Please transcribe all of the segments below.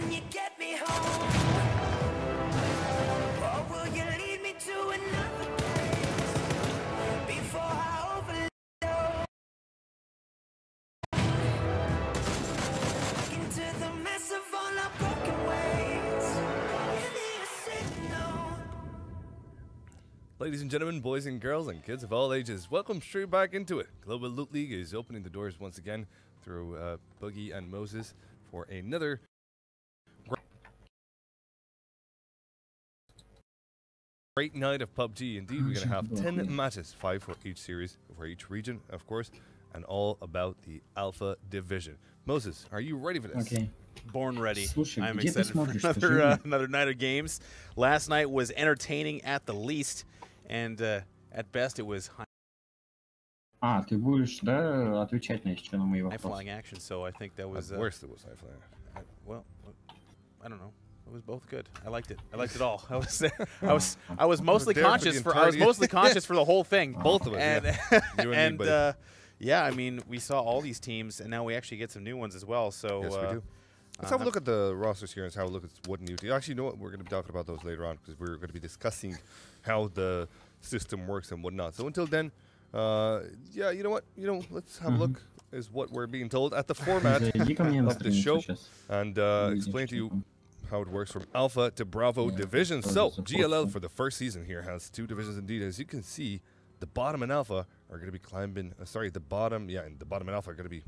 Can you get me home? Or will you lead me to another place before I overload? Into the mess of all our broken ways. Really a signal. Ladies and gentlemen, boys and girls, and kids of all ages, welcome straight back into it. Global Loot League is opening the doors once again through Boogie and Moses for another great night of PUBG. Indeed, we're going to have 10 matches, 5 for each series, for each region, of course, and all about the Alpha Division. Moses, are you ready for this? Okay. Born ready. Слушай, I'm где ты excited смотришь? for another night of games. Last night was entertaining at the least, and at best it was А, ты будешь, да, отвечать на еще на мои вопросы? high-flying action. So I think that was At worst, it was high flying. well, I don't know. It was both good. I liked it. I liked it all. I was mostly there for the conscious for the whole thing. Both of us, And, yeah. You and me, buddy. yeah, I mean, we saw all these teams, and now we actually get some new ones as well. So Yes, we do. Let's have a look at the rosters here and have a look at what new teams. Actually, you know what? We're going to be talking about those later on because we're going to be discussing how the system works and whatnot. So until then, yeah, you know what? Let's have a look is what we're being told at the format Зайди ко мне на of the страницу show сейчас. and explain to you how it works from Alpha to Bravo Yeah, divisions. that's So awesome. GLL for the first season here has 2 divisions indeed. As you can see, the bottom and Alpha are going to be climbing. The bottom, and the bottom and Alpha are going to be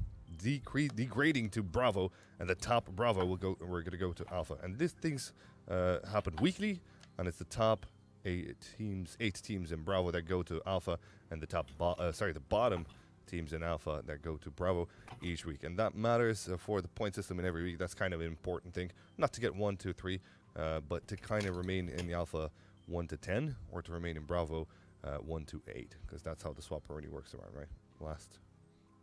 degrading to Bravo, and the top Bravo will go. We're going to go to Alpha, and these things happen weekly, and it's the top 8 teams in Bravo that go to Alpha, and the the bottom teams in Alpha that go to Bravo each week, and that matters for the point system in every week. That's kind of an important thing, not to get 1, 2, 3, but to kind of remain in the Alpha 1 to 10, or to remain in Bravo 1 to 8, because that's how the swap already works around, right? Last.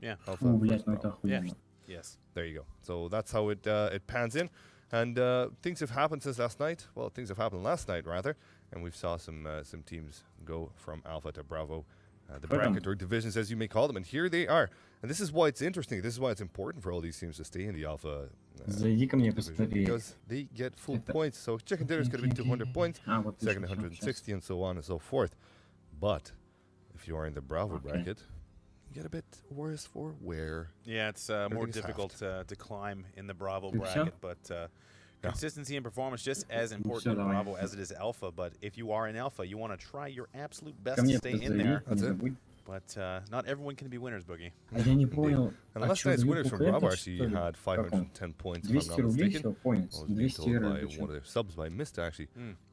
yeah, Alpha. Фу, блядь, first ну это Bravo. охуенно. yes. There you go. So that's how it pans in, and things have happened since last night. Well, things have happened last night rather, and we've saw some teams go from Alpha to Bravo, the bracket or divisions as you may call them, and here they are. And this is why it's interesting. This is why it's important for all these teams to stay in the Alpha Зайди ко мне, division, посмотри. because they get full points. So chicken dinner is going to be 200 points, Вот second слушай, 160, and so on and so forth. But if you are in the Bravo bracket, you get a bit worse for wear. Yeah, it's more Everything's difficult to climb in the Bravo Ты bracket, but consistency and performance just as important in давай. Bravo as it is Alpha. But if you are in Alpha, you want to try your absolute best Ко to мне stay in позови, there. не забудь. But not everyone can be winners, Boogie. А я не понял, And а last чё, night's в winners from Юпуке Bravo это, actually что ли? had В каком? 510 points, if I'm 200 not рублей mistaken. всего, points. I was being 200 told евро, by ты one чё? of their subs by Mr. actually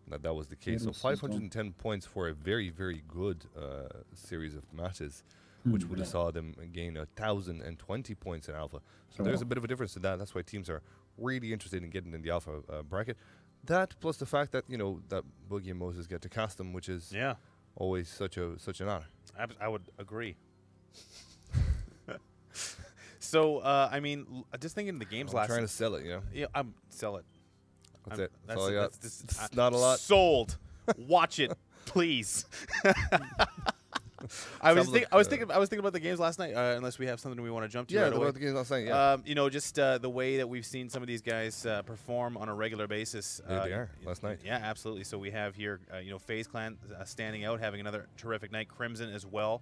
that was the case. So Первый сезон. 510 points for a very, very good series of matches, which would have бля. saw them gain 1,020 points in Alpha. So there's a bit of a difference to that. That's why teams are really interested in getting in the Alpha bracket. That plus the fact that that Boogie and Moses get to cast them, which is Yeah, always such an honor. I would agree. So, I mean, just thinking of the games I'm last trying to sell it, Yeah, I'm sell it. That's I'm- it. That's all I got. this- It's not a lot. Sold. Watch it, please. I was thinking about the games last night. Unless we have something we want to jump to. Yeah, right away. about the games last night. Yeah, Just the way that we've seen some of these guys perform on a regular basis. There they are, last night. Yeah, absolutely. So we have here, FaZe Clan standing out, having another terrific night. Crimson as well.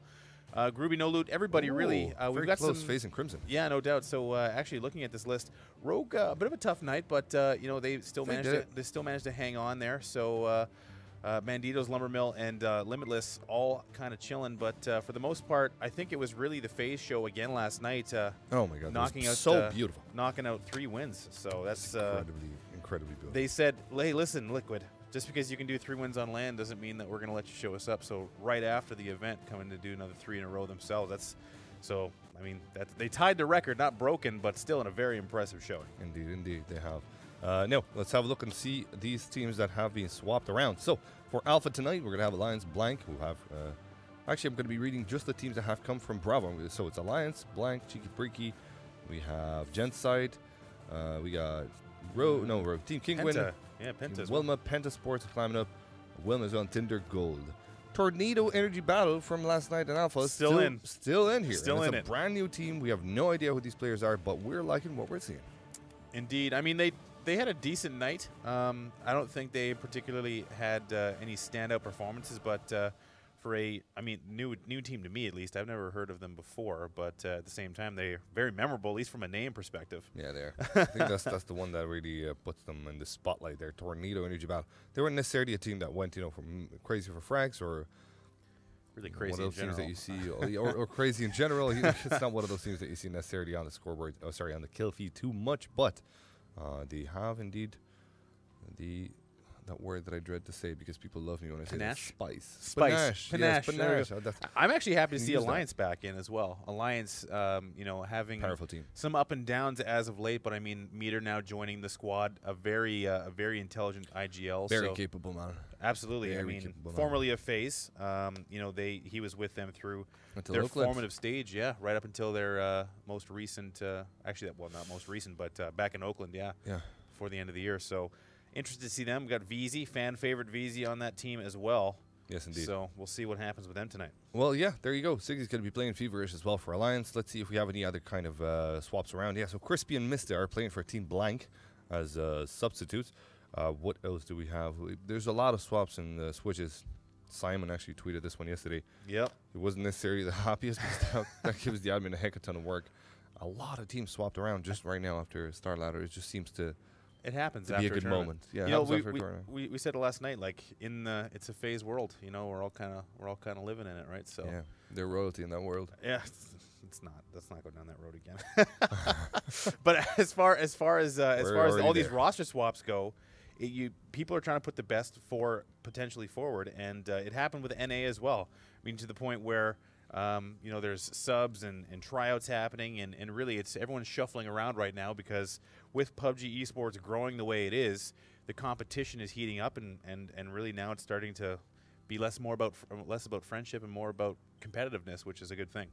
Groovy No Loot. Everybody really. very We've got close. some. FaZe and Crimson. Yeah, no doubt. So actually, looking at this list, Rogue a bit of a tough night, but they still They managed did to it. they still managed to hang on there. So Banditos, Lumbermill, and Limitless all kind of chilling, but for the most part, I think it was really the FaZe show again last night. Oh my God, knocking that was out so beautiful. knocking out 3 wins. So that's Incredibly beautiful. they said, hey, listen, Liquid. Just because you can do 3 wins on land doesn't mean that we're going to let you show us up. So right after the event, coming to do another 3 in a row themselves. I mean, they tied the record, not broken, but still in a very impressive showing. Indeed, they have. Now, let's have a look and see these teams that have been swapped around. So, for Alpha tonight, we're going to have Alliance Blank, who have... actually, I'm going to be reading just the teams that have come from Bravo. So, it's Alliance, Blank, Cheeky Breaky. We have Genside. We got Team Kingwin. Penta. Yeah, Penta. Wilma, Penta Sports climbing up. Wilma's on Tinder Gold. Tornado Energy Battle from last night in Alpha. Still in. Still in here. Still and in it's it. a brand new team. We have no idea who these players are, but we're liking what we're seeing. Indeed. I mean, they they had a decent night. I don't think they particularly had any standout performances, but for new team to me at least, I've never heard of them before. But at the same time, they're very memorable, at least from a name perspective. Yeah, they are. I think that's the one that really puts them in the spotlight there. Tornado Energy Battle. They weren't necessarily a team that went, from crazy for frags or Really crazy one of in those general. teams that you see, or crazy in general. It's not one of those teams that you see necessarily on the scoreboard. Oh, sorry, on the kill feed too much. But they have indeed that word that I dread to say because people love me when I say that. Panache? Spice. Panache. Yes, There we go. panache. That's I'm actually happy to Can see use that. Alliance back in as well. Alliance, having powerful team. some up and downs as of late, but I mean, Meter now joining the squad, a very intelligent IGL. Very so capable man. absolutely. Very I mean, capable man. formerly of FaZe, he was with them through Until their Oakland. formative stage, right up until their most recent, not most recent, but back in Oakland, Yeah. before the end of the year. So interested to see them. We got VZ, fan favorite VZ on that team as well. Yes, indeed. So we'll see what happens with them tonight. Well, yeah, there you go. Siggy's going to be playing Feverish as well for Alliance. Let's see if we have any other kind of swaps around. Yeah, so Crispy and Mista are playing for Team Blank as substitutes. What else do we have? There's a lot of swaps and switches. Simon actually tweeted this one yesterday. Yep. It wasn't necessarily the happiest, because that gives the admin a heck of a ton of work. A lot of teams swapped around just right now after Star Ladder. It just seems to It happens be after a good tournament. moment. Yeah, it You know, happens after a tournament. we said it last night. Like it's a phase world. We're all kind of living in it, right? So Yeah, they're royalty in that world. yeah, it's not. Let's not go down that road again. But as far as already all these there. roster swaps go, people are trying to put the best potentially forward, and it happened with NA as well. I mean, to the point where there's subs and tryouts happening, and really everyone's shuffling around right now because with PUBG esports growing the way it is, the competition is heating up, and really now it's starting to be less about friendship and more about competitiveness, which is a good thing.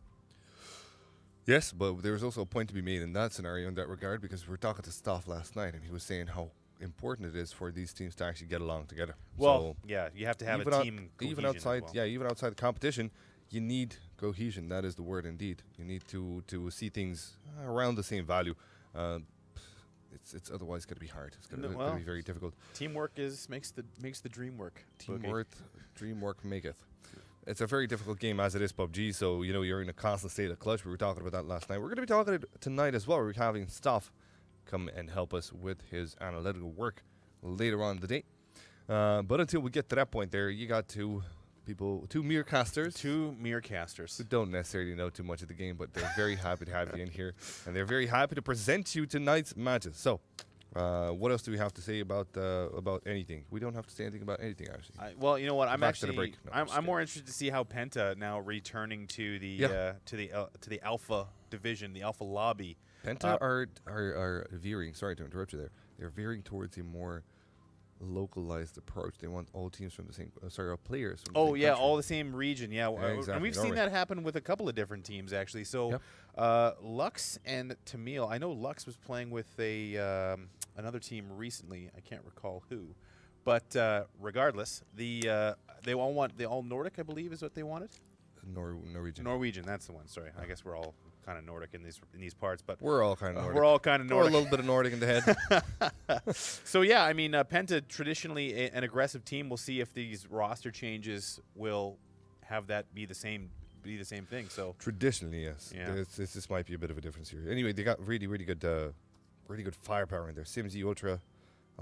Yes, but there's also a point to be made in that scenario in that regard, because we were talking to Staff last night, and he was saying how important it is for these teams to actually get along together. Well, So yeah, you have to have even a out- team even cohesion as outside, well. even outside the competition, you need cohesion. That is the word, indeed. You need to see things around the same value. It's otherwise going to be hard. It's going to Well, be very difficult. Teamwork makes the dream work. Boogie. Teamwork, dream work maketh. It's a very difficult game as it is PUBG, so you're in a constant state of clutch. We were talking about that last night. We're going to be talking it tonight as well. We're having Staff come and help us with his analytical work later on in the day. But until we get to that point there, you got two mere casters. Two mirror casters. Who don't necessarily know too much of the game, but they're very happy to have you in here, and they're very happy to present you tonight's matches. So, what else do we have to say about anything? We don't have to say anything about anything, actually. Well, you know what? I'm Back to the actually break. No, I'm just I'm more interested to see how Penta now returning to the Yeah. to the Alpha division, the Alpha lobby. Penta are veering. Sorry to interrupt you there. They're veering towards a more localized approach. They want all teams from the same. All players. From the Oh same yeah, country. all the same region. Yeah, and exactly, we've seen Norway. that happen with a couple of different teams actually. So, Yep. Lux and Tamil. I know Lux was playing with another team recently. I can't recall who, but regardless, they all Nordic, I believe, is what they wanted. Norwegian. Norwegian, that's the one. Sorry, I guess we're all kind of Nordic in these parts, but We're all kind of Nordic. we're all kind of Or a Nordic. little bit of Nordic in the head. So yeah, I mean, Penta traditionally an aggressive team. We'll see if these roster changes will have that be the same thing. So Traditionally, yes. Yeah. This might be a bit of a difference here. Anyway, they got really good firepower in there. Simsy Ultra,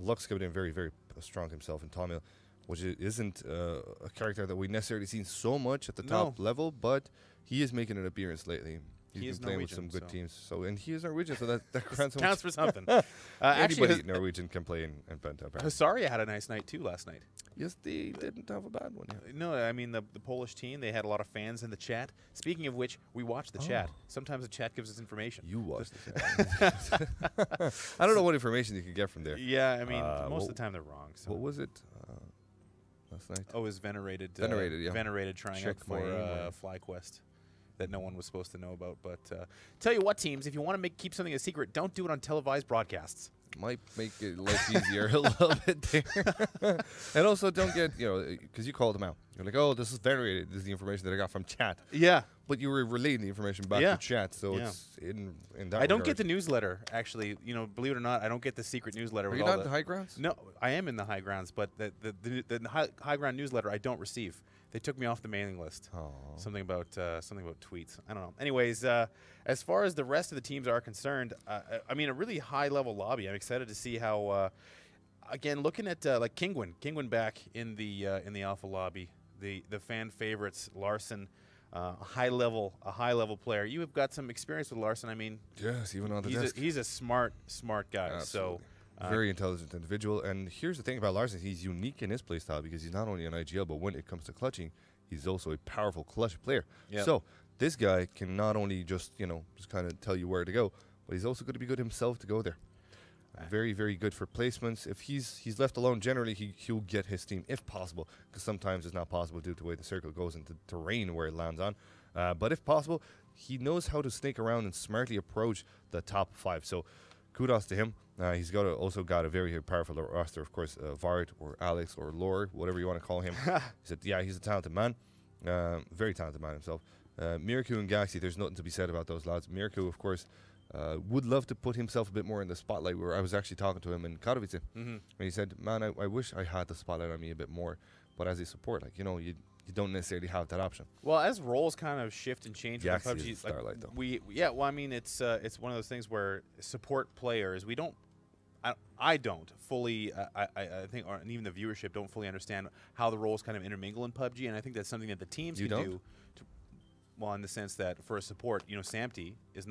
Lux coming in very, very strong himself in Tamil, which isn't a character that we necessarily seen so much at the top level, but he is making an appearance lately. He He's is been playing Norwegian, with some good so- teams. So, and he is Norwegian, so that counts, counts for something. Anybody Actually, Norwegian can play in Penta. apparently. Hasaria had a nice night too last night. Yes, they didn't have a bad one. Yeah. No, I mean the Polish team. They had a lot of fans in the chat. Speaking of which, we watch the chat. Oh. Sometimes the chat gives us information. You watched it. I don't know what information you can get from there. Yeah, I mean most what- of the time they're wrong. So. What was it last night? Oh, is venerated. Venerated, yeah. Venerated trying Check out my for email. FlyQuest that no one was supposed to know about. But tell you what, teams, if you want to keep something a secret, don't do it on televised broadcasts. might make it life easier a little bit there. And also don't get, because you called them out. You're like, oh, this is venerated. This is the information that I got from chat. Yeah. But you were relaying the information back Yeah. to chat, so Yeah. it's in that I don't regard. get the newsletter, actually. Believe it or not, I don't get the secret newsletter. Are with you all not in the high grounds? No, I am in the high grounds, but the high ground newsletter I don't receive. They took me off the mailing list. Oh. Something about tweets. I don't know. Anyways, as far as the rest of the teams are concerned, I mean, a really high level lobby. I'm excited to see how. Again, looking at like Kingwin back in the alpha lobby, the fan favorites, Larson. A high level player. You have got some experience with Larson. I mean, Yes, even on the desk. he's a smart guy. Absolutely. So Very intelligent individual. And here's the thing about Larson. He's unique in his play style because he's not only an IGL, but when it comes to clutching, he's also a powerful clutch player. Yep. So this guy can not only just kind of tell you where to go, but he's also going to be good himself to go there. Very, very good for placements. If he's left alone, generally he'll get his team if possible, because sometimes it's not possible due to the way the circle goes into terrain where it lands on. But if possible, he knows how to snake around and smartly approach the top 5. So kudos to him. He's also got a very, very powerful roster, of course. Vard or Alex or Lore, whatever you want to call him. He's a talented man. Very talented man himself. Miraku and Galaxy, there's nothing to be said about those lads. Miraku, of course, would love to put himself a bit more in the spotlight. Where I was actually talking to him in Katowice, and he said, "Man, I wish I had the spotlight on me a bit more, but as a support, you don't necessarily have that option." well, as roles kind of shift and change with Galaxy PUBG, is the starlight, though. well, I mean, it's one of those things where support players, I don't fully, I think, and even the viewership don't fully understand how the roles kind of intermingle in PUBG, and I think that's something that the teams You can don't? do. Well, in the sense that for a support, Samty is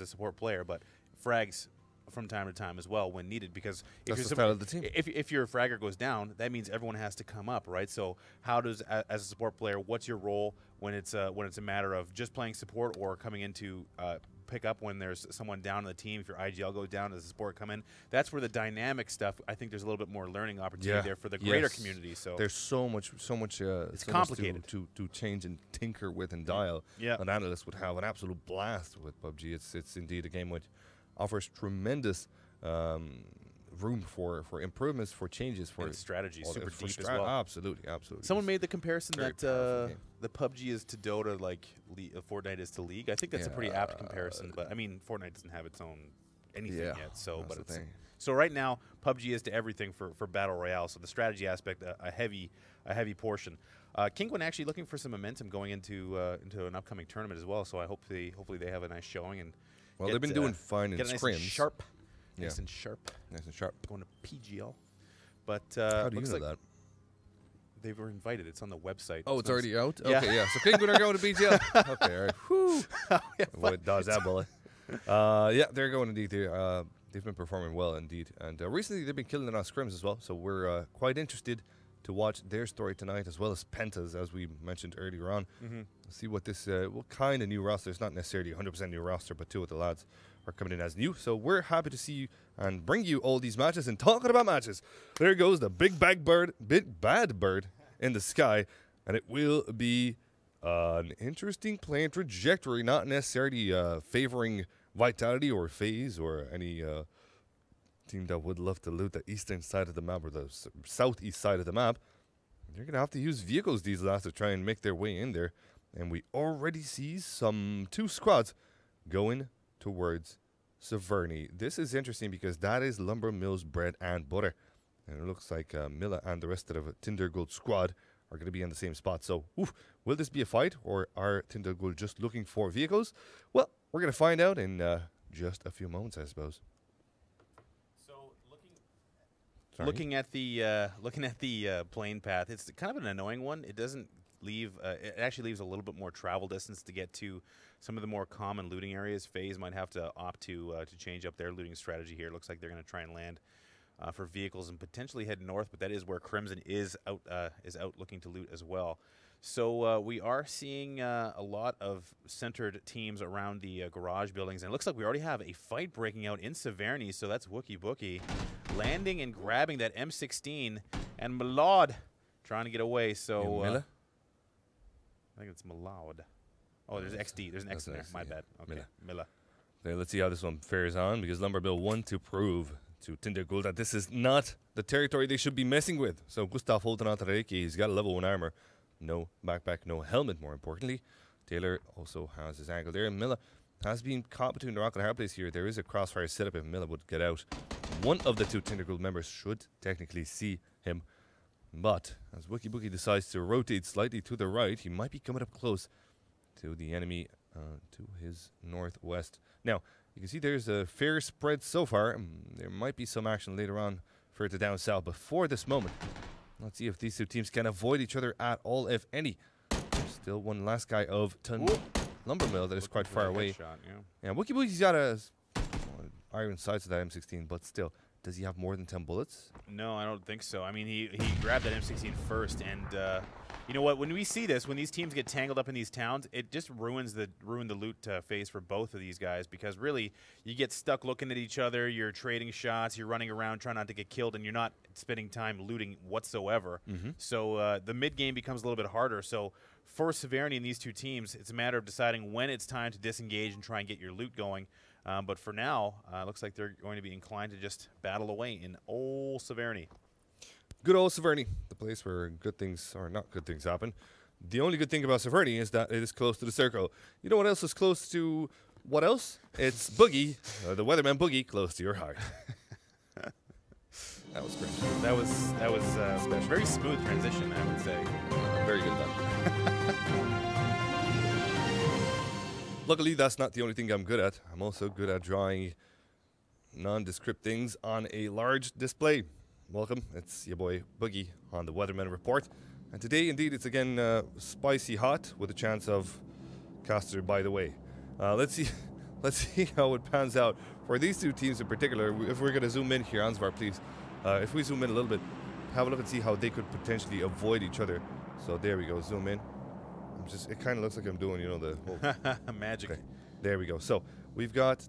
a support player, but frags from time to time as well when needed, because That's if the style of the team. if your fragger goes down, that means everyone has to come up, right? So how does, as a support player, what's your role when it's a matter of just playing support or coming in to pick up when there's someone down on the team? If your IGL goes down, does the support come in? That's where the dynamic stuff, I think there's a little bit more learning opportunity there for the greater community. So there's so much. It's complicated to change and tinker with and dial. Yeah. An analyst would have an absolute blast with PUBG. It's indeed a game which offers tremendous room for improvements, for changes, for and strategy, all super for deep as well. Absolutely. Someone made the comparison Very that powerful game. the PUBG is to Dota like Fortnite is to League. I think that's a pretty apt comparison, but I mean, Fortnite doesn't have its own anything yet. So, that's but the it's thing. so right now PUBG is to everything for battle royale. So the strategy aspect, a heavy portion. Kingwin actually looking for some momentum going into an upcoming tournament as well. So I hopefully they have a nice showing and. Well, they've been doing fine in get a nice scrims. and sharp. Yeah. Nice and sharp. Nice and sharp. Going to PGL. But How do you looks know like that? they were invited. It's on the website. Oh, it's not- already out? Yeah. Okay, yeah. So Kingwin are going to BGL. Okay, all right. Whew. Yeah, What does that bullet? Yeah, they're going indeed. They've been performing well indeed. And recently they've been killing it on scrims as well. So we're quite interested to watch their story tonight, as well as Penta's, as we mentioned earlier on. See what what kind of new roster. It's not necessarily 100% new roster, but two of the lads are coming in as new. So we're happy to see you and bring you all these matches. And talking about matches, there goes the big bad bird in the sky, and it will be an interesting playing trajectory, not necessarily favoring Vitality or FaZe or any team that would love to loot the eastern side of the map or the southeast side of the map. They're going to have to use vehicles these lads to try and make their way in there. And we already see two squads going towards Severny. This is interesting because that is Lumber Mill's bread and butter. And it looks like Milla and the rest of the Tinder Gold squad are going to be in the same spot. So, will this be a fight, or are Tinder Gold just looking for vehicles? Well, we're going to find out in just a few moments, I suppose. So Sorry? looking at the plane path, it's kind of an annoying one. It doesn't leave. It actually leaves a little bit more travel distance to get to some of the more common looting areas. FaZe might have to opt to change up their looting strategy here. It looks like they're going to try and land for vehicles and potentially head north, but that is where Crimson is out looking to loot as well. So we are seeing a lot of centered teams around the garage buildings, and it looks like we already have a fight breaking out in Severny. So that's Wookie Bookie landing and grabbing that M16, and Malod trying to get away. So I think it's Malod. Oh, there's XD. There's an X in there. My bad. Okay, Milla. Okay, let's see how this one fares on, because Lumberbill won to prove to Tindergold that this is not the territory they should be messing with. So Gustav holding on to the AK. He's got a level 1 armor. No backpack, no helmet, more importantly. Taylor also has his angle there. And Milla has been caught between the rock and a hard place here. There is a crossfire setup if Milla would get out. One of the 2 Tindergold members should technically see him. But as Wookie Bookie decides to rotate slightly to the right, he might be coming up close to the enemy to his northwest. Now, you can see there's a fair spread so far. There might be some action later on further down south. But for this moment, let's see if these 2 teams can avoid each other at all, if any. There's still one last guy of Lumber Mill that is quite far away. Shot, yeah, Wookie Bookie's got a iron sights to that M16, but still, does he have more than 10 bullets? No, I don't think so. I mean, he grabbed that M16 first, and you know what? When we see this, when these teams get tangled up in these towns, it just ruin the loot phase for both of these guys, because really you get stuck looking at each other, you're trading shots, you're running around trying not to get killed, and you're not spending time looting whatsoever. So the mid game becomes a little bit harder. So for Severity in these 2 teams, it's a matter of deciding when it's time to disengage and try and get your loot going. But for now, looks like they're going to be inclined to just battle away in old Severity. Good old Severity, the place where good things, or not good things, happen. The only good thing about Severity is that it is close to the circle. You know what else is close to what else? It's Boogie, the Weatherman Boogie, close to your heart. That was great. That was a very smooth transition, I would say. Very good done. Luckily, that's not the only thing I'm good at. I'm also good at drawing nondescript things on a large display. Welcome, it's your boy Boogie on the Weatherman Report. And today, indeed, it's again spicy hot with a chance of caster by the way. Let's see how it pans out for these 2 teams in particular. If we're going to zoom in here, Ansvar, please. If we zoom in a little bit, have a look and see how they could potentially avoid each other. So there we go, zoom in. It kind of looks like I'm doing, you know, the whole magic. Okay, there we go. So we've got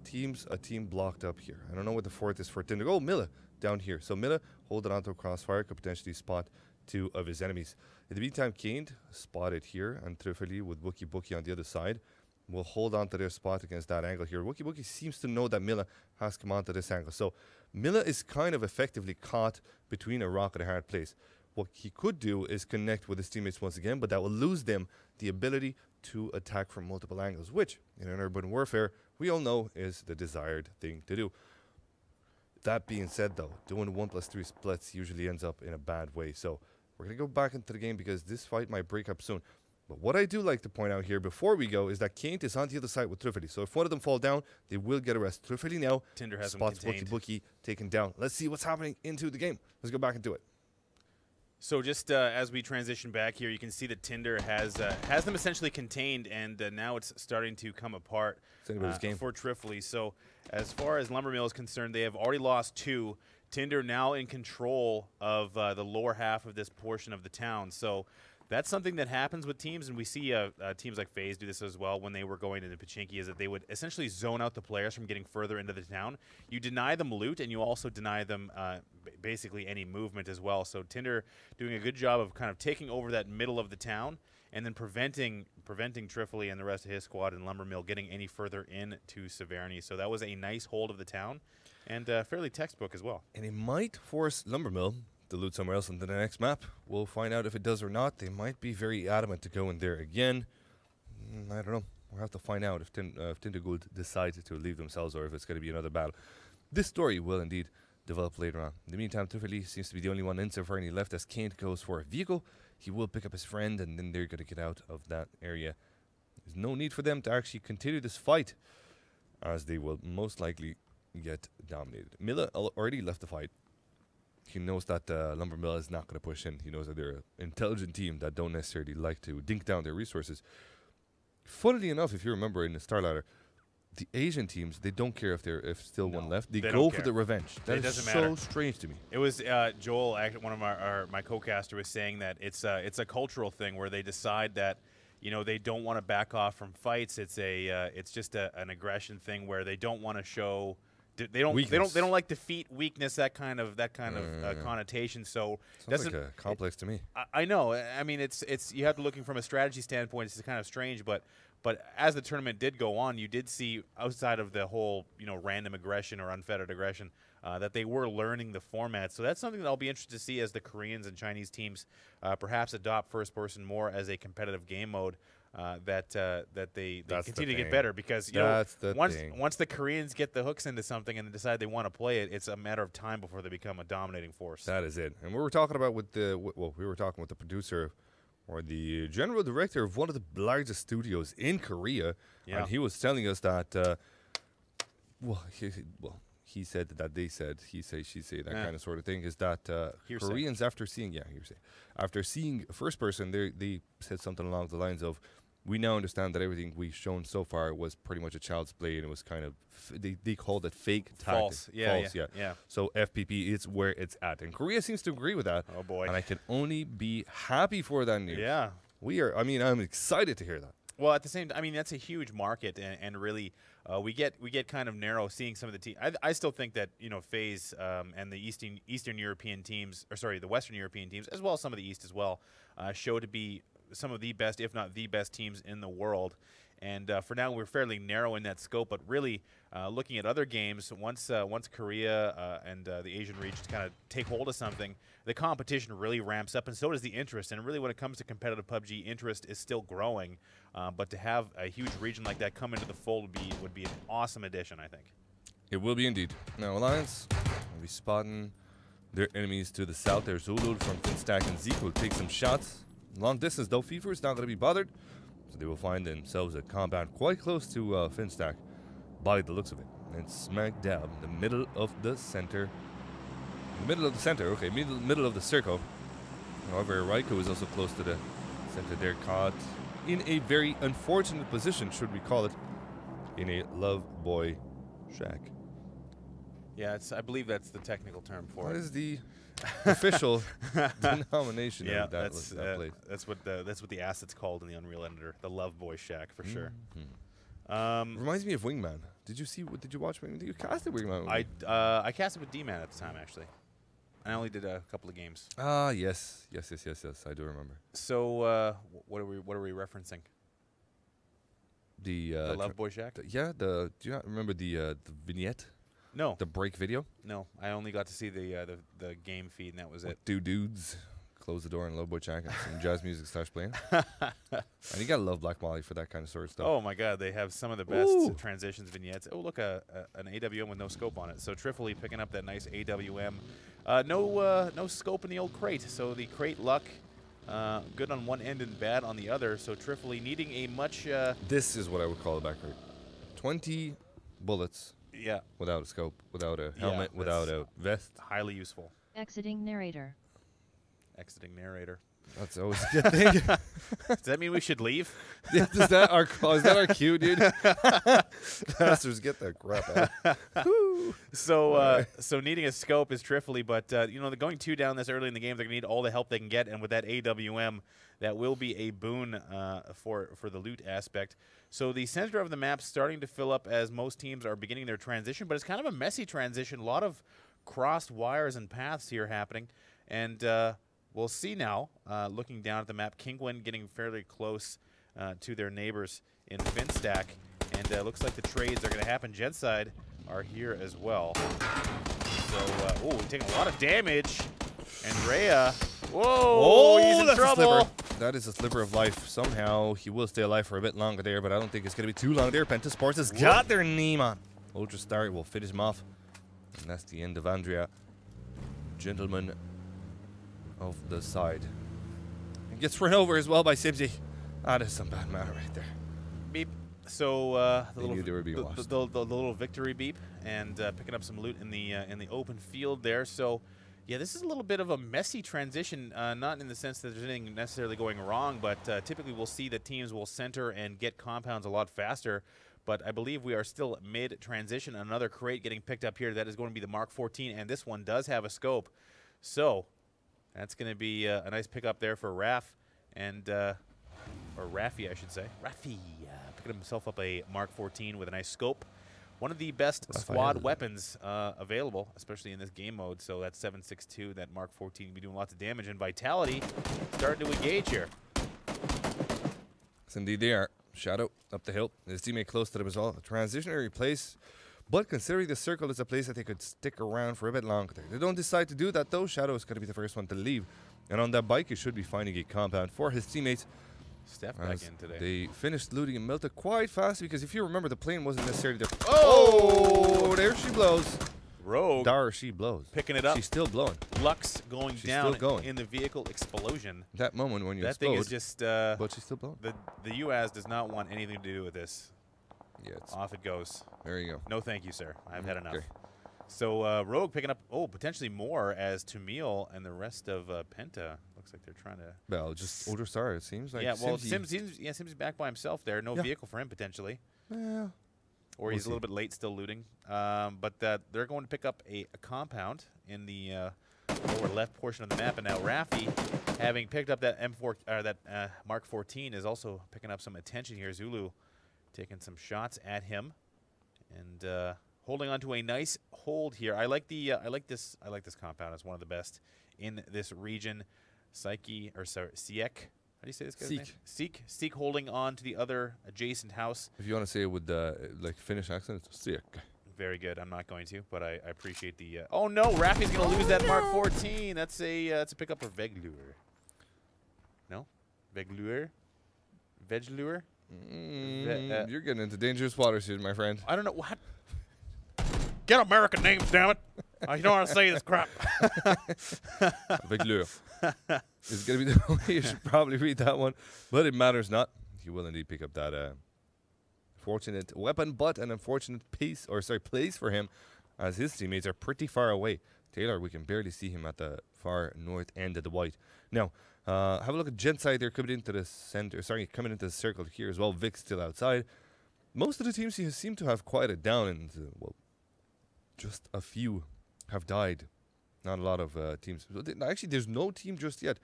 a team blocked up here. I don't know what the fourth is for Tinder. Oh, Milla down here. So Milla holding onto a crossfire, could potentially spot 2 of his enemies. In the meantime, Kane spotted here, and Trifoli with Wookie Bookie on the other side will hold on to their spot against that angle here. Wookie Bookie seems to know that Milla has come onto this angle. So Milla is kind of effectively caught between a rock and a hard place. What he could do is connect with his teammates once again, but that will lose them the ability to attack from multiple angles, which in an urban warfare, we all know is the desired thing to do. That being said, though, doing 1+3 splits usually ends up in a bad way. So we're going to go back into the game because this fight might break up soon. But what I do like to point out here before we go is that Kane is on the other side with Trifoli. So if one of them fall down, they will get arrested. Trifoli now Tinder has spots him contained. Bookie taken down. Let's see what's happening into the game. Let's go back into it. So just as we transition back here, you can see that Tinder has them essentially contained, and now it's starting to come apart for Trifoli. So as far as Lumber Mill is concerned, they have already lost 2. Tinder now in control of the lower half of this portion of the town. So that's something that happens with teams, and we see teams like FaZe do this as well when they were going into Pachinki, is that they would essentially zone out the players from getting further into the town. You deny them loot, and you also deny them basically any movement as well. So Tinder doing a good job of kind of taking over that middle of the town and then preventing Trifoli and the rest of his squad and Lumber Mill getting any further into Severny. So that was a nice hold of the town and fairly textbook as well. And it might force Lumber Mill to loot somewhere else into the next map. We'll find out if it does or not. They might be very adamant to go in there again. I don't know. We'll have to find out if Tindergold decides to leave themselves or if it's going to be another battle. This story will indeed develop later on. In the meantime, Trifoli seems to be the only one in Severny left as Kane goes for a vehicle. He will pick up his friend and then they're going to get out of that area. There's no need for them to actually continue this fight as they will most likely get dominated. Milla already left the fight. He knows that Lumber Mill is not going to push in. He knows that they're an intelligent team that don't necessarily like to dink down their resources. Funnily enough, if you remember in the Star Ladder, the Asian teams, they don't care if still one left. They go for the revenge. That is so strange to me. It was Joel, one of my co-caster, was saying that it's a cultural thing where they decide that, you know, they don't want to back off from fights. It's just an aggression thing where they don't want to show. They don't like defeat, weakness, that kind of connotation. So sounds like a complex to me. I know. I mean, it's you have to looking from a strategy standpoint. It's kind of strange, but But as the tournament did go on, you did see, outside of the whole, random aggression or unfettered aggression, that they were learning the format. So that's something that I'll be interested to see as the Koreans and Chinese teams perhaps adopt first person more as a competitive game mode. That they continue to get better, because once the Koreans get the hooks into something and decide they want to play it, it's a matter of time before they become a dominating force. That is it. And we were talking about with the we were talking with the producer or the general director of one of the largest studios in Korea, and he was telling us that he said that they said, he say, she say, that kind of sort of thing, is that Koreans, after seeing first person, they said something along the lines of, we now understand that everything we've shown so far was pretty much a child's play, and it was kind of, they called it fake false. False, yeah. So FPP is where it's at. And Korea seems to agree with that. Oh, boy. And I can only be happy for that news. Yeah. I'm excited to hear that. Well, at the same time, that's a huge market, and really, we get kind of narrow seeing some of the teams. I still think that FaZe and the Eastern European teams, or sorry, the Western European teams, as well as some of the East as well, show to be some of the best, if not the best, teams in the world. And for now, we're fairly narrow in that scope. But really, looking at other games, once Korea and the Asian region kind of take hold of something, the competition really ramps up, and so does the interest. And really, when it comes to competitive PUBG, interest is still growing. But to have a huge region like that come into the fold would be an awesome addition, I think. It will be indeed. Now, Alliance will be spotting their enemies to the south. There's Zulul from Finstack, and Zeke will take some shots. Long distance, though, Fever is not going to be bothered. So they will find themselves a compound quite close to Finstack, by the looks of it. And smack dab in the middle of the center. Middle of the circle. However, Raiko is also close to the center. They're caught in a very unfortunate position, should we call it, in a love boy shack. Yeah, I believe that's the technical term for it. What is the official denomination of that place? That's what the asset's called in the Unreal editor, the Love Boy Shack, for sure. Reminds me of Wingman. Did you watch Wingman? Did you cast it Wingman? I cast it with D-Man at the time, actually. I only did a couple of games. Yes. I do remember. So, what are we referencing? The Love Boy Shack? Do you not remember the vignette? No. The break video? No, I only got to see the game feed, and that was it. Two dudes close the door and Love Boy Shack, and some jazz music starts playing. And you gotta love Black Molly for that kind of sort of stuff. Oh my God, they have some of the best transitions, vignettes. Oh, look, an AWM with no scope on it. So Trifoli picking up that nice AWM. No scope in the old crate. So the crate luck, good on one end and bad on the other. So Trifoli needing a much. This is what I would call a back crate. 20 bullets. Yeah. Without a scope, without a helmet, without a vest. Highly useful. Exiting narrator. Exiting narrator. That's always a good thing. Does that mean we should leave? Yeah, is that our cue, dude? Bastards, get that crap out. So needing a scope is Trifoli, but they're going 2 down this early in the game. They're gonna need all the help they can get, and with that AWM, that will be a boon for the loot aspect. So the center of the map starting to fill up as most teams are beginning their transition, but it's kind of a messy transition. A lot of crossed wires and paths here happening, and we'll see now. Looking down at the map, Kingwin getting fairly close to their neighbors in Finstack, and looks like the trades are going to happen. Genside are here as well. So, taking a lot of damage, and Rhea. Whoa, he's in trouble. That is a sliver of life. Somehow he will stay alive for a bit longer there, but I don't think it's going to be too long there. Penta Sports has got their name on. Ultra Star will finish him off. And that's the end of Andrea. Gentleman of the side. And gets run over as well by Sibsy. That is some bad matter right there. Beep. So the little victory beep, and picking up some loot in the open field there. So yeah, this is a little bit of a messy transition, not in the sense that there's anything necessarily going wrong, but typically we'll see that teams will center and get compounds a lot faster. But I believe we are still mid-transition. Another crate getting picked up here. That is going to be the Mark 14, and this one does have a scope. So that's going to be a nice pickup there for Raf, and or Rafi, I should say. Rafi picking himself up a Mark 14 with a nice scope. One of the best squad weapons available, especially in this game mode. So that's 7.62. That Mark 14 will be doing lots of damage. And Vitality starting to engage here. Yes, indeed they are. Shadow up the hill. His teammate close to them as well. A transitionary place. But considering the circle is a place that they could stick around for a bit longer. They don't decide to do that though. Shadow is going to be the first one to leave. And on that bike, he should be finding a compound for his teammates. Steph back in today. They finished looting and melted quite fast because if you remember, the plane wasn't necessarily there. Oh, there she blows. Rogue. There she blows. Picking it up. She's still blowing. Lux going She's down still going. in the vehicle explosion. That moment when you That explode. thing is just. But she's still blowing. The UAS does not want anything to do with this. Yeah, it's, Off it goes. there you go. No, thank you, sir. I've had enough. Okay. So Rogue picking up, potentially more as Tamil and the rest of Penta. Looks like they're trying to. Well, just older star, it seems like. Yeah, well, Simsy- Sims is back by himself there. No Yeah. vehicle for him potentially, Yeah. or We'll he's see. a little bit late still looting. But they're going to pick up a compound in the lower left portion of the map, and now Rafi, having picked up that M4 or that Mark 14, is also picking up some attention here. Zulu taking some shots at him, and holding on to a nice hold here. I like this compound. It's one of the best in this region. Siek. How do you say this guy's name? Seek holding on to the other adjacent house. If you want to say it with like Finnish accent, it's sick. Very good. I'm not going to, but I appreciate the. Oh no, Rafi's going to lose that Mark 14. That's a pickup for Veglure. No, Veglure. You're getting into dangerous waters here, my friend. I don't know what. Get American names, damn it! I don't want to say this crap. Veglure. It's going to be the way you should probably read that one, but it matters not. He will indeed pick up that fortunate weapon, but an unfortunate place for him, as his teammates are pretty far away. Taylor, we can barely see him at the far north end of the white. Now, have a look at Gent side. They're coming into the center. Sorry, coming into the circle here as well. Vic's still outside. Most of the teams here seem to have quieted down, and well, just a few have died. Not a lot of teams. Actually, there's no team just yet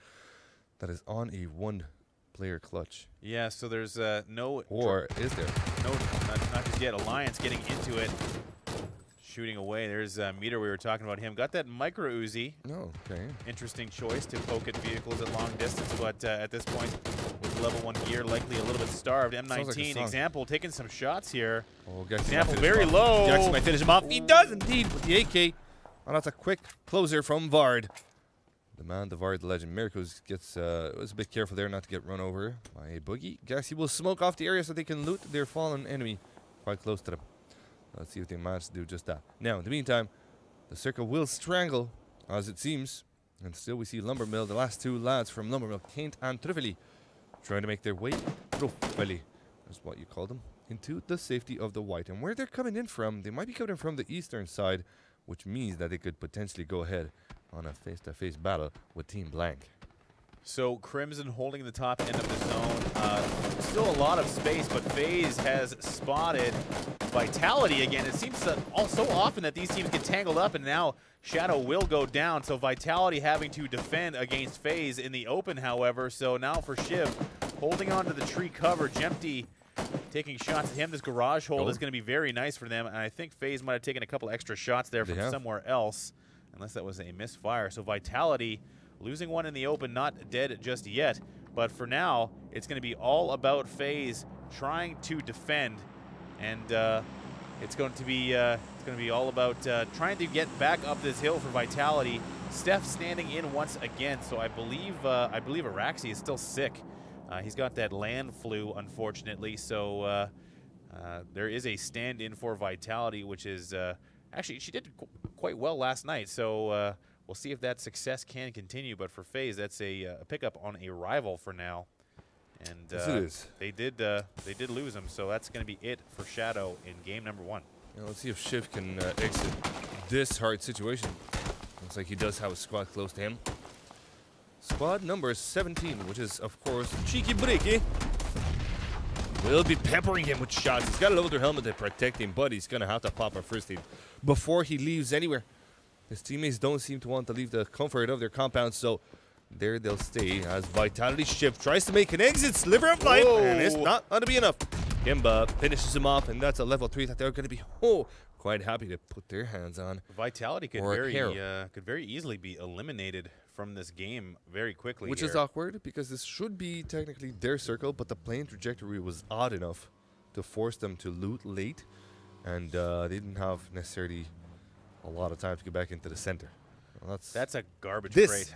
that is on a one-player clutch. Yeah, so there's no. Or is there? No, not just yet. Alliance getting into it, shooting away. There's Meter. We were talking about him. Got that micro Uzi. No. Okay. Interesting choice to poke at vehicles at long distance, but at this point, with level 1 gear, likely a little bit starved. Sounds like a M19 song. Example taking some shots here. Oh, Gaxi Example might finish very him off. low. Gaxi might finish him off. He does indeed with the AK. And that's a quick closer from Vard. The man, the Vard legend. Miracles gets was a bit careful there not to get run over by a boogie. Gaxi will smoke off the area so they can loot their fallen enemy quite close to them. Let's see if they manage to do just that. Now, in the meantime, the circle will strangle, as it seems. And still we see Lumbermill, the last two lads from Lumbermill, Kent and Trufeli, trying to make their way, Trufeli is what you call them, into the safety of the white. And where they're coming in from, they might be coming from the eastern side, which means that they could potentially go ahead on a face-to-face battle with Team Blank. So Crimson holding the top end of the zone. Still a lot of space, but FaZe has spotted Vitality again. It seems that so often that these teams get tangled up, and now Shadow will go down. So Vitality having to defend against FaZe in the open, however. So now for Shiv, holding on to the tree cover. Jempty taking shots at him. This garage hold is going to be very nice for them, and I think FaZe might have taken a couple extra shots there from somewhere else, unless that was a misfire. So Vitality losing one in the open, not dead just yet. But for now, it's going to be all about FaZe trying to defend, and it's going to be all about trying to get back up this hill for Vitality. Steph standing in once again, so I believe Araxi is still sick. He's got that land flu, unfortunately. So there is a stand-in for Vitality, which is actually she did quite well last night. So. We'll see if that success can continue, but for FaZe, that's a pickup on a rival for now. And Yes, it is. they did lose him, so that's going to be it for Shadow in game number 1. Now let's see if Shiv can exit this hard situation. Looks like he does have a squad close to him. Squad number 17, which is, of course, Cheeky Breaky. Will be peppering him with shots. He's got a loader helmet to protect him, but he's going to have to pop a first aid before he leaves anywhere. His teammates don't seem to want to leave the comfort of their compound, so there they'll stay as Vitality Shiv tries to make an exit, sliver of life, and it's not going to be enough. Kimba finishes him off, and that's a level 3 that they're going to be quite happy to put their hands on. Vitality could very easily be eliminated from this game very quickly. Which here. is awkward because this should be technically their circle, but the plane trajectory was odd enough to force them to loot late, and they didn't have necessarily a lot of time to get back into the center. Well, that's a garbage this crate.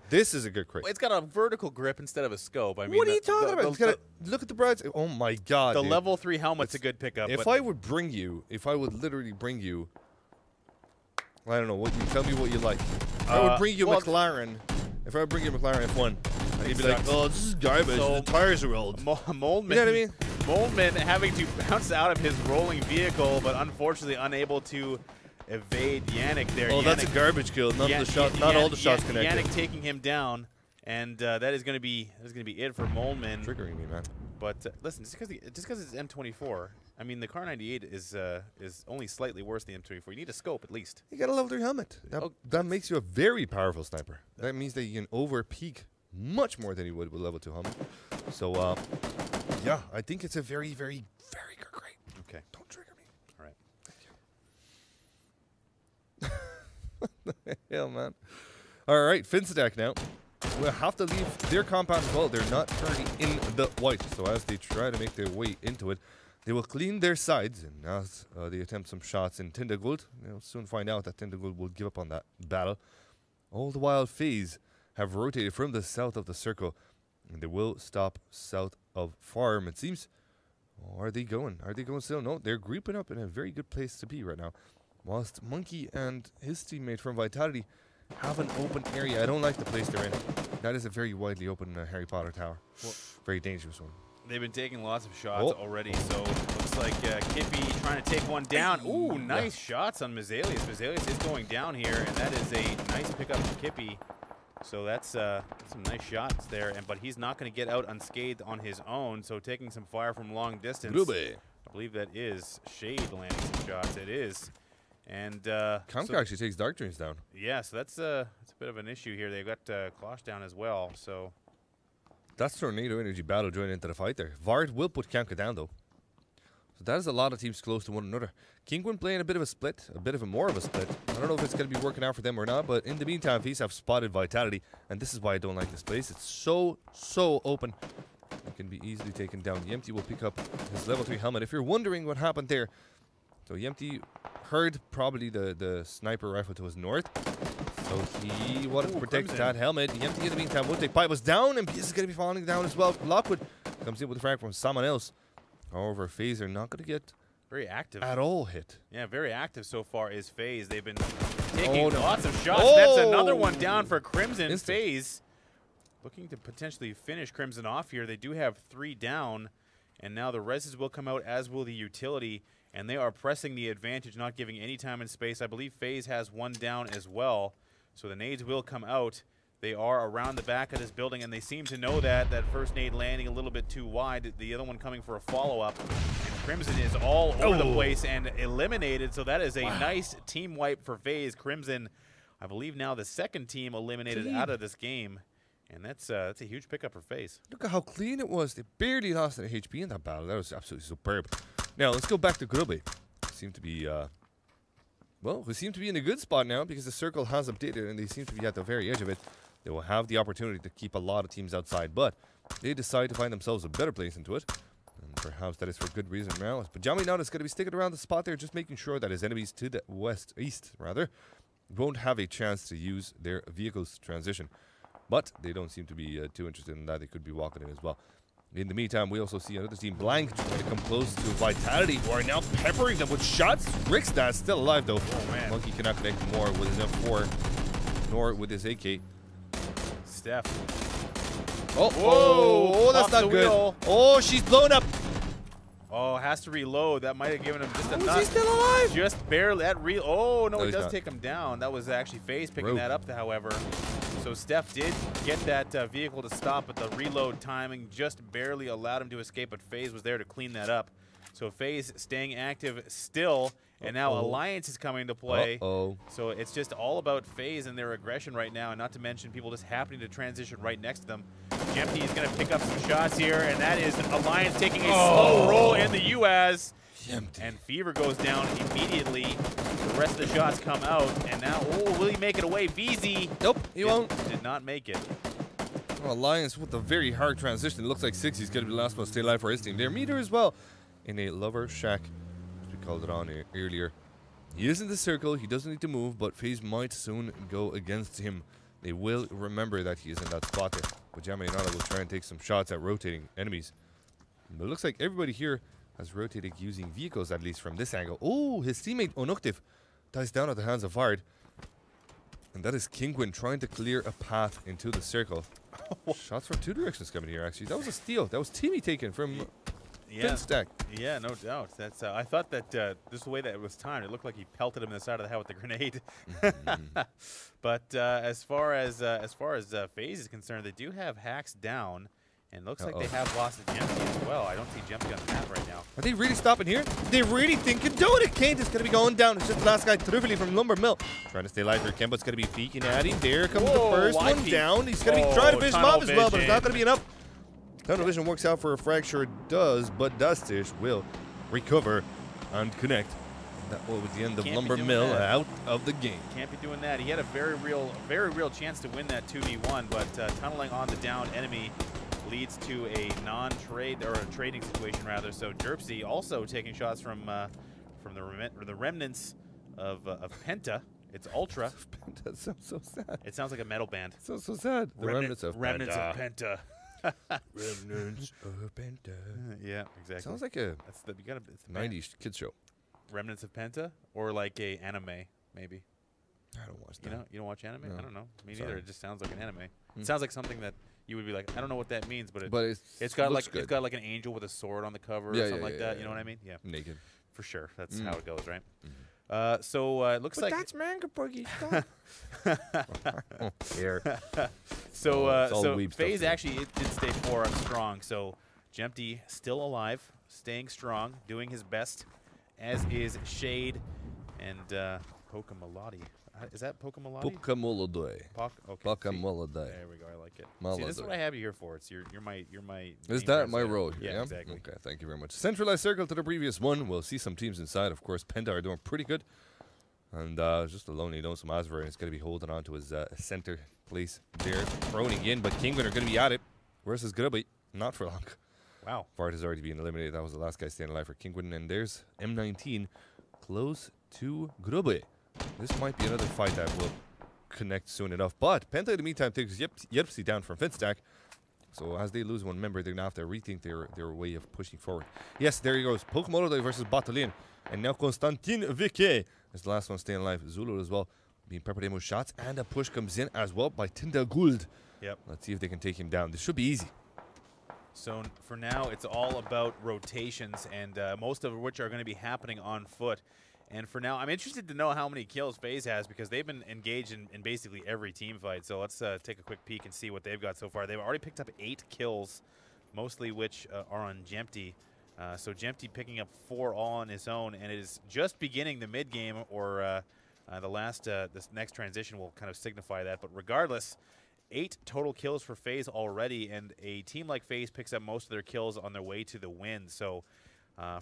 This is a good crate. It's got a vertical grip instead of a scope. I mean, What are you talking about? It's got look at the brides. Oh my god. The dude. level 3 helmet's a good pickup. If I would literally bring you, I don't know, what you tell me what you like. I would bring you McLaren. If I would bring you McLaren F1, and you'd be like, oh, this is garbage. So, the tires are old. Moldman, You know what I mean? Moldman having to bounce out of his rolling vehicle, but unfortunately unable to evade Yannick there. Oh, Yannick, that's a garbage kill. Not all the shots connected. Yannick taking him down, and that is going to be it for Moldman. Triggering me, man. But listen, just because it's M24, I mean the Car 98 is only slightly worse than M24. You need a scope at least. You got a level 3 helmet. That makes you a very powerful sniper. That means that you can over peak much more than you would with level 2 helmet. So yeah, I think it's a very, very, very good crate. Okay. Don't trigger me. All right. What the hell, man? All right, Finstack now. We'll have to leave their compound as well. They're not currently in the white. So as they try to make their way into it, they will clean their sides. And as they attempt some shots in Tindaguld, they'll soon find out that Tindaguld will give up on that battle. All the while, FaZe have rotated from the south of the circle. And they will stop south of Farm, it seems. Oh, are they going? Are they going still? No, they're grouping up in a very good place to be right now. Whilst Monkey and his teammate from Vitality have an open area. I don't like the place they're in. That is a very widely open Harry Potter tower. Well, very dangerous one. They've been taking lots of shots already, so looks like Kippy trying to take one down. Ooh, nice shots on Mazalius. Mazalius is going down here, and that is a nice pickup from Kippy. So that's some nice shots there, but he's not going to get out unscathed on his own. So taking some fire from long distance. Grube. I believe that is Shade landing some shots. It is. And Kamka actually takes Dark Dreams down. Yeah, so that's a bit of an issue here. They've got Klosh down as well. So that's Tornado Energy battle joining into the fight there. Vard will put Kamka down though. So that is a lot of teams close to one another. Kinguin playing a bit of a split, more of a split. I don't know if it's going to be working out for them or not, but in the meantime, FaZe have spotted Vitality, and this is why I don't like this place. It's so open. It can be easily taken down. Yempty will pick up his level 3 helmet. If you're wondering what happened there, so Yempty heard probably the sniper rifle to his north. So he wanted to protect that helmet. Yempty in the meantime will take Pipe was down, and this is going to be falling down as well. Lockwood comes in with a frag from someone else. However, FaZe are not going to get very active at all hit. Yeah, very active so far is FaZe. They've been taking lots of shots. That's another one down for Crimson. FaZe looking to potentially finish Crimson off here. They do have 3 down, and now the reses will come out, as will the utility, and they are pressing the advantage, not giving any time and space. I believe FaZe has 1 down as well, so the nades will come out. They are around the back of this building, and they seem to know that first nade landing a little bit too wide, the other one coming for a follow-up. And Crimson is all over the place and eliminated, so that is a nice team wipe for FaZe. Crimson, I believe now the second team eliminated out of this game, and that's a huge pickup for FaZe. Look at how clean it was. They barely lost an HP in that battle. That was absolutely superb. Now, let's go back to Grube. Seem to be... well, we seem to be in a good spot now because the circle has updated, and they seem to be at the very edge of it. They will have the opportunity to keep a lot of teams outside, but they decide to find themselves a better place into it. And perhaps that is for good reason now. But Pajami now is going to be sticking around the spot there, just making sure that his enemies to the east, won't have a chance to use their vehicles to transition. But they don't seem to be too interested in that. They could be walking in as well. In the meantime, we also see another team, Blank, trying to come close to Vitality, who are now peppering them with shots. Rickstad still alive, though. Oh, man. Monkey cannot connect more with his M4, nor with his AK. Steph. Oh, that's not good. Wheel. Oh, she's blown up. Oh, has to reload. That might have given him just a nut. Is he still alive? Just barely. Oh, no, it he's does not. take him down. That was actually FaZe picking that up, however. So Steph did get that vehicle to stop, but the reload timing just barely allowed him to escape, but FaZe was there to clean that up. So FaZe staying active still, and now Alliance is coming to play. So it's just all about FaZe and their aggression right now, and not to mention people just happening to transition right next to them. Empty is going to pick up some shots here, and that is Alliance taking a slow roll in the UAZ. And Fever goes down immediately. The rest of the shots come out, and now, oh, will he make it away? VZ. Nope, he won't. Did not make it. Well, Alliance with a very hard transition. It looks like 60's going to be the last one to stay alive for his team. Their meter as well in a lover shack, as we called it on earlier. He is in the circle. He doesn't need to move, but FaZe might soon go against him. They will remember that he is in that spot there. But Jamayinala will try and take some shots at rotating enemies. But it looks like everybody here has rotated using vehicles, at least from this angle. Oh, his teammate Onuktiv dies down at the hands of Vard. And that is Kinguin trying to clear a path into the circle. Shots from two directions coming here, actually. That was a steal. That was Timmy taken from Finstack. Yeah, no doubt. That's. I thought that just the way that it was timed, it looked like he pelted him in the side of the head with the grenade. But as far as FaZe is concerned, they do have hacks down, and looks like they have lost Jempty as well. I don't see Jempty on the map right now. Are they really stopping here? They really thinking doing it. Kane is going to be going down. It's just the last guy, Trively from Lumber Mill. Trying to stay alive here. Kemba's going to be peeking at him. There comes the first one down. He's going to be trying to finish him off as well, but it's not going to be enough. Tunnel vision works out for a fracture. It does, but Dustish will recover and connect. That was the end of Lumber Mill out of the game. Can't be doing that. He had a very real chance to win that 2v1, but tunneling on the down enemy leads to a non-trade, or a trading situation rather. So Jerpsy also taking shots from the remnants of Penta. It's Ultra. That sounds so sad. It sounds like a metal band. So sad. The remnants of Penta. Remnants of Penta. Yeah, exactly. Sounds like a it's the 90s kids show. Remnants of Penta, or like a anime, maybe. I don't watch that. You don't watch anime? No. I don't know. Me neither. It just sounds like an anime. It sounds like something that you would be like, I don't know what that means, but it's got like good. it's got like an angel with a sword on the cover or something like that. You know what I mean? Yeah. Naked. For sure. That's how it goes, right? So it looks like that's manga boogie. Here. So FaZe actually did stay 4 up strong. So Jempty still alive, staying strong, doing his best, as is Shade and Pokemalati. Is that Pokemalati? Pokemaladi. Okay. Pokemaladi. There we go. I like it. See, this is what I have you here for. It's you're my. Is that my role here? Yeah, exactly. Okay, thank you very much. Centralized circle to the previous one. We'll see some teams inside. Of course, Penta are doing pretty good. And just a lonely Lonesome Asver is going to be holding on to his center place there. Throning in, but Kinguin are going to be at it. Where's his Grubby? Not for long. Wow. Fart has already been eliminated. That was the last guy staying alive for Kinguin. And there's M19 close to Grubby. This might be another fight that will connect soon enough. But Penta in the meantime takes Yepsy down from Finstack. So as they lose one member, they're going to have to rethink their way of pushing forward. Yes, there he goes. Pokemon versus Battalion. And now Constantin Vique is the last one staying alive. Zulu as well, being peppered in with shots. And a push comes in as well by Tinda Gould. Yep. Let's see if they can take him down. This should be easy. So for now, it's all about rotations, and most of which are going to be happening on foot. And for now, I'm interested to know how many kills FaZe has, because they've been engaged in basically every team fight. So let's take a quick peek and see what they've got so far. They've already picked up 8 kills, mostly which are on Jempty. So Jempty picking up 4 all on his own, and it is just beginning the mid game, or this next transition will kind of signify that. But regardless, 8 total kills for FaZe already, and a team like FaZe picks up most of their kills on their way to the win. So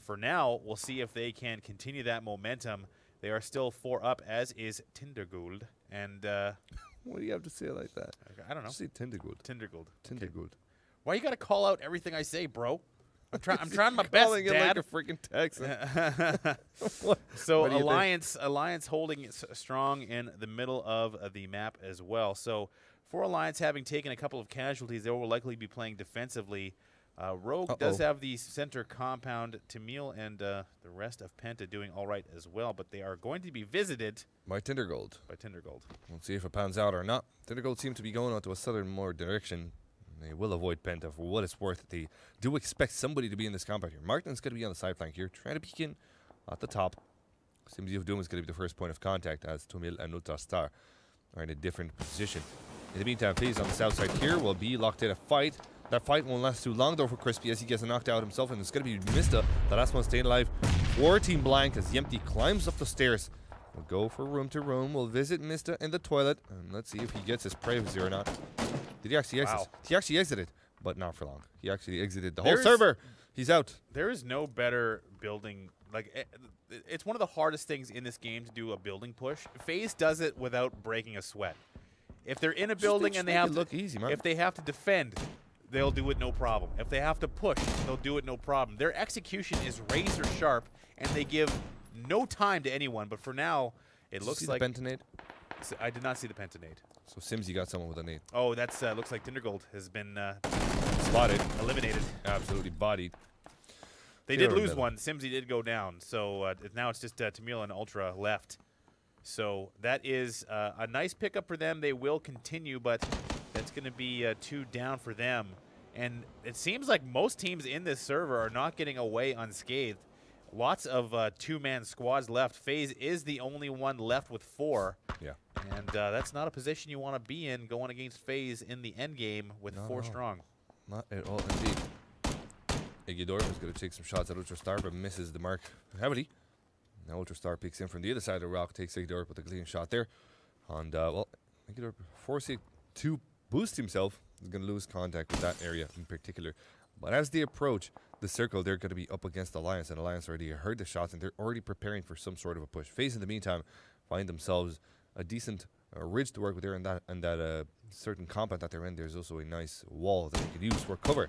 for now, we'll see if they can continue that momentum. They are still 4 up, as is Tindergold. And what do you have to say like that? I don't know. Just say Tindergold. Tindergold. Tindergold. Okay. Why you got to call out everything I say, bro? I'm trying my best, calling it Dad. like a freaking Texan. So Alliance holding it strong in the middle of the map as well. So for Alliance having taken a couple of casualties, they will likely be playing defensively. Rogue does have the center compound. Tamil and the rest of Penta doing all right as well, but they are going to be visited by Tindergold. We'll see if it pans out or not. Tindergold seem to be going on to a southern more direction. They will avoid Penta for what it's worth. They do expect somebody to be in this compound here. Martin's going to be on the side flank here, trying to peek in at the top. Simzi of Doom is going to be the first point of contact, as Tumil and Ultrastar are in a different position. In the meantime, FaZe on the south side here will be locked in a fight. That fight won't last too long, though, for Crispy, as he gets knocked out himself, and it's going to be Mista, the last one staying alive. 14 blank as Yempty climbs up the stairs. We'll go for room to room. We'll visit Mista in the toilet, and let's see if he gets his privacy or not. Did he actually exit? He actually exited, but not for long. He actually exited the whole server. He's out. There is no better building like it's one of the hardest things in this game to do a building push. FaZe does it without breaking a sweat. If they're in a building and they have to look easy, man. if they have to defend, they'll do it no problem. If they have to push, they'll do it no problem. Their execution is razor sharp, and they give no time to anyone. But for now, it looks like the Pentonade. I did not see the Pentonade. So Simsy got someone with a nade. Oh, that's looks like Tindergold has been Spotted. eliminated. Absolutely bodied. They did lose one. Simsy did go down. So now it's just Tamil and Ultra left. So that is a nice pickup for them. They will continue, but that's going to be 2 down for them. And it seems like most teams in this server are not getting away unscathed. Lots of 2-man squads left. FaZe is the only one left with 4. Yeah. And that's not a position you want to be in going against FaZe in the end game with 4 strong. Not at all, indeed. Igidorp is going to take some shots at Ultra Star, but misses the mark heavily. Now Ultra Star picks in from the other side of the rock, takes Igidorp with a clean shot there. And, well, Igidorp forcing to boost himself. He's going to lose contact with that area in particular. But as they approach the circle, they're going to be up against Alliance, and Alliance already heard the shots, and they're already preparing for some sort of a push. FaZe, in the meantime, find themselves a decent ridge to work with there, and that certain compound that they're in, there's also a nice wall that they can use for cover.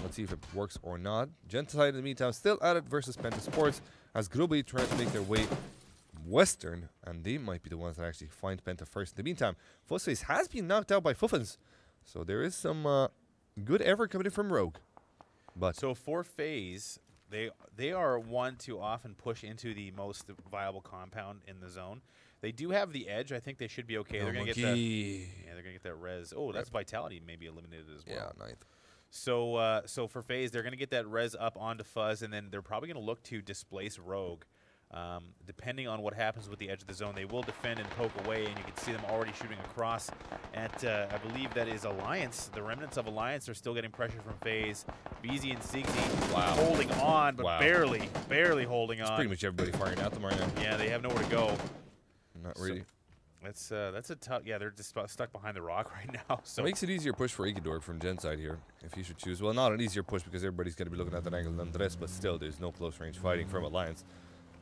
Let's see if it works or not. Genocide, in the meantime, still at it versus Penta Sports, as Grubby tries to make their way western, and they might be the ones that actually find Penta first. In the meantime, Fussface has been knocked out by Fuffens, so there is some good effort coming in from Rogue. But so for FaZe, they are one to often push into the most viable compound in the zone. They do have the edge. I think they should be okay. They're gonna get that. Yeah, they're gonna get that res. Oh, that's Vitality maybe eliminated as well. Yeah, ninth. So so for FaZe, they're gonna get that res up onto Fuzz, and then they're probably gonna look to displace Rogue. Depending on what happens with the edge of the zone, they will defend and poke away, and you can see them already shooting across at, I believe that is Alliance. The remnants of Alliance are still getting pressure from FaZe. BZ and Sigsy holding on, but barely holding on. It's pretty much everybody firing at them right now. Yeah, they have nowhere to go. Not really. So, that's a tough, yeah, they're just stuck behind the rock right now. So it makes it easier push for Igidorp from Gen's side here, if he should choose. Well, not an easier push because everybody's going to be looking at that angle nonetheless, but still, there's no close range fighting from Alliance.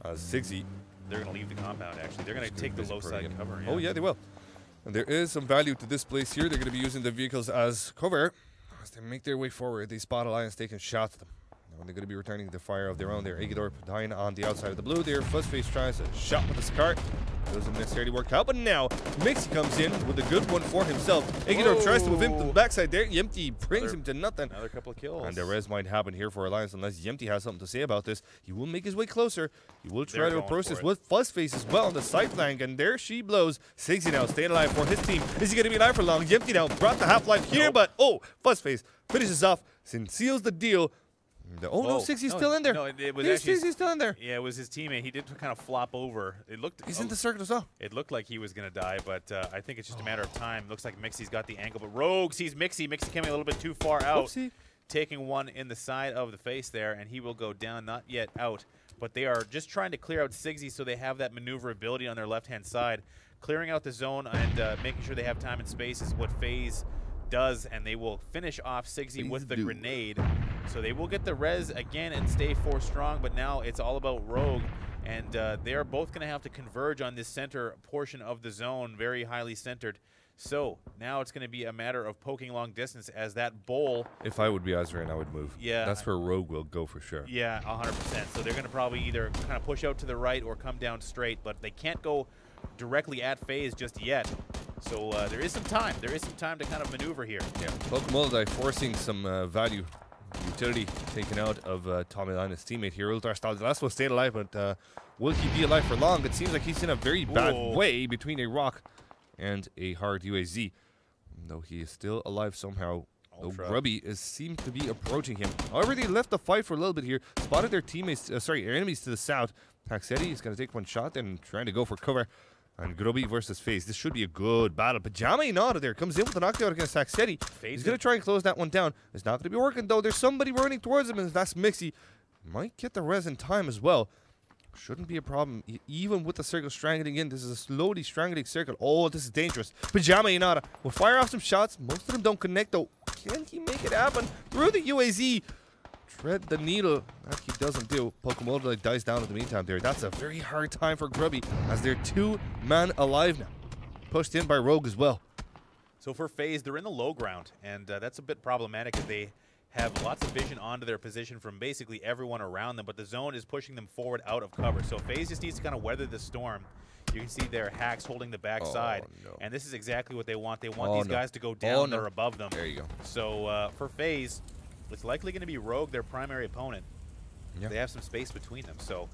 Sigsy, they're going to leave the compound, actually. They're going to take the low side cover. Yeah. Oh, yeah, they will. And there is some value to this place here. They're going to be using the vehicles as cover as they make their way forward. They spot Alliance taking shots at them. Now they're going to be returning the fire of their own there. Igidorp dying on the outside of the blue there. Fuzzface tries a shot with the SCART. Doesn't necessarily work out, but now Mixi comes in with a good one for himself. Igidorp tries to move him to the backside there. Yempty brings him to nothing. Another couple of kills. And the res might happen here for Alliance unless Yempty has something to say about this. He will make his way closer. He will try to approach this with Fuzzface as well on the side flank, and there she blows. Sigsy now staying alive for his team. Is he going to be alive for long? Yempty now brought the half-life here, but oh, Fuzzface finishes off and seals the deal. Oh, no, Sigsy's still in there. No, it was actually Sigsy's still in there. Yeah, it was his teammate. He did kind of flop over. It looked. He's in the circle as well. It looked like he was going to die, but I think it's just a matter of time. Looks like Mixi's got the angle, but Rogue sees Mixi. Mixi coming a little bit too far out. Oopsie. Taking one in the side of the face there, and he will go down, not yet out. But they are just trying to clear out Sigsy so they have that maneuverability on their left-hand side. Clearing out the zone and making sure they have time and space is what FaZe does, and they will finish off Sigsy with the grenade. So they will get the res again and stay 4 strong, but now it's all about Rogue, and they are both going to have to converge on this center portion of the zone, very highly centered. So now it's going to be a matter of poking long distance as that bowl. If I would be Azrain, I would move. Yeah. That's where Rogue will go for sure. Yeah, 100%. So they're going to probably either kind of push out to the right or come down straight, but they can't go directly at FaZe just yet. So there is some time. There is some time to kind of maneuver here. Yeah. Pokemon forcing some value utility taken out of Tommy Lina's teammate here. Ultar Stal, the last one stayed alive, but will he be alive for long? It seems like he's in a very bad way between a rock and a hard UAZ. Though he is still alive somehow. Though Grubby seems to be approaching him. However, they left the fight for a little bit here. Spotted their teammates, their enemies to the south. Taxetti is going to take one shot and trying to go for cover. And Grubby versus FaZe. This should be a good battle. Pajama out of there. Comes in with a knockdown against Taxetti. He's going to try and close that one down. It's not going to be working, though. There's somebody running towards him, and that's Mixi. Might get the res in time as well. Shouldn't be a problem, even with the circle strangling in. This is a slowly strangling circle. Oh, this is dangerous. Pajama Inada will fire off some shots. Most of them don't connect, though. Can he make it happen? Through the UAZ. thread the needle. That he doesn't do. Pokemon dies down in the meantime there. That's a very hard time for Grubby as they're 2 man alive now. Pushed in by Rogue as well. So for FaZe, they're in the low ground, and that's a bit problematic as they have lots of vision onto their position from basically everyone around them, but the zone is pushing them forward out of cover. So FaZe just needs to kind of weather the storm. You can see their hacks holding the backside, and this is exactly what they want. They want these guys to go down or above them. There you go. So for FaZe, it's likely going to be Rogue, their primary opponent. They have some space between them, so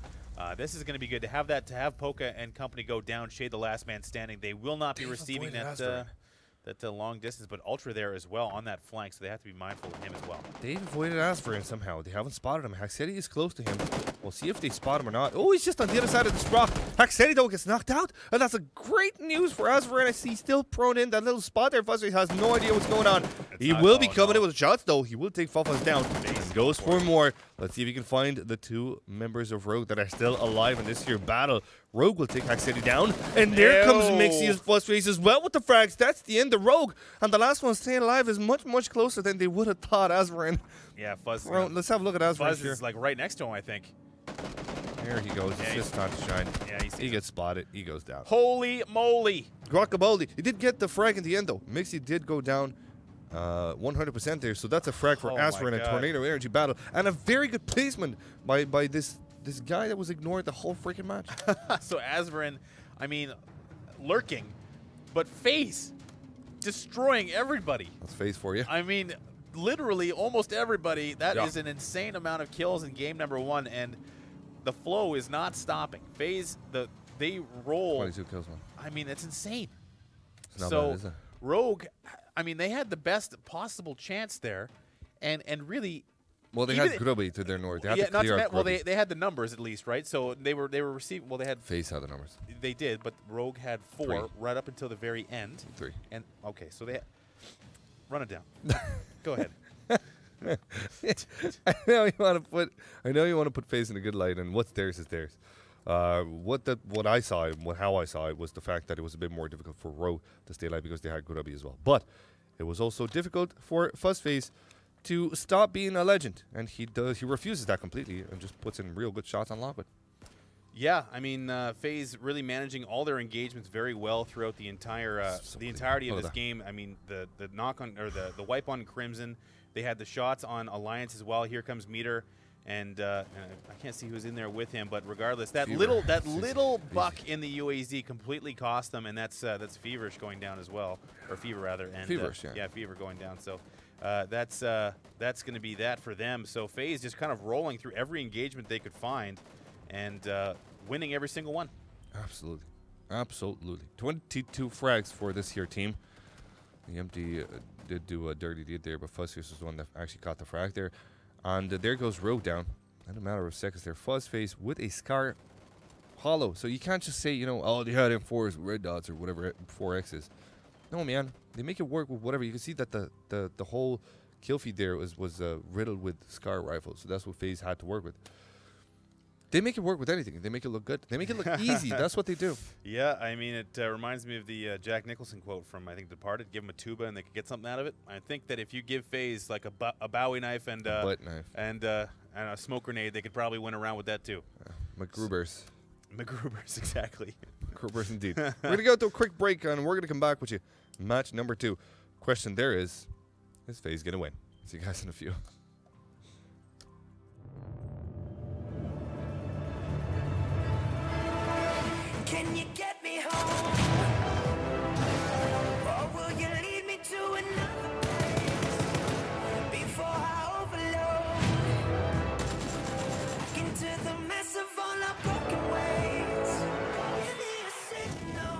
this is going to be good to have that. To have Poka and company go down, Shade the last man standing. They will not be receiving that long distance, but Ultra there as well on that flank, so they have to be mindful of him as well. They've avoided Asverin somehow. They haven't spotted him. Haxetti is close to him. We'll see if they spot him or not. Oh, he's just on the other side of this rock. Haxetti, though, gets knocked out, and that's a great news for Asverin. I see he's still prone in that little spot there. Fuzzface has no idea what's going on. He will be coming in with shots, though. He will take Fuffa's down and goes for more. Let's see if he can find the 2 members of Rogue that are still alive in this here battle. Rogue will take Haxetti down, and there comes Mixia's Fuzzface as well with the frags. That's the end of Rogue, and the last one staying alive is much, much closer than they would have thought. Asverin. Yeah, Fuzz. Let's have a look at Asverin. Fuzz is like right next to him, I think. There he goes. It's just not to shine. Yeah, he gets spotted. He goes down. Holy moly! Guacamole. He did get the frag in the end, though. Mixie did go down 100% there, so that's a frag for Asverin in a Tornado Energy battle, and a very good placement by this guy that was ignored the whole freaking match. So Asverin, I mean, lurking, but FaZe destroying everybody. That's FaZe for you. I mean, literally almost everybody. That is an insane amount of kills in game number 1, and the flow is not stopping. FaZe, they roll. 22 kills, man. I mean, it's insane. It's not So bad, is it? Rogue, I mean, they had the best possible chance there, and really. Well, they had Grubby to their north. They had to clear out well, they had the numbers at least, right? So they were receiving. Well, they had FaZe had the numbers. They did, but Rogue had 4 right up until the very end. 3. And okay, so they run it down. Go ahead. I know you want to put FaZe in a good light, and what's theirs is theirs. What I saw, how I saw it, was the fact that it was a bit more difficult for Rogue to stay alive because they had Grubby as well. But it was also difficult for Fuzzface to stop being a legend, and he refuses that completely and just puts in real good shots on Lockwood. Yeah, I mean, FaZe really managing all their engagements very well throughout the entire the entirety of this game. I mean, the knock on or the wipe on Crimson, they had the shots on Alliance as well. Here comes Meter, and I can't see who's in there with him, but regardless, that little buck in the UAZ completely cost them, and that's Feverish going down as well, or Fever rather, and Feverish, yeah, Fever going down. So. That's going to be that for them. So FaZe just kind of rolling through every engagement they could find and winning every single one. Absolutely. Absolutely. 22 frags for this here team. The Empty did do a dirty deed there, but Fuzzface was the one that actually caught the frag there. And there goes Rogue down in a matter of seconds there. Fuzzface with a Scar hollow. So you can't just say, you know, oh, they had M4s, red dots, or whatever 4Xs. No, man. They make it work with whatever. You can see that the whole kill feed there was riddled with Scar rifles. So that's what FaZe had to work with. They make it work with anything. They make it look good. They make it look easy. That's what they do. Yeah, I mean, it reminds me of the Jack Nicholson quote from, I think, Departed. Give them a tuba and they could get something out of it. I think that if you give FaZe like a Bowie knife and butt knife and a smoke grenade, they could probably win around with that too. MacGruber's. MacGruber's, exactly. MacGruber's indeed. We're going to go to a quick break and we're going to come back with you. Match number 2. Question there is FaZe going to win? See you guys in a few. Can you get me home? Or will you lead me to another place before I overload? Back into the mess of all our broken ways. Give me a signal.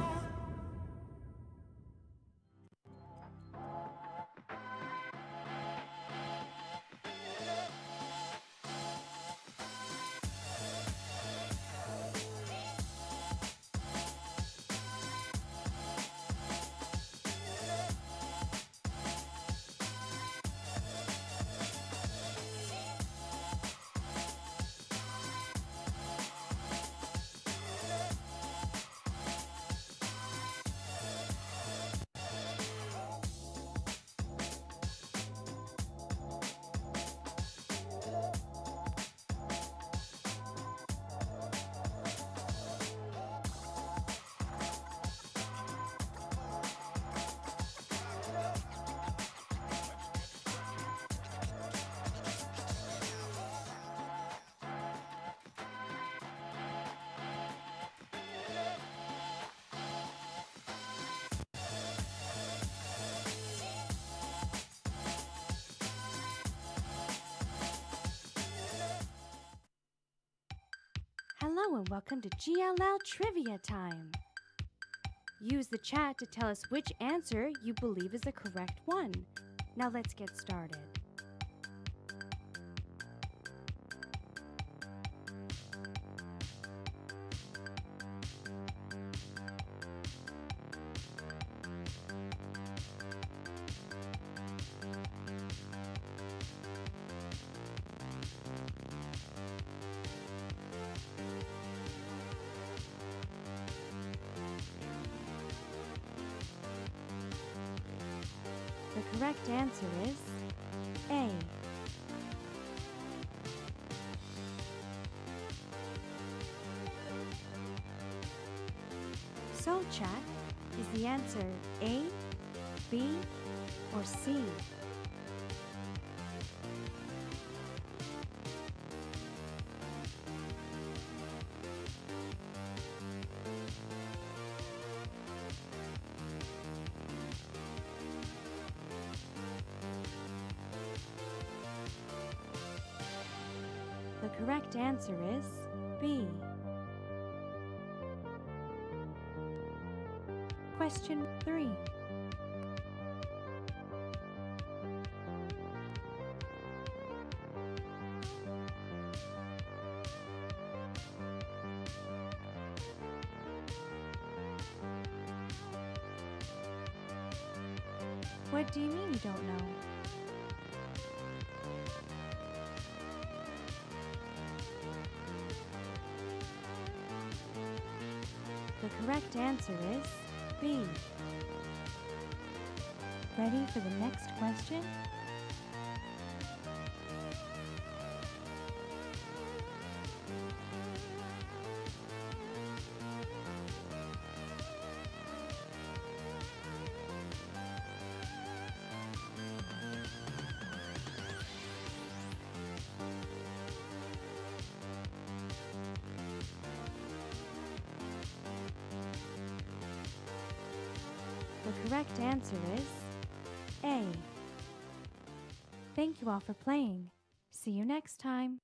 and welcome to GLL Trivia Time. Use the chat to tell us which answer you believe is the correct one. Now let's get started. The correct answer is A. So chat, is the answer A, B, or C? The correct answer is B. Question 3. What do you mean you don't know? The correct answer is B. Ready for the next question? The correct answer is A. Thank you all for playing. See you next time.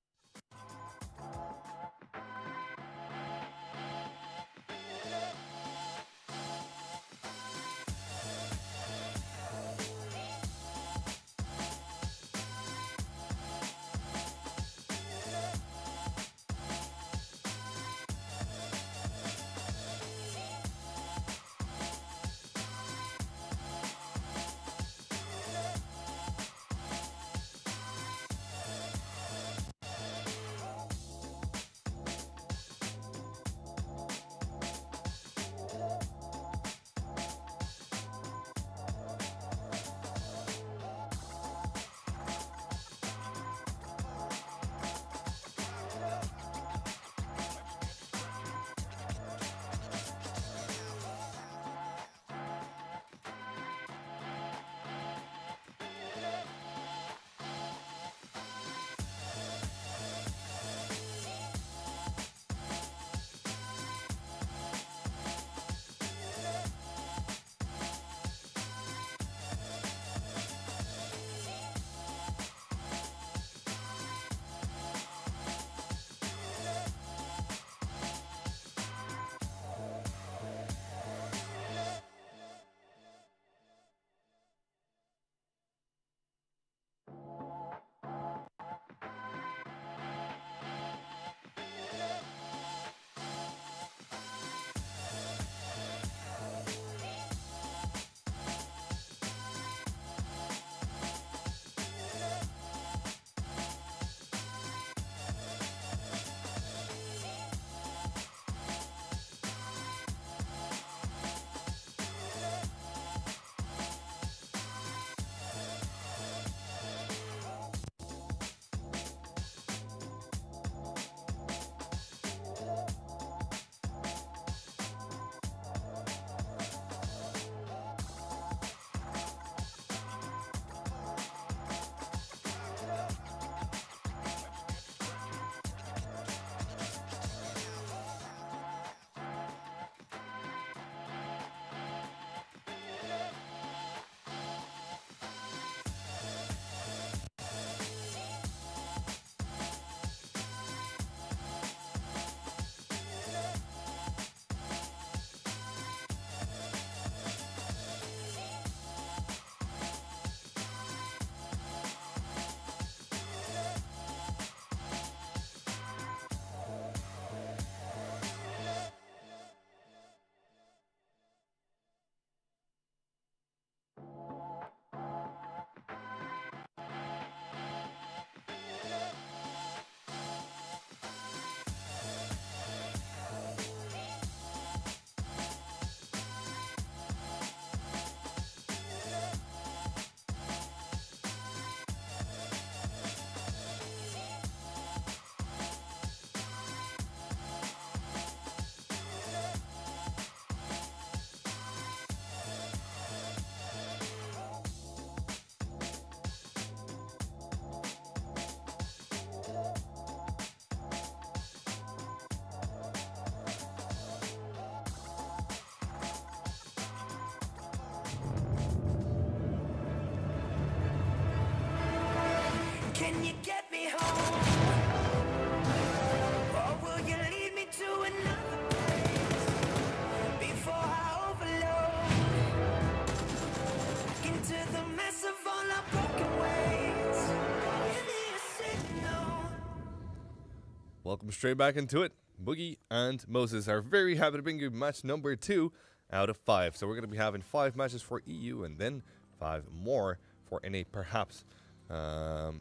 straight back into it. Boogie and Moses are very happy to bring you match number 2 out of 5. So we're going to be having 5 matches for EU and then 5 more for NA, perhaps. Why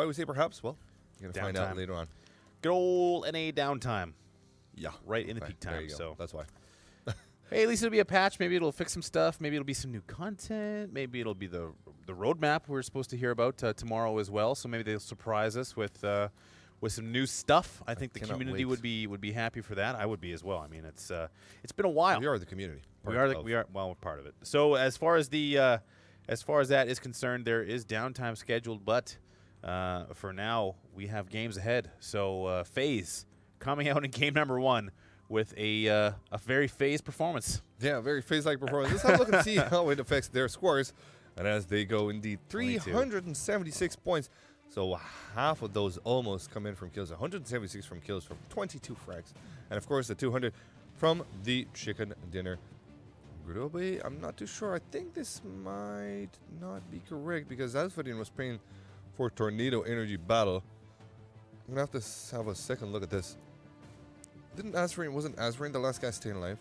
we say perhaps? Well, you're going to find out later on. Good old NA downtime. Yeah. Right in the peak There time. you go. So That's why. hey, at least it'll be a patch. Maybe it'll fix some stuff. Maybe it'll be some new content. Maybe it'll be the roadmap we're supposed to hear about tomorrow as well. So maybe they'll surprise us with some new stuff. I think the community would be happy for that. I would be as well. I mean, it's been a while. We are the community. We are well, we're part of it. So as far as that is concerned, there is downtime scheduled, but for now we have games ahead. So FaZe coming out in game number 1 with a very FaZe performance. Yeah, very FaZe-like performance. Let's have a look and see how it affects their scores. And as they go, indeed, 376 points. So half of those almost come in from kills. 176 from kills from 22 frags. And, of course, the 200 from the chicken dinner. Grobe, I'm not too sure. I think this might not be correct because Asfadin was playing for Tornado Energy Battle. I'm going to have to have a second look at this. Wasn't Asfadin the last guy staying alive?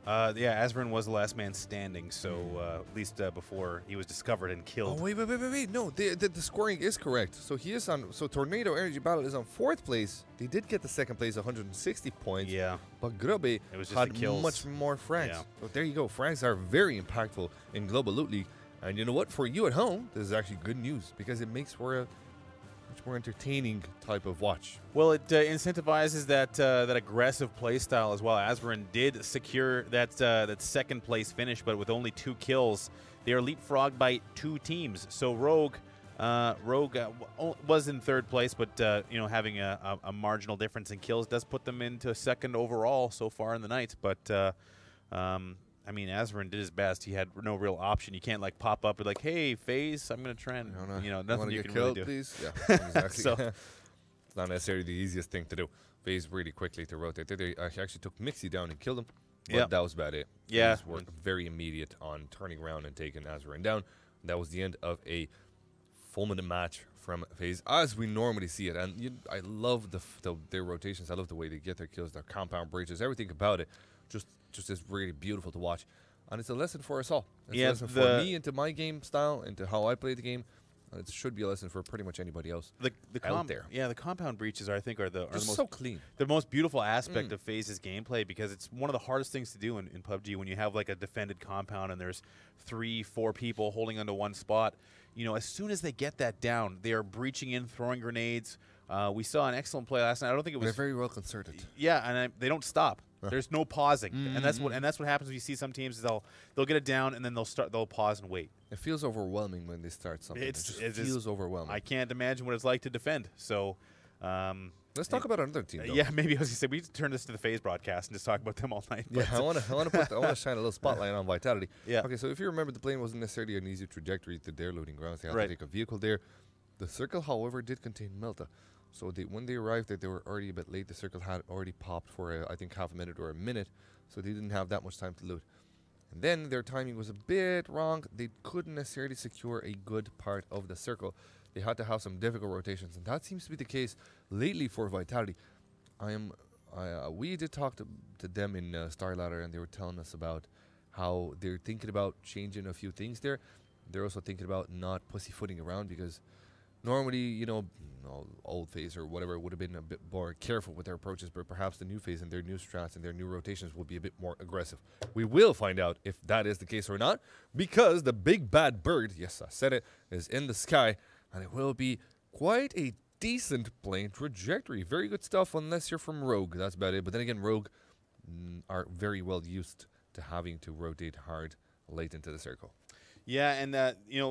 Yeah, Asbrin was the last man standing, so at least before he was discovered and killed. Oh, wait. No, the scoring is correct. So he is on. So Tornado Energy Battle is on 4th place. They did get the 2nd place, 160 points. Yeah. But Grubbe had much more frags. Yeah. So there you go. Frags are very impactful in Global Loot League. And you know what? For you at home, this is actually good news because it makes for a much more entertaining type of watch. Well, it incentivizes that aggressive play style as well. Asbrin did secure that 2nd place finish, but with only 2 kills, they are leapfrogged by 2 teams. So Rogue was in 3rd place, but having a marginal difference in kills does put them into 2nd overall so far in the night. But I mean, Asbrin did his best. He had no real option. You can't like pop up and like, hey, FaZe, I'm gonna try and nothing you can really do. Please? Yeah, exactly. So it's not necessarily the easiest thing to do. FaZe really quickly to rotate. They actually took Mixie down and killed him. But that was about it. Yeah. FaZe were very immediate on turning around and taking Asbrin down. That was the end of a full-minute match from FaZe, as we normally see it. And I love their rotations. I love the way they get their kills, their compound breaches, everything about it. Just is really beautiful to watch. And it's a lesson for us all. It's a lesson for me into my game style, into how I play the game. It should be a lesson for pretty much anybody else out there. Yeah, the compound breaches are the most so clean. The most beautiful aspect of FaZe's gameplay because it's one of the hardest things to do in PUBG when you have like a defended compound and there's 3-4 people holding onto one spot. As soon as they get that down, they are breaching in, throwing grenades. We saw an excellent play last night. I don't think it was. They're very well concerted. Yeah, and they don't stop. There's no pausing, and that's what happens when you see some teams. Is they'll get it down and then they'll pause and wait. It feels overwhelming when they start something. It just feels overwhelming. I can't imagine what it's like to defend. So. Let's talk about another team, though. Yeah, maybe I was going to say we need to turn this to the FaZe broadcast and just talk about them all night. Yeah, I want to shine a little spotlight on Vitality. Yeah. Okay, so if you remember, the plane wasn't necessarily an easy trajectory to their loading grounds. They had to take a vehicle there. The circle, however, did contain Melta. So when they arrived there, they were already a bit late. The circle had already popped for, I think, half a minute or a minute. So they didn't have that much time to loot. And then their timing was a bit wrong. They couldn't necessarily secure a good part of the circle. They had to have some difficult rotations. And that seems to be the case lately for Vitality. We did talk to them in Starladder, and they were telling us about how they're thinking about changing a few things there. They're also thinking about not pussyfooting around because normally, old FaZe or whatever would have been a bit more careful with their approaches, but perhaps the new FaZe and their new strats and their new rotations will be a bit more aggressive. We will find out if that is the case or not, because the big bad bird, yes, I said it, is in the sky, and it will be quite a decent playing trajectory. Very good stuff unless you're from Rogue. That's about it. But then again, Rogue are very well used to having to rotate hard late into the circle. Yeah, and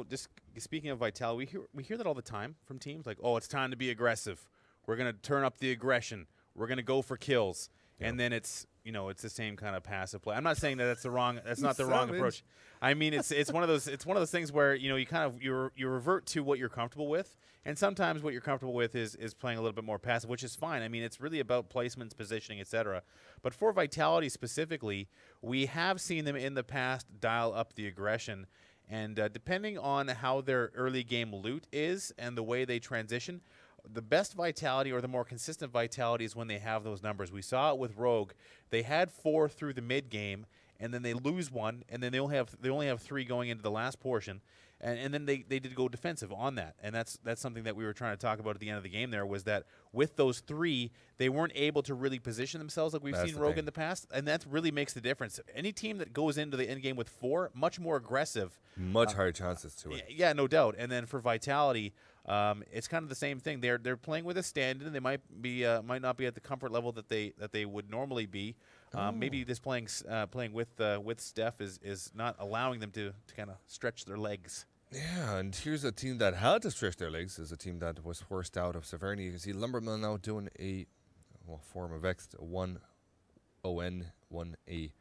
just speaking of Vitality, we hear that all the time from teams, like, oh, it's time to be aggressive. We're gonna turn up the aggression. We're gonna go for kills, and then it's the same kind of passive play. I'm not saying that that's not the wrong approach. I mean, it's one of those things where you revert to what you're comfortable with, and sometimes what you're comfortable with is playing a little bit more passive, which is fine. I mean, it's really about placements, positioning, etc. But for Vitality specifically, we have seen them in the past dial up the aggression. And depending on how their early game loot is and the way they transition, the best vitality or the more consistent vitality is when they have those numbers. We saw it with Rogue. They had 4 through the mid game, and then they lose 1, and then they only have 3 going into the last portion. And then they did go defensive on that. And that's something that we were trying to talk about at the end of the game there, was that with those 3, they weren't able to really position themselves like we've seen Rogue in the past. And that really makes the difference. Any team that goes into the end game with 4, much more aggressive. Much higher chances to it. Yeah, no doubt. And then for vitality, it's kind of the same thing. They're playing with a stand-in. They might not be at the comfort level that they would normally be. Maybe this playing with Steph is not allowing them to kind of stretch their legs. Yeah, and here's a team that had to stretch their legs. Is a team that was forced out of Severny. You can see Lumbermill now doing a form of X, 1-ON, 1A.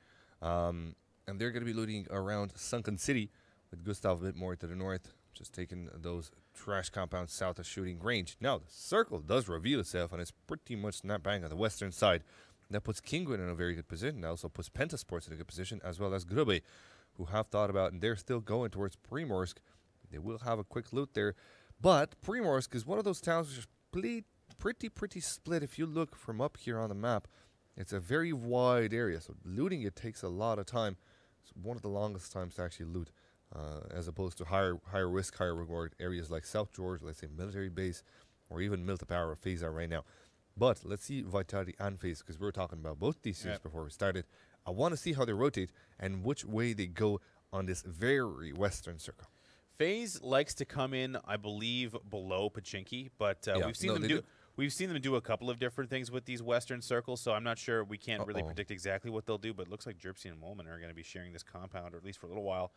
And they're going to be looting around Sunken City with Gustav a bit more to the north, just taking those trash compounds south of shooting range. Now, the circle does reveal itself, and it's pretty much snap bang on the western side. That puts Kingwin in a very good position. That also puts Pentasports in a good position, as well as Grube, who have thought about, and they're still going towards Primorsk. They will have a quick loot there. But Primorsk is one of those towns which is pretty split. If you look from up here on the map, it's a very wide area. So looting it takes a lot of time. It's one of the longest times to actually loot, as opposed to higher risk, higher reward areas like South George, let's say military base, or even Miltapara or Phase right now. But let's see Vitality and Phase, because we were talking about both these teams before we started. I want to see how they rotate and which way they go on this very western circle. FaZe likes to come in, I believe, below Pachinki, but we've seen them do a couple of different things with these western circles, so I'm not sure. We can't really predict exactly what they'll do, but it looks like Jerpsy and Woolman are going to be sharing this compound, or at least for a little while.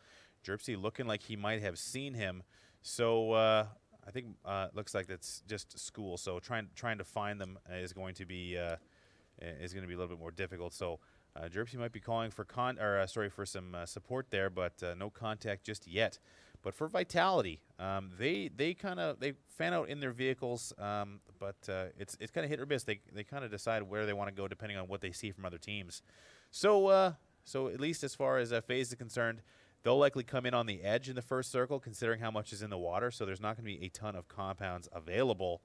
Jerpsy looking like he might have seen him, so I think it looks like that's just school. So trying to find them is going to be a little bit more difficult. So Jerpsy might be calling for for some support there, but no contact just yet. But for Vitality, they fan out in their vehicles, but it's kind of hit or miss. They kind of decide where they want to go depending on what they see from other teams. So at least as far as FaZe is concerned, they'll likely come in on the edge in the first circle, considering how much is in the water. So there's not going to be a ton of compounds available.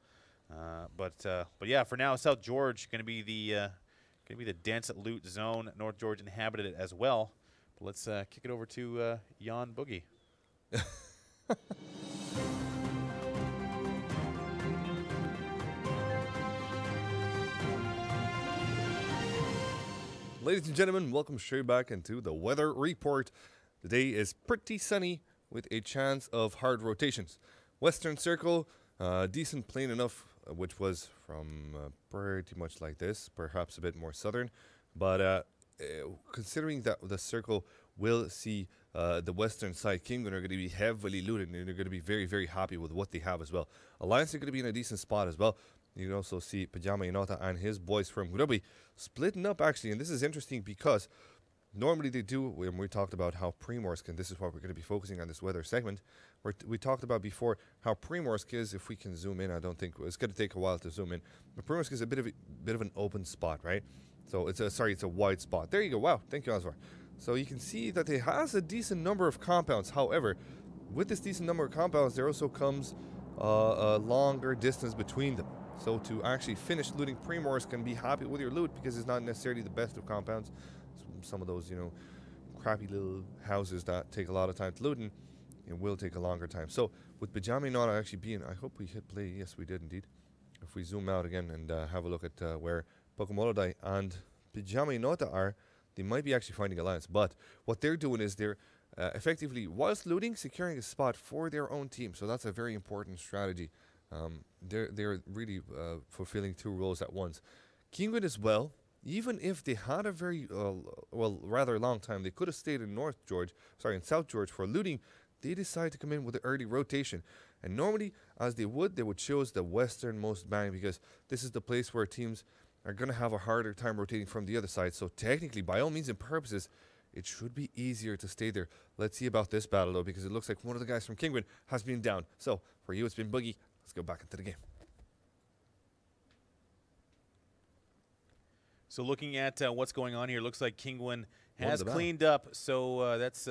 But yeah, for now, South George going to be the dense loot zone. North George inhabited it as well. But let's kick it over to Jan Boogie. Ladies and gentlemen, welcome straight back into the weather report. The day is pretty sunny with a chance of hard rotations. Western circle, decent plain enough, which was from pretty much like this, perhaps a bit more southern. But considering that the circle will see the western side, Kingwin are going to be heavily looted, and they're going to be very, very happy with what they have as well. Alliance are going to be in a decent spot as well. You can also see Pajama Inota and his boys from Grubby splitting up, actually. And this is interesting because normally they do, when we talked about how Primorsk, and this is what we're going to be focusing on this weather segment, where we talked about before how Primorsk is, if we can zoom in, I don't think, it's going to take a while to zoom in, but Primorsk is a bit of an open spot, right? So it's a wide spot. There you go. Wow, thank you, Osvar. So you can see that it has a decent number of compounds. However, with this decent number of compounds, there also comes a longer distance between them. So to actually finish looting Primorsk and be happy with your loot, because it's not necessarily the best of compounds. Some of those, crappy little houses that take a lot of time to loot, and it will take a longer time. So with Pajama not actually being, I hope we hit play. Yes, we did indeed. If we zoom out again and have a look at where Pokemolodai and Pajama Nota are, they might be actually finding Alliance. But what they're doing is they're effectively, whilst looting, securing a spot for their own team. So that's a very important strategy. They're really fulfilling two roles at once. Kingwin as well, even if they had a very, rather long time, they could have stayed in in South George for looting. They decided to come in with an early rotation. And normally, as they would choose the westernmost bank, because this is the place where teams are going to have a harder time rotating from the other side. So technically, by all means and purposes, it should be easier to stay there. Let's see about this battle, though, because it looks like one of the guys from Kingwin has been down. So for you, it's been Boogie. Let's go back into the game. So looking at what's going on here, looks like Kingwin has cleaned up. So that's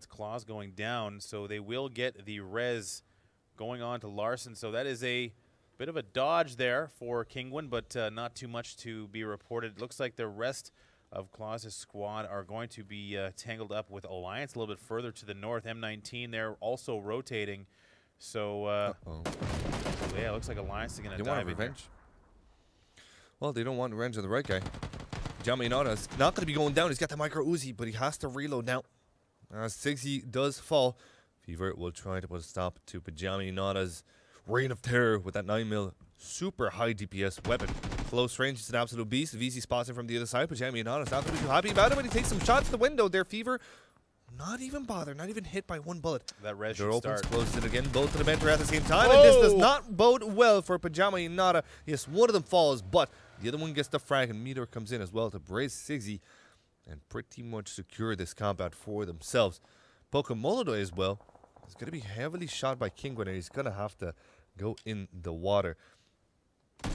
Claus going down. So they will get the res going on to Larson. So that is a Bit of a dodge there for Kingwin, but not too much to be reported. Looks like the rest of Claus' squad are going to be tangled up with Alliance a little bit further to the north. M19, they're also rotating. So, yeah, it looks like Alliance is going to dive in revenge. here. Well, they don't want revenge on the right guy. Pajama Inada's not going to be going down. He's got the micro Uzi, but he has to reload now. As Sigsy does fall, Fever will try to put a stop to Pajama Inada's reign of terror with that 9mm super high DPS weapon. Close range, it's an absolute beast. VC spots him from the other side. Pajama Inada's not going to be too happy about it, but he takes some shots to the window there. Fever, not even bothered, not even hit by one bullet. That res Door should opens, start. closes it again. Both of them enter at the same time, and this does not bode well for Pajama Inada. Yes, one of them falls, but the other one gets the frag, and Meteor comes in as well to brace Sigsy and pretty much secure this combat for themselves. Pokemolodo as well is going to be heavily shot by Kingwin, and he's going to have to go in the water.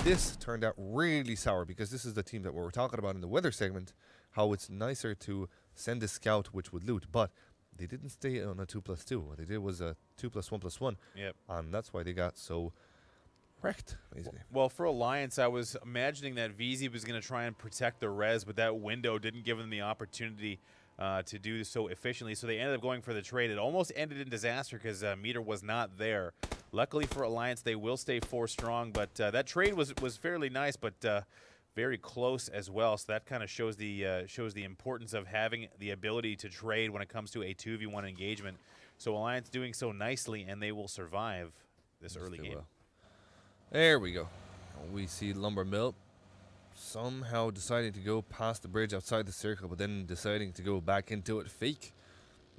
This turned out really sour because this is the team that we were talking about in the weather segment, how it's nicer to send a scout which would loot, but they didn't stay on a 2+2. What they did was a 2+1+1. Yep. And that's why they got so wrecked, basically. Well, for Alliance, I was imagining that VZ was going to try and protect the res, but that window didn't give them the opportunity to do so efficiently, so they ended up going for the trade. It almost ended in disaster because Meteor was not there. Luckily for Alliance, they will stay 4 strong, but that trade was fairly nice, but very close as well. So that kind of shows the importance of having the ability to trade when it comes to a 2v1 engagement. So Alliance doing so nicely, and they will survive this early game. There we go. We see Lumber Mill somehow deciding to go past the bridge outside the circle, but then deciding to go back into it. Fake.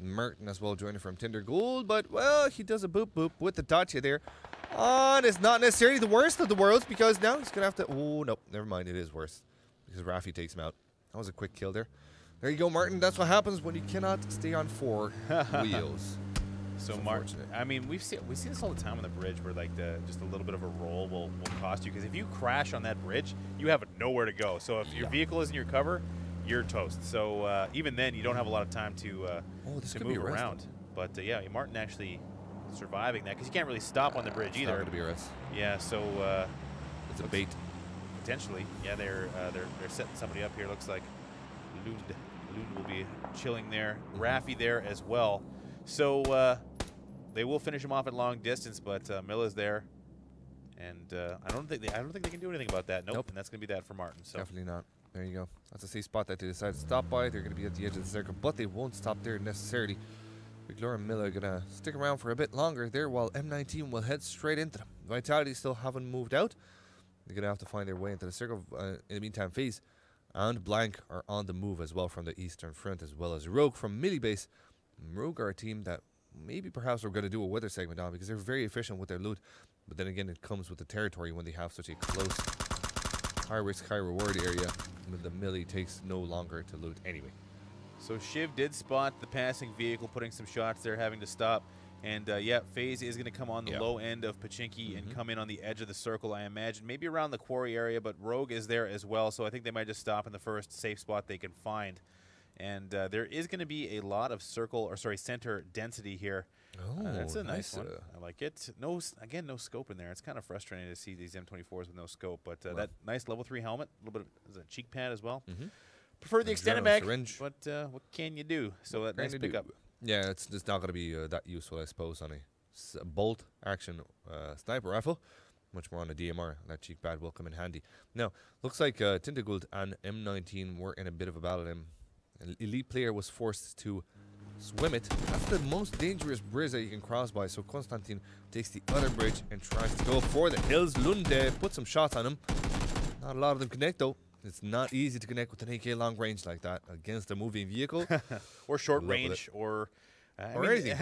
Merton as well joining from Tinder Gold, but, well, he does a boop boop with the Dacia there. And it's not necessarily the worst of the worlds because now he's going to have to... Oh, no, never mind. It is worse because Rafi takes him out. That was a quick kill there. There you go, Martin. That's what happens when you cannot stay on 4 wheels. So Martin, I mean, we see this all the time on the bridge where like just a little bit of a roll will cost you, because if you crash on that bridge, you have nowhere to go. So if your vehicle is in your cover, you're toast. So even then, you don't have a lot of time to move around. But yeah, Martin actually surviving that because you can't really stop on the bridge either. Not going to be a rest. Yeah, so it's a bait potentially. Yeah, they're setting somebody up here. Looks like Lund will be chilling there. Rafi there as well. So they will finish him off at long distance, but Milla's there, and I don't think they can do anything about that. Nope. And that's gonna be that for Martin. So definitely not. There you go. That's a safe spot that they decide to stop by. They're gonna be at the edge of the circle, but they won't stop there necessarily. Victor and Miller are gonna stick around for a bit longer there, while M19 will head straight into them. Vitality still haven't moved out. They're gonna have to find their way into the circle. In the meantime, FaZe and Blank are on the move as well from the eastern front, as well as Rogue from Millie Base. Rogue are a team that maybe perhaps we're going to do a weather segment on because they're very efficient with their loot. But then again, it comes with the territory when they have such a close, high-risk, high-reward area. The Millie takes no longer to loot anyway. So Shiv did spot the passing vehicle, putting some shots there, having to stop. And yeah, FaZe is going to come on the low end of Pachinki and come in on the edge of the circle, I imagine. Maybe around the quarry area, but Rogue is there as well. So I think they might just stop in the first safe spot they can find. And there is going to be a lot of center density here. Oh, that's a nice one. I like it. No scope in there. It's kind of frustrating to see these M24s with no scope. But that nice level 3 helmet, a little bit of a cheek pad as well. Prefer the extended mag, but what can you do? So that nice pickup. Yeah, it's just not going to be that useful, I suppose, on a bolt action sniper rifle. Much more on the DMR. That cheek pad will come in handy. Now, looks like Tintagold and M19 were in a bit of a battle. An elite player was forced to swim it. That's the most dangerous bridge that you can cross by. So Konstantin takes the other bridge and tries to go for the hills. Lunde put some shots on him. Not a lot of them connect though. It's not easy to connect with an AK long range like that against a moving vehicle. Or short range, or anything.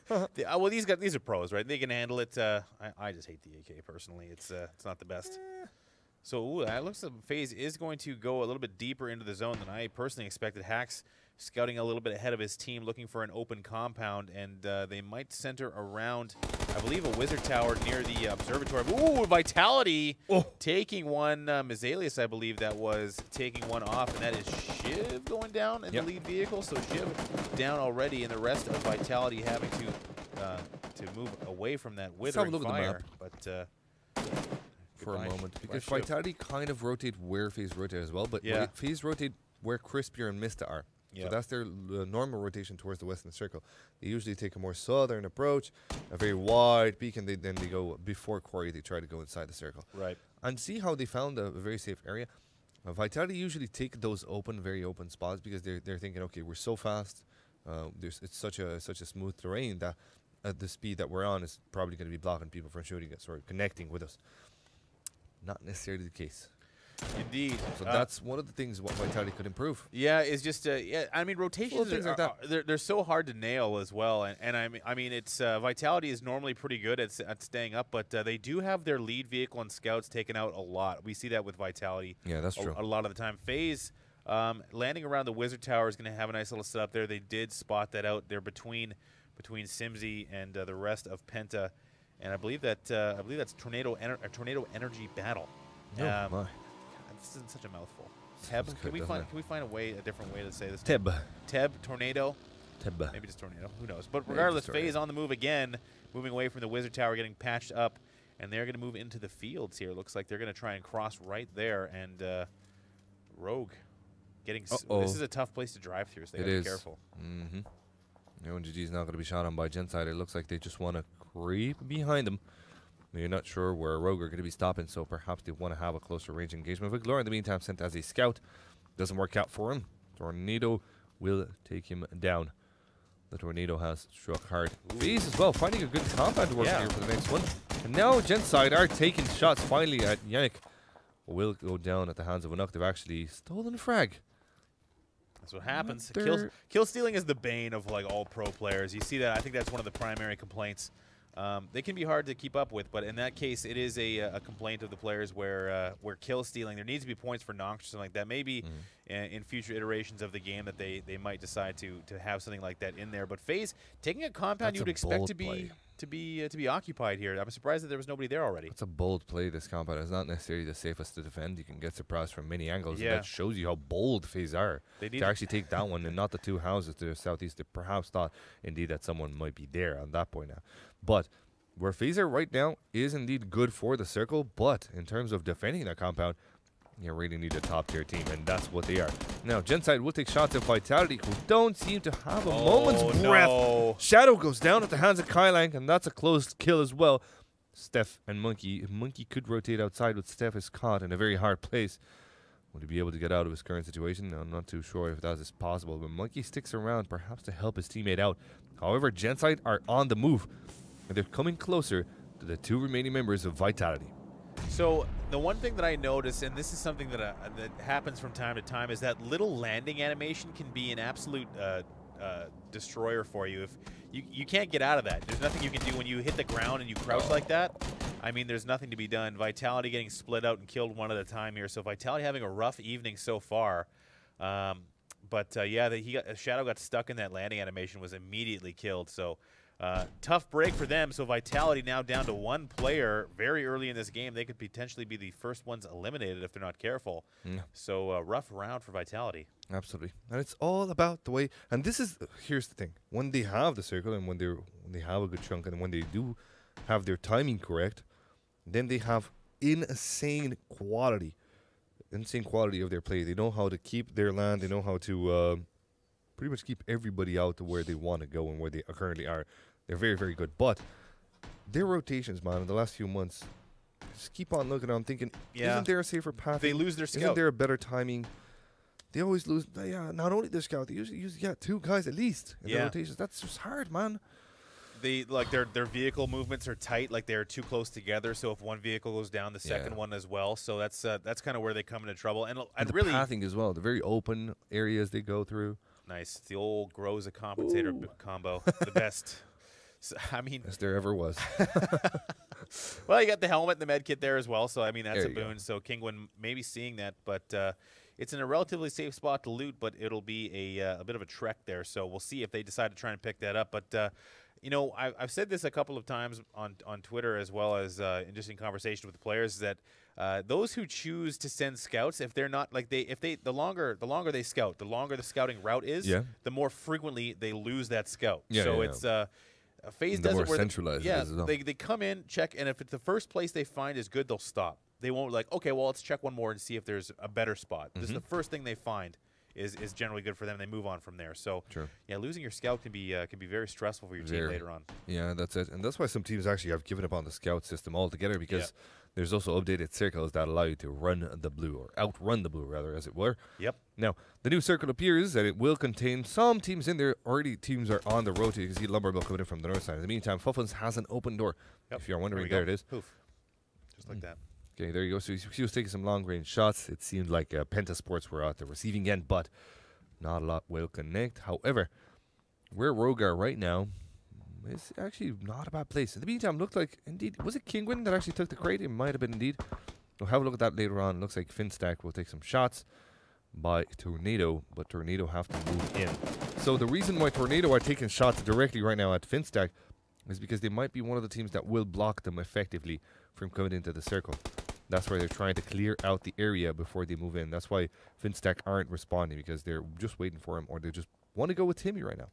Well, these are pros, right? They can handle it. I just hate the AK personally. It's not the best. So it looks like FaZe is going to go a little bit deeper into the zone than I personally expected. Hacks scouting a little bit ahead of his team, looking for an open compound, and they might center around, I believe, a wizard tower near the observatory. Ooh, Vitality taking one. Mizalius, I believe, that was taking one off, and that is Shiv going down in the lead vehicle. So Shiv down already, and the rest of Vitality having to move away from that withering fire. But for Goodbye. a moment Goodbye, because Shiv. Vitality kind of rotate where FaZe rotate as well, but Yeah. FaZe rotate where Crispier and Mista are. Yeah. So that's their normal rotation towards the western circle. They usually take a more southern approach, a very wide peak, and then they go before Quarry. They try to go inside the circle. Right. And see how they found a very safe area. Vitality usually take those open, very open spots because they're thinking, okay, we're so fast. It's such a smooth terrain that at the speed that we're on is probably going to be blocking people from shooting us or connecting with us. Not necessarily the case. Indeed. So that's one of the things what Vitality could improve. Yeah, it's just yeah. I mean, rotations things are, like that. they're so hard to nail as well, and I mean it's Vitality is normally pretty good at staying up, but they do have their lead vehicle and scouts taken out a lot. We see that with Vitality. Yeah, that's true. A lot of the time. FaZe landing around the Wizard Tower is going to have a nice little setup there. They did spot that out. They're between Simsy and the rest of Penta, and I believe that's Tornado Energy Battle. Oh, my. This isn't such a mouthful. Sounds Teb, good, doesn't it? can we find a different way to say this? Teb. Teb, Tornado, Teb. maybe just Tornado. Who knows? But Maybe regardless, Tornado. FaZe on the move again, moving away from the Wizard Tower, getting patched up, and they're going to move into the fields here. Looks like they're going to try and cross right there, and Rogue getting. This is a tough place to drive through, so they got to be careful. Mm-hmm. No, GG's not going to be shot on by Genside. It looks like they just want to creep behind them. You're not sure where Rogue are going to be stopping, so perhaps they want to have a closer range engagement. Victor, in the meantime, sent as a scout. Doesn't work out for him. Tornado will take him down. The Tornado has struck hard. FaZe as well, finding a good compound to work here for the next one. And now Genside are taking shots finally at Yannick. Will go down at the hands of Anuk. They've actually stolen frag. That's what happens. They're- Kill stealing is the bane of like all pro players. You see that. I think that's one of the primary complaints. They can be hard to keep up with, but in that case, it is a complaint of the players where kill stealing. There needs to be points for knocks or something like that. Maybe in future iterations of the game that they might decide to have something like that in there. But FaZe taking a compound That's you would a expect bold to play. be occupied here. I'm surprised that there was nobody there already. It's a bold play, this compound. It's not necessarily the safest to defend. You can get surprised from many angles. Yeah. And that shows you how bold FaZe are They need to actually take that one and not the two houses to the southeast. They perhaps thought indeed that someone might be there on that point now. But where FaZe are right now is indeed good for the circle. But in terms of defending that compound, you really need a top tier team, and that's what they are. Now, Genside will take shots at Vitality, who don't seem to have a moment's breath. No. Shadow goes down at the hands of Kailang, and that's a close kill as well. Steph and Monkey. Monkey could rotate outside, but Steph is caught in a very hard place. Will he be able to get out of his current situation? I'm not too sure if that is possible, but Monkey sticks around perhaps to help his teammate out. However, Genside are on the move, and they're coming closer to the two remaining members of Vitality. So the one thing that I notice, and this is something that that happens from time to time, is that little landing animation can be an absolute destroyer for you. If you can't get out of that, there's nothing you can do when you hit the ground and you crouch like that. I mean, there's nothing to be done. Vitality getting split out and killed one at a time here. So Vitality having a rough evening so far. But yeah, Shadow got stuck in that landing animation, was immediately killed. So. Tough break for them, so Vitality now down to one player very early in this game. They could potentially be the first ones eliminated if they're not careful. So rough round for Vitality. Absolutely. And it's all about the way, and this is, here's the thing. When they have the circle and when they have a good chunk and when they do have their timing correct, then they have insane quality of their play. They know how to keep their land. They know how to pretty much keep everybody out to where they want to go and where they currently are. They're very, very good. But their rotations, man, in the last few months, just keep on looking. I'm thinking, isn't there a safer path? They lose their scout. Isn't there a better timing? They always lose. Yeah, not only their scout, they usually use two guys at least in their rotations. That's just hard, man. They like their vehicle movements are tight, like they're too close together. So if one vehicle goes down, the second one as well. So that's kind of where they come into trouble. And the really pathing as well. The very open areas they go through. Nice. It's the old grows a compensator combo, the best. So, I mean, as there ever was. Well, you got the helmet and the med kit there as well, so I mean that's There a you go. boon. So Kingwin may be seeing that, but it's in a relatively safe spot to loot, but it'll be a bit of a trek there. So we'll see if they decide to try and pick that up. But you know, I've said this a couple of times on Twitter as well as in conversation with the players that those who choose to send scouts, if they're not like the longer they scout, the longer the scouting route is, the more frequently they lose that scout. So it's FaZe does it where centralized they come in, check, and if it's the first place they find is good, they'll stop. they won't like, okay, well, let's check one more and see if there's a better spot. This is the first thing they find is generally good for them. They move on from there. So, yeah, losing your scout can be very stressful for your team later on. Yeah, that's it. And that's why some teams actually have given up on the scout system altogether, because there's also updated circles that allow you to run the blue, or outrun the blue, rather, as it were. Yep. Now, the new circle appears, and it will contain some teams in there. Already teams are on the road. You can see Lumbermill coming in from the north side. In the meantime, Fuffins has an open door. If you're wondering, there it is. Poof. Just like that. Okay, there you go. So he was taking some long-range shots. It seemed like Penta Sports were at the receiving end, but not a lot will connect. However, where Rogue are right now is actually not a bad place. In the meantime, looked like, indeed, was it Kingwin that actually took the crate? It might have been indeed. We'll have a look at that later on. Looks like Finstack will take some shots by Tornado, but Tornado have to move in. So the reason why Tornado are taking shots directly right now at Finstack is because they might be one of the teams that will block them effectively from coming into the circle. That's why they're trying to clear out the area before they move in. That's why Finstack aren't responding, because they're just waiting for him, or they just want to go with Timmy right now.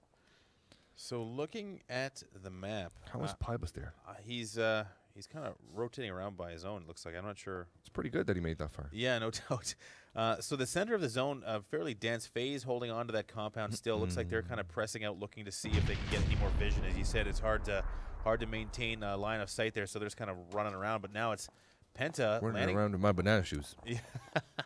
So looking at the map, How is Pybus there? he's kind of rotating around by his own. Looks like, I'm not sure. It's pretty good that he made that far. Yeah, no doubt. So the center of the zone, fairly dense. Phase holding on to that compound still. Looks like they're kind of pressing out, looking to see if they can get any more vision. As you said, it's hard to maintain a line of sight there, so they're just kind of running around. But now it's Penta running around in my banana shoes. Yeah.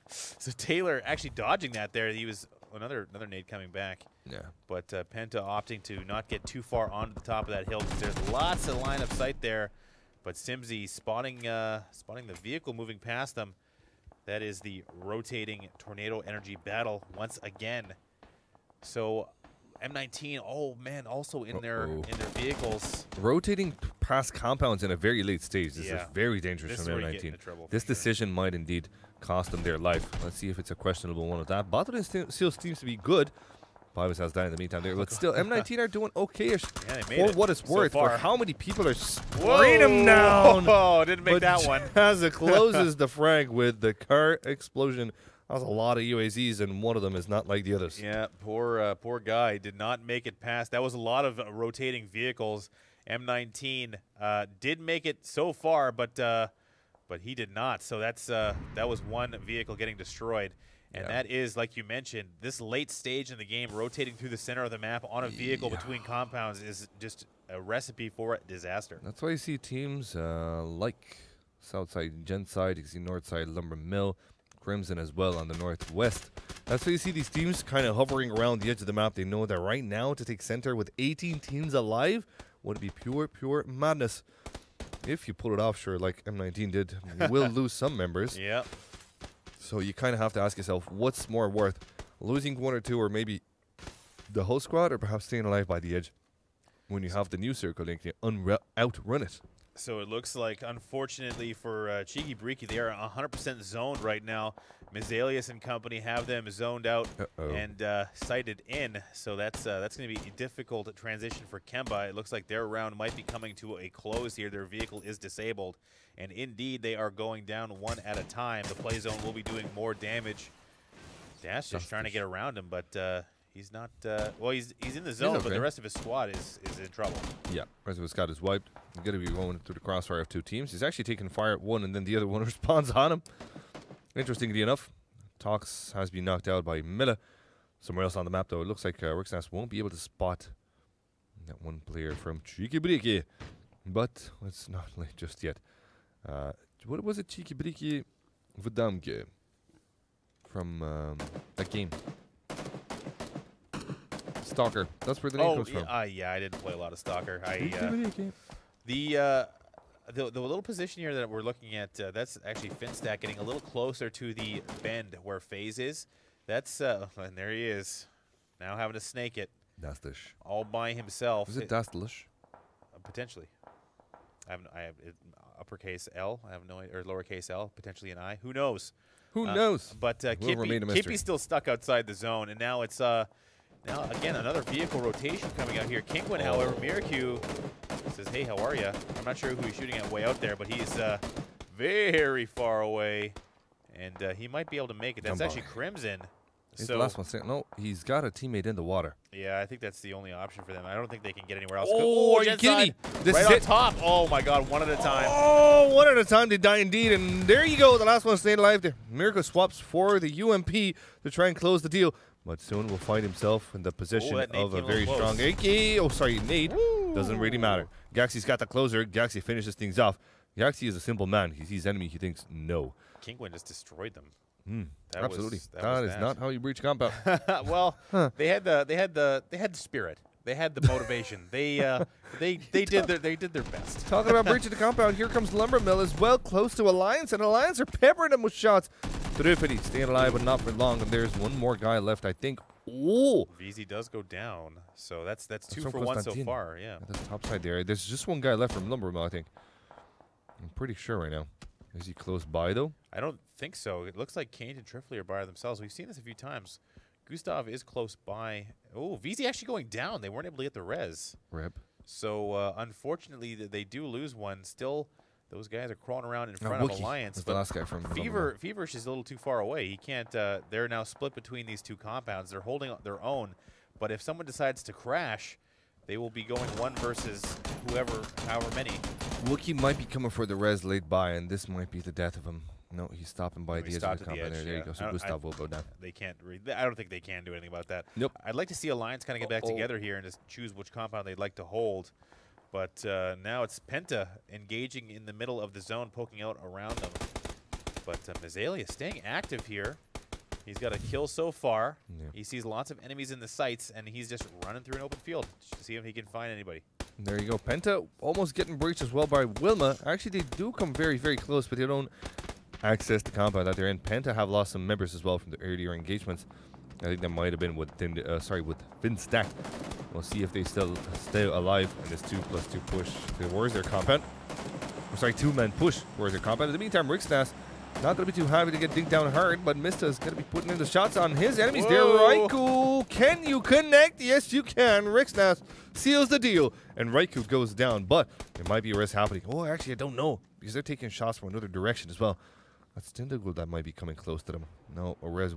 So Taylor actually dodging that there. He was another nade coming back. Yeah. But Penta opting to not get too far onto the top of that hill, because there's lots of line of sight there. But Simsy spotting the vehicle moving past them. That is the rotating Tornado Energy battle once again. So M19, oh man, also in their vehicles. Rotating past compounds in a very late stage. This is very dangerous This from is where you get M19. into trouble, This for sure. decision might indeed cost them their life. Let's see if it's a questionable one of that. Bottleton still seems to be good. Pybus has died in the meantime there, but still, M19 are doing okay-ish Yeah, they made for it what it's so worth. far. For how many people are spraying them down. Oh, didn't make But that one. Jazza closes the frag with the car explosion. That was a lot of UAZs, and one of them is not like the others. Yeah, poor guy did not make it past. That was a lot of rotating vehicles. M19 did make it so far, but he did not. So that was one vehicle getting destroyed. And that is, like you mentioned, this late stage in the game, rotating through the center of the map on a vehicle between compounds is just a recipe for disaster. That's why you see teams like Southside, Genside, you can see Northside, Lumber Mill, Crimson as well on the northwest. That's why you see these teams kind of hovering around the edge of the map. They know that right now to take center with 18 teams alive would be pure madness. If you pull it off, sure, like M19 did, you will lose some members. Yep. So you kind of have to ask yourself, what's more worth, losing one or two, or maybe the whole squad, or perhaps staying alive by the edge when you have the new circle link to outrun it. So it looks like, unfortunately for Cheeky Breaky, they are 100% zoned right now. Mizalius and company have them zoned out and sighted in. So that's going to be a difficult transition for Kemba. It looks like their round might be coming to a close here. Their vehicle is disabled. And indeed, they are going down one at a time. The play zone will be doing more damage. Dash just trying to get around him, but he's not. Well, he's in the zone, okay. but the rest of his squad is in trouble. Yeah, rest of his squad is wiped. He's going to be going through the crossfire of two teams. He's actually taking fire at one, and then the other one responds on him. Interestingly enough, Tox has been knocked out by Milla. Somewhere else on the map, though, it looks like Rixnas won't be able to spot that one player from Cheeky Breaky. But it's not late just yet. What was it, Cheeky Breaky Vdamke from that game? Stalker. That's where the name comes from. Yeah, I didn't play a lot of Stalker. The little position here that we're looking at, that's actually Finstack getting a little closer to the bend where FaZe is. That's and there he is, now having to snake it. Dastish. All by himself. Is it Dastlish? Potentially. I have uppercase L. I have no idea, or lowercase L, potentially an I. Who knows? Who knows? But Kippy's still stuck outside the zone, and now it's now again another vehicle rotation coming out here. Kingwin, however, Miracu says, "Hey, how are you?" I'm not sure who he's shooting at way out there, but he's very far away, and he might be able to make it. That's actually Crimson. He's the last one. No, he's got a teammate in the water. Yeah, I think that's the only option for them. I don't think they can get anywhere else. Oh, are you kidding me? This right is on it. top. Oh, my God. One at a time. Oh, one at a time. They die indeed. And there you go. The last one staying alive there. Miracle swaps for the UMP to try and close the deal. But soon will find himself in the position of a very strong AK. Oh, sorry, Nate. Doesn't really matter. Gaxy's got the closer. Gaxy finishes things off. Gaxy is a simple man. He sees enemy. He thinks, no. Kingwin just destroyed them. Absolutely. That is not how you breach compound. Well, they had the spirit. They had the motivation. They did their best. Talking about breaching the compound, here comes Lumber Mill as well, close to Alliance, and Alliance are peppering them with shots. Trippity staying alive, but not for long. And there's one more guy left, I think. Oh, VZ does go down, so that's 2 for 1 so far. Yeah, that's top side there. There's just one guy left from Lumber Mill, I think. I'm pretty sure right now. Is he close by though? I don't think so. It looks like Kane and Trifley are by themselves. We've seen this a few times. Gustav is close by. Oh, VZ actually going down. They weren't able to get the res. Rip. So unfortunately, they do lose one. Still, those guys are crawling around in front of Alliance. That's the last guy from Feverish is a little too far away. He can't. They're now split between these two compounds. They're holding their own. But if someone decides to crash, they will be going one versus however many. Wookie might be coming for the res late by, and this might be the death of him. No, he's stopping by the edge of the compound. There you go. So Gustav will go down. They can't. I don't think they can do anything about that. Nope. I'd like to see Alliance kind of get back together here and just choose which compound they'd like to hold. But now it's Penta engaging in the middle of the zone, poking out around them. But Mizalia staying active here. He's got a kill so far. Yeah. He sees lots of enemies in the sights, and he's just running through an open field to see if he can find anybody. There you go. Penta almost getting breached as well by Wilma. Actually, they do come very, very close, but they don't access the compound that they're in. Penta have lost some members as well from the earlier engagements. I think that might have been with Vinstack. We'll see if they still stay alive in this 2+2 push towards their compound. Two-man push towards their compound. In the meantime, Ricksnas not going to be too happy to get dinked down hard, but Mista is going to be putting in the shots on his enemies. There, Raikou, can you connect? Yes, you can. Ricksnas seals the deal, and Raikou goes down, but there might be a res happening. Oh, actually, I don't know, because they're taking shots from another direction as well. That's Tindagul that might be coming close to them. No, a res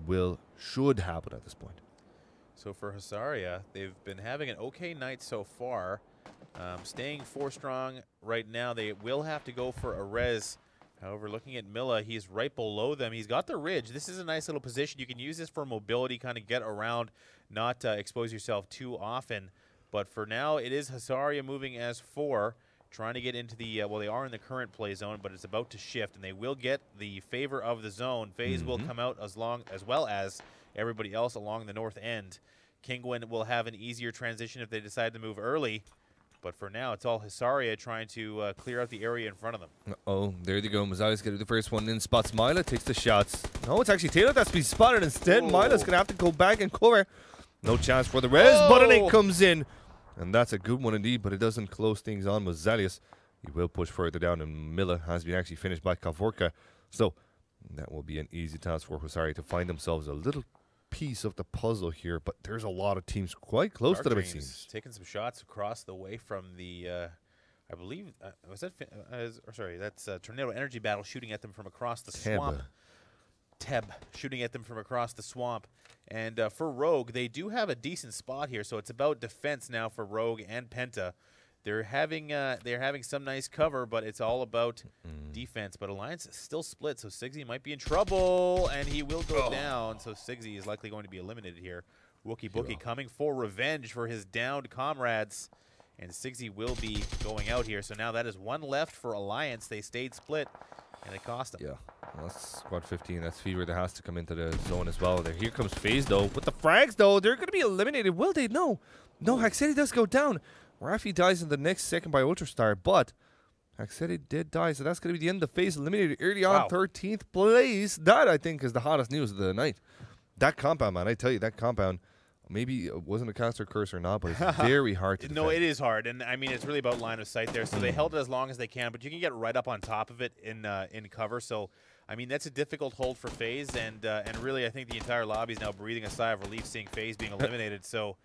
should happen at this point. So for Hasaria, they've been having an okay night so far. Staying 4 strong right now. They will have to go for a res. However, looking at Milla, he's right below them. He's got the ridge. This is a nice little position. You can use this for mobility, kind of get around, not expose yourself too often. But for now, it is Hasaria moving as 4, trying to get into the, well, they are in the current play zone, but it's about to shift, and they will get the favor of the zone. FaZe will come out as well as everybody else along the north end. Kingwin will have an easier transition if they decide to move early. But for now, it's all Hasaria trying to clear out the area in front of them. There they go. Mazali's going to do the first one in. Spots Mila, takes the shots. No, it's actually Taylor that's been spotted instead. Mila's going to have to go back and cover. No chance for the res, but an 8 comes in. And that's a good one indeed, but it doesn't close things on Mazalius. He will push further down, and Mila has been actually finished by Kavorka. So that will be an easy task for Hasaria to find themselves a little piece of the puzzle here, but there's a lot of teams quite close to them, it seems. Taking some shots across the way from the, I believe, was that, that's Tornado Energy Battle shooting at them from across the swamp. Teb shooting at them from across the swamp. And for Rogue, they do have a decent spot here, so it's about defense now for Rogue and Penta. They're having some nice cover, but it's all about defense. But Alliance is still split, so Sigsy might be in trouble, and he will go down. So Sigsy is likely going to be eliminated here. Wookie Bookie coming for revenge for his downed comrades, and Sigsy will be going out here. So now that is 1 left for Alliance. They stayed split, and it cost them. Yeah, well, that's squad 15. That's Fever that has to come into the zone as well. Here comes FaZe, though. With the frags, though, they're going to be eliminated. Will they? No. No, Haxeti does go down. Rafi dies in the next second by Ultrastar, but Haxeti did die, so that's going to be the end of FaZe eliminated early on, 13th place. That, I think, is the hottest news of the night. That compound, man, I tell you, that compound, maybe it wasn't a caster curse or not, but it's very hard to defend. No, it is hard, and I mean, it's really about line of sight there, so they held it as long as they can, but you can get right up on top of it in cover, so I mean, that's a difficult hold for FaZe, and really, I think the entire lobby is now breathing a sigh of relief seeing FaZe being eliminated, so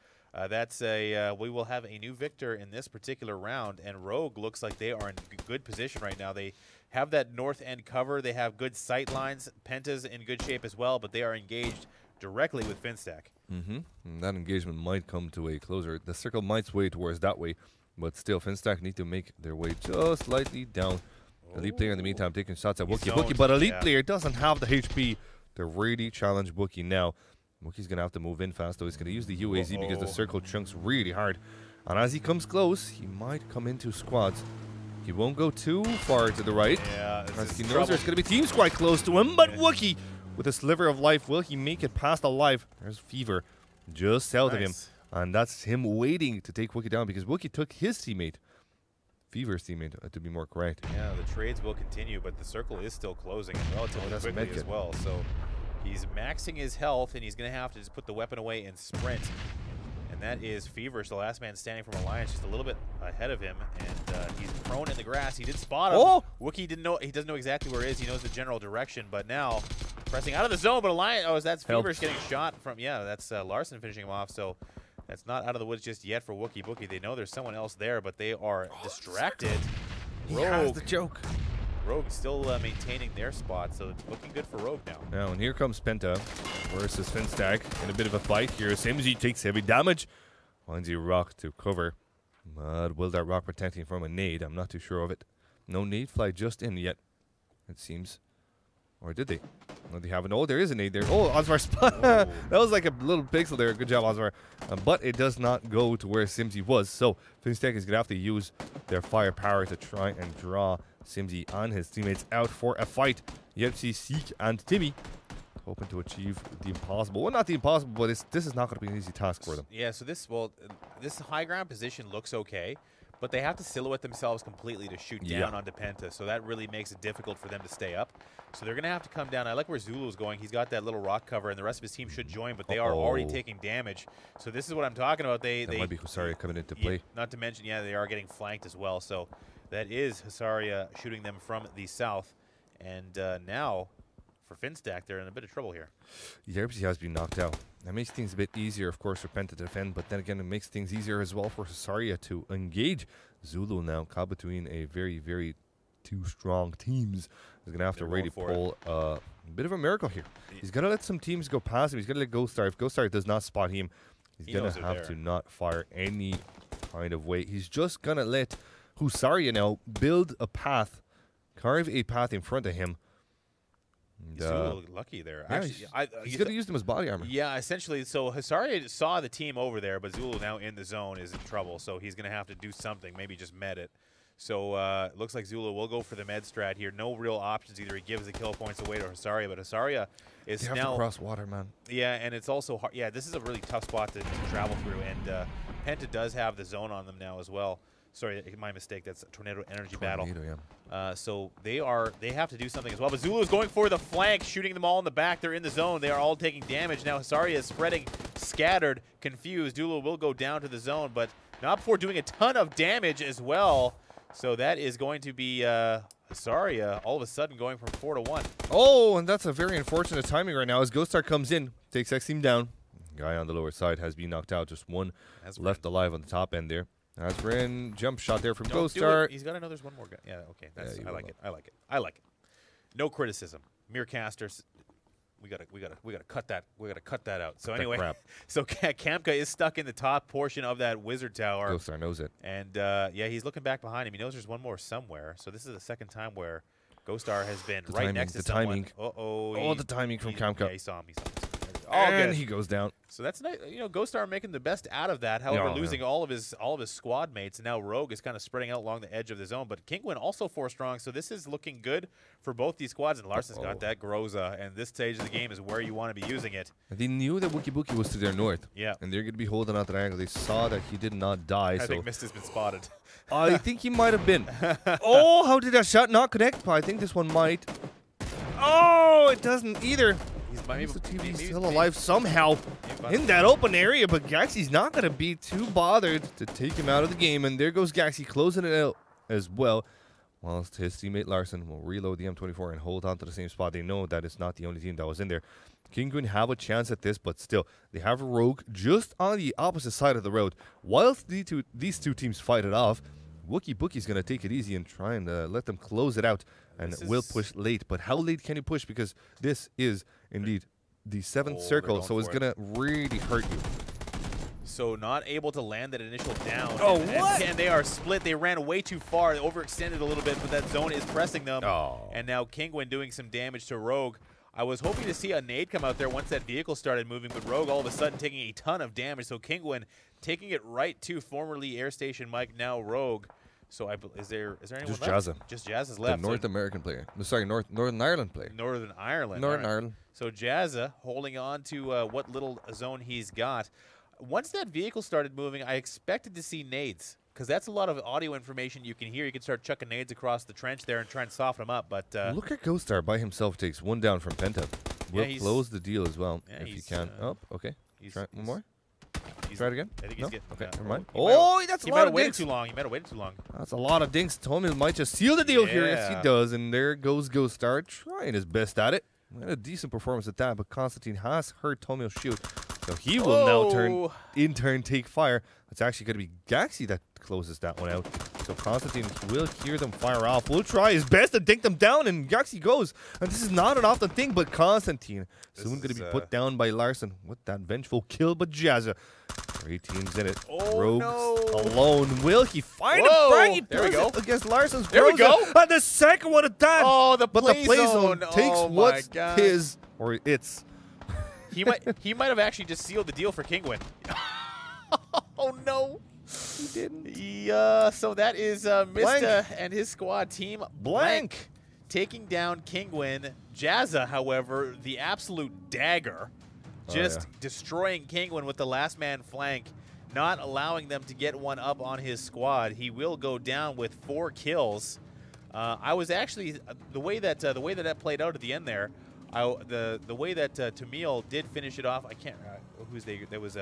that's we will have a new victor in this particular round, and Rogue looks like they are in good position right now. They have that north end cover. They have good sight lines. Penta's in good shape as well, but they are engaged directly with Finstack. And that engagement might come to a closer. The circle might sway towards that way, but still, Finstack need to make their way just slightly down. Elite player in the meantime taking shots at Wookie, but Elite player doesn't have the HP to really challenge Wookie now. Wookie's going to have to move in fast, though. He's going to use the UAZ because the circle chunks really hard. And as he comes close, he might come into squads. He won't go too far to the right. Yeah, as he knows there's going to be teams quite close to him, but Wookie, with a sliver of life, will he make it past alive? There's Fever just south of him. And that's him waiting to take Wookie down because Wookie took his teammate. Fever's teammate, to be more correct. Yeah, the trades will continue, but the circle is still closing and relatively quickly as well. So he's maxing his health, and he's going to have to just put the weapon away and sprint. And that is Fever, the last man standing from Alliance, just a little bit ahead of him, and he's prone in the grass. He did spot him. Oh! Wookie didn't know. He doesn't know exactly where he is. He knows the general direction, but now pressing out of the zone. But Alliance, that's Fever's getting shot from. Yeah, that's Larson finishing him off. So that's not out of the woods just yet for Wookie. Wookie, they know there's someone else there, but they are distracted. Rogue, the joke. Rogue still maintaining their spot, so it's looking good for Rogue now. Now, and here comes Penta versus Finstack in a bit of a fight here. Simsy takes heavy damage, finds a rock to cover. But will that rock protect him from a nade? I'm not too sure of it. No nade fly just in yet, it seems. Or did they? No, they haven't. Oh, there is a nade there. Oh, Osvar spot. That was like a little pixel there. Good job, Osvar. But it does not go to where Simsy was. So Finstack is going to have to use their firepower to try and draw Simsy and his teammates out for a fight. Yepsi, Seek, and Timmy hoping to achieve the impossible. Well, not the impossible, but this is not going to be an easy task for them. Yeah, so this high ground position looks okay, but they have to silhouette themselves completely to shoot down onto Penta, so that really makes it difficult for them to stay up. So they're going to have to come down. I like where Zulu's going. He's got that little rock cover, and the rest of his team should join, but they are already taking damage. So this is what I'm talking about. That might be Husaria coming into play. Not to mention, they are getting flanked as well. So that is Husaria shooting them from the south. And now, for Finstack, they're in a bit of trouble here. Yerbsy has been knocked out. That makes things a bit easier, of course, for Penta to defend, but then again, it makes things easier as well for Husaria to engage. Zulu now caught between a very, very two strong teams. He's going to have to really pull a bit of a miracle here. He's going to let some teams go past him. He's going to let Ghoststar. If Ghoststar does not spot him, he's going to have to not fire any kind of way. He's just going to let Husaria now build a path, carve a path in front of him. He's a little lucky there. Yeah, actually, he's going to use them as body armor. Yeah, essentially. So Husaria saw the team over there, but Zulu now in the zone is in trouble. So he's going to have to do something, maybe just med it. So it looks like Zulu will go for the med strat here. No real options. Either he gives the kill points away to Husaria, but Husaria is now... They have to cross water, man. Yeah, and it's also hard. Yeah, this is a really tough spot to travel through, and Penta does have the zone on them now as well. Sorry, my mistake. That's a Tornado Energy Battle. Yeah. So they have to do something as well. But Zulu is going for the flank, shooting them all in the back. They're in the zone. They are all taking damage. Now Husaria is spreading, scattered, confused. Zulu will go down to the zone, but not before doing a ton of damage as well. So that is going to be Husaria all of a sudden going from 4 to 1. Oh, and that's a very unfortunate timing right now as Ghoststar comes in, takes X team down. Guy on the lower side has been knocked out. Just one left alive on the top end there. Asbrin, jump shot there from Ghoststar. He's got to know there's one more guy. Yeah, okay. I like it. I like it. I like it. No criticism. Mere casters. We gotta cut that. We gotta cut that out. So anyway, so Kamka is stuck in the top portion of that wizard tower. Ghoststar knows it. And yeah, he's looking back behind him. He knows there's one more somewhere. So this is the second time where Ghoststar has been next to someone. Oh, the timing from Kamka. Yeah, he saw him. And he goes down. So that's nice. Ghoststar making the best out of that. However, losing all of his squad mates, and now Rogue is kind of spreading out along the edge of the zone. But Kingwin also 4 strong, so this is looking good for both these squads. And Larson's got that Groza, and this stage of the game is where you want to be using it. They knew that Wookie was to their north. Yeah. And they're going to be holding out that angle. They saw that he did not die. I think Mist has been spotted. I think he might have been. Oh, how did that shot not connect? I think this one might. Oh, it doesn't either. He's still alive somehow in that open area, but Gaxie's not going to be too bothered to take him out of the game. And there goes Gaxie closing it out as well, whilst his teammate Larson will reload the M24 and hold on to the same spot. They know that it's not the only team that was in there. Kingwin have a chance at this, but still, they have a Rogue just on the opposite side of the road. Whilst these two teams fight it off, Wookie's going to take it easy and try and let them close it out, and will push late. But how late can you push? Because this is indeed the 7th Oh, circle, they're so going it's for going to really hurt you. So not able to land that initial down. Oh, and, what? And they are split. They ran way too far. They overextended a little bit, but that zone is pressing them. Oh. And now Kingwin doing some damage to Rogue. I was hoping to see a nade come out there once that vehicle started moving, but Rogue all of a sudden taking a ton of damage. So Kingwin taking it right to formerly Air Station Mike, now Rogue. So is there anyone Just left? Jazza. Just Jazza's The left. North American player. Sorry, Northern Ireland player. Northern Ireland. Northern all right. Ireland. So Jazza holding on to what little zone he's got. Once that vehicle started moving, I expected to see nades, because that's a lot of audio information you can hear. You can start chucking nades across the trench there and try and soften them up. But Look at Ghost Star by himself takes 1 down from Penta. Yeah, Will close the deal as well yeah, if you he's, can. Oh, okay. Try one more. Try it again. I think No? he's getting. Okay, yeah. never mind. He might have- Oh, that's a he lot might of have waited dinks. too long. He might have waited too long. That's a lot of dinks. Tomil might just seal the deal here. Yes, Yeah. he does. And there goes Ghost Star trying his best at it. Had a decent performance at that, but Constantine has heard Tomil shoot. So he will now in turn take fire. It's actually going to be Gaxi that closes that one out. So Constantine will hear them fire off. Will try his best to dink them down, and Gaxi goes. And this is not an often thing, but Constantine soon going to be put down by Larson with that vengeful kill. But Jazza, 3 teams in it. Oh, Rogues no. alone. Will he find Whoa, a frag? He there we does go. it against Larson's There we Groza. go. And the second one at that. Oh, the but play the play zone. takes Oh, my what's God. his or its. He might have actually just sealed the deal for Kingwin. Oh no. He didn't. Yeah, so that is Mista and his squad team Blank. taking down Kingwin. Jazza, however, the absolute dagger, just destroying Kingwin with the last man flank, not allowing them to get one up on his squad. He will go down with 4 kills. I was actually the way that played out at the end there. The way that Tamil did finish it off, I can't. Who's they? There was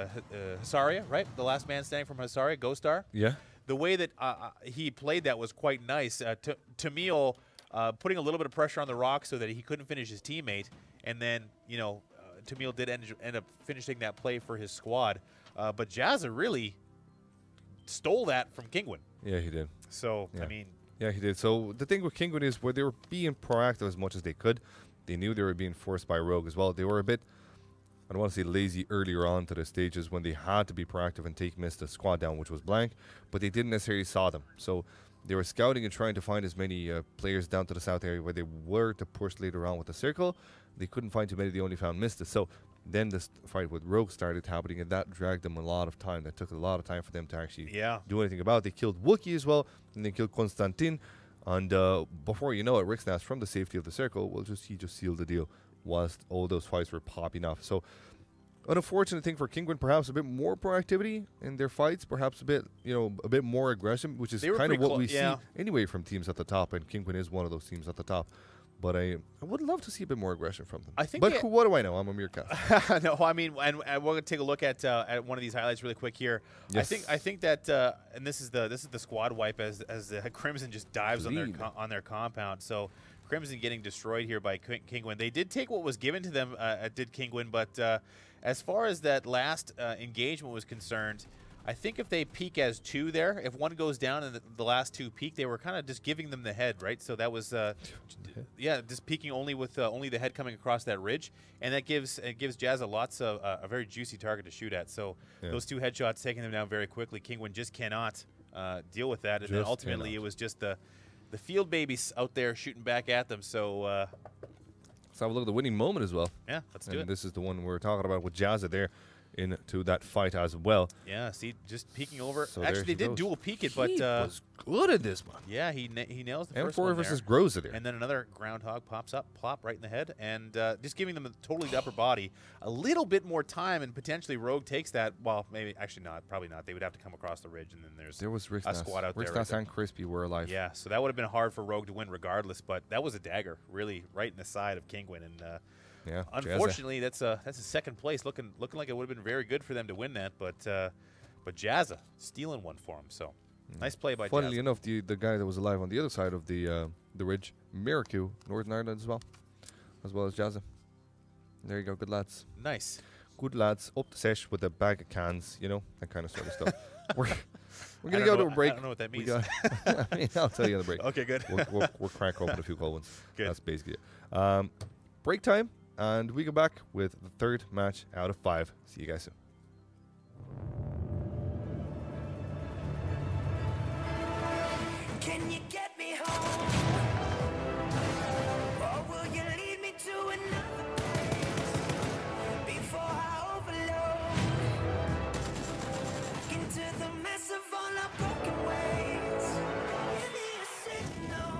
Hasaria, right? The last man standing from Hasaria, Ghost Star. Yeah. The way that he played that was quite nice. Tamil putting a little bit of pressure on the rock so that he couldn't finish his teammate, and then Tamil did end up finishing that play for his squad. But Jazza really stole that from Kingwin. Yeah, he did. So Yeah. I mean, Yeah, he did. So the thing with Kingwin is where they were being proactive as much as they could. They knew they were being forced by Rogue as well. They were a bit, I don't want to say lazy earlier on to the stages when they had to be proactive and take Mista squad down, which was blank, but they didn't necessarily saw them. So they were scouting and trying to find as many players down to the south area where they were to push later on with the circle. They couldn't find too many. They only found Mista. So then this fight with Rogue started happening, and that dragged them a lot of time. That took a lot of time for them to actually do anything about it. They killed Wookiee as well, and they killed Konstantin. And before you know it, Rixnas, from the safety of the circle, he just sealed the deal whilst all those fights were popping off. So an unfortunate thing for Kingwin, perhaps a bit more proactivity in their fights, perhaps a bit more aggression, which is kind of what we see anyway from teams at the top, and Kingwin is one of those teams at the top. But I would love to see a bit more aggression from them. I think but what do I know? I'm a mere cast. No, I mean, and we're going to take a look at one of these highlights really quick here. Yes. I think that, and this is the squad wipe as the Crimson just dives on their compound. So Crimson getting destroyed here by Kingwin. They did take what was given to them, did Kingwin, but as far as that last engagement was concerned, I think if they peak as 2 there, if one goes down and the last 2 peak, they were kind of just giving them the head, right? So that was, just peaking only with only the head coming across that ridge, and that gives Jazza lots of a very juicy target to shoot at. So those 2 headshots taking them down very quickly. Kingwin just cannot deal with that, and then ultimately it was just the field babies out there shooting back at them. So let's have a look at the winning moment as well. Yeah, let's do it. This is the one we're talking about with Jazza there into that fight as well. Yeah, see, just peeking over. So actually, they did dual peek it, but he was good at this one. Yeah, he nails the first M4 one versus there. Groza there. And then another groundhog pops up, plop right in the head, and just giving them totally the upper body. A little bit more time, and potentially Rogue takes that. Well, maybe actually not, probably not. They would have to come across the ridge, and then there was Rixnas. a squad out there. Rixnas and Crispy were alive. Yeah, so that would have been hard for Rogue to win regardless, but that was a dagger, really, right in the side of Kingwin, and yeah, unfortunately, that's a second place, looking like it would have been very good for them to win that, but Jazza stealing one for him. So nice play by Jazza. Funnily enough, the guy that was alive on the other side of the ridge, Miracu, Northern Ireland as well as Jazza. There you go, good lads. Nice. Good lads, up the sesh with a bag of cans, that kind of sort of stuff. We're gonna go to a break. I don't know what that means. I mean, I'll tell you on the break. Okay, good. We'll crack open a few cold ones. Good. That's basically it. Break time. and we go back with the third match out of 5. See you guys soon. Can you get me home? Or will you lead me to another place before I overload into the mess of all our broken ways? Give me a signal.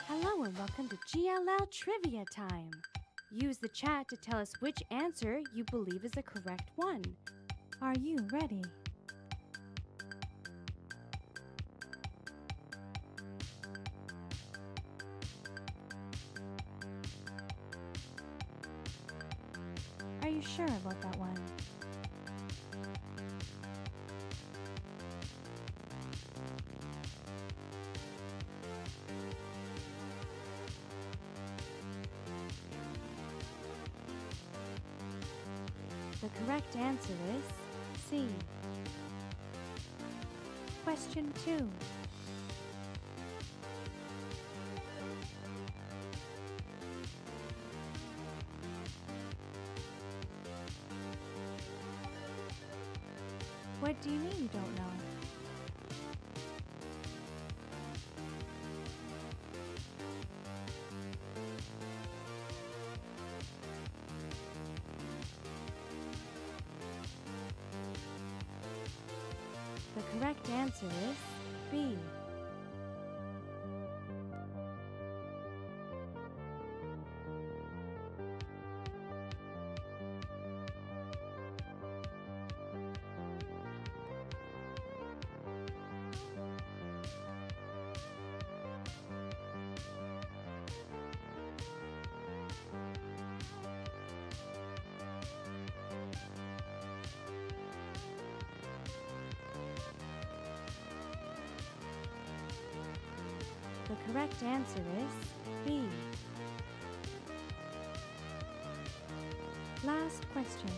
Hello and welcome to GLL Trivia Time. Use the chat to tell us which answer you believe is the correct one. Are you ready? Are you sure about that one? The correct answer is C. Question 2. What do you mean you don't know? The correct answer is B. The correct answer is B. Last question.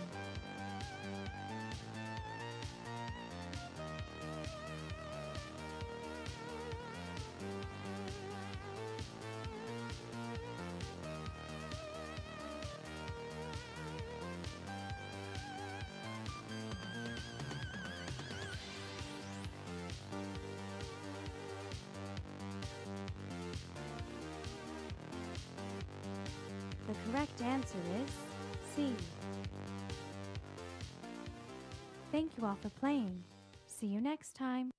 The correct answer is C. Thank you all for playing. See you next time.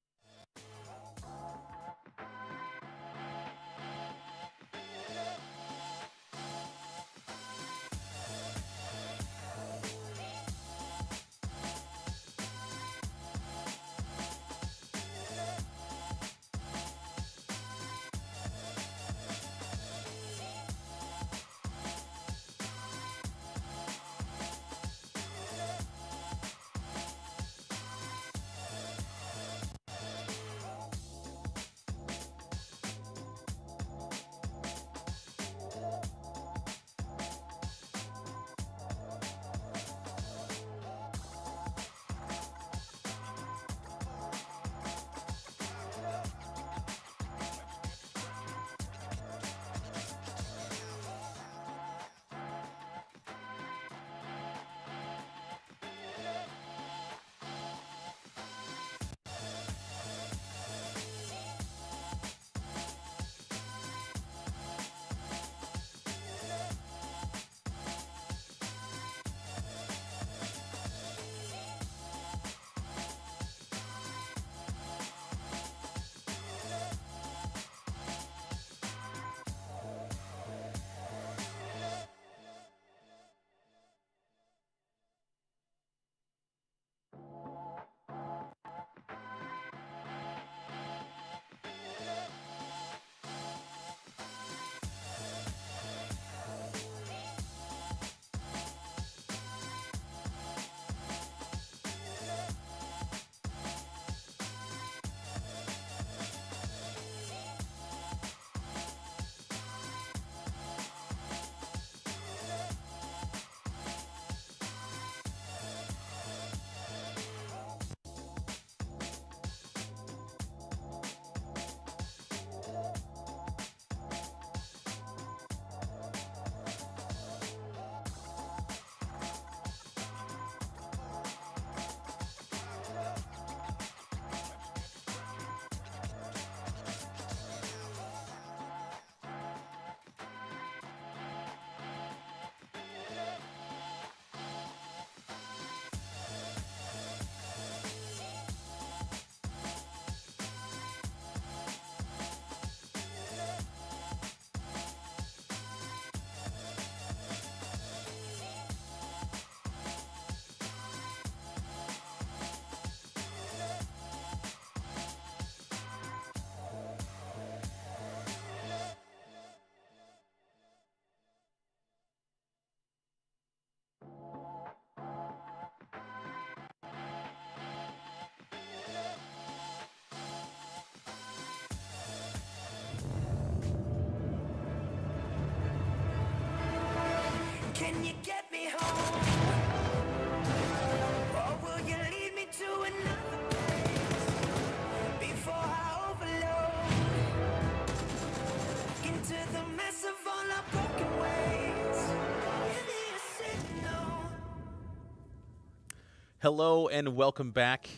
Hello and welcome back.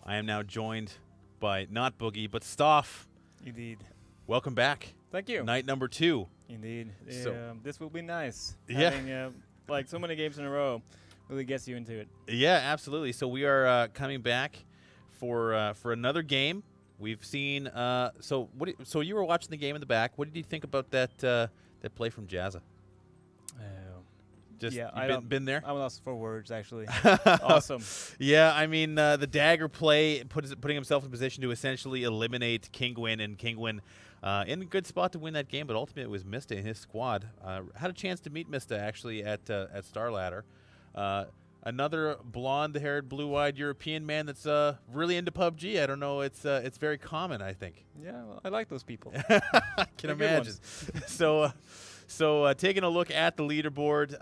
I am now joined by not Boogie, but Stoff. Indeed. Welcome back. Thank you. Night number 2. Indeed. So- This will be nice. Yeah. Having, like so many games in a row really gets you into it. Yeah, absolutely. So we are coming back for another game. We've seen. So you were watching the game in the back. What did you think about that play from Jazza? Just yeah, you've been there. I'm lost for words, actually. Awesome. Yeah, I mean the dagger play, putting himself in position to essentially eliminate Kingwin, and Kingwin in a good spot to win that game, but ultimately it was Mista and his squad. Had a chance to meet Mista actually at Star Ladder. Another blonde-haired, blue-eyed European man that's really into PUBG. I don't know, it's very common, I think. Yeah, well, I like those people. I can They're good imagine. So taking a look at the leaderboard,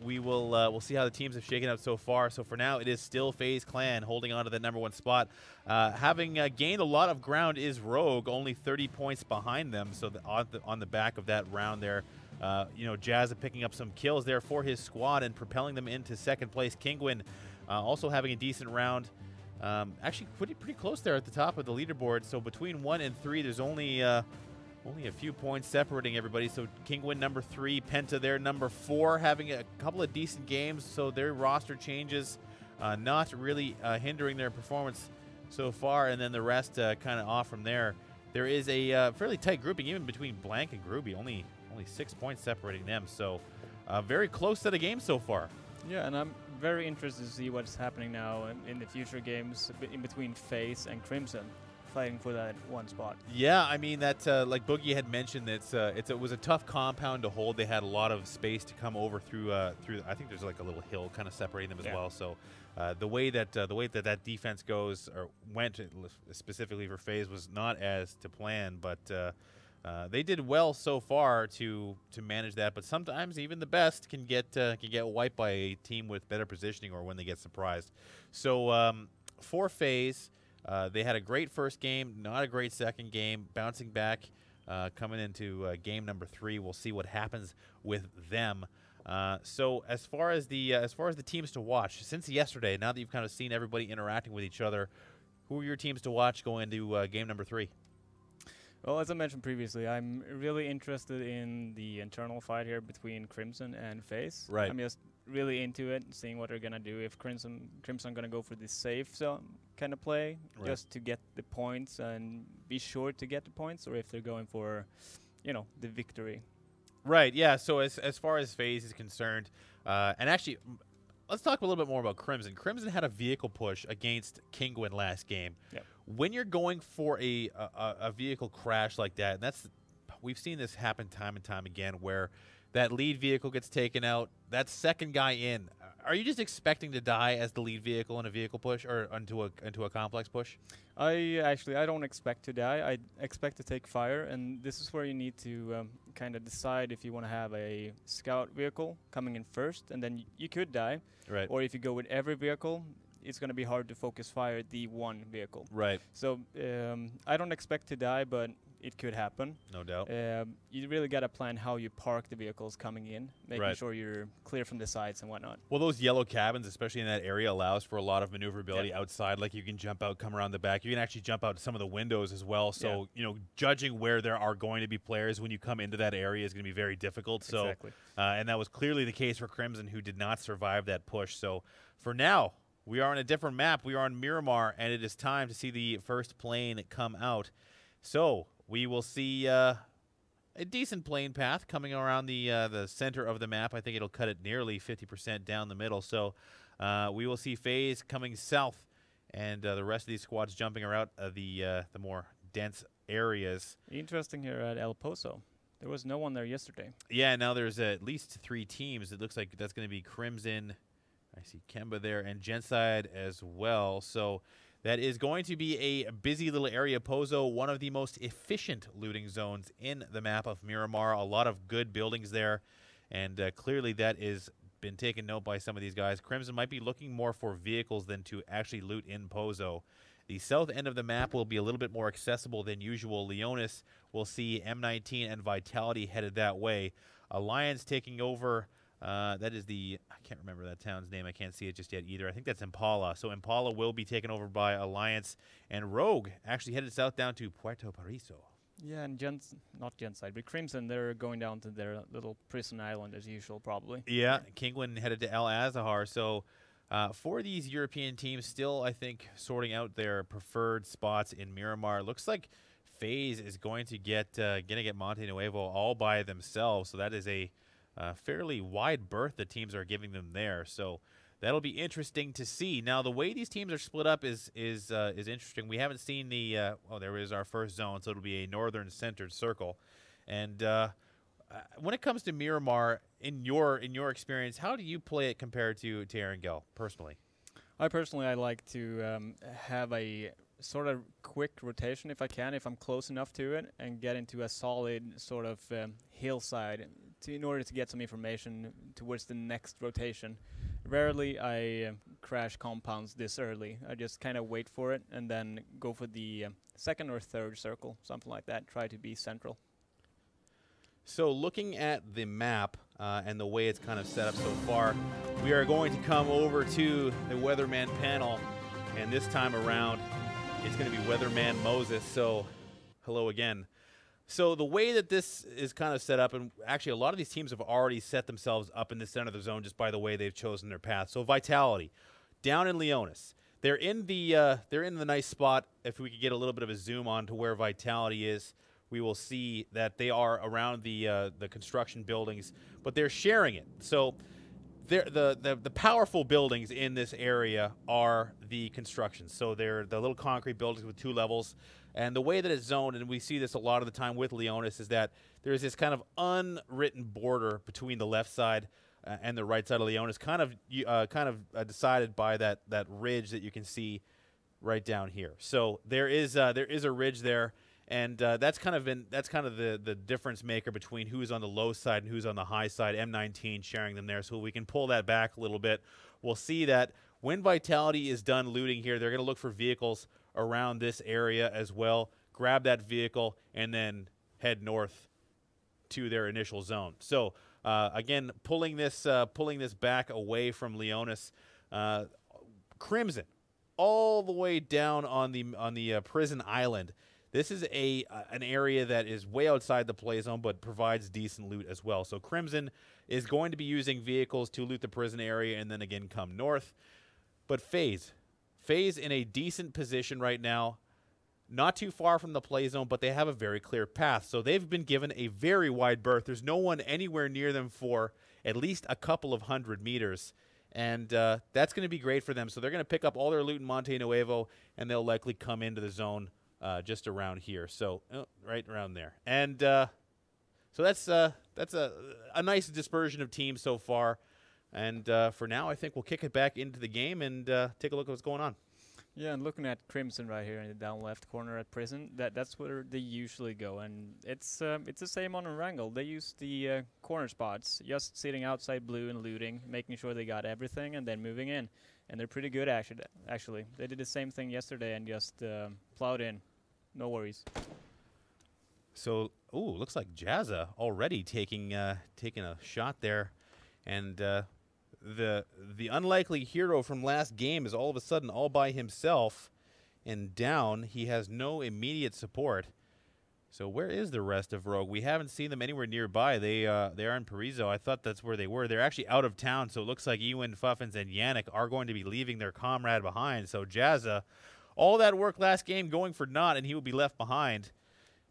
we'll see how the teams have shaken out so far. So for now, it is still FaZe Clan holding on to the #1 spot. Having gained a lot of ground is Rogue, only 30 points behind them. So on the back of that round there, Jazza picking up some kills there for his squad and propelling them into second place. Kingwin also having a decent round. Actually pretty close there at the top of the leaderboard. So between 1 and 3, there's only a few points separating everybody. So Kingwin number 3, Penta there number 4, having a couple of decent games. So their roster changes not really hindering their performance so far, and then the rest kind of off from there. There is a fairly tight grouping even between Blank and Groovy, only 6 points separating them. So very close to the game so far. Yeah, and I'm very interested to see what's happening now in the future games in between FaZe and Crimson, fighting for that 1 spot. Yeah, I mean that like Boogie had mentioned, it was a tough compound to hold. They had a lot of space to come over through. I think there's like a little hill kind of separating them as well. So the way that defense goes or went specifically for FaZe was not as to plan, but they did well so far to manage that. But sometimes even the best can get wiped by a team with better positioning or when they get surprised. So for FaZe. They had a great first game, not a great second game. Bouncing back, coming into game number 3, we'll see what happens with them. So as far as the teams to watch, since yesterday, now that you've kind of seen everybody interacting with each other, who are your teams to watch going into game number 3? Well, as I mentioned previously, I'm really interested in the internal fight here between Crimson and FaZe. Right. I'm just really into it, seeing what they're gonna do. If Crimson gonna go for the safe kind of play, just to get the points and be sure to get the points, or if they're going for, the victory. Right. Yeah. So as far as FaZe is concerned, and actually, let's talk a little bit more about Crimson. Crimson had a vehicle push against Kingwin last game. Yep. When you're going for a vehicle crash like that, and we've seen this happen time and time again, where that lead vehicle gets taken out, that second guy in. Are you just expecting to die as the lead vehicle in a vehicle push or into a complex push? I don't expect to die. I expect to take fire, and this is where you need to kind of decide if you want to have a scout vehicle coming in first, and then you could die. Right. Or if you go with every vehicle, it's going to be hard to focus fire the one vehicle. Right. So I don't expect to die, but it could happen. No doubt. You really got to plan how you park the vehicles coming in, making Right. sure you're clear from the sides and whatnot. Well, those yellow cabins, especially in that area, allows for a lot of maneuverability outside. Like you can jump out, come around the back. You can actually jump out to some of the windows as well. So, judging where there are going to be players when you come into that area is going to be very difficult. So, Exactly. And that was clearly the case for Crimson, who did not survive that push. So, for now, we are on a different map. We are on Miramar, and it is time to see the first plane come out. So, we will see a decent plane path coming around the center of the map. I think it'll cut it nearly 50% down the middle. So we will see FaZe coming south, and the rest of these squads jumping around the more dense areas. Interesting here at El Pozo. There was no one there yesterday. Yeah, now there's at least 3 teams. It looks like that's going to be Crimson. I see Kemba there, and Genside as well. So that is going to be a busy little area. Pozo, one of the most efficient looting zones in the map of Miramar. A lot of good buildings there, and clearly that is been taken note by some of these guys. Crimson might be looking more for vehicles than to actually loot in Pozo. The south end of the map will be a little bit more accessible than usual. Leonis will see M19 and Vitality headed that way. Alliance taking over That is I can't remember that town's name. I can't see it just yet either. I think that's Impala. So Impala will be taken over by Alliance, and Rogue actually headed south down to Puerto Pariso. Yeah, and not Genside, but Crimson, they're going down to their little prison island as usual, probably. Yeah, Kingwin headed to El Azahar. So for these European teams, still, I think, sorting out their preferred spots in Miramar. Looks like FaZe is going to get Monte Nuevo all by themselves. So that is a fairly wide berth the teams are giving them there. So that'll be interesting to see. Now, the way these teams are split up is interesting. We haven't seen the there is our first zone, so it'll be a northern-centered circle. And when it comes to Miramar, in your experience, how do you play it compared to Erangel personally? I like to have a sort of quick rotation if I can, if I'm close enough to it, and get into a solid sort of hillside in order to get some information towards the next rotation. Rarely I crash compounds this early. I just kind of wait for it and then go for the second or third circle, something like that. Try to be central. So looking at the map and the way it's kind of set up so far, we are going to come over to the Weatherman panel, and this time around it's going to be Weatherman Moses. So hello again. So the way that this is kind of set up, and actually a lot of these teams have already set themselves up in the center of the zone just by the way they've chosen their path. So Vitality, down in Leonis, they're in the nice spot. If we could get a little bit of a zoom on to where Vitality is, we will see that they are around the construction buildings, but they're sharing it. So the powerful buildings in this area are the constructions. So they're the little concrete buildings with 2 levels. And the way that it's zoned, and we see this a lot of the time with Leonis, is that there's this kind of unwritten border between the left side and the right side of Leonis, kind of decided by that ridge that you can see right down here. So there is a ridge there, and that's kind of the difference maker between who's on the low side and who's on the high side. M19 sharing them there, so we can pull that back a little bit. We'll see that when Vitality is done looting here, they're going to look for vehicles around this area as well, grab that vehicle, and then head north to their initial zone. So again, pulling this back away from Leonis, Crimson, all the way down on the prison island. This is an area that is way outside the play zone, but provides decent loot as well. So Crimson is going to be using vehicles to loot the prison area, and then again come north. But FaZe in a decent position right now, not too far from the play zone, but they have a very clear path. So they've been given a very wide berth. There's no one anywhere near them for at least a couple of 100 meters. And that's going to be great for them. So they're going to pick up all their loot in Monte Nuevo, and they'll likely come into the zone just around here. So right around there. And so that's a nice dispersion of teams so far. And for now, I think we'll kick it back into the game and take a look at what's going on. Yeah, and looking at Crimson right here in the down left corner at prison, that's where they usually go, and it's the same on Erangel. They use the corner spots, just sitting outside blue and looting, making sure they got everything, and then moving in. And they're pretty good actually. They did the same thing yesterday and just plowed in. No worries. So, looks like Jazza already taking a shot there, and the unlikely hero from last game is all of a sudden all by himself and down. He has no immediate support. So where is the rest of Rogue? We haven't seen them anywhere nearby. They are in Pariso. I thought that's where they were. They're actually out of town, so it looks like Ewan, Fuffins, and Yannick are going to be leaving their comrade behind. So Jazza, all that work last game going for naught, and he will be left behind.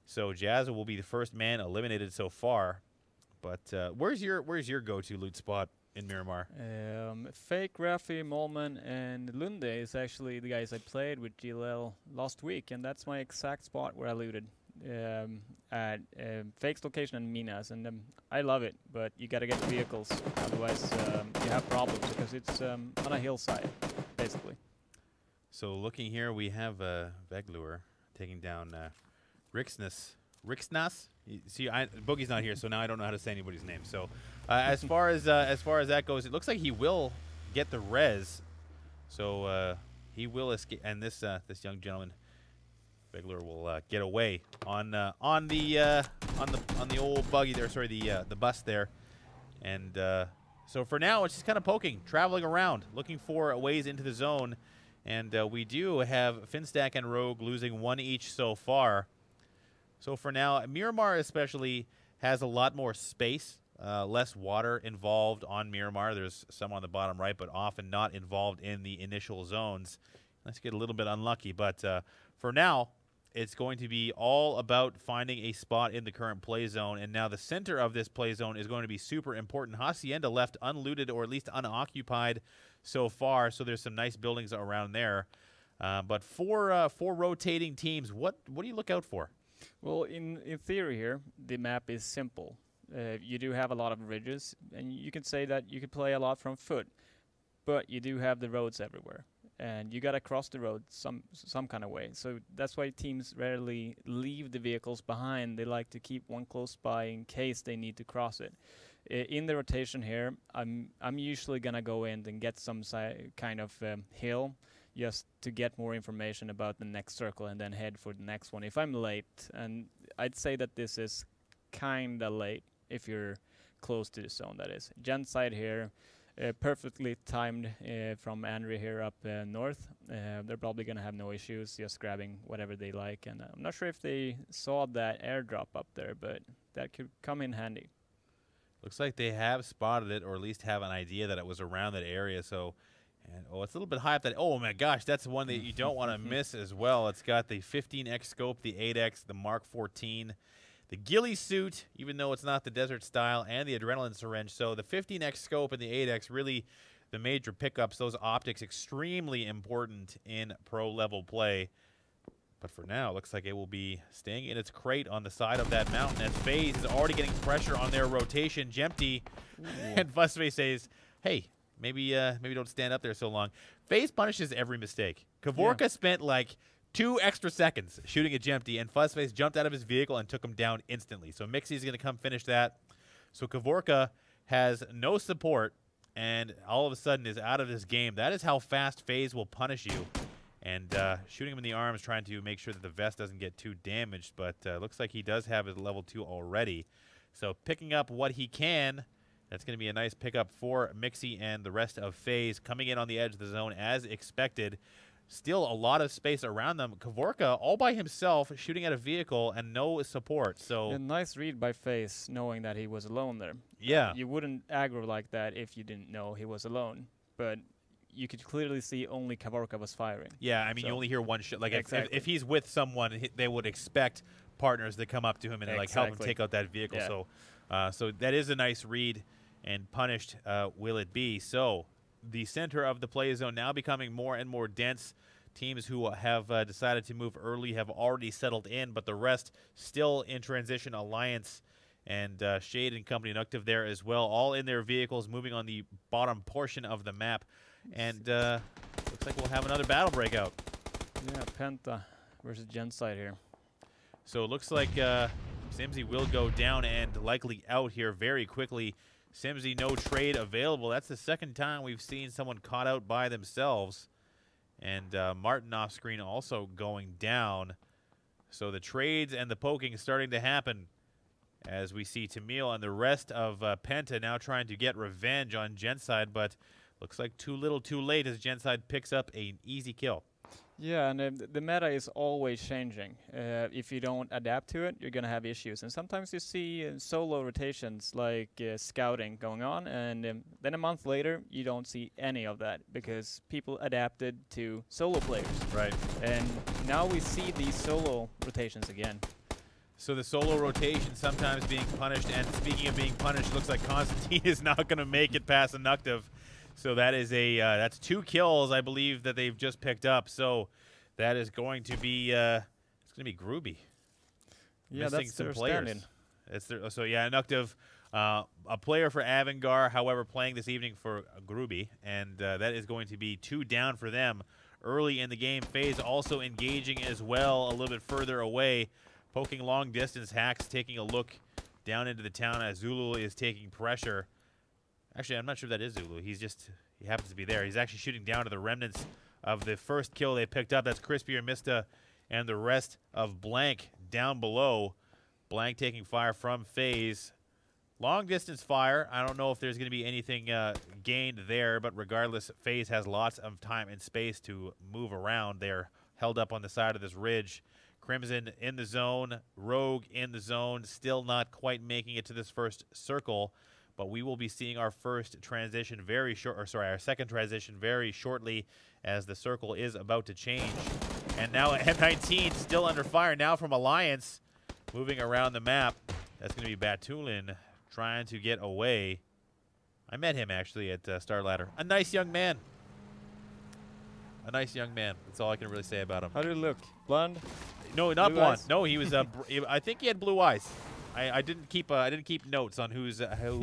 So Jazza will be the first man eliminated so far. But where's your go-to loot spot in Miramar? Fake, Rafi, Molman, and Lunde is actually the guys I played with GLL last week, and that's my exact spot where I looted. At Fake's location and Minas, and I love it, but you gotta get vehicles, otherwise you have problems because it's on a hillside, basically. So looking here, we have Veglur taking down Rixnas. See, Boogie's not here, so now I don't know how to say anybody's name. So as far as that goes, it looks like he will get the res. So he will escape, and this young gentleman, Veglur, will get away on the old buggy there. Sorry, the bus there, and So for now, it's just kind of poking, traveling around, looking for ways into the zone. And we do have Finstack and Rogue losing 1 each so far. So for now, Miramar especially has a lot more space, less water involved on Miramar. There's some on the bottom right, but often not involved in the initial zones. Let's get a little bit unlucky, but for now, it's going to be all about finding a spot in the current play zone. And now the center of this play zone is going to be super important. Hacienda left unlooted, or at least unoccupied so far, so there's some nice buildings around there. But for rotating teams, what do you look out for? Well, in theory here, the map is simple. You do have a lot of ridges, and you could say that you could play a lot from foot, but you do have the roads everywhere, and you got to cross the road some kind of way. So that's why teams rarely leave the vehicles behind. They like to keep one close by in case they need to cross it. In the rotation here, I'm usually gonna go in and get some kind of hill, just to get more information about the next circle and then head for the next one if I'm late. And I'd say that this is kinda late if you're close to the zone, that is. Gen side here, perfectly timed from Andrea here up north. They're probably gonna have no issues just grabbing whatever they like. And I'm not sure if they saw that airdrop up there, but that could come in handy. Looks like they have spotted it, or at least have an idea that it was around that area. So, and it's a little bit high up. That, oh my gosh, that's one that you don't want to miss as well. It's got the 15x scope, the 8x, the Mark 14, the ghillie suit, even though it's not the desert style, and the adrenaline syringe. So the 15x scope and the 8x, really the major pickups. Those optics extremely important in pro level play. But for now, it looks like it will be staying in its crate on the side of that mountain, as FaZe is already getting pressure on their rotation. Jempty and Fussface says, hey, maybe don't stand up there so long. FaZe punishes every mistake. Kavorka spent like 2 extra seconds shooting at Jempty, and Fussface jumped out of his vehicle and took him down instantly. So Mixie's going to come finish that. So Kavorka has no support, and all of a sudden is out of this game. That is how fast FaZe will punish you. And shooting him in the arms, trying to make sure that the vest doesn't get too damaged. But looks like he does have his level 2 already. So picking up what he can. That's going to be a nice pickup for Mixie and the rest of FaZe. Coming in on the edge of the zone as expected. Still a lot of space around them. Kavorka all by himself, shooting at a vehicle and no support. So a nice read by FaZe, knowing that he was alone there. Yeah. You wouldn't aggro like that if you didn't know he was alone. But you could clearly see only Kavorka was firing. Yeah, I mean, so you only hear one shot. Like, exactly. if he's with someone, they would expect partners to come up to him and like help him take out that vehicle. Yeah. So that is a nice read, and punished will it be. So the center of the play zone now becoming more and more dense. Teams who have decided to move early have already settled in, but the rest still in transition. Alliance and Shade and Company and Octave there as well, all in their vehicles, moving on the bottom portion of the map. And looks like we'll have another battle breakout. Yeah, Penta versus Genside here. So it looks like Simsy will go down and likely out here very quickly. Simsy, no trade available. That's the second time we've seen someone caught out by themselves. And Martin off screen also going down. So the trades and the poking starting to happen as we see Tamil and the rest of Penta now trying to get revenge on Genside, but looks like too little too late as Genside picks up an easy kill. Yeah, and the meta is always changing. If you don't adapt to it, you're going to have issues. And sometimes you see solo rotations like scouting going on, and then a month later, you don't see any of that because people adapted to solo players. Right. And now we see these solo rotations again. So the solo rotation sometimes being punished, and speaking of being punished, looks like Constantine is not going to make it past Inuctive. So that is that's 2 kills, I believe, that they've just picked up. So that is going to be it's going to be Groovy. Yeah, missing that's some their players. stand-in. So yeah, Inuctive, a player for Avangar, however, playing this evening for Groovy, and that is going to be 2 down for them early in the game. FaZe also engaging as well, a little bit further away, poking long distance. Hacks taking a look down into the town as Zulu is taking pressure. Actually, I'm not sure if that is Zulu. He happens to be there. He's actually shooting down to the remnants of the first kill they picked up. That's Crispy or Mista and the rest of Blank down below. Blank taking fire from FaZe. Long distance fire. I don't know if there's going to be anything gained there, but regardless, FaZe has lots of time and space to move around. They're held up on the side of this ridge. Crimson in the zone, Rogue in the zone, still not quite making it to this first circle, but we will be seeing our first transition very short, or sorry, our second transition very shortly as the circle is about to change. And now M19 still under fire now from Alliance, moving around the map. That's going to be Batulin trying to get away. I met him actually at Star Ladder. A nice young man. A nice young man. That's all I can really say about him. How do you look? Blonde? No, not Blue blonde. eyes? No, he was. I think he had blue eyes. I didn't keep notes on who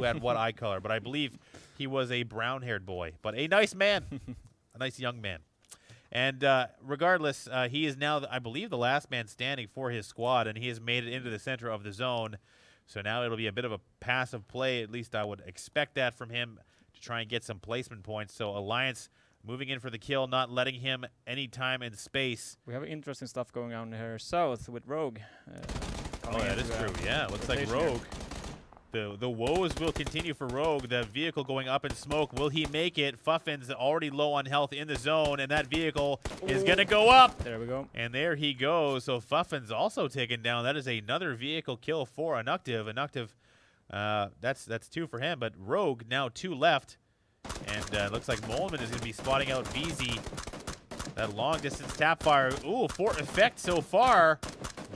had what eye color, but I believe he was a brown-haired boy, but a nice man, a nice young man. And regardless, he is now, I believe, the last man standing for his squad, and he has made it into the center of the zone. So now it'll be a bit of a passive play. At least I would expect that from him to try and get some placement points. So Alliance moving in for the kill, not letting him any time and space. We have interesting stuff going on here south with Rogue. Oh, that is true. Yeah, looks like Rogue. The woes will continue for Rogue. The vehicle going up in smoke. Will he make it? Fuffin's already low on health in the zone, and that vehicle is going to go up. There we go. And there he goes. So Fuffin's also taken down. That is another vehicle kill for Inuctive. Inuctive, that's 2 for him. But Rogue, now 2 left. And looks like Molman is going to be spotting out VZ. That long-distance tap fire. Ooh, for effect so far.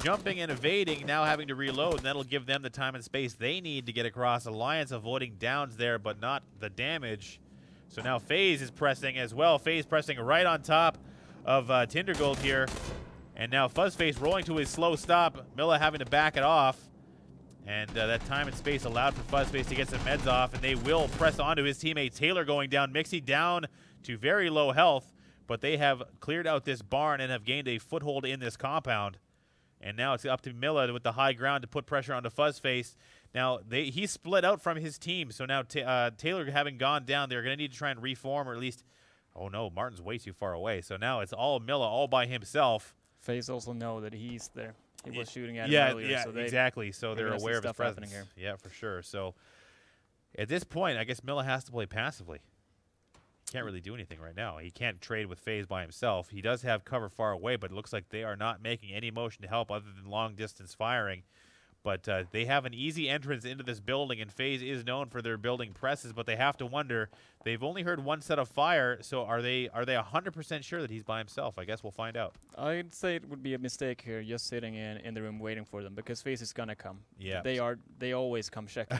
Jumping and evading, now having to reload, and that'll give them the time and space they need to get across. Alliance avoiding downs there, but not the damage. So now FaZe is pressing as well. FaZe pressing right on top of Tindergold here. And now Fuzzface rolling to his slow stop. Milla having to back it off. And that time and space allowed for Fuzzface to get some meds off, and they will press onto his teammate. Taylor going down. Mixie down to very low health, but they have cleared out this barn and have gained a foothold in this compound. And now it's up to Milla with the high ground to put pressure onto Fuzzface. Now, he split out from his team, so now Taylor having gone down, they're going to need to try and reform, or at least, oh no, Martin's way too far away. So now it's all Milla all by himself. FaZe also know that he's there. He was shooting at him earlier. Yeah, so exactly. So they're aware of his presence. Here. Yeah, for sure. So at this point, I guess Milla has to play passively. Can't really do anything right now. He can't trade with FaZe by himself. He does have cover far away, but it looks like they are not making any motion to help other than long-distance firing. But they have an easy entrance into this building, and FaZe is known for their building presses, but they have to wonder, they've only heard one set of fire, so are they 100% sure that he's by himself? I guess we'll find out. I'd say it would be a mistake here just sitting in the room waiting for them, because FaZe is gonna come. Yeah. They always come checking.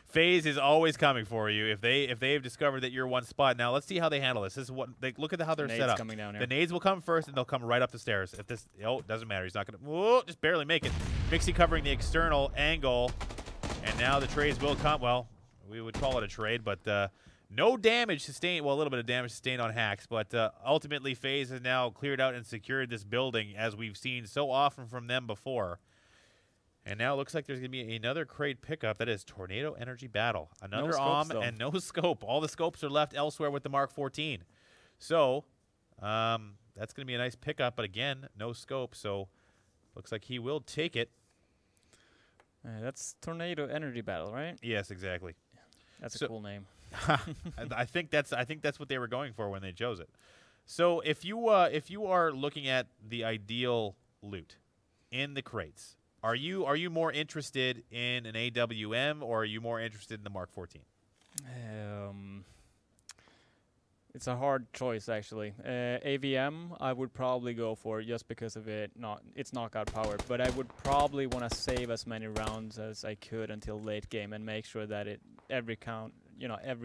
FaZe is always coming for you if they've discovered that you're one spot. Now let's see how they handle this. This is what look at how they're set up. Coming down here. The nades will come first, and they'll come right up the stairs. If this, oh, it doesn't matter. He's not gonna. Whoa, just barely make it. Mixie covering the external angle, and now the trades will come. Well, we would call it a trade, but no damage sustained. Well, a little bit of damage sustained on hacks, but ultimately FaZe has now cleared out and secured this building, as we've seen so often from them before. And now it looks like there's going to be another crate pickup. That is Tornado Energy Battle. Another scopes, OM and no scope. All the scopes are left elsewhere with the Mark 14. So that's going to be a nice pickup, but again, no scope. So looks like he will take it. That's Tornado Energy Battle, right? Yes, exactly. That's a cool name. I think that's what they were going for when they chose it. So if you are looking at the ideal loot in the crates, are you more interested in an AWM, or are you more interested in the Mark 14? It's a hard choice, actually. AVM, I would probably go for just because of it's knockout powered. But I would probably want to save as many rounds as I could until late game and make sure that every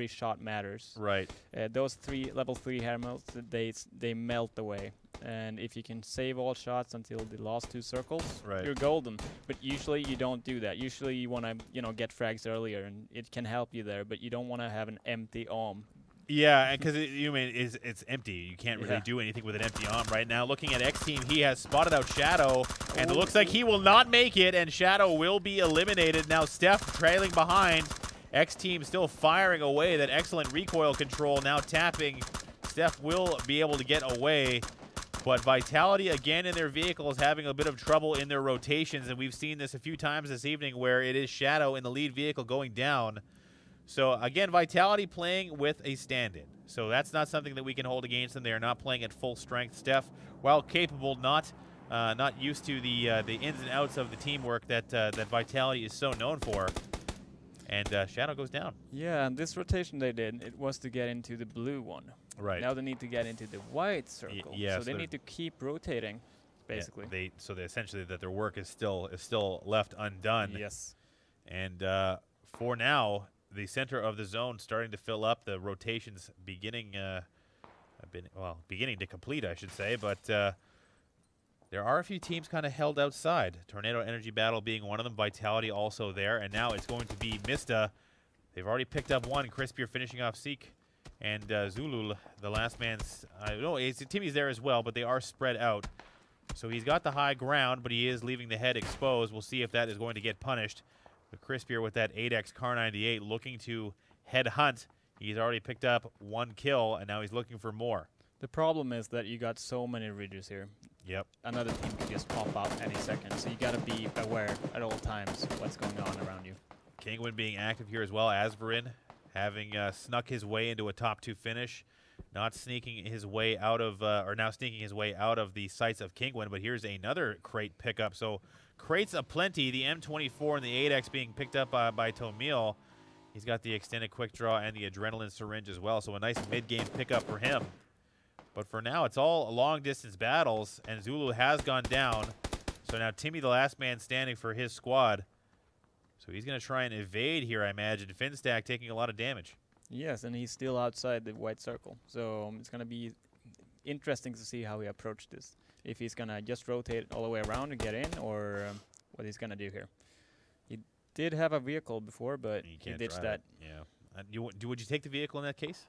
shot matters. Right. Those level 3 helmets, they melt away. And if you can save all shots until the last 2 circles, right, you're golden. But usually you don't do that. Usually you want to get frags earlier, and it can help you there. But you don't want to have an empty arm. Yeah, because it's empty. You can't really do anything with an empty arm right now. Looking at X Team, he has spotted out Shadow, and it looks like he will not make it, and Shadow will be eliminated. Now Steph trailing behind. X Team still firing away. That excellent recoil control now tapping. Steph will be able to get away. But Vitality, again, in their vehicles, having a bit of trouble in their rotations, and we've seen this a few times this evening where it is Shadow in the lead vehicle going down. So, again, Vitality playing with a stand-in. So that's not something that we can hold against them. They are not playing at full strength. Steph, while capable, not used to the ins and outs of the teamwork that Vitality is so known for. And Shadow goes down. Yeah, and this rotation they did, it was to get into the blue one. Right. Now they need to get into the white circle. yeah, so they need to keep rotating, basically. Yeah, they essentially that their work is still left undone. Yes. And for now, the center of the zone starting to fill up. The rotations beginning to complete, I should say. But there are a few teams kind of held outside. Tornado Energy Battle being one of them. Vitality also there. And now it's going to be Mista. They've already picked up one. Crispier finishing off Seek. And Zulul, the last man's... Timmy's there as well, but they are spread out. So he's got the high ground, but he is leaving the head exposed. We'll see if that is going to get punished. The Crispier with that 8X Car 98 looking to head hunt. He's already picked up one kill, and now he's looking for more. The problem is that you got so many ridges here. Yep. Another team could just pop out any second, so you got to be aware at all times what's going on around you. Kingwin being active here as well. Asverin having snuck his way into a top 2 finish. Not sneaking his way out of, or now sneaking his way out of the sights of Kingwin, but here's another crate pickup. So crates aplenty. The M24 and the 8X being picked up by Tomil. He's got the extended quick draw and the adrenaline syringe as well, so a nice mid-game pickup for him. But for now, it's all long-distance battles, and Zulu has gone down. So now Timmy, the last man standing for his squad. So he's going to try and evade here, I imagine. Finstack taking a lot of damage. Yes, and he's still outside the white circle. So it's going to be interesting to see how he approached this. If he's going to just rotate all the way around and get in, or what he's going to do here. He did have a vehicle before, but he ditched that. Yeah. Would you take the vehicle in that case?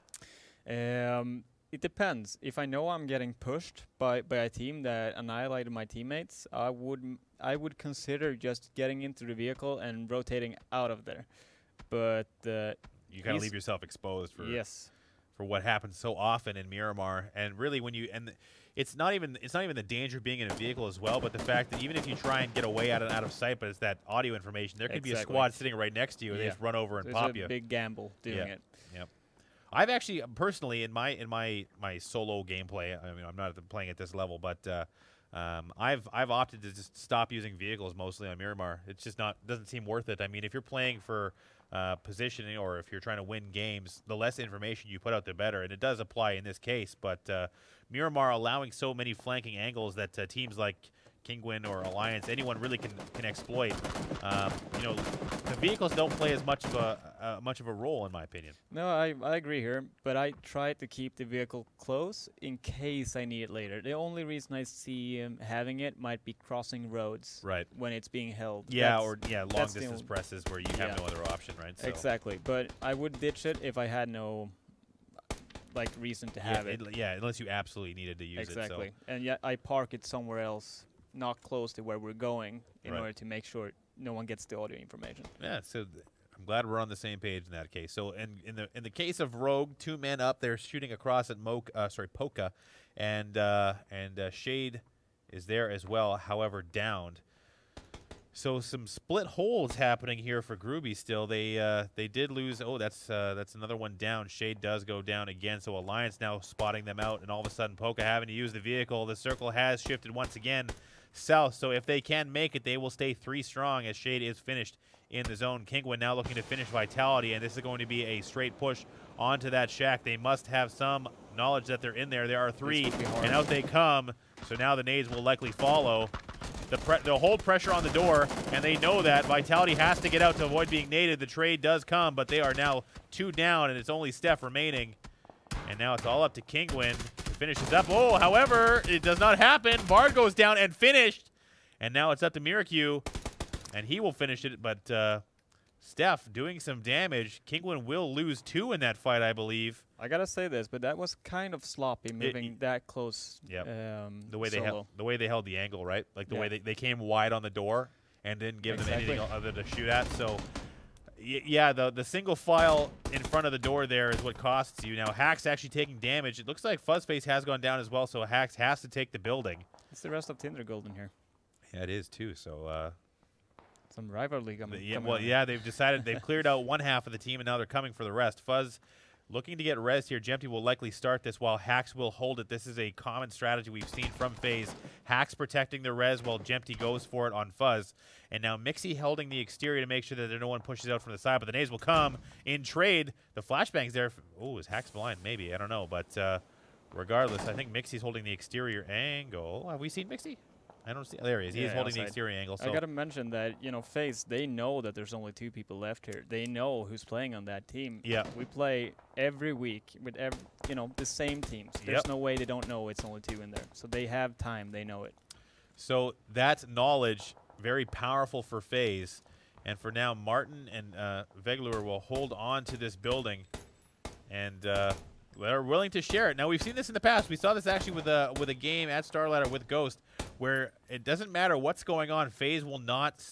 It depends. If I know I'm getting pushed by a team that annihilated my teammates, I would consider just getting into the vehicle and rotating out of there. But you kind of leave yourself exposed for for what happens so often in Miramar. And really, when you it's not even the danger of being in a vehicle as well, but the fact that even if you try and get away out of sight, but it's that audio information, there could be a squad sitting right next to you, and they just run over and pop you. It's a big gamble doing it. Yep. I've actually personally in my solo gameplay, I mean, I'm not playing at this level, but I've opted to just stop using vehicles mostly on Miramar. It's just doesn't seem worth it. I mean, if you're playing for positioning, or if you're trying to win games, the less information you put out, the better. And it does apply in this case. But Miramar allowing so many flanking angles that teams like Kingwin or Alliance, anyone really can exploit. The vehicles don't play as much of a role, in my opinion. No, I agree here, but I try to keep the vehicle close in case I need it later. The only reason I see having it might be crossing roads when it's being held. Yeah, long distance presses where you have no other option, right? So. Exactly, but I would ditch it if I had no reason to have it. Unless you absolutely needed to use it. Exactly, and yet I park it somewhere else, not close to where we're going, in order to make sure no one gets the audio information. Yeah, so I'm glad we're on the same page in that case. So in the case of Rogue, 2 men up, they're shooting across at Poka, and Shade is there as well, however downed. So some split holes happening here for Groovy still. They did lose. Oh, that's another one down. Shade does go down again. So Alliance now spotting them out, and all of a sudden Poka having to use the vehicle. The circle has shifted once again south. So if they can make it, they will stay 3 strong as Shade is finished in the zone. Kingwin now looking to finish Vitality, and this is going to be a straight push onto that shack. They must have some knowledge that they're in there. There are 3, and out they come. So now the nades will likely follow. They'll hold pressure on the door, and they know that Vitality has to get out to avoid being naded. The trade does come, but they are now 2 down, and it's only Steph remaining. And now it's all up to Kingwin to finish this up. Oh, however, it does not happen. Bard goes down and finished. And now it's up to Miracu, and he will finish it. But Steph doing some damage. Kingwin will lose 2 in that fight, I believe. I gotta say this, but that was kind of sloppy moving that close. Yeah. The way they held the angle, right? Like the way they came wide on the door and didn't give them anything other to shoot at. So Yeah, the single file in front of the door there is what costs you. Now, Hack's actually taking damage. It looks like Fuzzface has gone down as well, so Hax has to take the building. It's the rest of Tinder Golden here. Yeah, it is too. So some rivalry coming. Yeah, they've decided they've cleared out one half of the team, and now they're coming for the rest. Fuzz looking to get res here. Jempty will likely start this while Hax will hold it. This is a common strategy we've seen from FaZe. Hax protecting the res while Jempty goes for it on Fuzz. And now Mixie holding the exterior to make sure that no one pushes out from the side. But the nades will come in trade. The flashbang's there. Oh, is Hax blind? Maybe. I don't know. But regardless, I think Mixie's holding the exterior angle. Have we seen Mixie? I don't see. There he is. He is holding outside. the exterior angle. So I gotta mention that, you know, FaZe, they know that there's only 2 people left here. They know who's playing on that team. Yeah. We play every week with the same teams. There's no way they don't know it's only 2 in there. So they have time. They know it. So that's knowledge, very powerful for FaZe. And for now, Martin and Veglur will hold on to this building, and they're willing to share it. Now, we've seen this in the past. We saw this actually with a game at Starlight or with Ghost, where it doesn't matter what's going on, FaZe will not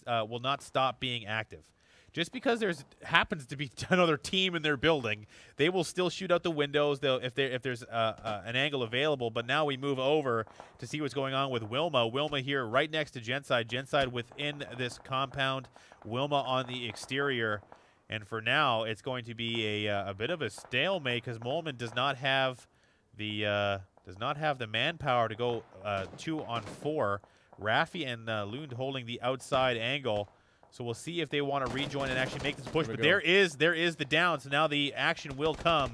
stop being active. Just because there's happens to be another team in their building, they will still shoot out the windows. If there's an angle available. But now we move over to see what's going on with Wilma. Wilma here right next to Genside. Genside within this compound. Wilma on the exterior. And for now, it's going to be a bit of a stalemate because Molman does not have the manpower to go 2 on 4. Raffi and Lund holding the outside angle. So we'll see if they want to rejoin and actually make this push. But there is the down. So now the action will come,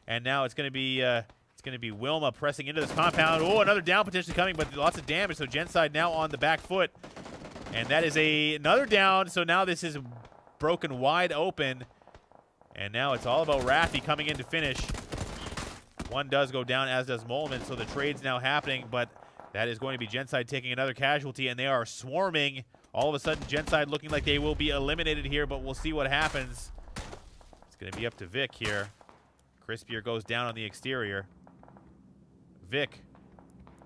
and now it's going to be Wilma pressing into this compound. Oh, another down potentially coming, but lots of damage. So Genside now on the back foot, and that is another down. So now this is broken wide open, and now it's all about Raffi coming in to finish. One does go down, as does Molman. So the trade's now happening, but that is going to be Genside taking another casualty, and they are swarming. All of a sudden, Genside looking like they will be eliminated here, but we'll see what happens. It's going to be up to Vic here. Crispier goes down on the exterior. Vic,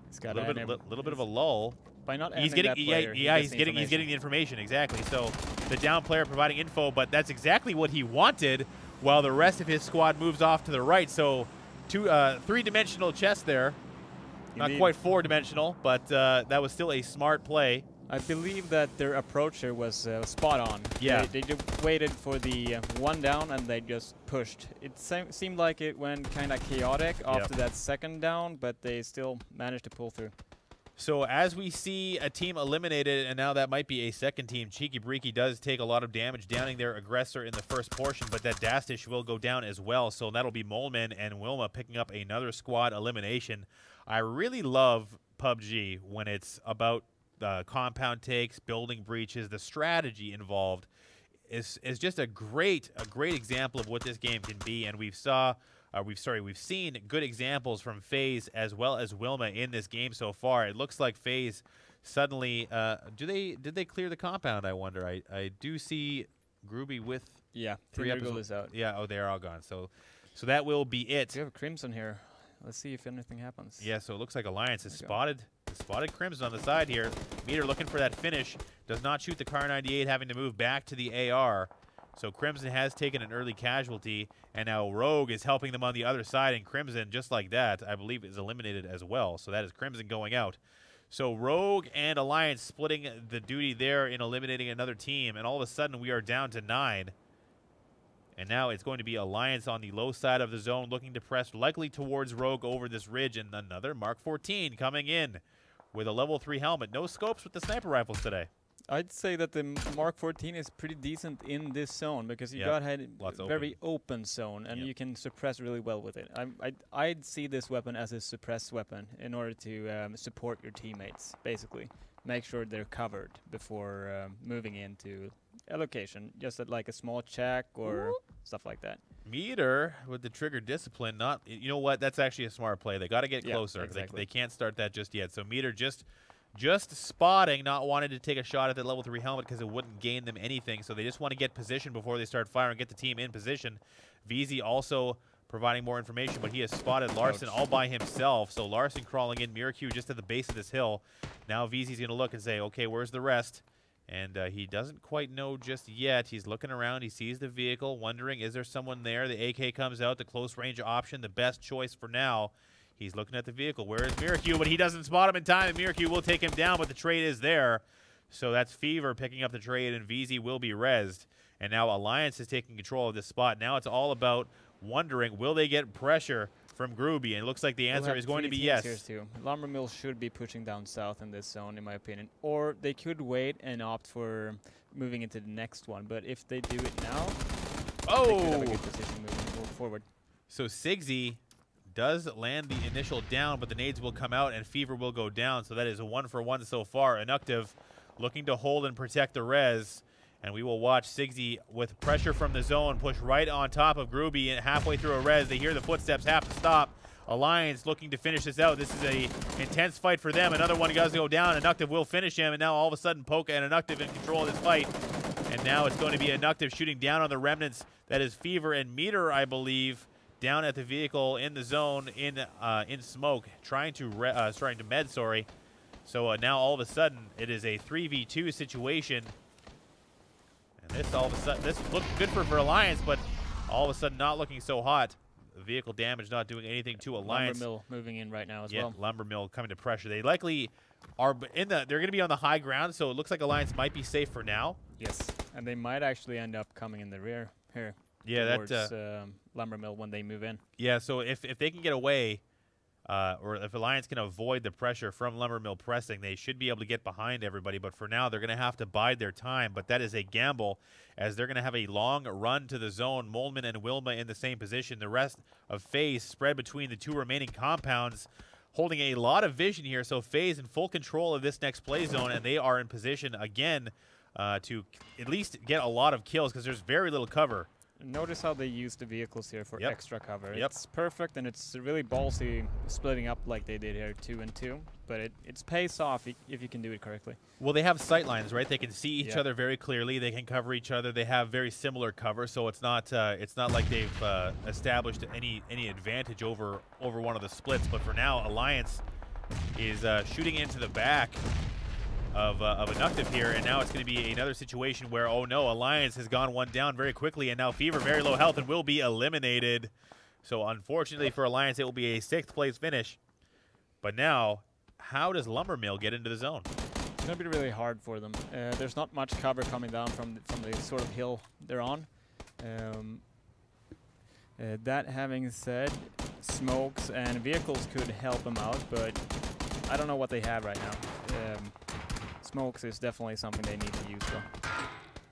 he's got a little bit of a lull. By not he's getting, he's getting the information exactly. So the down player providing info, but that's exactly what he wanted. While the rest of his squad moves off to the right. So 3-dimensional chess there. Not quite 4-dimensional, but that was still a smart play. I believe that their approach here was spot on. Yeah. They just waited for the 1 down and they just pushed. It seemed like it went kind of chaotic after that 2nd down, but they still managed to pull through. So as we see a team eliminated, and now that might be a 2nd team, Cheeky Breeky does take a lot of damage, downing their aggressor in the first portion, but that Dastish will go down as well. So that'll be Molman and Wilma picking up another squad elimination. I really love PUBG when it's about compound takes, building breaches. The strategy involved is just a great example of what this game can be, and we've seen good examples from FaZe as well as Wilma in this game so far. It looks like FaZe suddenly did they clear the compound? I wonder. I do see Groovy with 3 episodes. Is out. Yeah, oh, they're all gone. So that will be it. We have Crimson here. Let's see if anything happens. Yeah, so it looks like Alliance has spotted Crimson on the side here. Meter looking for that finish. Does not shoot the Car 98, having to move back to the AR. So Crimson has taken an early casualty, and now Rogue is helping them on the other side, and Crimson, just like that, I believe is eliminated as well. So that is Crimson going out. So Rogue and Alliance splitting the duty there in eliminating another team, and all of a sudden we are down to 9. And now it's going to be Alliance on the low side of the zone, looking to press likely towards Rogue over this ridge, and another Mark 14 coming in with a level 3 helmet. No scopes with the sniper rifles today. I'd say that the Mark 14 is pretty decent in this zone because you got a very open zone, and you can suppress really well with it. I'd see this weapon as a suppress weapon in order to support your teammates, basically. Make sure they're covered before moving into a location, just at like a small check or stuff like that. Meter with the trigger discipline, you know what? That's actually a smart play. They got to get closer. Exactly. They can't start that just yet. So Meter just spotting, not wanting to take a shot at that level 3 helmet because it wouldn't gain them anything. So they just want to get position before they start firing, get the team in position. VZ also providing more information, but he has spotted Larson all by himself. So Larson crawling in, Miracu just at the base of this hill. Now VZ's going to look and say, okay, where's the rest? And he doesn't quite know just yet. He's looking around. He sees the vehicle, wondering, is there someone there? The AK comes out, the close range option, the best choice for now. He's looking at the vehicle. Where is Miracu? But he doesn't spot him in time, and Miracu will take him down, but the trade is there. So that's Fever picking up the trade, and VZ will be rezzed. And now Alliance is taking control of this spot. Now it's all about wondering, will they get pressure from Groovy? And it looks like the answer is going to be yes. Here too. Lumber Mill should be pushing down south in this zone, in my opinion. Or they could wait and opt for moving into the next one. But if they do it now, they could have a good position moving forward. So Sigsy does land the initial down, but the nades will come out and Fever will go down. So that is a 1-for-1 so far. Inuctive looking to hold and protect the res. And we will watch Sigsy with pressure from the zone push right on top of Groovy, and halfway through a res. They hear the footsteps, have to stop. Alliance looking to finish this out. This is a intense fight for them. Another one does go down. Inuctive will finish him, and now all of a sudden Polka and Inuctive in control of this fight. And now it's going to be Inuctive shooting down on the remnants. That is Fever and Meter, I believe, down at the vehicle in the zone in smoke, trying to med. Sorry. So now all of a sudden it is a 3v2 situation. And this all of a sudden, this looked good for Alliance, but all of a sudden not looking so hot. The vehicle damage not doing anything to Alliance. Lumber Mill moving in right now as well. well. Lumber Mill coming to pressure. They likely are in the. They're going to be on the high ground, so it looks like Alliance might be safe for now. Yes, and they might actually end up coming in the rear here. Yeah, towards, Lumber Mill when they move in. Yeah, so if they can get away, or if Alliance can avoid the pressure from Lumber Mill pressing, they should be able to get behind everybody. But for now, they're going to have to bide their time. But that is a gamble, as they're going to have a long run to the zone. Moldman and Wilma in the same position. The rest of FaZe spread between the two remaining compounds, holding a lot of vision here. So FaZe in full control of this next play zone, and they are in position again to at least get a lot of kills, because there's very little cover. Notice how they use the vehicles here for extra cover. Yep. It's perfect, and it's really ballsy splitting up like they did here, 2 and 2. But it pays off if you can do it correctly. Well, they have sight lines, right? They can see each other very clearly. They can cover each other. They have very similar cover, so it's not like they've established any advantage over one of the splits. But for now, Alliance is shooting into the back of Inuctive here, and now it's going to be another situation where, oh no, Alliance has gone one down very quickly, and now Fever very low health and will be eliminated. So unfortunately for Alliance, it will be a 6th place finish. But now, how does Lumber Mill get into the zone? It's going to be really hard for them. There's not much cover coming down from the sort of hill they're on. That having said, smokes and vehicles could help them out, but I don't know what they have right now. Smokes is definitely something they need to use, though.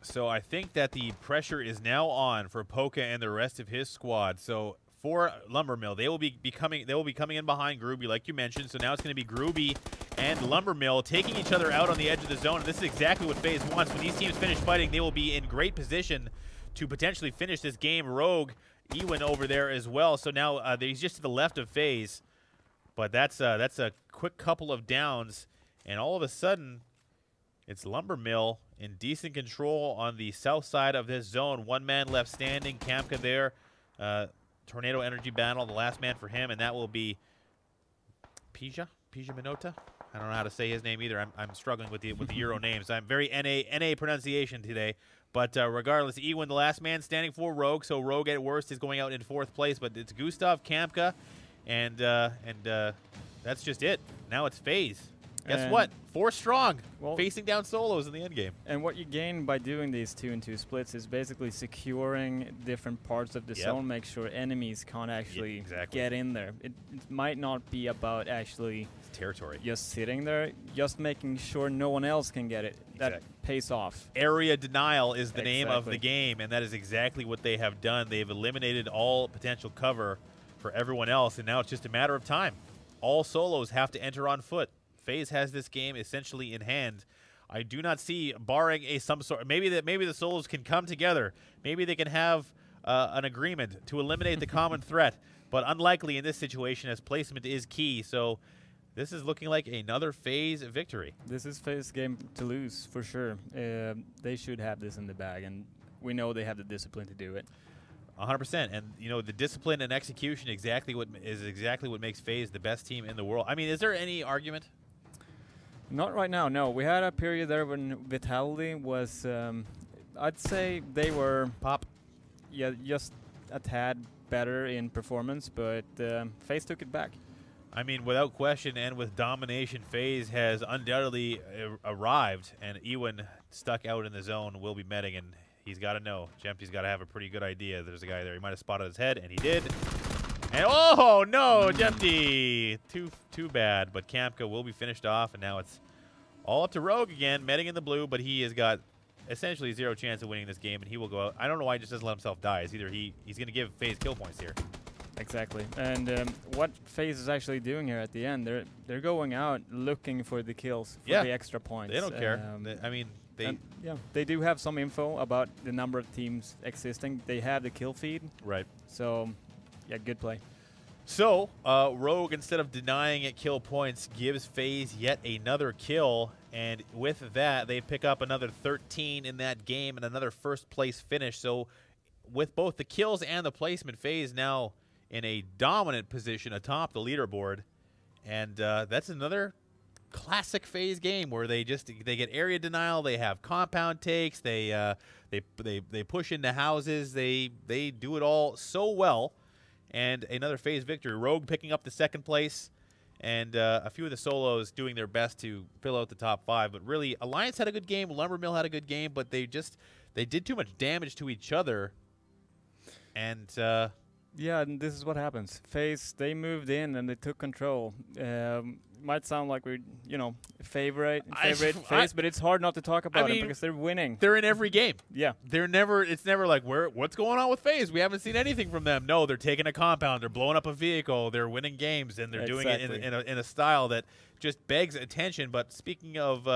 So I think that the pressure is now on for Polka and the rest of his squad. So for Lumber Mill, they will be coming in behind Groovy, like you mentioned. So now it's going to be Groovy and Lumber Mill taking each other out on the edge of the zone. And this is exactly what FaZe wants. When these teams finish fighting, they will be in great position to potentially finish this game. Rogue, Ewan over there as well. So now he's just to the left of FaZe. But that's a quick couple of downs, and all of a sudden, it's Lumber Mill in decent control on the south side of this zone. One man left standing. Kamka there. Tornado Energy Battle, the last man for him, and that will be Pija Minota. I don't know how to say his name either. I'm struggling with the Euro names. I'm very NA pronunciation today. But regardless, Ewan, the last man standing for Rogue. So Rogue at worst is going out in 4th place. But it's Gustav, Kamka, and that's just it. Now it's FaZe. Guess what? 4 strong, facing down solos in the end game. And what you gain by doing these 2 and 2 splits is basically securing different parts of the zone, make sure enemies can't actually get in there. It might not be about actually territory, just sitting there, just making sure no one else can get it. That pays off. Area denial is the name of the game, and that is exactly what they have done. They've eliminated all potential cover for everyone else, and now it's just a matter of time. All solos have to enter on foot. FaZe has this game essentially in hand. I do not see, barring some sort, maybe the solos can come together. Maybe they can have an agreement to eliminate the common threat, but unlikely in this situation, as placement is key. So this is looking like another FaZe victory. This is FaZe game to lose for sure. They should have this in the bag, and we know they have the discipline to do it. 100%, and you know, the discipline and execution exactly what makes FaZe the best team in the world. I mean, is there any argument? Not right now, no. We had a period there when Vitality was, I'd say they were just a tad better in performance, but FaZe took it back. I mean, without question and with domination, FaZe has undoubtedly arrived, and Ewan stuck out in the zone will be meting, and he's got to know. Jempty's got to have a pretty good idea. There's a guy there. He might have spotted his head, and he did. And oh, no, Jempty! Too bad, but Kamka will be finished off, and now it's all up to Rogue again, meting in the blue, but he has got essentially zero chance of winning this game, and he will go out. I don't know why he just doesn't let himself die. It's either he's going to give FaZe kill points here. Exactly, and what FaZe is actually doing here at the end, they're going out looking for the kills, for the extra points. They don't care. I mean, they do have some info about the number of teams existing. They have the kill feed. Right. So, yeah, good play. So, Rogue, instead of denying it kill points, gives FaZe yet another kill, and with that, they pick up another 13 in that game and another first-place finish. So, with both the kills and the placement, FaZe now in a dominant position atop the leaderboard, and that's another classic FaZe game where they get area denial, they have compound takes, they push into houses, they do it all so well, and another FaZe victory. Rogue picking up the second place, and a few of the solos doing their best to fill out the top 5. But really, Alliance had a good game, Lumbermill had a good game, but they did too much damage to each other, and yeah, and this is what happens. FaZe, they moved in and they took control. Might sound like we're, favorite FaZe, but it's hard not to talk about it because they're winning. They're in every game. Yeah. It's never like, what's going on with FaZe? We haven't seen anything from them. No, they're taking a compound, they're blowing up a vehicle, they're winning games, and they're doing it in a style that just begs attention. But speaking of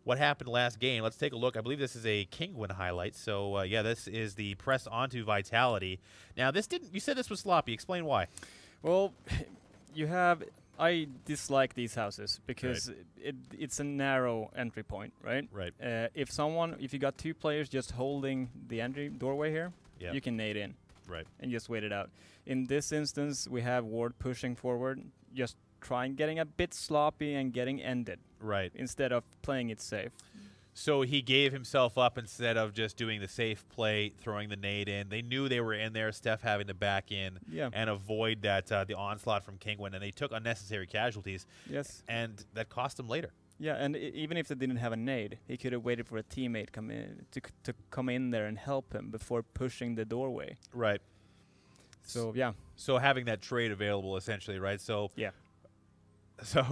what happened last game, let's take a look. I believe this is a Kingwin highlight. So, yeah, this is the press onto Vitality. Now, you said this was sloppy. Explain why. Well, I dislike these houses because it's a narrow entry point, right? Right. If you got 2 players just holding the entry doorway here, you can nade in. Right. And just wait it out. In this instance, we have Ward pushing forward, just getting a bit sloppy and getting ended. Right. Instead of playing it safe. So he gave himself up instead of just doing the safe play, throwing the nade in. They knew they were in there, Steph having to back in and avoid that the onslaught from Kingwin, and they took unnecessary casualties. Yes. And that cost them later. Yeah, and even if they didn't have a nade, he could have waited for a teammate to come in there and help him before pushing the doorway. Right. So, yeah. So having that trade available, essentially, right? So yeah. So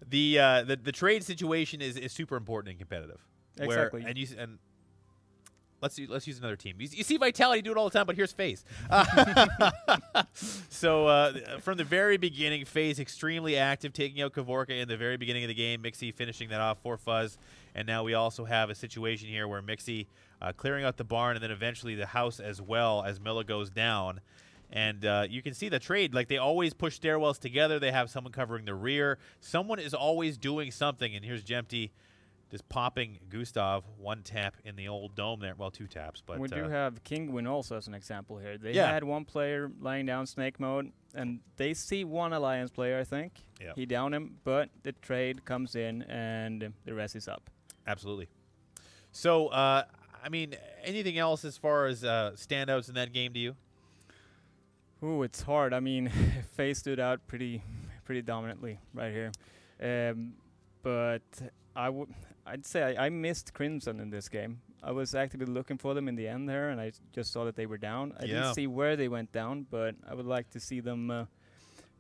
the trade situation is super important and competitive. Exactly. And let's use another team. You see Vitality do it all the time, but here's FaZe. So from the very beginning, FaZe extremely active, taking out Kavorka in the very beginning of the game. Mixie finishing that off for Fuzz, and now we also have a situation here where Mixie clearing out the barn and then eventually the house as well as Milla goes down. And you can see the trade. Like, they always push stairwells together. They have someone covering the rear. Someone is always doing something. And here's Jempty just popping Gustav 1 tap in the old dome there. Well, 2 taps. But we do have Kingwin also as an example here. They had 1 player lying down snake mode, and they see 1 Alliance player, I think. Yep. He downed him, but the trade comes in, and the rest is up. Absolutely. So, I mean, anything else as far as standouts in that game to you? Ooh, it's hard. I mean, FaZe stood out pretty dominantly right here. But I'd say I missed Crimson in this game. I was actively looking for them in the end there, and I just saw that they were down. I didn't see where they went down, but I would like to see them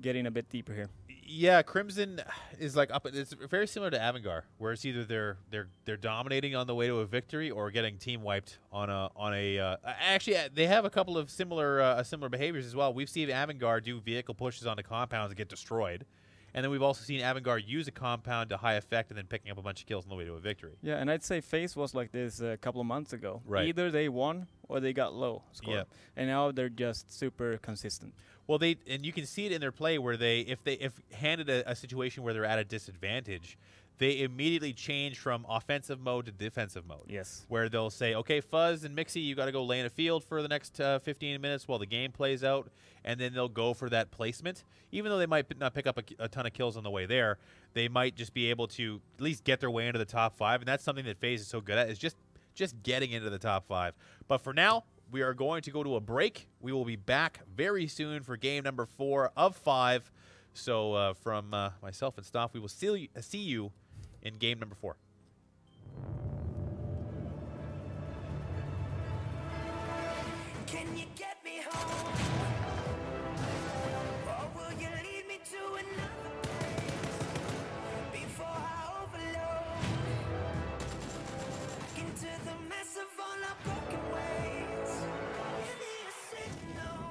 getting a bit deeper here. Yeah, Crimson is like up. It's very similar to Avangar, where it's either they're dominating on the way to a victory or getting team wiped on a. Actually, they have a couple of similar behaviors as well. We've seen Avangar do vehicle pushes onto compounds and get destroyed, and then we've also seen Avangar use a compound to high effect and then picking up a bunch of kills on the way to a victory. Yeah, and I'd say FaZe was like this a couple of months ago. Right. Either they won or they got low score, and now they're just super consistent. Well, and you can see it in their play where if handed a situation where they're at a disadvantage, they immediately change from offensive mode to defensive mode. Yes. Where they'll say, okay, Fuzz and Mixie, you got to go lay in a field for the next 15 minutes while the game plays out, and then they'll go for that placement. Even though they might not pick up a ton of kills on the way there, they might just be able to at least get their way into the top 5, and that's something that FaZe is so good at, is just getting into the top 5. But for now, we are going to go to a break. We will be back very soon for game number 4 of 5. So from myself and Stoff, we will see you in game number 4. Can you get me home? Or will you lead me to another place before I overload? Into the mess of all our broken ways. Give me a signal.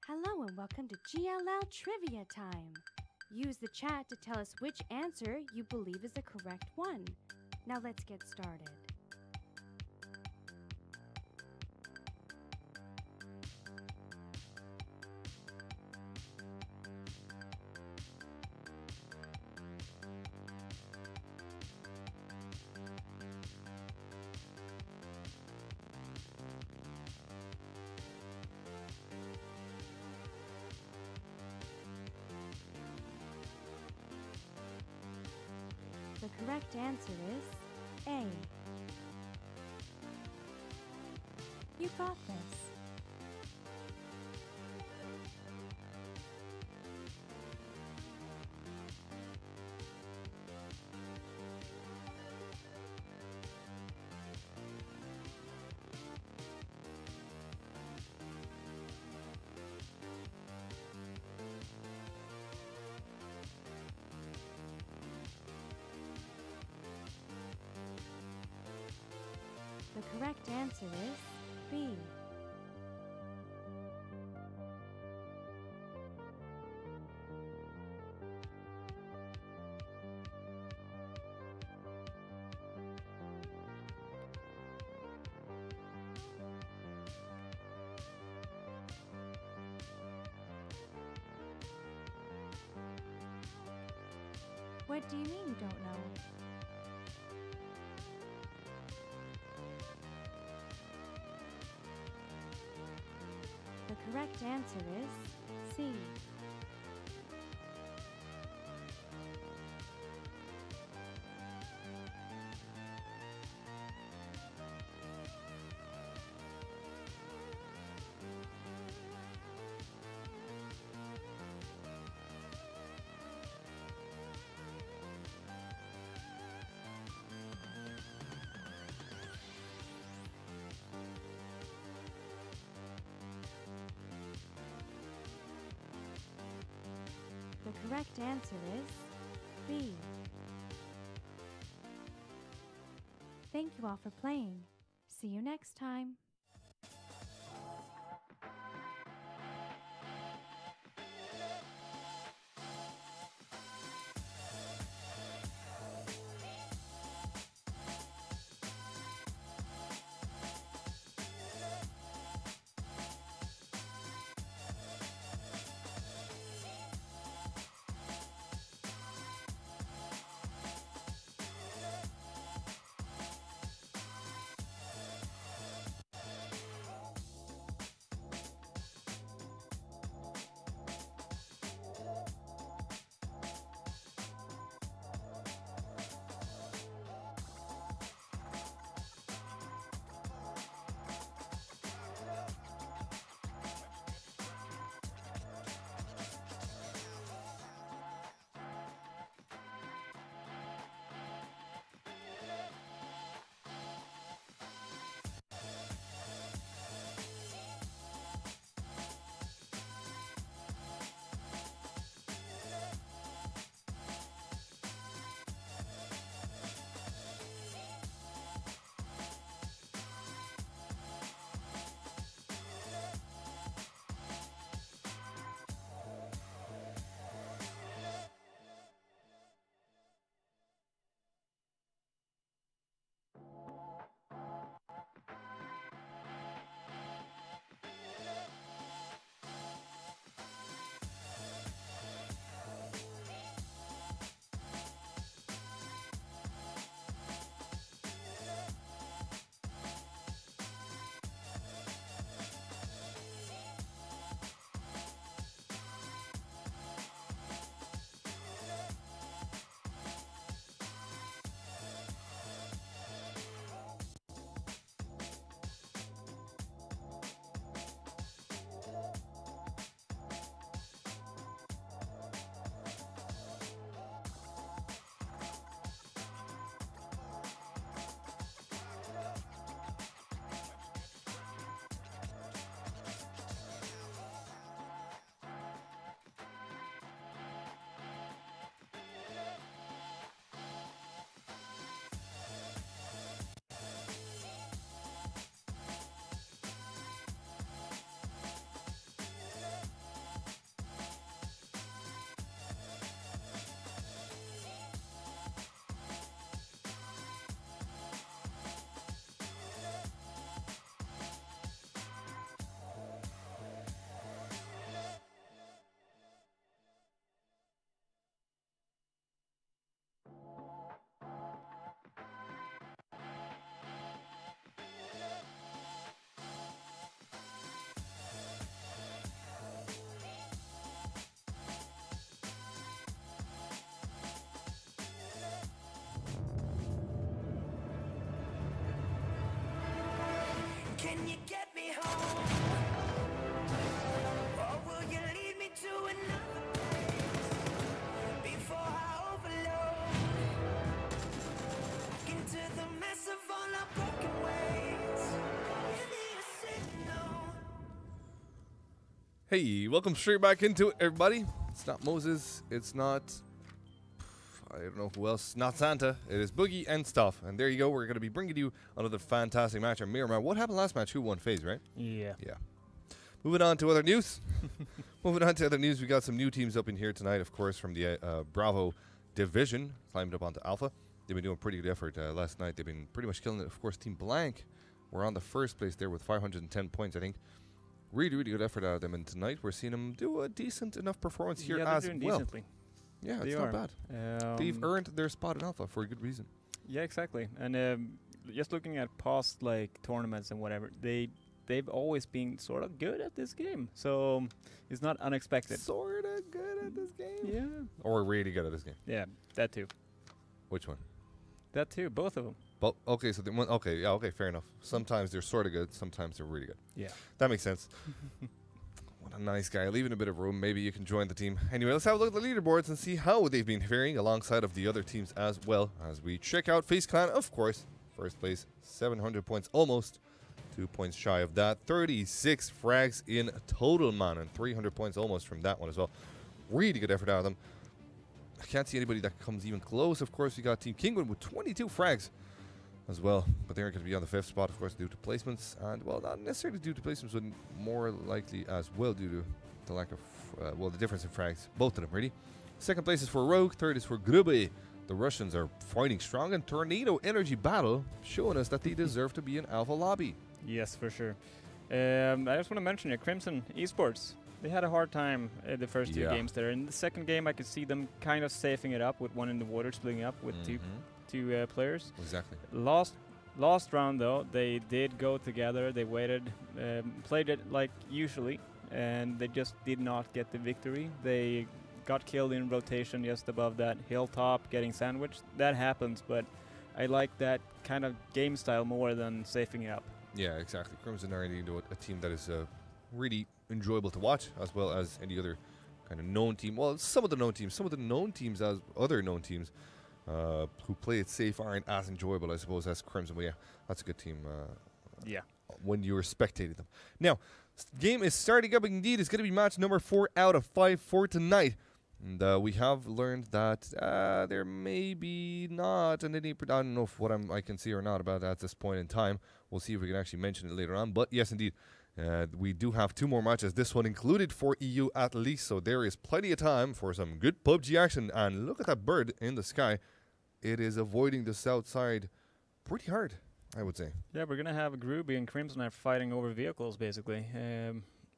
Hello and welcome to GLL Trivia Time. Use the chat to tell us which answer you believe is the correct one. Now let's get started. The correct answer is A. You got this. The correct answer is B. What do you mean you don't know? The correct answer is C. The correct answer is B. Thank you all for playing. See you next time. Hey, welcome straight back into it, everybody. It's not Moses. It's not, I don't know who else. Not Santa. It is Boogie and stuff. And there you go. We're going to be bringing you another fantastic match on Miramar. What happened last match? Who won? FaZe, right? Yeah. Yeah. Moving on to other news. Moving on to other news. We got some new teams up in here tonight, of course, from the Bravo division. Climbed up onto Alpha. They've been doing a pretty good effort last night. They've been pretty much killing it. Of course, Team Blank were on the first place there with 510 points, I think. Really, really good effort out of them. And tonight we're seeing them do a decent enough performance here Yeah, as they're doing well. decently. Yeah, They it's are. not bad. They've earned their spot in Alpha for a good reason. Yeah, exactly. And just looking at past like tournaments and whatever, they've always been sort of good at this game. So it's not unexpected. Sort of good at this game. Yeah. Or really good at this game. Yeah, that too. Which one? That too. Both of them. Well, okay, so okay, fair enough. Sometimes they're sort of good, sometimes they're really good. Yeah. That makes sense. What a nice guy. Leaving a bit of room. Maybe you can join the team. Anyway, let's have a look at the leaderboards and see how they've been faring alongside of the other teams as well as we check out FaZe Clan, of course. First place, 700 points almost. 2 points shy of that. 36 frags in total, man, and 300 points almost from that one as well. Really good effort out of them. I can't see anybody that comes even close. Of course, we got Team Kingwood with 22 frags as well, but they're going to be on the 5th spot, of course, due to placements, and well, not necessarily due to placements, but more likely as well due to the lack of, the difference in frags, both of them, really. Second place is for Rogue, third is for Grube. The Russians are fighting strong, and Tornado Energy Battle showing us that they deserve to be in Alpha Lobby. Yes, for sure. I just want to mention it, Crimson Esports. They had a hard time the first two Yeah. games there. In the second game, I could see them kind of safing it up with one in the water, splitting up with two players. Exactly. Last round though, they did go together. They waited, played it like usually, and they just did not get the victory. They got killed in rotation just above that hilltop, getting sandwiched. That happens, but I like that kind of game style more than safing it up. Yeah, exactly. Crimson are indeed a team that is really enjoyable to watch, as well as any other kind of known team. Well, some of the known teams, as other known teams who play it safe aren't as enjoyable, I suppose, as Crimson. But yeah, that's a good team. Yeah. When you're spectating them. Now, game is starting up. Indeed, it's going to be match number 4 out of 5 for tonight. And we have learned that there may be not any. I don't know if what I can see or not about that at this point in time. We'll see if we can actually mention it later on. But yes, indeed, we do have 2 more matches. This one included for EU at least, so there is plenty of time for some good PUBG action. And look at that bird in the sky. It is avoiding the south side pretty hard, I would say. Yeah, we're gonna have Groovy and Crimson are fighting over vehicles basically.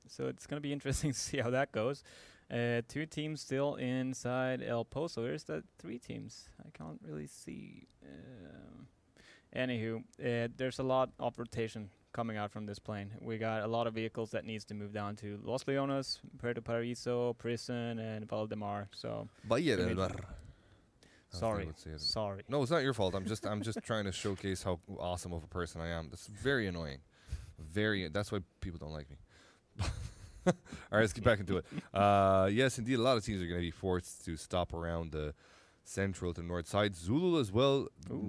So it's gonna be interesting to see how that goes. 2 teams still inside El Pozo. There's the 3 teams. I can't really see. Anywho, there's a lot of rotation coming out from this plane. We got a lot of vehicles that needs to move down to Los Leones, Puerto Paraíso, Prison, and Valdemar. So Bahia del Mar. sorry. No, it's not your fault. I'm just trying to showcase how awesome of a person I am. That's very annoying. That's why people don't like me. All right, let's get back into it. Yes, indeed, a lot of teams are going to be forced to stop around the central to north side. Zulu as well,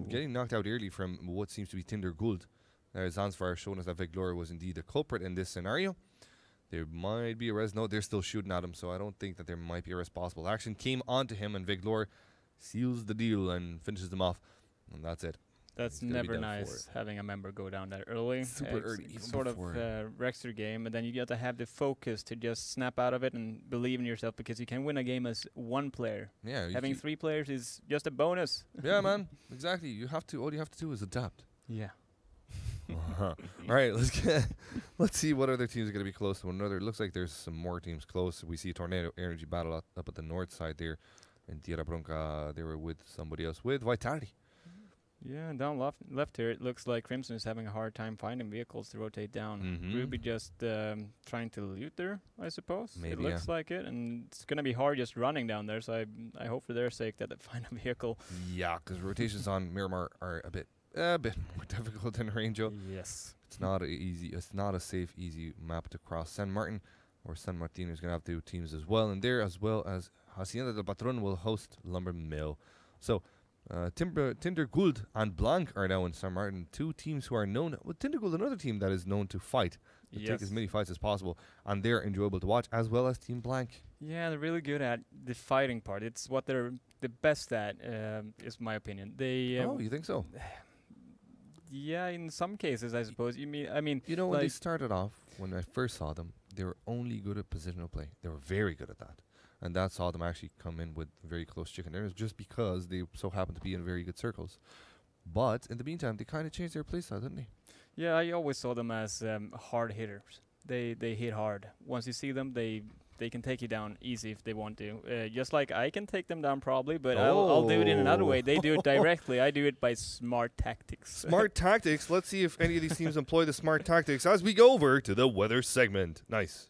getting knocked out early from what seems to be Tinder Gould. Zanzvar showing us that Viglor was indeed the culprit in this scenario. There might be a res. No, they're still shooting at him, so I don't think that there might be a res possible. Action came onto him, and Viglor seals the deal and finishes them off. And that's it. That's never nice having a member go down that early. Super early, even sort of wrecks your game, and then you got to have the focus to just snap out of it and believe in yourself, because you can win a game as 1 player. Yeah, having 3 players is just a bonus. Yeah, man, exactly. You have to. All you have to do is adapt. Yeah. All right, let's see what other teams are going to be close to one another. It looks like there's some more teams close. We see Tornado Energy Battle up at the north side there, and Tierra Bronca. They were with somebody else, with Vitality. Yeah, and down left here, it looks like Crimson is having a hard time finding vehicles to rotate down. Ruby just trying to loot there, I suppose. Maybe, it looks like it, and it's going to be hard just running down there, so I hope for their sake that they find a vehicle. Yeah, because rotations on Miramar are a bit more difficult than Rango. Yes. It's not a safe, easy map to cross. San Martin or San Martin is going to have 2 teams as well, and there as well as Hacienda del Patron will host Lumber Mill. So Tinder Gould and Blanc are now in San Martin, 2 teams who are known. Well, Tinder Gould, another team that is known to fight take as many fights as possible, and they're enjoyable to watch, as well as Team Blank. Yeah, they're really good at the fighting part. It's what they're the best at, is my opinion. They Oh, you think so? yeah, in some cases, I suppose. I mean, You know, when they like, started off, when I first saw them, they were only good at positional play. They were very good at that. And that saw them actually come in with very close chicken dinners just because they so happened to be in very good circles. But in the meantime, they kind of changed their playstyle, didn't they? yeah, I always saw them as hard hitters. They hit hard. Once you see them, they can take you down easy if they want to. Just like I can take them down probably, but I'll do it in another way. They do it directly. I do it by smart tactics. Smart tactics. Let's see if any of these teams employ the smart tactics as we go over to the weather segment. Nice.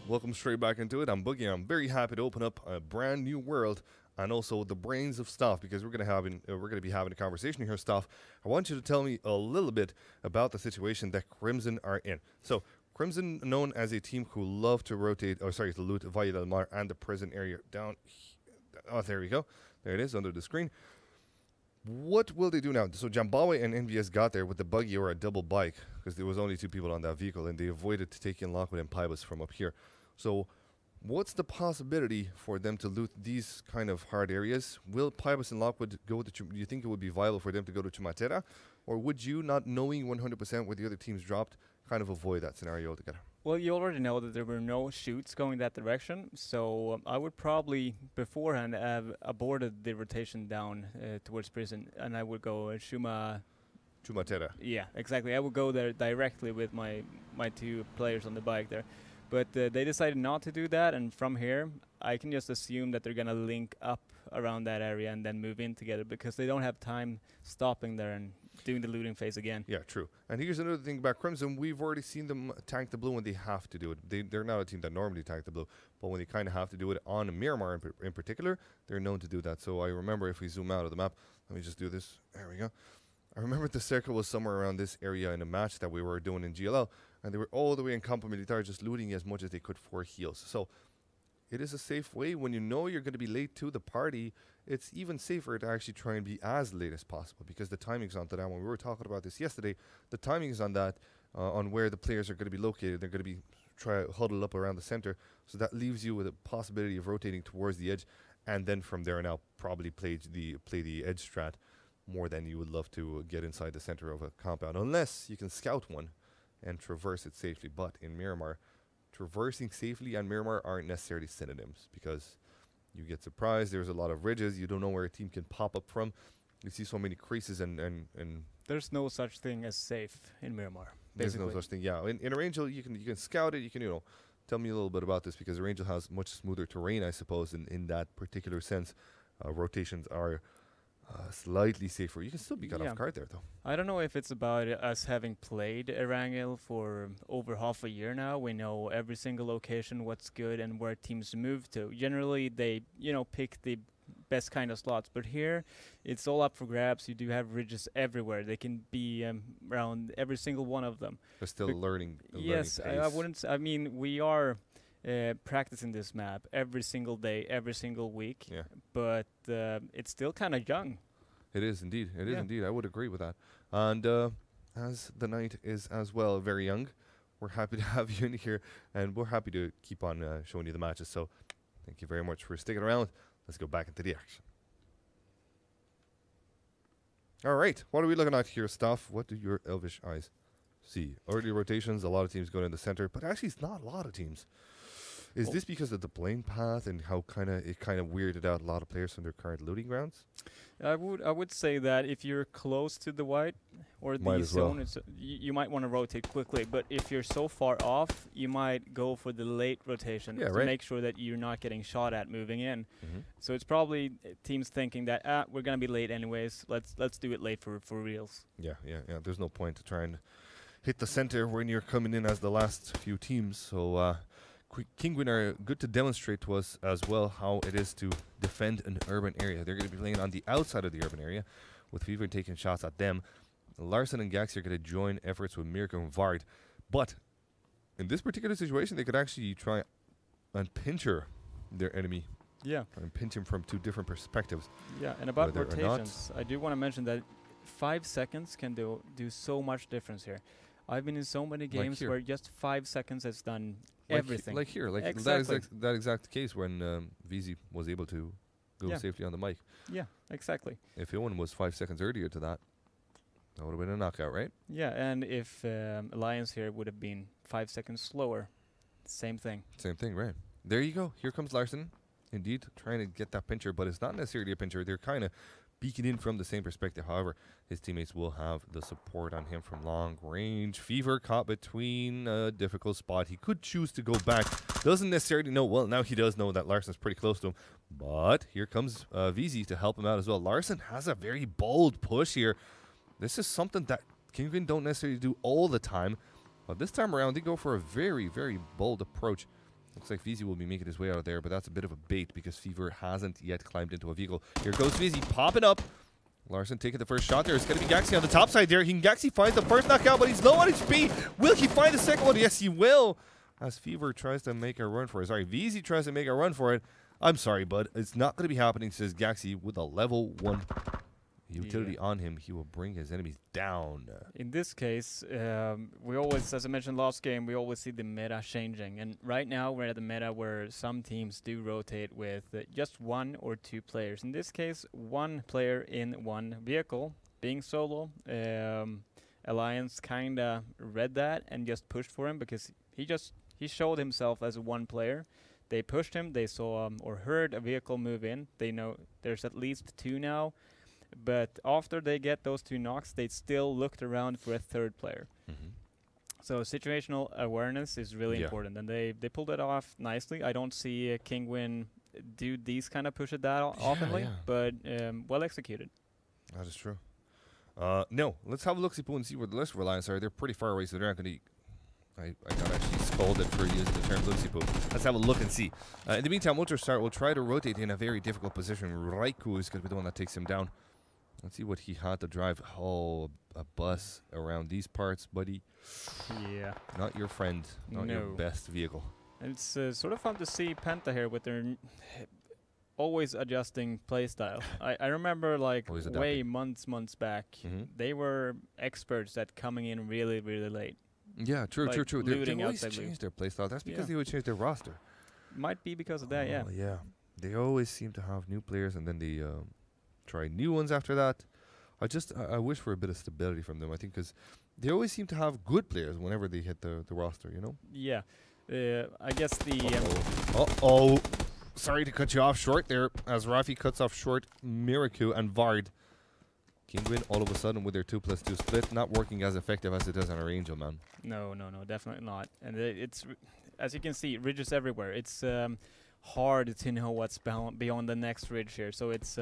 Welcome straight back into it. I'm Boogie. I'm very happy to open up a brand new world and also the brains of Stuff, because we're gonna be having a conversation here, Stuff. I want you to tell me a little bit about the situation that Crimson are in. So Crimson, known as a team who love to rotate, to loot Valle del Mar and the prison area down. Oh, there we go. There it is under the screen. What will they do now? So Jambawe and NVS got there with the buggy or a double bike, because there was only 2 people on that vehicle, and they avoided taking Lockwood and Pybus from up here. So what's the possibility for them to loot these kind of hard areas? Will Pybus and Lockwood go to do you think it would be viable for them to go to Chumatera? Or would you, not knowing 100% where the other teams dropped, kind of avoid that scenario altogether? Well, you already know that there were no shoots going that direction, so I would probably beforehand have aborted the rotation down towards prison, and I would go Chumatera. Yeah, exactly. I would go there directly with my 2 players on the bike there. But they decided not to do that, and from here, I can just assume that they're going to link up around that area and then move in together, because they don't have time stopping there and doing the looting phase again. Yeah, true. And here's another thing about Crimson. We've already seen them tank the blue when they have to do it. They're not a team that normally tank the blue, but when they kind of have to do it on Miramar in particular, they're known to do that. So I remember, if we zoom out of the map, let me just do this. There we go. I remember the circle was somewhere around this area in a match that we were doing in GLL, and they were all the way in Campo Militar just looting as much as they could for heals. So it is a safe way. When you know you're going to be late to the party, it's even safer to actually try and be as late as possible, because the timing's on to that. When we were talking about this yesterday, the timing is on that, on where the players are going to be located. They're going to be huddled up around the center, so that leaves you with a possibility of rotating towards the edge, and then from there now probably play the edge strat more than you would love to get inside the center of a compound, unless you can scout one and traverse it safely. But in Miramar, traversing safely and Miramar aren't necessarily synonyms, because you get surprised. There's a lot of ridges. You don't know where a team can pop up from. You see so many creases and There's no such thing as safe in Miramar. there's Basically. no such thing. Yeah, in Arangel you can scout it. You can tell me a little bit about this, because Arangel has much smoother terrain, I suppose, in that particular sense. Rotations are slightly safer. You can still be got off guard there, though. I don't know if it's about us having played Erangel for over half a year now. We know every single location, what's good, and where teams move to. Generally, they pick the best kind of slots, but here it's all up for grabs. You do have ridges everywhere. They can be around every single one of them. They're still learning. Yes, I wouldn't. I mean, we are practicing this map every single day, every single week. Yeah. But it's still kind of young. It is indeed. It is Yeah. indeed. I would agree with that. And as the night is as well very young, we're happy to have you in here, and we're happy to keep on showing you the matches. So thank you very much for sticking around. Let's go back into the action. All right. What are we looking at here, Stuff? What do your elvish eyes see? Early rotations, a lot of teams going in the center, but actually it's not a lot of teams. Is this because of the plane path and how it kind of weirded out a lot of players from their current looting grounds? I would say that if you're close to the white or Might the as well. zone, you might want to rotate quickly. But if you're so far off, you might go for the late rotation Yeah, to right. make sure that you're not getting shot at moving in. Mm-hmm. So it's probably teams thinking that we're gonna be late anyways. Let's do it late for reals. Yeah. There's no point to try and hit the center when you're coming in as the last few teams. So Kinguin are good to demonstrate to us as well how it is to defend an urban area. They're going to be playing on the outside of the urban area, with Fever taking shots at them. Larson and Gaxi are going to join efforts with Mirko and Vard. But in this particular situation, they could actually try and pincher their enemy Yeah. and pinch him from 2 different perspectives. Yeah, and about whether or not- rotations, I do want to mention that 5 seconds can do so much difference here. I've been in so many games here. where just 5 seconds has done Like everything. Like here, like Exactly. that exact case when VZ was able to go Yeah. safely on the mic. Yeah, exactly. If Owen was 5 seconds earlier to that, that would have been a knockout, right? Yeah, and if Alliance here would have been 5 seconds slower, same thing. Same thing, right? There you go. Here comes Larson. Indeed, trying to get that pincher, but it's not necessarily a pincher. They're kind of beaking in from the same perspective. However, his teammates will have the support on him from long range. Fever caught between a difficult spot. He could choose to go back. Doesn't necessarily know. Well, now he does know that Larson's pretty close to him. But here comes VZ to help him out as well. Larson has a very bold push here. This is something that Kingwin don't necessarily do all the time. But this time around, they go for a very, very bold approach. Looks like VZ will be making his way out of there, but that's a bit of a bait because Fever hasn't yet climbed into a vehicle. Here goes VZ, popping up. Larson taking the first shot there. It's going to be Gaxi on the top side there. Gaxi finds the first knockout, but he's low on HP. Will he find the second one? Yes, he will. As Fever tries to make a run for it. Sorry, VZ tries to make a run for it. I'm sorry, bud. It's not going to be happening, says Gaxi with a level 1 utility on him. He will bring his enemies down. In this case, we always, as I mentioned last game, we always see the meta changing. And right now we're at the meta where some teams do rotate with just 1 or 2 players. In this case, 1 player in 1 vehicle, being solo. Alliance kind of read that and just pushed for him because he showed himself as 1 player. They pushed him, they saw or heard a vehicle move in. They know there's at least 2 now. But after they get those 2 knocks, they still looked around for a 3rd player. So situational awareness is really important, and they pulled it off nicely. I don't see Kingwin do these kind of pushes that oftenly, but well executed. That is true. No, let's have a look-see and see where the rest of Alliance are. They're pretty far away, so they're not going to... I got actually scolded for using the term look-see. Let's have a look and see. In the meantime, Ultrastar will try to rotate in a very difficult position. Raikou is going to be the one that takes him down. Let's see what he had to drive. Oh, a bus around these parts, buddy. Yeah. Not your friend. Not your best vehicle. And it's sort of fun to see Penta here with their always adjusting playstyle. I remember like way months back, they were experts at coming in really, really late. Yeah, true. They always outside change their playstyle. That's because they always change their roster. Might be because of that, yeah. Yeah. They always seem to have new players and then they try new ones after that. I wish for a bit of stability from them, I think, because they always seem to have good players whenever they hit the roster, you know? Yeah. I guess the... Uh-oh. Sorry to cut you off short there, as Rafi cuts off short Miraku and Vard. Kingwin, all of a sudden, with their 2+2 split, not working as effective as it does on our Angel, man. No, definitely not. And it's, as you can see, ridges everywhere. It's hard to know what's beyond the next ridge here. So it's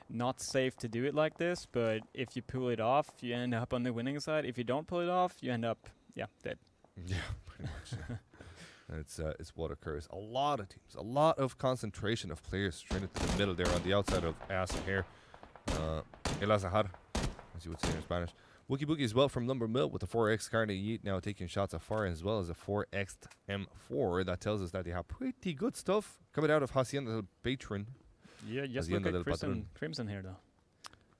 not safe to do it like this, but if you pull it off, you end up on the winning side. If you don't pull it off, you end up, dead. Yeah, pretty much. It's what occurs. A lot of teams, a lot of concentration of players stranded to the middle there on the outside of ass and hair. El Azahar, as you would say in Spanish. Wookie Boogie as well from Lumber Mill with the 4X Carne Yeet now taking shots afar as well as a 4X M4. That tells us that they have pretty good stuff coming out of Hacienda del Patron. Yeah, just look at Crimson here though.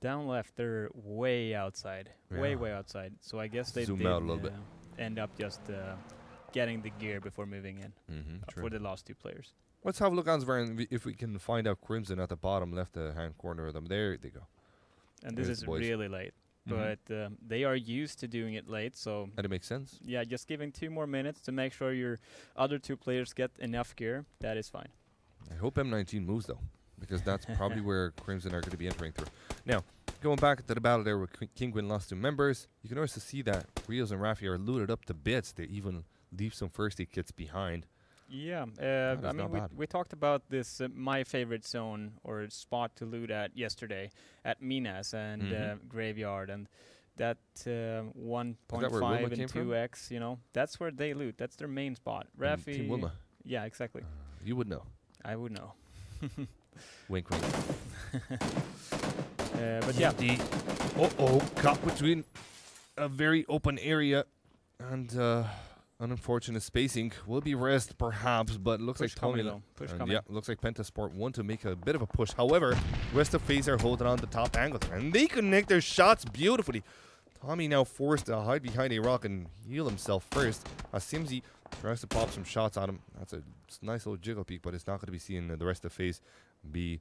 Down left, they're way outside. Way outside. So I guess they zoom out a little bit. End up just getting the gear before moving in for the last 2 players. Let's have a look on Zver if we can find out Crimson at the bottom left-hand corner of them. There they go. And this is really late. But they are used to doing it late, so... And it makes sense. Yeah, just giving 2 more minutes to make sure your other 2 players get enough gear. That is fine. I hope M19 moves, though, because that's probably where Crimson are going to be entering through. Now, going back to the battle there where Kingwin lost 2 members, you can also see that Rios and Rafi are looted up to bits. They even leave some first aid kits behind. Yeah, I mean, we talked about this, my favorite zone or spot to loot at yesterday at Minas and Graveyard, and that 1.5 and 2x, you know, that's where they loot. That's their main spot. Rafi, Team Wilma. Yeah, exactly. You would know. I would know. Wink, wink. But yeah. Caught between a very open area and unfortunate spacing. Will be rest perhaps, but it looks Push like Tommy. coming though. Push And coming. yeah, looks like Pentasport want to make a bit of a push. However, rest of FaZe are holding on the top angle there, and they connect their shots beautifully. Tommy now forced to hide behind a rock and heal himself first. As Simsy tries to pop some shots on him. That's a nice little jiggle peek, but it's not going to be seeing the rest of FaZe be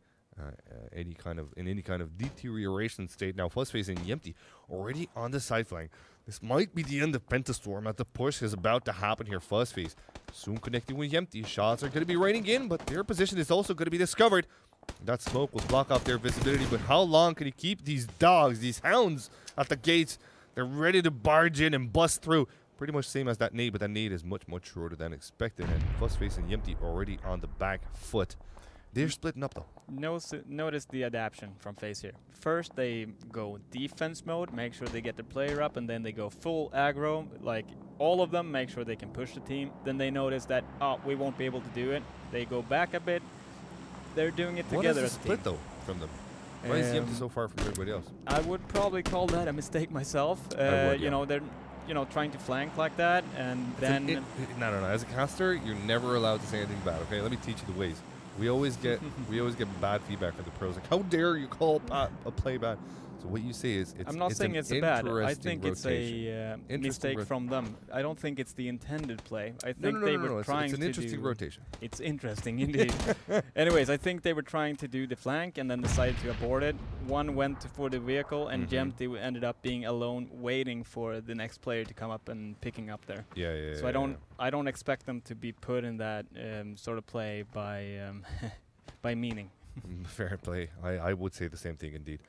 any kind of deterioration state. Now FaZe and Yempty already on the side flank. This might be the end of Pentastorm, as the push is about to happen here. FaZe soon connecting with Yempty. Shots are going to be raining in, but their position is also going to be discovered. That smoke will block off their visibility, but how long can he keep these dogs, these hounds at the gates? They're ready to barge in and bust through. Pretty much same as that nade, but that nade is much shorter than expected. And FaZe and Yempty already on the back foot. They're splitting up though. Notice the adaptation from FaZe here. First they go defense mode, make sure they get the player up, and then they go full aggro, like all of them, make sure they can push the team. Then they notice that, oh, we won't be able to do it. They go back a bit. They're doing it together What is as the a split team. though from them? Why is Yempty so far from everybody else? I would probably call that a mistake myself. would, yeah. You know, they're trying to flank like that, and then No. As a caster, you're never allowed to say anything bad. Okay, let me teach you the ways. We always get bad feedback from the pros. Like, how dare you call a play bad? So what you say is, it's I'm not saying an it's a bad. I interesting think it's a mistake rot- from them. I don't think it's the intended play. I No, think they were no. trying It's an to interesting do. rotation. It's interesting indeed. Anyways, I think they were trying to do the flank and then decided to abort it. One went for the vehicle, and Jempty ended up being alone, waiting for the next player to come up and picking up there. Yeah. So I don't expect them to be put in that sort of play by by meaning. Fair play. I would say the same thing indeed.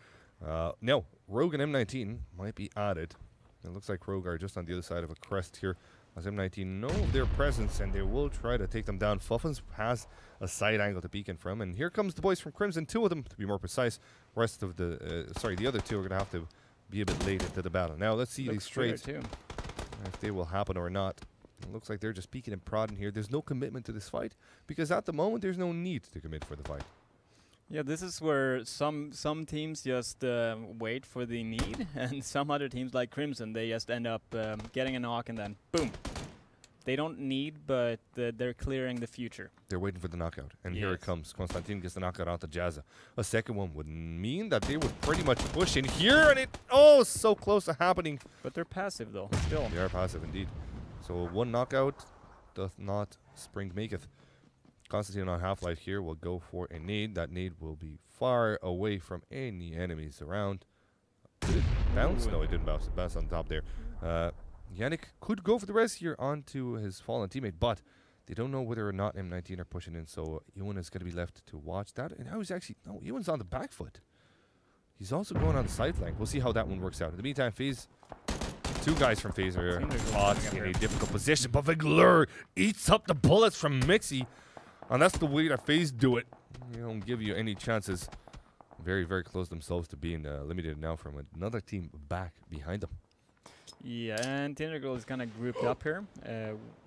No, Rogue and M19 might be added. It looks like Rogue are just on the other side of a crest here, as M19 know of their presence, and they will try to take them down. Fuffins has a side angle to peek in from, and here comes the boys from Crimson, two of them to be more precise. Rest of the the other two are going to have to be a bit late into the battle. Now let's see these trades, too. if they will happen or not. It looks like they're just peeking and prodding here. There's no commitment to this fight, because at the moment there's no need to commit for the fight. Yeah, this is where some teams just wait for the need, and some other teams like Crimson, they just end up getting a knock and then boom. They don't need, but they're clearing the future. They're waiting for the knockout, and here it Yes. comes. Konstantin gets the knockout out to Jazza. A second one would mean that they would pretty much push in here, and so close to happening. But they're passive though, still. They are passive indeed. So one knockout doth not spring maketh. Konstantin on Half-Life here will go for a nade. That nade will be far away from any enemies around. Did it bounce? No, it didn't bounce. It bounced on top there. Yannick could go for the rest here onto his fallen teammate, but they don't know whether or not M19 are pushing in, so Ewan is going to be left to watch that. And now Ewan's on the back foot. He's also going on the side flank. We'll see how that one works out. In the meantime, FaZe, two guys from FaZe are caught in a difficult position, but Viglur eats up the bullets from Mixie, and that's the way that FaZe do it. They don't give you any chances. Very, very close themselves to being limited now from another team back behind them. Yeah, and Tindergirl is kind of grouped up here,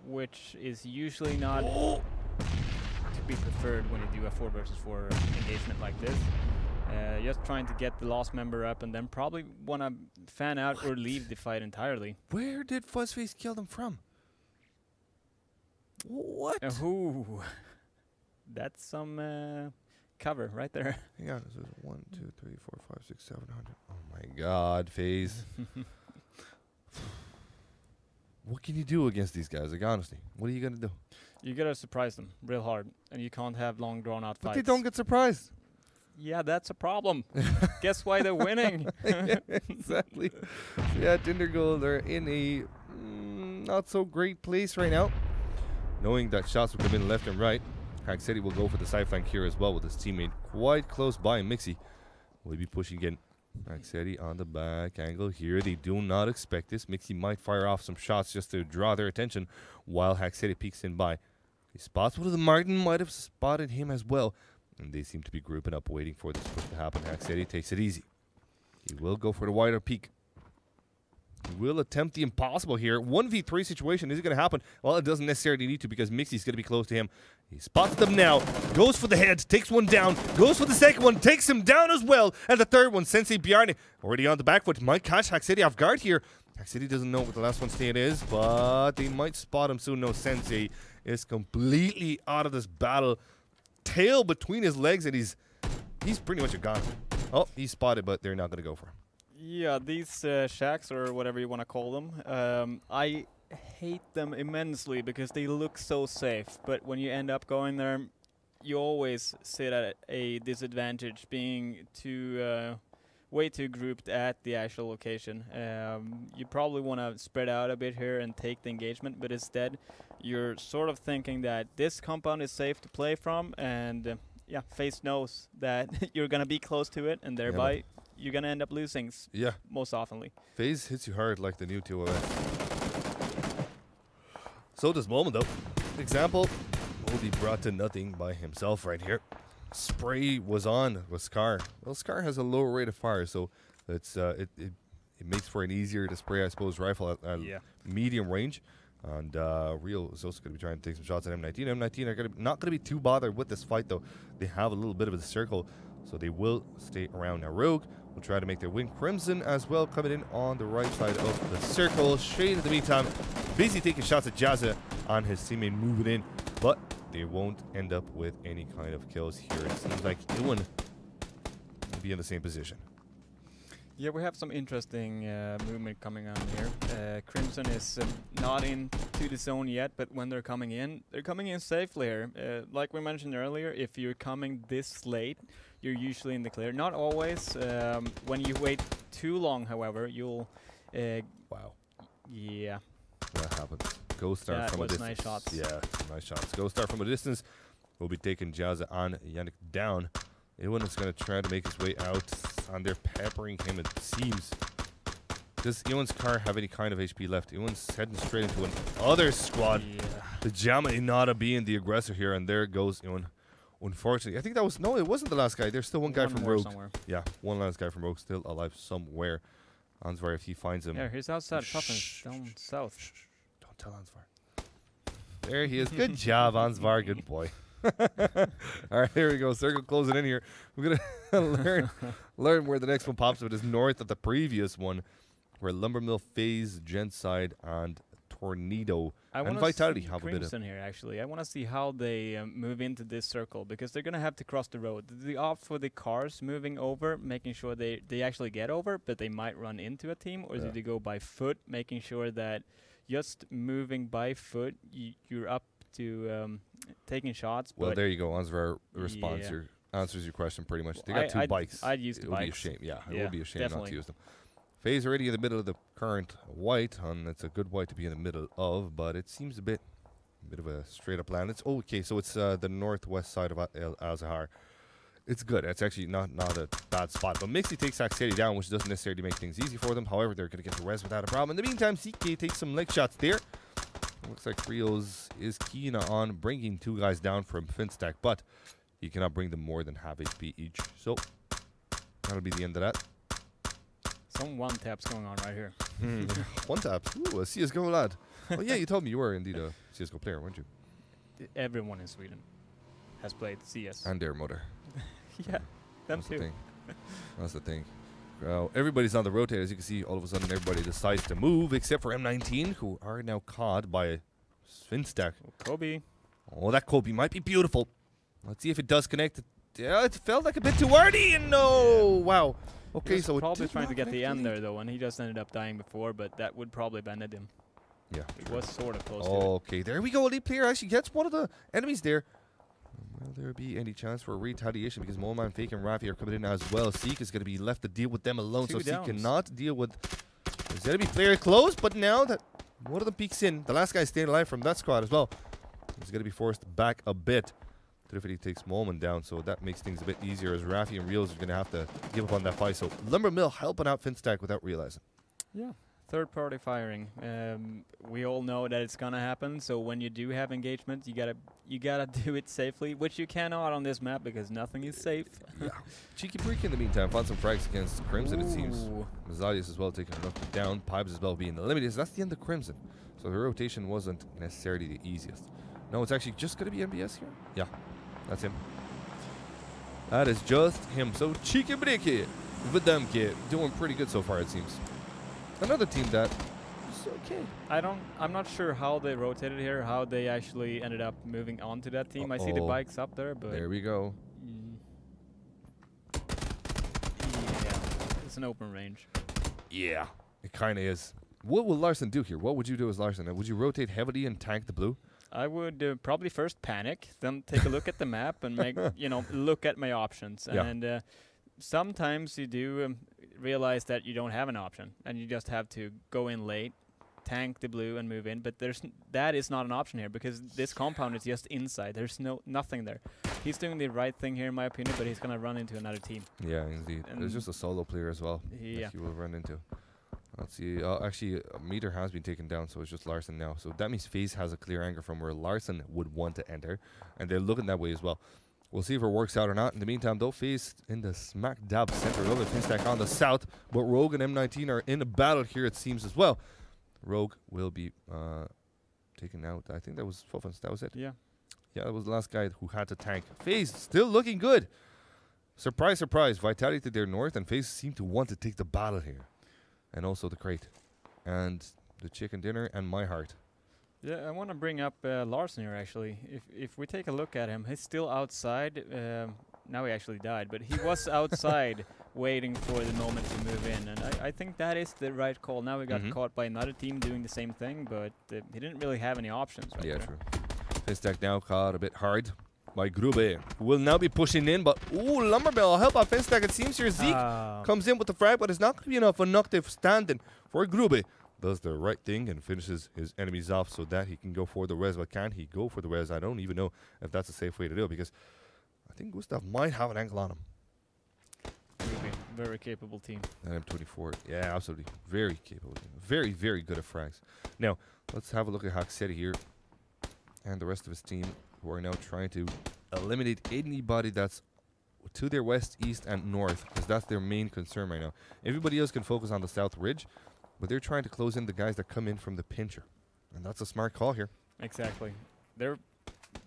which is usually not to be preferred when you do a 4 versus 4 engagement like this. Just trying to get the last member up, and then probably want to fan out or leave the fight entirely. Where did Fuzzface kill them from? What? Ooh, that's some cover right there. Hang on, this is 1, 2, 3, 4, 5, 6, 700. Oh my God, FaZe. What can you do against these guys? Like, honestly, what are you gonna do? You gotta surprise them real hard, and you can't have long drawn out But fights. they don't get surprised. Yeah, that's a problem. Guess why they're winning? Yeah, exactly. So yeah, Tindergirl, they're in a not so great place right now. Knowing that shots will come in left and right. Hack City will go for the side flank here as well with his teammate quite close by. Mixie will be pushing in. Hack City on the back angle here. They do not expect this. Mixie might fire off some shots just to draw their attention while Hack City peeks in by. He spots one of the Martin, might have spotted him as well. And they seem to be grouping up, waiting for this push to happen. Hack City takes it easy. He will go for the wider peak. He will attempt the impossible here. 1v3 situation. Is it going to happen? Well, it doesn't necessarily need to, because Mixie's going to be close to him. He spots them now. Goes for the head. Takes one down. Goes for the second one. Takes him down as well. And the third one, Sensei Bjarne, already on the back foot. Might catch Hack City off guard here. City doesn't know what the last one state is, but they might spot him soon. No, Sensei is completely out of this battle. Tail between his legs, and he's pretty much a gone. Oh, he's spotted, but they're not going to go for him. Yeah, these shacks, or whatever you want to call them, I hate them immensely because they look so safe. But when you end up going there, you always sit at a disadvantage being way too grouped at the actual location. You probably want to spread out a bit here and take the engagement, but instead you're sort of thinking that this compound is safe to play from, and yeah, FaZe knows that you're going to be close to it, and thereby you're going to end up losing most oftenly. FaZe hits you hard like the new 2OS. So does Moment, though. Example will be brought to nothing by himself right here. Spray was on with Scar. Well, Scar has a lower rate of fire, so it's it makes for an easier to spray, I suppose, rifle at medium range. And Real is also going to be trying to take some shots at M19. M19 are not going to be too bothered with this fight, though. They have a little bit of a circle, so they will stay around. Now, Rogue will try to make their win. Crimson as well coming in on the right side of the circle. Shade in the meantime, busy taking shots at Jazza on his teammate moving in, but they won't end up with any kind of kills here. It seems like Iwan will be in the same position. Yeah, we have some interesting movement coming on here. Crimson is not into the zone yet, but when they're coming in safely here. Like we mentioned earlier, if you're coming this late, you're usually in the clear. Not always. When you wait too long, however, you'll... Wow. Yeah. What happened? Ghost Star from a distance. Nice shots. Yeah, nice shots. Ghost Star from a distance will be taking Jazza on Yannick down. Iwan is going to try to make his way out, and they're peppering him, it seems. Does Iwan's car have any kind of HP left? Iwan's heading straight into another squad. Yeah. The Jama Inada being the aggressor here, and there goes Iwan. Unfortunately, I think that was... No, it wasn't the last guy. There's still one guy from Rogue. Somewhere. Yeah, one last guy from Rogue still alive somewhere. Ansvar, if he finds him... Yeah, he's outside. Puffins down south. Shh. Don't tell Ansvar. There he is. Good job, Ansvar. Good boy. All right, here we go. Circle closing in here. We're gonna learn where the next one pops up. It is north of the previous one, where Lumbermill, FaZe, Genside, and Tornado and Vitality have a bit of Crimson here. Actually, I want to see how they move into this circle, because they're gonna have to cross the road. Do they opt for the cars moving over, making sure they actually get over, but they might run into a team, or do they go by foot, making sure that just moving by foot, you're up to taking shots? Well, there you go. Ansvar responds answers your question pretty much. They got two bikes. I'd use the bikes. It would be a shame. Yeah, it would be a shame not to use them. FaZe already in the middle of the current white, and it's a good white to be in the middle of, but it seems a bit of a straight up land. It's okay, so it's the northwest side of El Azahar. It's good. It's actually not a bad spot. But Mixie takes Saxeri down, which doesn't necessarily make things easy for them. However, they're going to get the res without a problem. In the meantime, CK takes some leg shots there. Looks like Rios is keen on bringing two guys down from Finstack, but he cannot bring them more than half HP each. So that'll be the end of that. Some one-taps going on right here. One tap. Ooh, a CSGO lad. Oh, yeah, you told me you were indeed a CSGO player, weren't you? Everyone in Sweden has played CS. And their mother. Yeah, them That's too. The thing. That's the thing. Everybody's on the rotate. As you can see, all of a sudden everybody decides to move, except for M19, who are now caught by Finstack. Kobe. Oh, that Kobe might be beautiful. Let's see if it does connect. Yeah, it felt like a bit too early, and no. Wow. Okay, so probably trying to get the end there, though, and he just ended up dying before, but that would probably banded him. Yeah. It was sort of close to it. Okay, there we go. Elite player actually gets one of the enemies there. Will there be any chance for a retaliation? Because Molman, Fake, and Rafi are coming in as well. Seek is going to be left to deal with them alone, so Seek cannot deal with... There's going to be player close, but now that one of them peeks in, the last guy staying alive from that squad as well, he's going to be forced back a bit. Trifity takes Molman down, so that makes things a bit easier, as Rafi and Reels are going to have to give up on that fight. So Lumbermill helping out Finstack without realizing. Yeah. Third-party firing. We all know that it's gonna happen. So when you do have engagement, you gotta do it safely, which you cannot on this map because nothing is safe. Yeah. Cheeky Break in the meantime found some frags against Crimson. It seems. Ooh. Mazalius as well taking enough down. Pipes as well being eliminated. So that's the end of Crimson. So the rotation wasn't necessarily the easiest. No, it's actually just gonna be MBS here. Yeah, that's him. That is just him. So Cheeky Break with them kid doing pretty good so far, it seems. Another team that looks okay. I'm not sure how they rotated here, how they actually ended up moving on to that team. I see the bikes up there, but There we go. yeah, it's an open range. Yeah, it kind of is. What will Larson do here? What would you do as Larson? Would you rotate heavily and tank the blue? I would probably first panic, then take a look at the map and make look at my options. Yeah. And sometimes you do realize that you don't have an option, and you just have to go in late, tank the blue, and move in. But that is not an option here because this compound is just inside. There's nothing there. He's doing the right thing here, in my opinion, but he's gonna run into another team. Yeah, indeed. There's just a solo player as well. Yeah. That he will run into. Let's see. Actually, Meter has been taken down, so it's just Larson now. So that means FaZe has a clear angle from where Larson would want to enter, and they're looking that way as well. We'll see if it works out or not. In the meantime, though, FaZe in the smack dab center of the Finstack on the south, but Rogue and M19 are in a battle here, it seems, as well. Rogue will be taken out. I think that was Fofans. That was it. Yeah. Yeah, that was the last guy who had to tank. FaZe still looking good. Surprise, surprise. Vitality to their north, and FaZe seem to want to take the battle here. And also the crate. And the chicken dinner and my heart. Yeah, I want to bring up Larson here, actually. If we take a look at him, he's still outside. Now he actually died, but he was outside waiting for the moment to move in. And I think that is the right call. Now we got caught by another team doing the same thing, but he didn't really have any options right Yeah, there. true. Finstack now caught a bit hard by Grube, who will now be pushing in, but ooh, Lumberbell, help out Finstack. It seems here Zeke comes in with the frag, but it's not going to be enough to stand in for Grube. Does the right thing and finishes his enemies off so that he can go for the res. But can he go for the res? I don't even know if that's a safe way to do it, because I think Gustav might have an ankle on him. Ruby, very capable team. And M24, yeah, absolutely. Very capable. Very, very good at frags. Now, let's have a look at Haxeti here and the rest of his team, who are now trying to eliminate anybody that's to their west, east, and north, because that's their main concern right now. Everybody else can focus on the south ridge, but they're trying to close in the guys that come in from the pincher. And that's a smart call here. Exactly. They're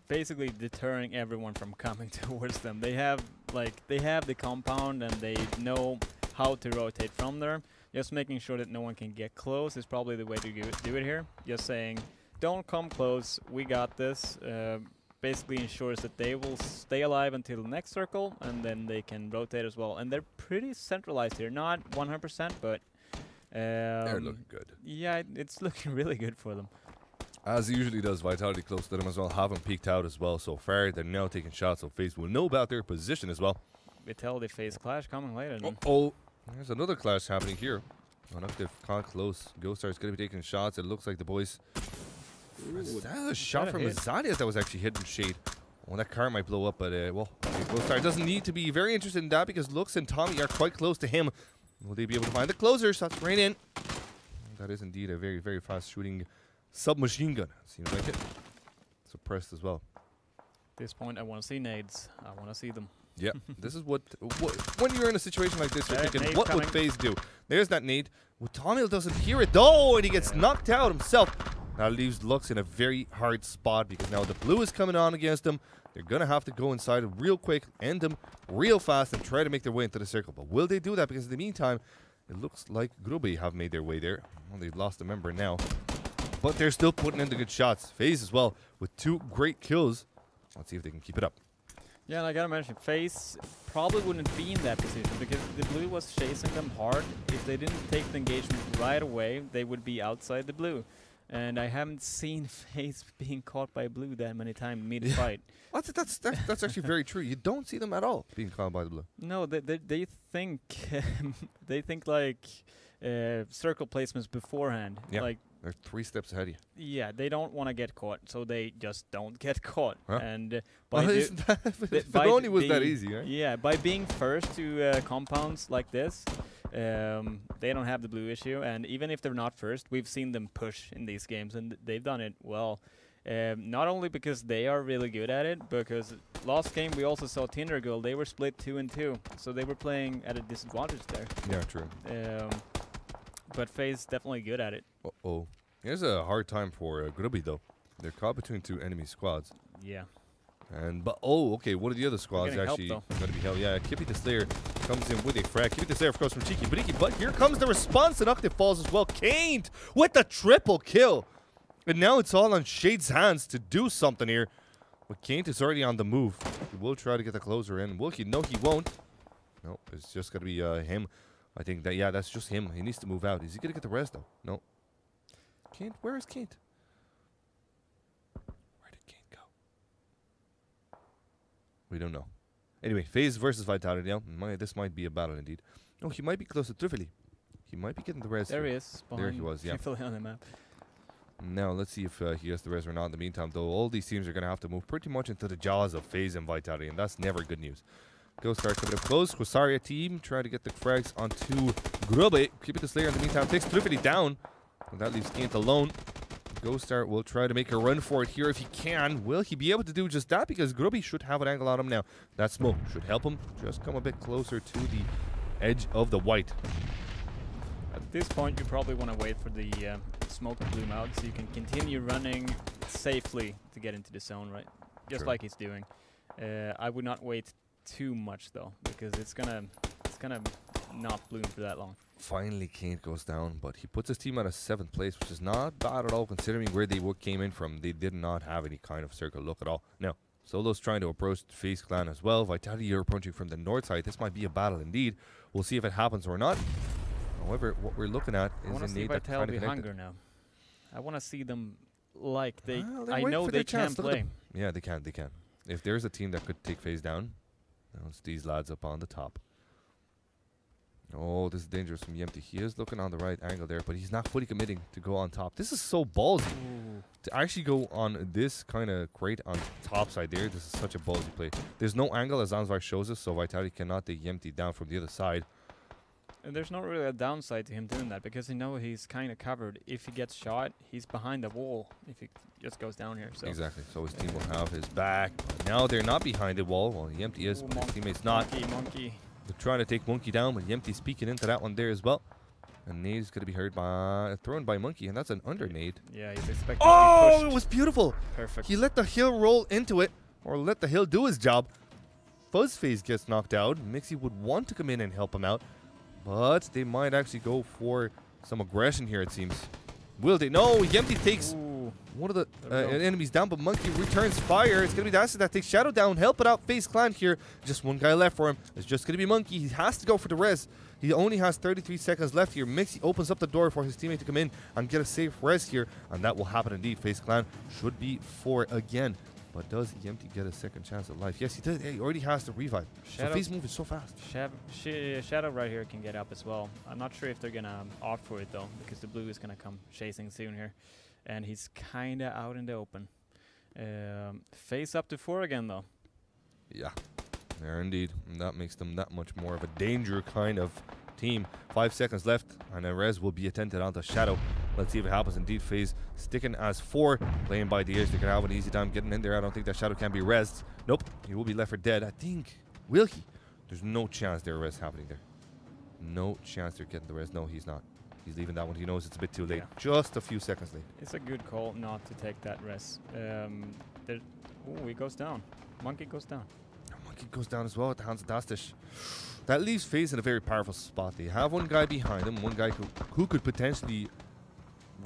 basically deterring everyone from coming towards them. They have the compound, and they know how to rotate from there. Just making sure that no one can get close is probably the way to do it here. Just saying, don't come close, we got this. Basically ensures that they will stay alive until the next circle, and then they can rotate as well. And they're pretty centralized here, not 100%, but They're looking good. yeah, it's looking really good for them. As it usually does, Vitality close to them as well. Haven't peeked out as well so far. They're now taking shots, so FaZe will know about their position as well. Vitality FaZe clash coming later. Then. There's another clash happening here. Unactive can't close. Ghostar is going to be taking shots. It looks like the boys... Is that a shot from Azadias that was actually hitting Shade? Well, that car might blow up, but, well, Ghostar doesn't need to be very interested in that, because Lux and Tommy are quite close to him. Will they be able to find the closer? Shots right in. That is indeed a very, very fast shooting submachine gun. Seems like it. Suppressed as well. At this point, I want to see nades. I want to see them. Yeah, this is what when you're in a situation like this, you're thinking, nade what would FaZe do? There's that nade. Well, Tommy doesn't hear it, though, and he gets knocked out himself. That leaves Lux in a very hard spot, because now the blue is coming on against him. They're going to have to go inside real quick, end them real fast, and try to make their way into the circle. But will they do that? Because in the meantime, it looks like Gruby have made their way there. Well, they've lost a member now. But they're still putting in the good shots. FaZe as well, with 2 great kills. Let's see if they can keep it up. Yeah, and I gotta mention, FaZe probably wouldn't be in that position, because the blue was chasing them hard. If they didn't take the engagement right away, they would be outside the blue. And I haven't seen FaZe being caught by blue that many times mid-fight. That's actually very true. You don't see them at all being caught by the blue. No, they think they think like circle placements beforehand. Yeah, like they're 3 steps ahead of you. yeah, they don't want to get caught, so they just don't get caught. Huh? And Well, if it only was that easy, right? Yeah, by being first to compounds like this, they don't have the blue issue. And even if they're not first, we've seen them push in these games, and they've done it well. Not only because they are really good at it, because last game we also saw Tinder Girl. They were split 2 and 2, so they were playing at a disadvantage there. Yeah, true. But FaZe definitely good at it. Here's a hard time for Grubby, though. They're caught between 2 enemy squads. Yeah. And but okay, one of the other squads getting help, actually though. going to be held. Yeah, Kippy the Slayer comes in with a frag. Kippy the Slayer, of course, from Cheeky Briki. But here comes the response, and Octave falls as well. Kaint with the triple kill. And now it's all on Shade's hands to do something here. But Kaint is already on the move. He will try to get the closer in. Will he? No, he won't. No, it's just going to be him. I think that, yeah, that's just him. He needs to move out. Is he going to get the res, though? No. Kaint? Where is Kaint? Where did Kaint go? We don't know. Anyway, FaZe versus Vitality now. This might be a battle indeed. No, he might be close to Trifili. He might be getting the res. There he is. There he was, yeah. Trifili on the map. Now, let's see if he gets the res or not. In the meantime, though, all these teams are going to have to move pretty much into the jaws of FaZe and Vitality, and that's never good news. Ghost Star coming up close. Quasaria team trying to get the frags onto Grubbe. Keep it the Slayer in the meantime. Takes Trifili down. And that leaves Kaint alone. Ghost Star will try to make a run for it here if he can. Will he be able to do just that? Because Grubbe should have an angle on him now. That smoke should help him just come a bit closer to the edge of the white. At this point, you probably want to wait for the smoke to bloom out so you can continue running safely to get into the zone, right? Just True. like he's doing. I would not wait too much though, because it's gonna not bloom for that long. Finally, Kaint goes down, but he puts his team at a 7th place, which is not bad at all considering where they came in from. They did not have any kind of circle look at all. Now, Solo's trying to approach the FaZe clan as well. Vitality are approaching from the north side. This might be a battle indeed. We'll see if it happens or not. However, what we're looking at I want is to a see nade that kind Vitality of hunger now. I want to see them like they. Well, they're I waiting know for they their can chance. Look at play. them. Yeah, they can. They can. If there's a team that could take FaZe down, it's these lads up on the top. Oh, this is dangerous from Yempty. He is looking on the right angle there, but he's not fully committing to go on top. This is so ballsy. To actually go on this kind of crate on top side there, this is such a ballsy play. There's no angle as Zanzvar shows us, so Vitality cannot take Yempty down from the other side. And there's not really a downside to him doing that because you know he's kind of covered. If he gets shot, he's behind the wall. If he just goes down here, so Exactly. So his team will have his back. But now they're not behind the wall. Well, Yempty is, Ooh, but his teammates not. Monkey. They're trying to take Monkey down, but Yempty's peeking into that one there as well. And nade is going to be heard by thrown by Monkey, and that's an under nade. Yeah, he's expecting Oh, to it be pushed. was beautiful. Perfect. He let the hill roll into it, or let the hill do his job. Fuzzface gets knocked out. Mixie would want to come in and help him out, but they might actually go for some aggression here, it seems. Will they? No, Yempty takes Ooh. one of the There we go. enemies down, but Monkey returns fire. It's going to be the Acid that takes Shadow down. Help it out, FaZe Clan here. Just one guy left for him. It's just going to be Monkey. He has to go for the res. He only has 33 seconds left here. Mixie opens up the door for his teammate to come in and get a safe res here, and that will happen indeed. FaZe Clan should be 4 again. But does Yempty get a second chance at life? Yes, he did. He already has the revive. So FaZe moving so fast. Shadow right here can get up as well. I'm not sure if they're going to opt for it, though, because the blue is going to come chasing soon here. And he's kind of out in the open. FaZe up to 4 again, though. Yeah, there indeed. And that makes them that much more of a danger kind of team. 5 seconds left, and a res will be attempted onto Shadow. Let's see if it happens. Indeed, FaZe sticking as 4, playing by the ears. They can have an easy time getting in there. I don't think that Shadow can be rezzed. Nope, he will be left for dead. I think. Will he? There's no chance there res happening there. No chance they're getting the res. No, he's not. He's leaving that one. He knows it's a bit too late. Yeah. Just a few seconds late. It's a good call not to take that res. Oh, he goes down. Monkey goes down. Monkey goes down as well at the hands of Dastish. That leaves FaZe in a very powerful spot. They have one guy behind them, one guy who could potentially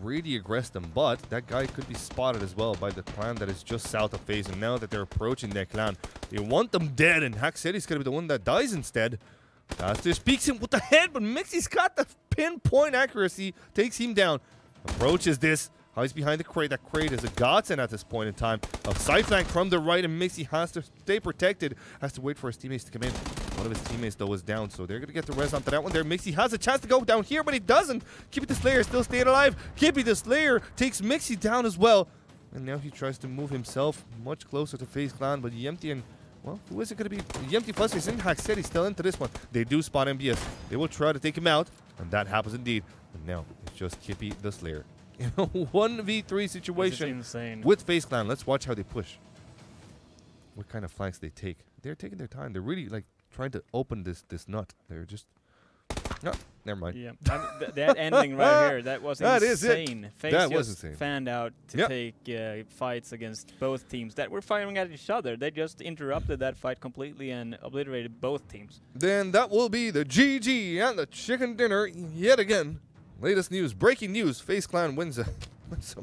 really aggress them, but that guy could be spotted as well by the clan that is just south of FaZe, and now that they're approaching their clan, they want them dead, and Hack City's going to be the one that dies instead. Dastish peeks him with the head, but Mixie's got the pinpoint accuracy, takes him down, approaches this. He's behind the crate. That crate is a godsend at this point in time. A side flank from the right, and Mixie has to stay protected. Has to wait for his teammates to come in. One of his teammates, though, is down, so they're going to get the res onto that one there. Mixie has a chance to go down here, but he doesn't. Kippy the Slayer still staying alive. Kippy the Slayer takes Mixie down as well. And now he tries to move himself much closer to FaZe Clan, but Yempty and, well, who is it going to be? Yempty Fuzzface and Hack City still into this one. They do spot MBS. They will try to take him out, and that happens indeed. And now it's just Kippy the Slayer. In a 1v3 situation insane. with FaZe Clan. Let's watch how they push. What kind of flanks they take. They're taking their time. They're really like trying to open this nut. They're just No, never mind. Yeah, I mean, that ending right here, that was That is it. insane. FaZe That was just insane. fanned out to Yep. take fights against both teams that were firing at each other. They just interrupted that fight completely and obliterated both teams. Then that will be the GG and the chicken dinner yet again. Latest news, breaking news, FaZe Clan wins a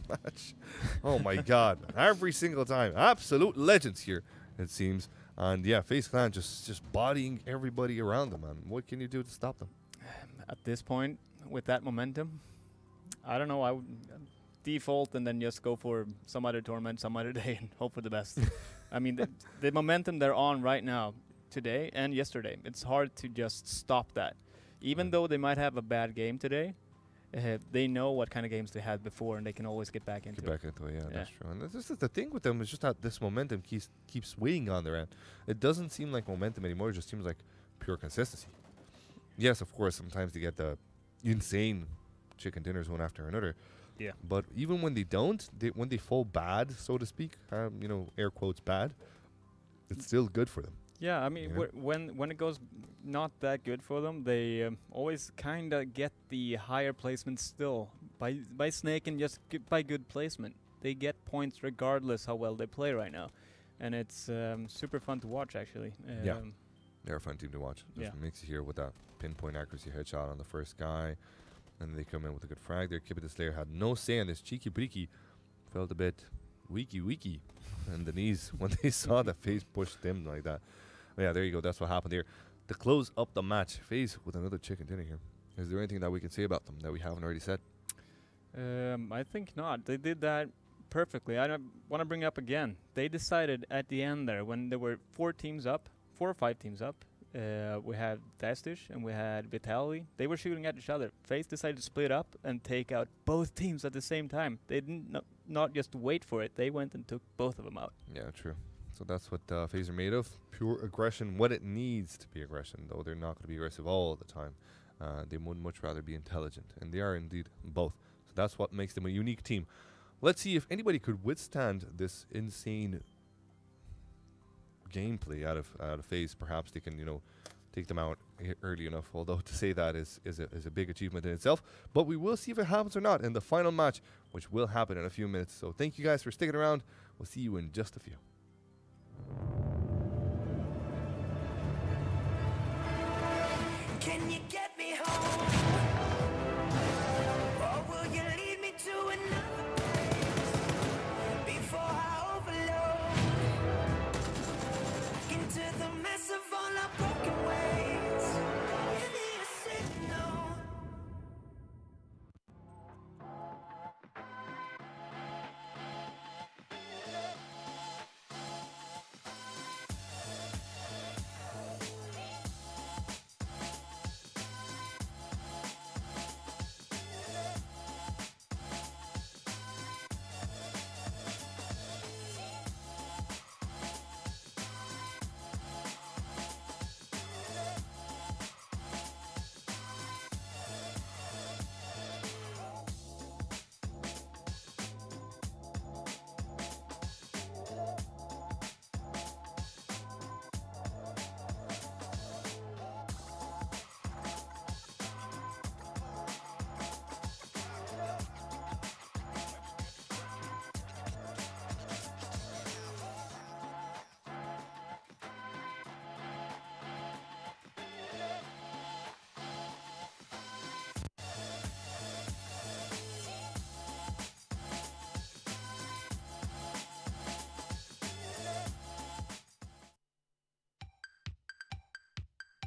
match. Oh my god. Every single time. Absolute legends here, it seems. And yeah, FaZe Clan just bodying everybody around them, man. What can you do to stop them? At this point, with that momentum, I don't know. I would default and then just go for some other tournament some other day and hope for the best. I mean, the momentum they're on right now, today and yesterday, it's hard to just stop that. Even though they might have a bad game today, they know what kind of games they had before, and they can always get back into it. Yeah, that's true. And this is the thing with them, is just that this momentum keeps weighing on their end. It doesn't seem like momentum anymore. It just seems like pure consistency. Yes, of course, sometimes they get the insane chicken dinners one after another. Yeah. But even when they don't, when they fall bad, so to speak, you know, air quotes bad, it's still good for them. Yeah, I mean, Yeah. when it goes not that good for them, they always kind of get the higher placement still by snaking just by good placement. They get points regardless how well they play right now, and it's super fun to watch actually. Yeah. They're a fun team to watch. Just Yeah. makes it here with that pinpoint accuracy headshot on the first guy, and then they come in with a good frag there. Kibit the Slayer had no say on this. Cheeky Breaky felt a bit weaky in the knees when they saw that FaZe pushed them like that. But yeah, there you go. That's what happened here. To close up the match, FaZe with another chicken dinner here. Is there anything that we can say about them that we haven't already said? I think not. They did that perfectly. I want to bring up again. They decided at the end there, when there were 4 or 5 teams up, we had Dastish and we had Vitality. They were shooting at each other. FaZe decided to split up and take out both teams at the same time. They didn't not just wait for it. They went and took both of them out. Yeah, true. So that's what FaZe are made of. Pure aggression, what it needs to be aggression, though they're not going to be aggressive all the time. They would much rather be intelligent, and they are indeed both. So that's what makes them a unique team. Let's see if anybody could withstand this insane gameplay out of FaZe. Perhaps they can, you know, take them out early enough. Although to say that is a big achievement in itself. But we will see if it happens or not in the final match, which will happen in a few minutes. So thank you guys for sticking around. We'll see you in just a few. Can you get me home? Or will you lead me to another place before I overload into the mess of all our broken ways? Give me a signal.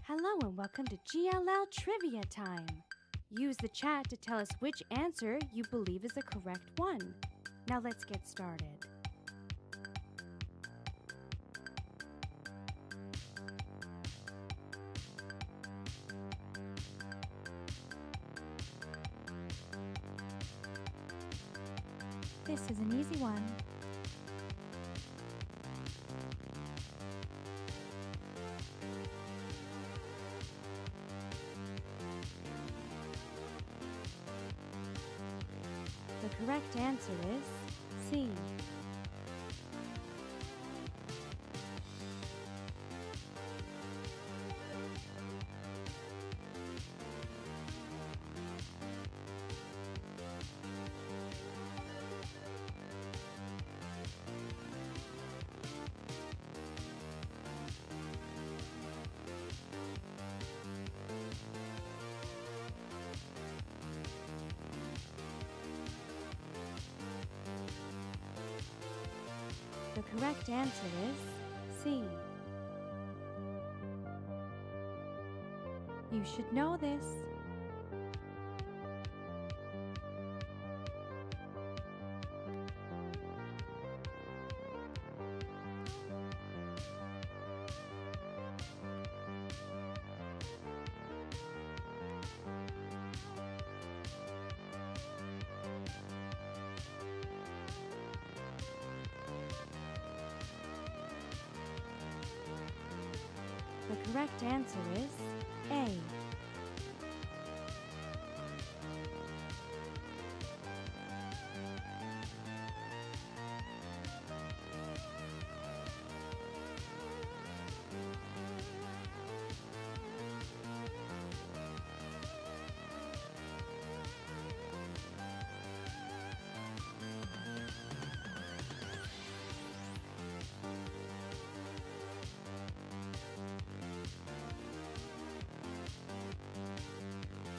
Hello and welcome to GLL Trivia Time. Use the chat to tell us which answer you believe is the correct one. Now let's get started. This is an easy one. The correct answer is C. The correct answer is C. You should know this. The correct answer is A.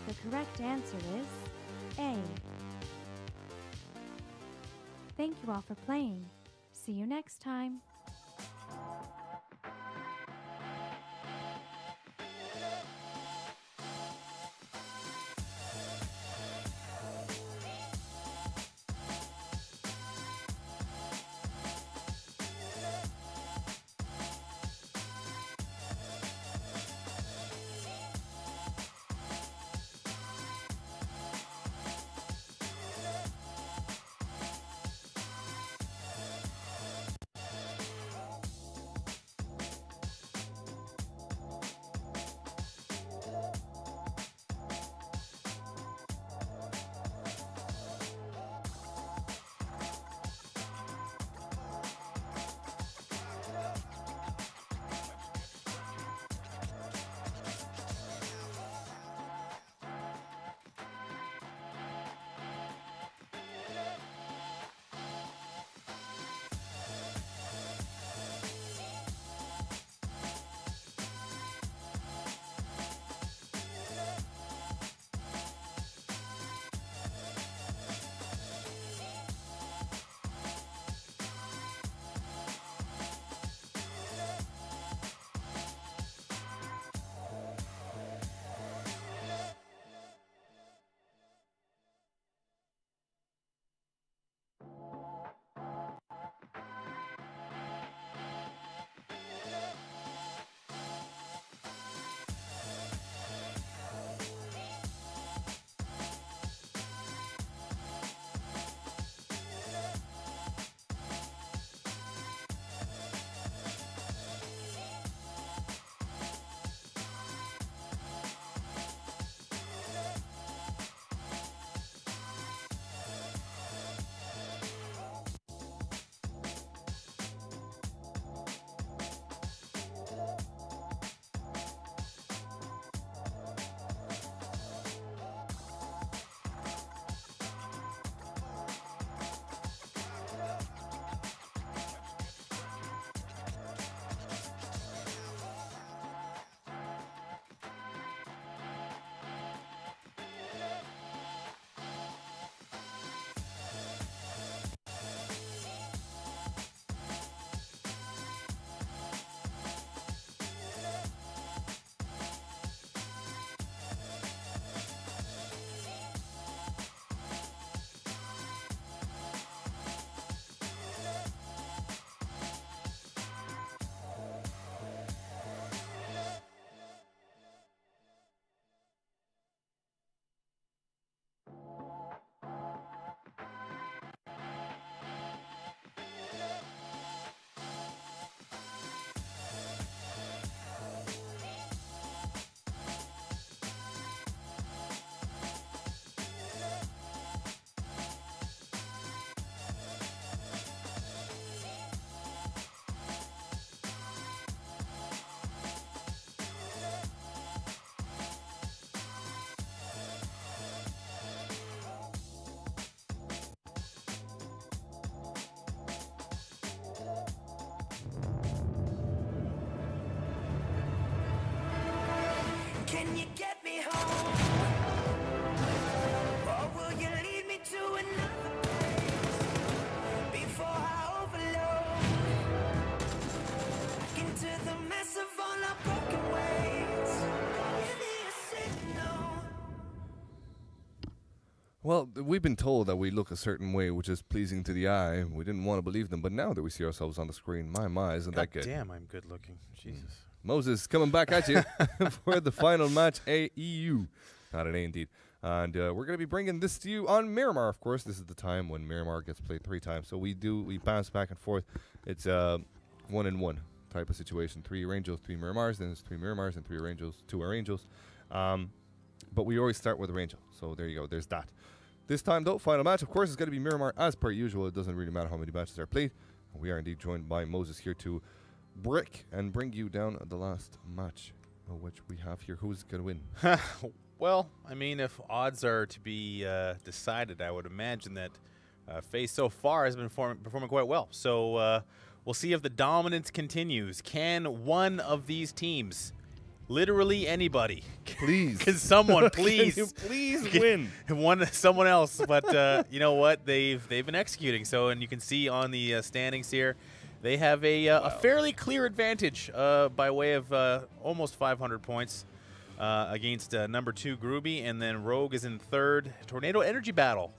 The correct answer is A. Thank you all for playing. See you next time. Well, we've been told that we look a certain way, which is pleasing to the eye. We didn't want to believe them, but now that we see ourselves on the screen, my, isn't that good? Damn, I'm good looking. Jesus. Moses coming back at you for the final match, AEU. Not an A indeed. And we're going to be bringing this to you on Miramar, of course. This is the time when Miramar gets played 3 times. So we bounce back and forth. It's a 1-in-1 type of situation. 3 Arangels, 3 Miramars, then it's 3 Miramars and 3 Arangels, 2 Arangels. But we always start with Arangel. So there you go. There's that. This time, though, final match, of course, is going to be Miramar as per usual. It doesn't really matter how many matches are played. We are indeed joined by Moses here to brick and bring you down the last match, which we have here. Who's going to win? Well, I mean, if odds are to be decided, I would imagine that FaZe so far has been performing quite well. So we'll see if the dominance continues. Can one of these teams, literally anybody, Please. can someone please, Can you please win? Someone else? But you know what? They've been executing. So, and you can see on the standings here, they have a fairly clear advantage by way of almost 500 points. Against number 2 Groovy, and then Rogue is in 3rd. Tornado Energy Battle.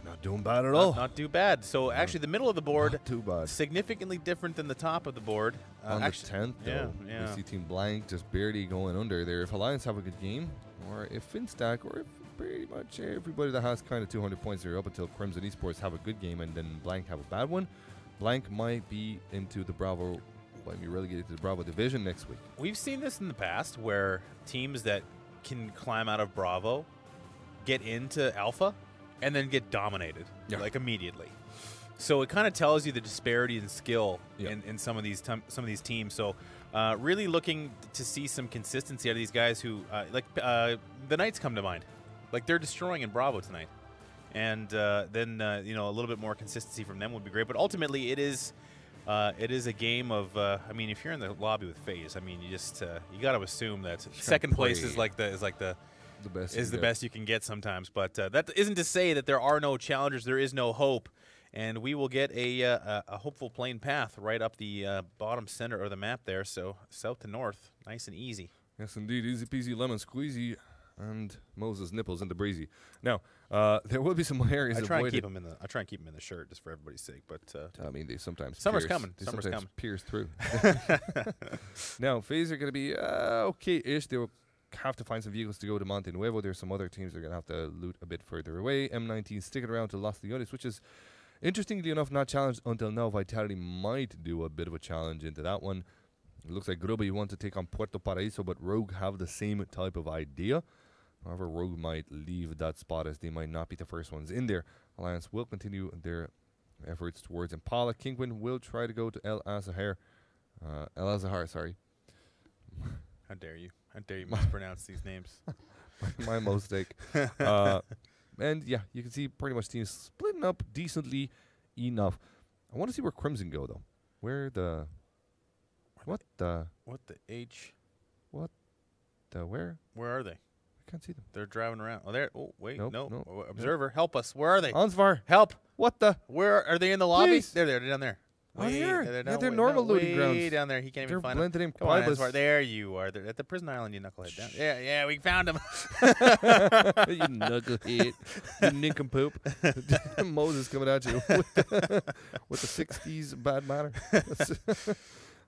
Not doing bad at all. Not too bad. So actually the middle of the board, Not too bad. significantly different than the top of the board. On actually, the 10th, though, yeah. we see Team Blank just barely going under there. If Alliance have a good game, or if Finstack, or if pretty much everybody that has kind of 200 points there up until Crimson Esports have a good game and then Blank have a bad one, Blank might be into the Bravo, might be relegated to the Bravo division next week. We've seen this in the past where teams that can climb out of Bravo get into Alpha and then get dominated like immediately. So it kind of tells you the disparity in skill in some of these teams. So really looking to see some consistency out of these guys who the Knights come to mind. Like they're destroying in Bravo tonight. And then you know, a little bit more consistency from them would be great. But ultimately it is a game of I mean, if you're in the lobby with FaZe, I mean, you just you got to assume that second place is like the best you can get sometimes. But that isn't to say that there are no challengers, there is no hope, and we will get a hopeful plain path right up the bottom center of the map there. So south to north, nice and easy. Yes, indeed, easy peasy lemon squeezy, and Moses nipples in the breezy. Now, there will be some areas. I try and keep him in the shirt just for everybody's sake. But I mean, they sometimes summer's pierce, coming. They Summer's sometimes coming. pierce through. Now, FaZe are going to be okay-ish. They will have to find some vehicles to go to Monte Nuevo. There's some other teams that are going to have to loot a bit further away. M19 sticking around to Los Leones, which is, interestingly enough, not challenged until now. Vitality might do a bit of a challenge into that one. It looks like Gruby want to take on Puerto Paraíso, but Rogue have the same type of idea. However, Rogue might leave that spot as they might not be the first ones in there. Alliance will continue their efforts towards Impala. Kingwin will try to go to El Azahar, sorry. How dare you? How dare you mispronounce these names? My mistake. And yeah, you can see pretty much teams splitting up decently enough. I want to see where Crimson go, though. Where the... What the... What the H? What the where? Where are they? I can't see them. They're driving around. Oh, there. Oh, wait. Nope, no. nope, Oh, Observer, help us. Where are they? Ansvar. Help. What the... Where are they in the lobby? Please. They're down there. Oh, they are. They're Yeah, down they're way- normal no, looting way grounds. down there. He can't They're even find blended in them. Come on, prideless. Ansvar. There you are. They're at the prison island, you knucklehead. Down. Yeah, we found him. You knucklehead. You nincompoop. Moses coming at you with the 60s bad manner.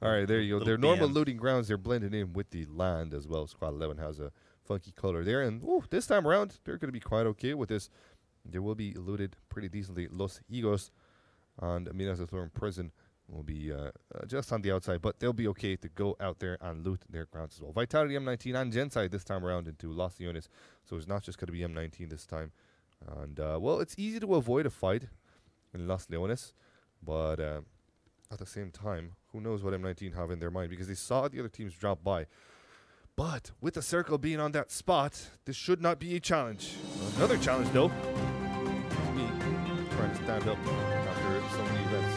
All right, there you go. They're normal BM. looting grounds. They're blended in with the land as well. Squad 11 has a funky color there. And this time around, they're going to be quite okay with this. They will be looted pretty decently. Los Higos and Minas Ithorian Prison will be just on the outside, but they'll be okay to go out there and loot their grounds as well. Vitality M19 and Genside this time around into Los Leones, so it's not just going to be M19 this time. And, well, it's easy to avoid a fight in Los Leones, but at the same time, who knows what M19 have in their mind, because they saw the other teams drop by. But with the circle being on that spot, this should not be a challenge. Another challenge, though, is me trying to stand up after so many events.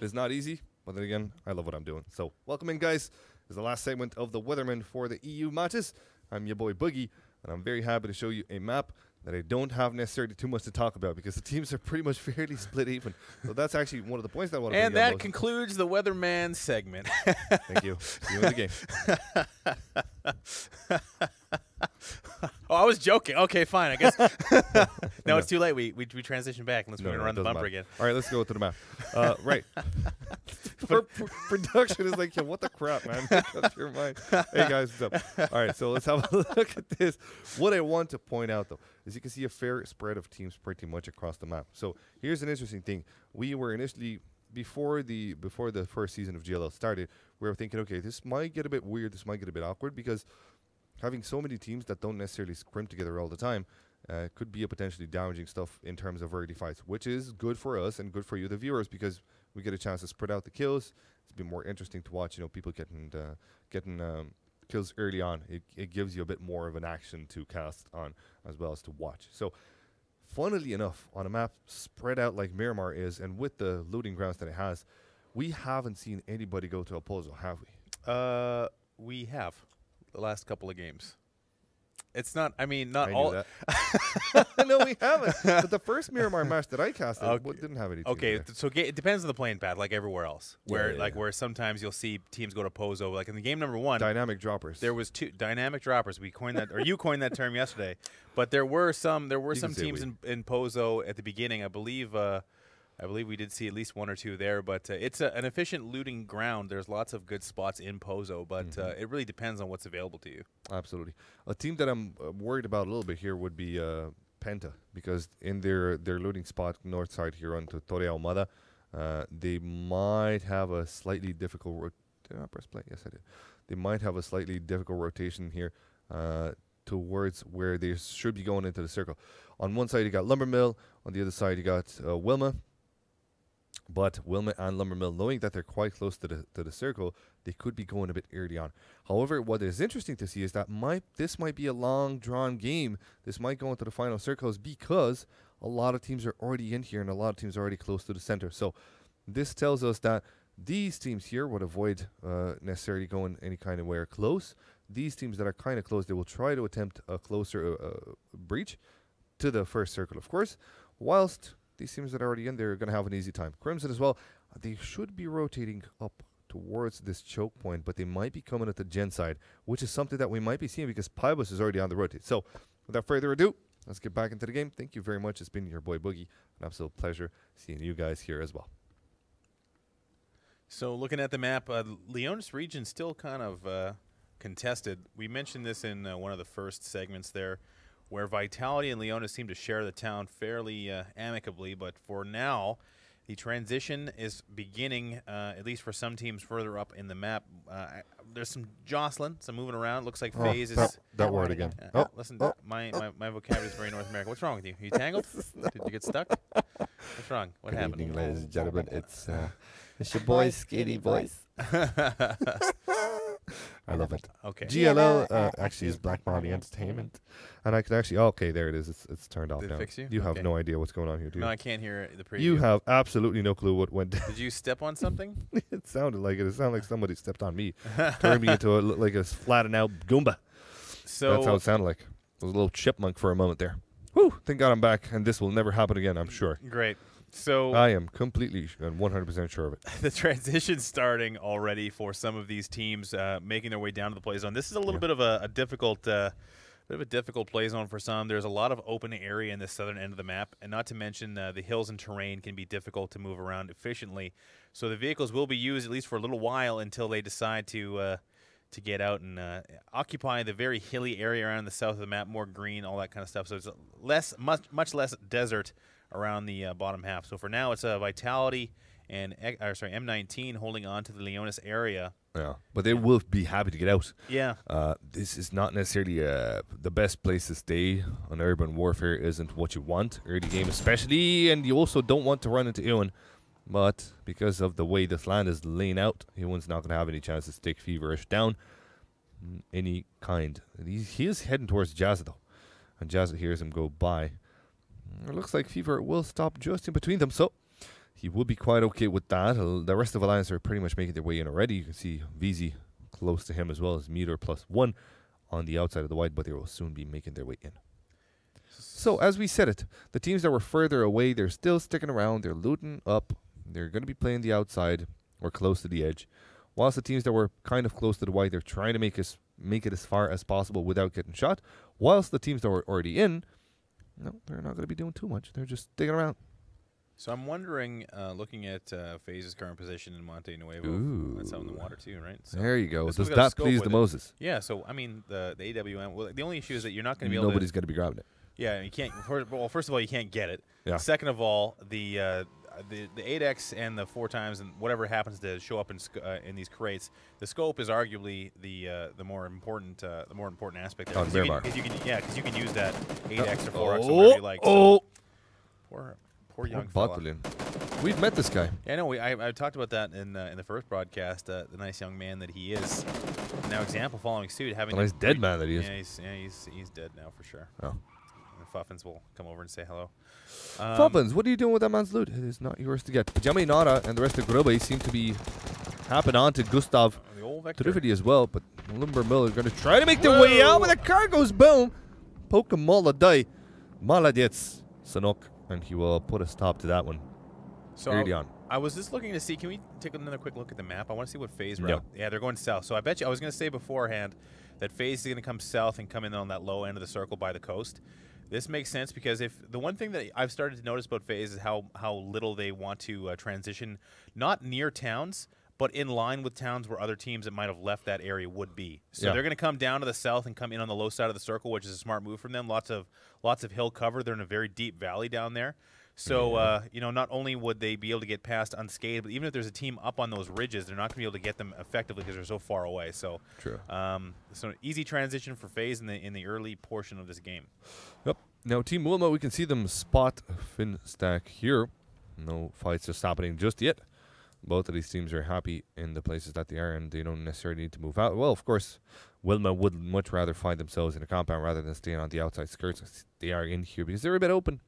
It's not easy, but then again, I love what I'm doing. So, welcome in, guys. This is the last segment of the Weatherman for the EU matches. I'm your boy Boogie, And I'm very happy to show you a map that I don't have necessarily too much to talk about because the teams are pretty much fairly split even. So that's actually one of the points that I want to And bring up that concludes the Weatherman segment. Thank you. See you in the game. Oh, I was joking. Okay, fine. I guess. No, it's too late. We transition back unless we're going to run the bumper again. All right, let's go to the map. Right. Production is like, yeah, what the crap, man? Make up your mind. Hey, guys, what's up? All right, so let's have a look at this. What I want to point out, though, is you can see a fair spread of teams pretty much across the map. So here's an interesting thing. We were initially, before the first season of GLL started, we were thinking, okay, this might get a bit weird. This might get a bit awkward because having so many teams that don't necessarily scrim together all the time could be a potentially damaging stuff in terms of early fights, which is good for us and good for you, the viewers, because we get a chance to spread out the kills. It's been more interesting to watch, people getting kills early on. It gives you a bit more of an action to cast on as well as to watch. So, funnily enough, on a map spread out like Miramar is, and with the looting grounds that it has, we haven't seen anybody go to Opozo, have we? We have the last couple of games. It's not. I mean, not I all. knew that. No, we haven't. But the first Miramar match that I casted didn't have any. Okay, so it depends on the playing pad, like everywhere else. Where Yeah. where sometimes you'll see teams go to Pozo, like in the game number 1. Dynamic droppers. There was 2 dynamic droppers. We coined that, or you coined that term yesterday. But there were some teams in Pozo at the beginning. I believe we did see at least 1 or 2 there. But it's an efficient looting ground. There's lots of good spots in Pozo, but it really depends on what's available to you. Absolutely. A team that I'm worried about a little bit here would be Penta, because in their looting spot north side here on Torre Ahumada, they might have a slightly difficult. Did I press play? Yes, I did. They might have a slightly difficult rotation here towards where they should be going into the circle. On one side you got Lumber Mill, on the other side you got Wilma. But Wilma and Lumber Mill, knowing that they're quite close to the circle, they could be going a bit early on. However, what is interesting to see is that this might be a long drawn game. This might go into the final circles because a lot of teams are already in here and a lot of teams are already close to the center. So this tells us that these teams here would avoid necessarily going any kind of way close. These teams that are kind of close, they will try to attempt a closer breach to the first circle, of course, whilst these teams that are already in there are going to have an easy time. Crimson as well, they should be rotating up towards this choke point, but they might be coming at the gen side, which is something that we might be seeing because Pybus is already on the rotate. So without further ado, let's get back into the game. Thank you very much. It's been your boy Boogie. An absolute pleasure seeing you guys here as well. So looking at the map, Leonis region still kind of contested. We mentioned this in one of the first segments there, where Vitality and Leonis seem to share the town fairly amicably, but for now, the transition is beginning, at least for some teams further up in the map. There's some jostling, some moving around. Looks like FaZe is... That word again. Listen, my vocabulary is very North American. What's wrong with you? Are you tangled? Did you get stuck? What's wrong? What happened? Good evening, ladies and gentlemen. It's your boy, Skinny Voice. I love it. Okay. GLL actually is Black Money Entertainment. And I can actually... okay, there it is. It's turned off Did it now. fix you? You have Okay. no idea what's going on here, do you? No, I can't hear the preview. You have absolutely no clue what went down. Did you step on something? It sounded like it. It sounded like somebody stepped on me. Turned me into like a flattened out Goomba. So That's how it sounded like. I was a little chipmunk for a moment there. Whew, thank God I'm back, and this will never happen again, I'm sure. great. So I am completely and 100% sure of it. the transition's starting already for some of these teams making their way down to the play zone. This is a little bit of a difficult play zone for some. There's a lot of open area in the southern end of the map, and not to mention the hills and terrain can be difficult to move around efficiently. So the vehicles will be used at least for a little while until they decide to get out and occupy the very hilly area around the south of the map, more green, all that kind of stuff. So it's much less desert around the bottom half. So for now, it's Vitality and M19 holding on to the Leonis area. Yeah, but they will be happy to get out. Yeah. This is not necessarily the best place to stay on urban warfare. Isn't what you want early game, especially, and you also don't want to run into Ewan. But because of the way this land is laying out, Ewan's not going to have any chance to take Feverish down any kind. He is heading towards Jazza though, and Jazza hears him go by. It looks like Fever will stop just in between them, so he will be quite okay with that. The rest of Alliance are pretty much making their way in already. You can see VZ close to him as well as Meter +1 on the outside of the white, but they will soon be making their way in. So, as we said it, the teams that were further away, they're still sticking around. They're looting up. They're going to be playing the outside or close to the edge. Whilst the teams that were kind of close to the white, they're trying to make it as far as possible without getting shot. Whilst the teams that were already in, no, they're not going to be doing too much. They're just sticking around. So I'm wondering, looking at FaZe's current position in Monte Nuevo, Ooh. that's out in the water too, right? So There you go. this Does one's got a that scope please with the it. Moses? Yeah, so I mean the AWM. Well, the only issue is that you're not going to be able Nobody's to. going to be grabbing it. Yeah, you can't. Well, first of all, you can't get it. Yeah. Second of all, the 8x and the 4x and whatever happens to show up in these crates, the scope is arguably the more important aspect there. On Because Miramar. you can use that 8x or 4x or whatever you like. Oh, So poor young Poor fella. Botulin. We've met this guy. Yeah, I know. I talked about that in the first broadcast. The nice young man that he is. Now, example following suit, having The nice dead man that he is. Yeah, he's dead now for sure. Oh. And Fuffins will come over and say hello. Fuffins, what are you doing with that man's loot? It is not yours to get. Jamie Nara and the rest of Grubbe seem to be hopping on to Gustav The old Vector. Trifidi as well, but Lumber Mill is going to try to make their way out, but the car goes boom. Pokemon die. Maladets Sanok, and he will put a stop to that one. So Early on. I was just looking to see. Can we take another quick look at the map? I want to see what phase No. route. Yeah, they're going south. So I bet you. I was going to say beforehand that phase is going to come south and come in on that low end of the circle by the coast. This makes sense because if the one thing that I've started to notice about phase is how little they want to transition, not near towns, but in line with towns where other teams that might have left that area would be. So Yeah. they're going to come down to the south and come in on the low side of the circle, which is a smart move from them. Lots of hill cover. They're in a very deep valley down there. So, not only would they be able to get past unscathed, but even if there's a team up on those ridges, they're not going to be able to get them effectively because they're so far away. So, True. So easy transition for phase in the early portion of this game. Yep. Now, Team Wilma, we can see them spot Finstack here. No fights just happening just yet. Both of these teams are happy in the places that they are, and they don't necessarily need to move out. Well, of course, Wilma would much rather find themselves in a compound rather than staying on the outside skirts. They are in here because they're a bit open.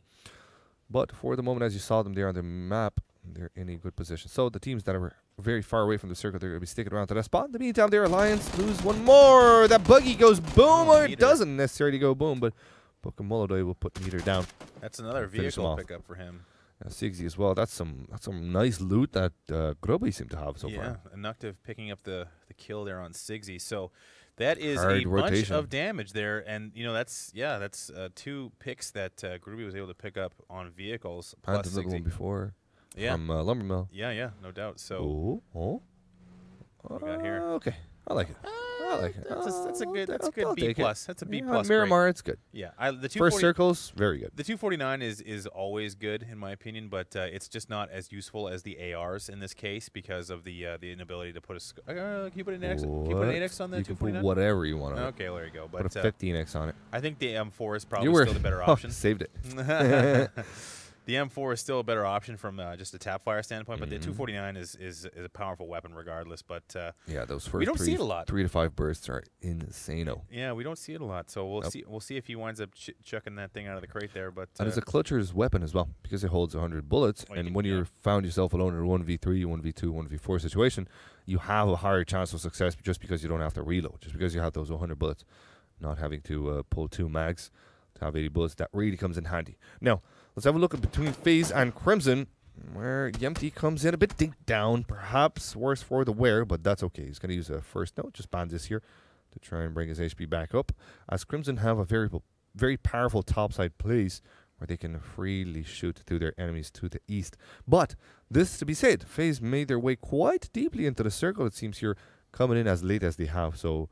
But for the moment, as you saw them there on the map, they're in a good position. So the teams that are very far away from the circle, they're going to be sticking around to that spot. In the meantime, their Alliance lose one more. That buggy goes boom, or it doesn't necessarily go boom, but Pokemolodoy will put Meter down. That's another Finish him vehicle off. pickup for him. Sigsy as well. That's some nice loot that Grubby seem to have so Yeah, far. Inactive picking up the kill there on Sigsy. So that is Hard a bunch rotation. of damage there, and that's two picks that Groovy was able to pick up on vehicles. I had Plus another one 60. before Yeah, from Lumbermill. yeah, no doubt. So Oh. what we got here? Okay, I like it. I like it. That's a good I'll B take it. plus. That's a B Yeah, plus. Miramar, it's good. Yeah, the 240, First circles, very good. The 249 is always good in my opinion, but it's just not as useful as the ARs in this case because of the inability to put a. Can you put an 8x? Can you put an 8x on the You can put 249? whatever you want on it. Okay, there you go. Put But a 15x on it. I think the M4 is You probably were still the better oh, option. saved it. The M4 is still a better option from just a tap fire standpoint, but the Mm-hmm. 249 is a powerful weapon regardless. But Yeah, those first don't see it a lot. 3 to 5 bursts are insane-o. yeah, we don't see it a lot, so we'll Nope. see if he winds up chucking that thing out of the crate there. But And it's a clutcher's weapon as well, because it holds 100 bullets. Well, you And can- when yeah. you found yourself alone in a 1v3, 1v2, 1v4 situation, you have a higher chance of success just because you don't have to reload, just because you have those 100 bullets. Not having to pull 2 mags to have 80 bullets, that really comes in handy. Now, let's have a look at between FaZe and Crimson, where Yempty comes in a bit dink down, perhaps worse for the wear, but that's okay. He's going to use a first note, just ban this here, to try and bring his HP back up, as Crimson have a very powerful topside plays where they can freely shoot through their enemies to the east. But this to be said, FaZe made their way quite deeply into the circle, it seems here, coming in as late as they have, so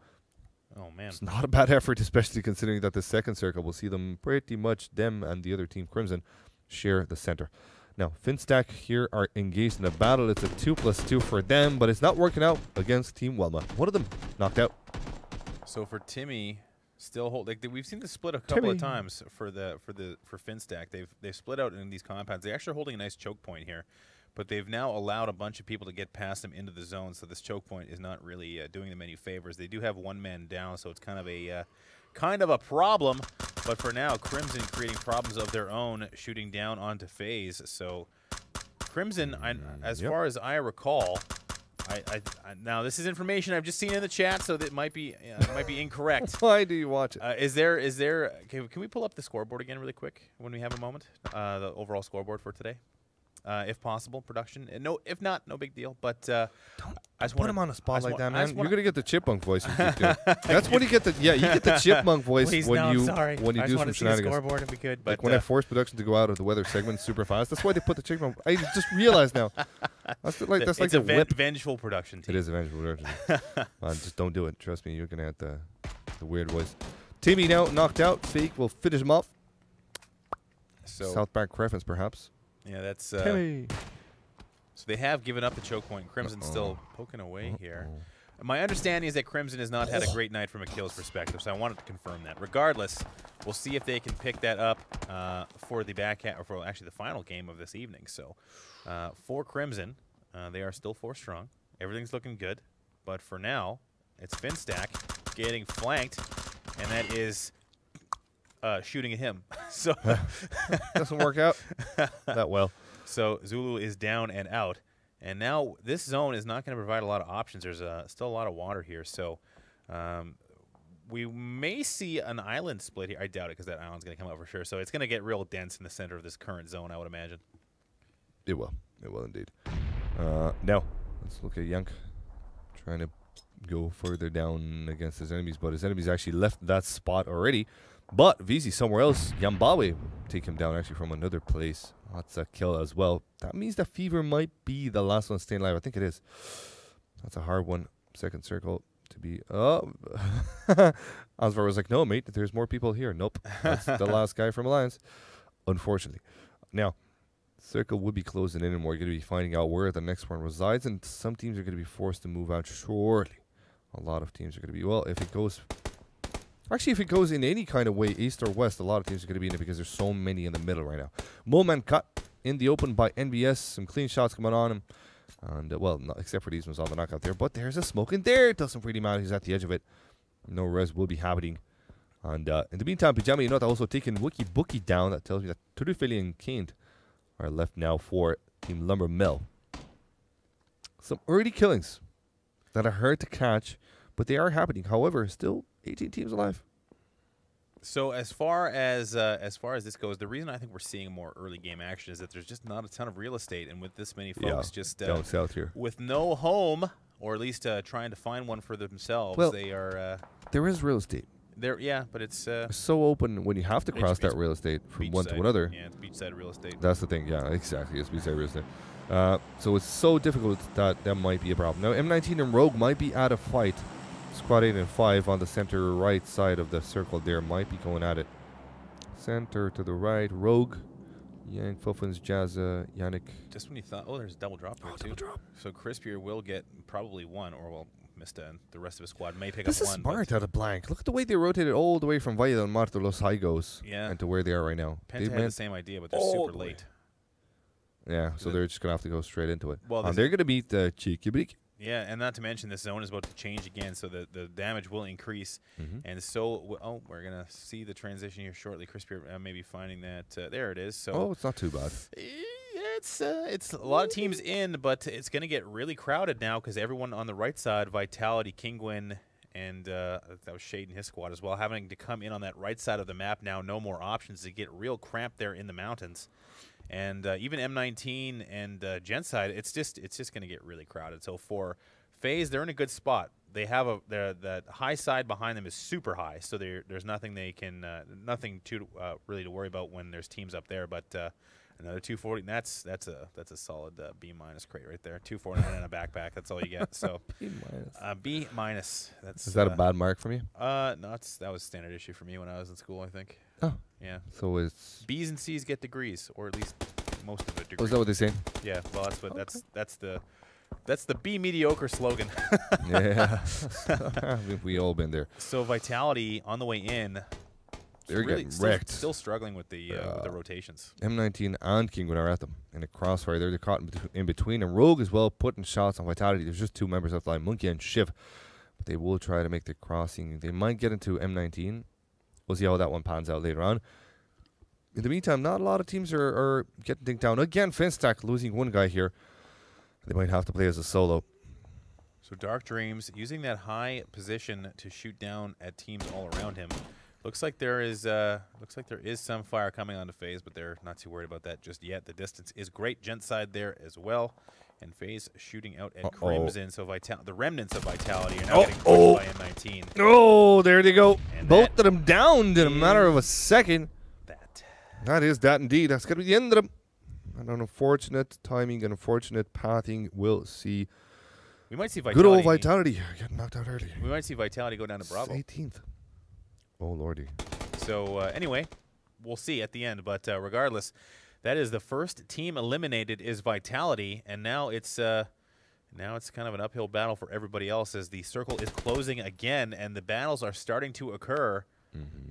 oh man, it's not a bad effort, especially considering that the second circle will see them pretty much, them and the other team, Crimson, share the center. Now, Finstack here are engaged in a battle. It's a 2+2 for them, but it's not working out against Team Welma. One of them knocked out. so for Timmy, still hold like we've seen this split a couple of times for Finstack. They've split out in these compounds. They're actually holding a nice choke point here, but they've now allowed a bunch of people to get past them into the zone. So this choke point is not really doing them any favors. They do have one man down, so it's kind of a problem. But for now, Crimson creating problems of their own, shooting down onto FaZe. So Crimson, as Yep. far as I recall, now this is information I've just seen in the chat, so that might be incorrect. Why do you watch it? Is there? Can we pull up the scoreboard again really quick when we have a moment? The overall scoreboard for today, if possible, production. And no, if not, no big deal. But I just Put him on a spot like that, man. You're wanna, gonna get the chipmunk voice. If you keep doing it. That's when you get the you get the chipmunk voice Please, when no, you I'm sorry. when you I do just some want to see the shenanigans. scoreboard if we could. But Like when I force production to go out of the weather segment super fast. That's why they put the chipmunk. I just realized now. That's like it's the a whip. vengeful production team. It is a vengeful production. Just don't do it. Trust me, you're gonna have the weird voice. Timmy now knocked out. Fake will finish him off. So South Bank preference, perhaps. yeah, that's. Timmy. So they have given up the choke point. Crimson's still poking away here. My understanding is that Crimson has not had a great night from a kills perspective, so I wanted to confirm that. Regardless, we'll see if they can pick that up for the back half, or for actually the final game of this evening. So for Crimson, they are still 4 strong. Everything's looking good, but for now, it's Finstack getting flanked, and that is shooting at him. So Doesn't work out that well. So Zulu is down and out. And now this zone is not going to provide a lot of options. There's still a lot of water here. So we may see an island split here. I doubt it because that island's going to come out for sure. So it's going to get real dense in the center of this current zone, I would imagine. It will. It will indeed. Now, let's look at Yank trying to go further down against his enemies. But his enemies actually left that spot already. But VZ somewhere else. Yambawe take him down actually from another place. That's a kill as well. That means that Fever might be the last one staying alive. I think it is. That's a hard one. Second circle to be. Oh. Asvar was like, no, mate, there's more people here. Nope. That's the last guy from Alliance. Unfortunately. Now, circle would be closing in and we're going to be finding out where the next one resides. And some teams are going to be forced to move out shortly. A lot of teams are going to be, well, if it goes... Actually, if it goes in any kind of way, east or west, a lot of teams are going to be in it because there's so many in the middle right now. Moman cut in the open by NBS. Some clean shots coming on him. And, well, not, except for these ones on the knockout there. But there's a smoke in there. It doesn't really matter. He's at the edge of it. No res will be happening. And in the meantime, Pajama Unota also taking Wiki Bookie down. That tells me that Turufeli and Kane are left now for Team Lumber Mill. Some early killings that are hard to catch, but they are happening. However, still 18 teams alive. So as far as this goes, the reason I think we're seeing more early game action is that there's just not a ton of real estate, and with this many folks just down south here with no home, or at least trying to find one for themselves, well, they are. There is real estate. There, yeah, but it's so open when you have to cross that real estate from one to another. Yeah, it's beachside real estate. That's the thing. Yeah, exactly. It's beachside real estate. So it's so difficult that might be a problem. Now M19 and Rogue might be out of fight. Squad 8 and 5 on the center right side of the circle there might be going at it. Center to the right. Rogue, Yank, Fuffins, Jazza, Yannick. Just when you thought, oh, there's a double drop there too. Drop. So Crispier will get probably one, or well, Mista and the rest of his squad may pick This up is one. smart out of blank. Look at the way they rotated all the way from Valle del Mar to Los Higos. Yeah. And to where they are right now. Penta had the same idea, but they're super late. Yeah, so they're just going to have to go straight into it. Well, they're going to beat the Cheeky Bleak. Yeah, and not to mention this zone is about to change again, so the damage will increase. And so, we're going to see the transition here shortly. Crispier maybe finding that. There it is. So it's not too bad. It's a lot of teams in, but it's going to get really crowded now because everyone on the right side, Vitality, Kingwin, and that was Shade and his squad as well, having to come in on that right side of the map now. No more options to get real cramped there in the mountains. And even M19 and Genside, it's just going to get really crowded. So for FaZe, they're in a good spot. They have that high side behind them is super high, so there's nothing they can nothing too really to worry about when there's teams up there. But another 240, that's a solid B minus crate right there. 249 and a backpack. That's all you get. So B minus. Is that a bad mark from you? No, that was standard issue for me when I was in school, I think. Oh. Yeah. So it's B's and C's get degrees, or at least most of the degrees. Oh, is that what they say? Yeah. Well, that's what that's the B mediocre slogan. Yeah. We all been there. So Vitality on the way in. They're really getting wrecked. Still struggling with the rotations. M19 and Kingwin are at them in a crossfire. They're caught in between, and Rogue as well putting shots on Vitality. There's just 2 members left line, Monkey and Shiv, but they will try to make the crossing. They might get into M19. We'll see how that one pans out later on. In the meantime, not a lot of teams are getting things down. Again, Finstack losing one guy here. They might have to play as a solo. So Dark Dreams using that high position to shoot down at teams all around him. Looks like there is some fire coming onto FaZe, but they're not too worried about that just yet. The distance is great. Gent side there as well. And FaZe shooting out at Crimson. So the remnants of Vitality are now getting pushed by M19. Oh, there they go. And Both of them downed in a matter of a second. That. That is that indeed. That's going to be the end of them. And an unfortunate timing, an unfortunate pathing. We'll see. We might see Vitality. Good old Vitality getting knocked out early. We might see Vitality go down to Bravo. 18th. Oh, lordy. So anyway, we'll see at the end. But regardless, that is the first team eliminated is Vitality, and now it's kind of an uphill battle for everybody else as the circle is closing again, and the battles are starting to occur.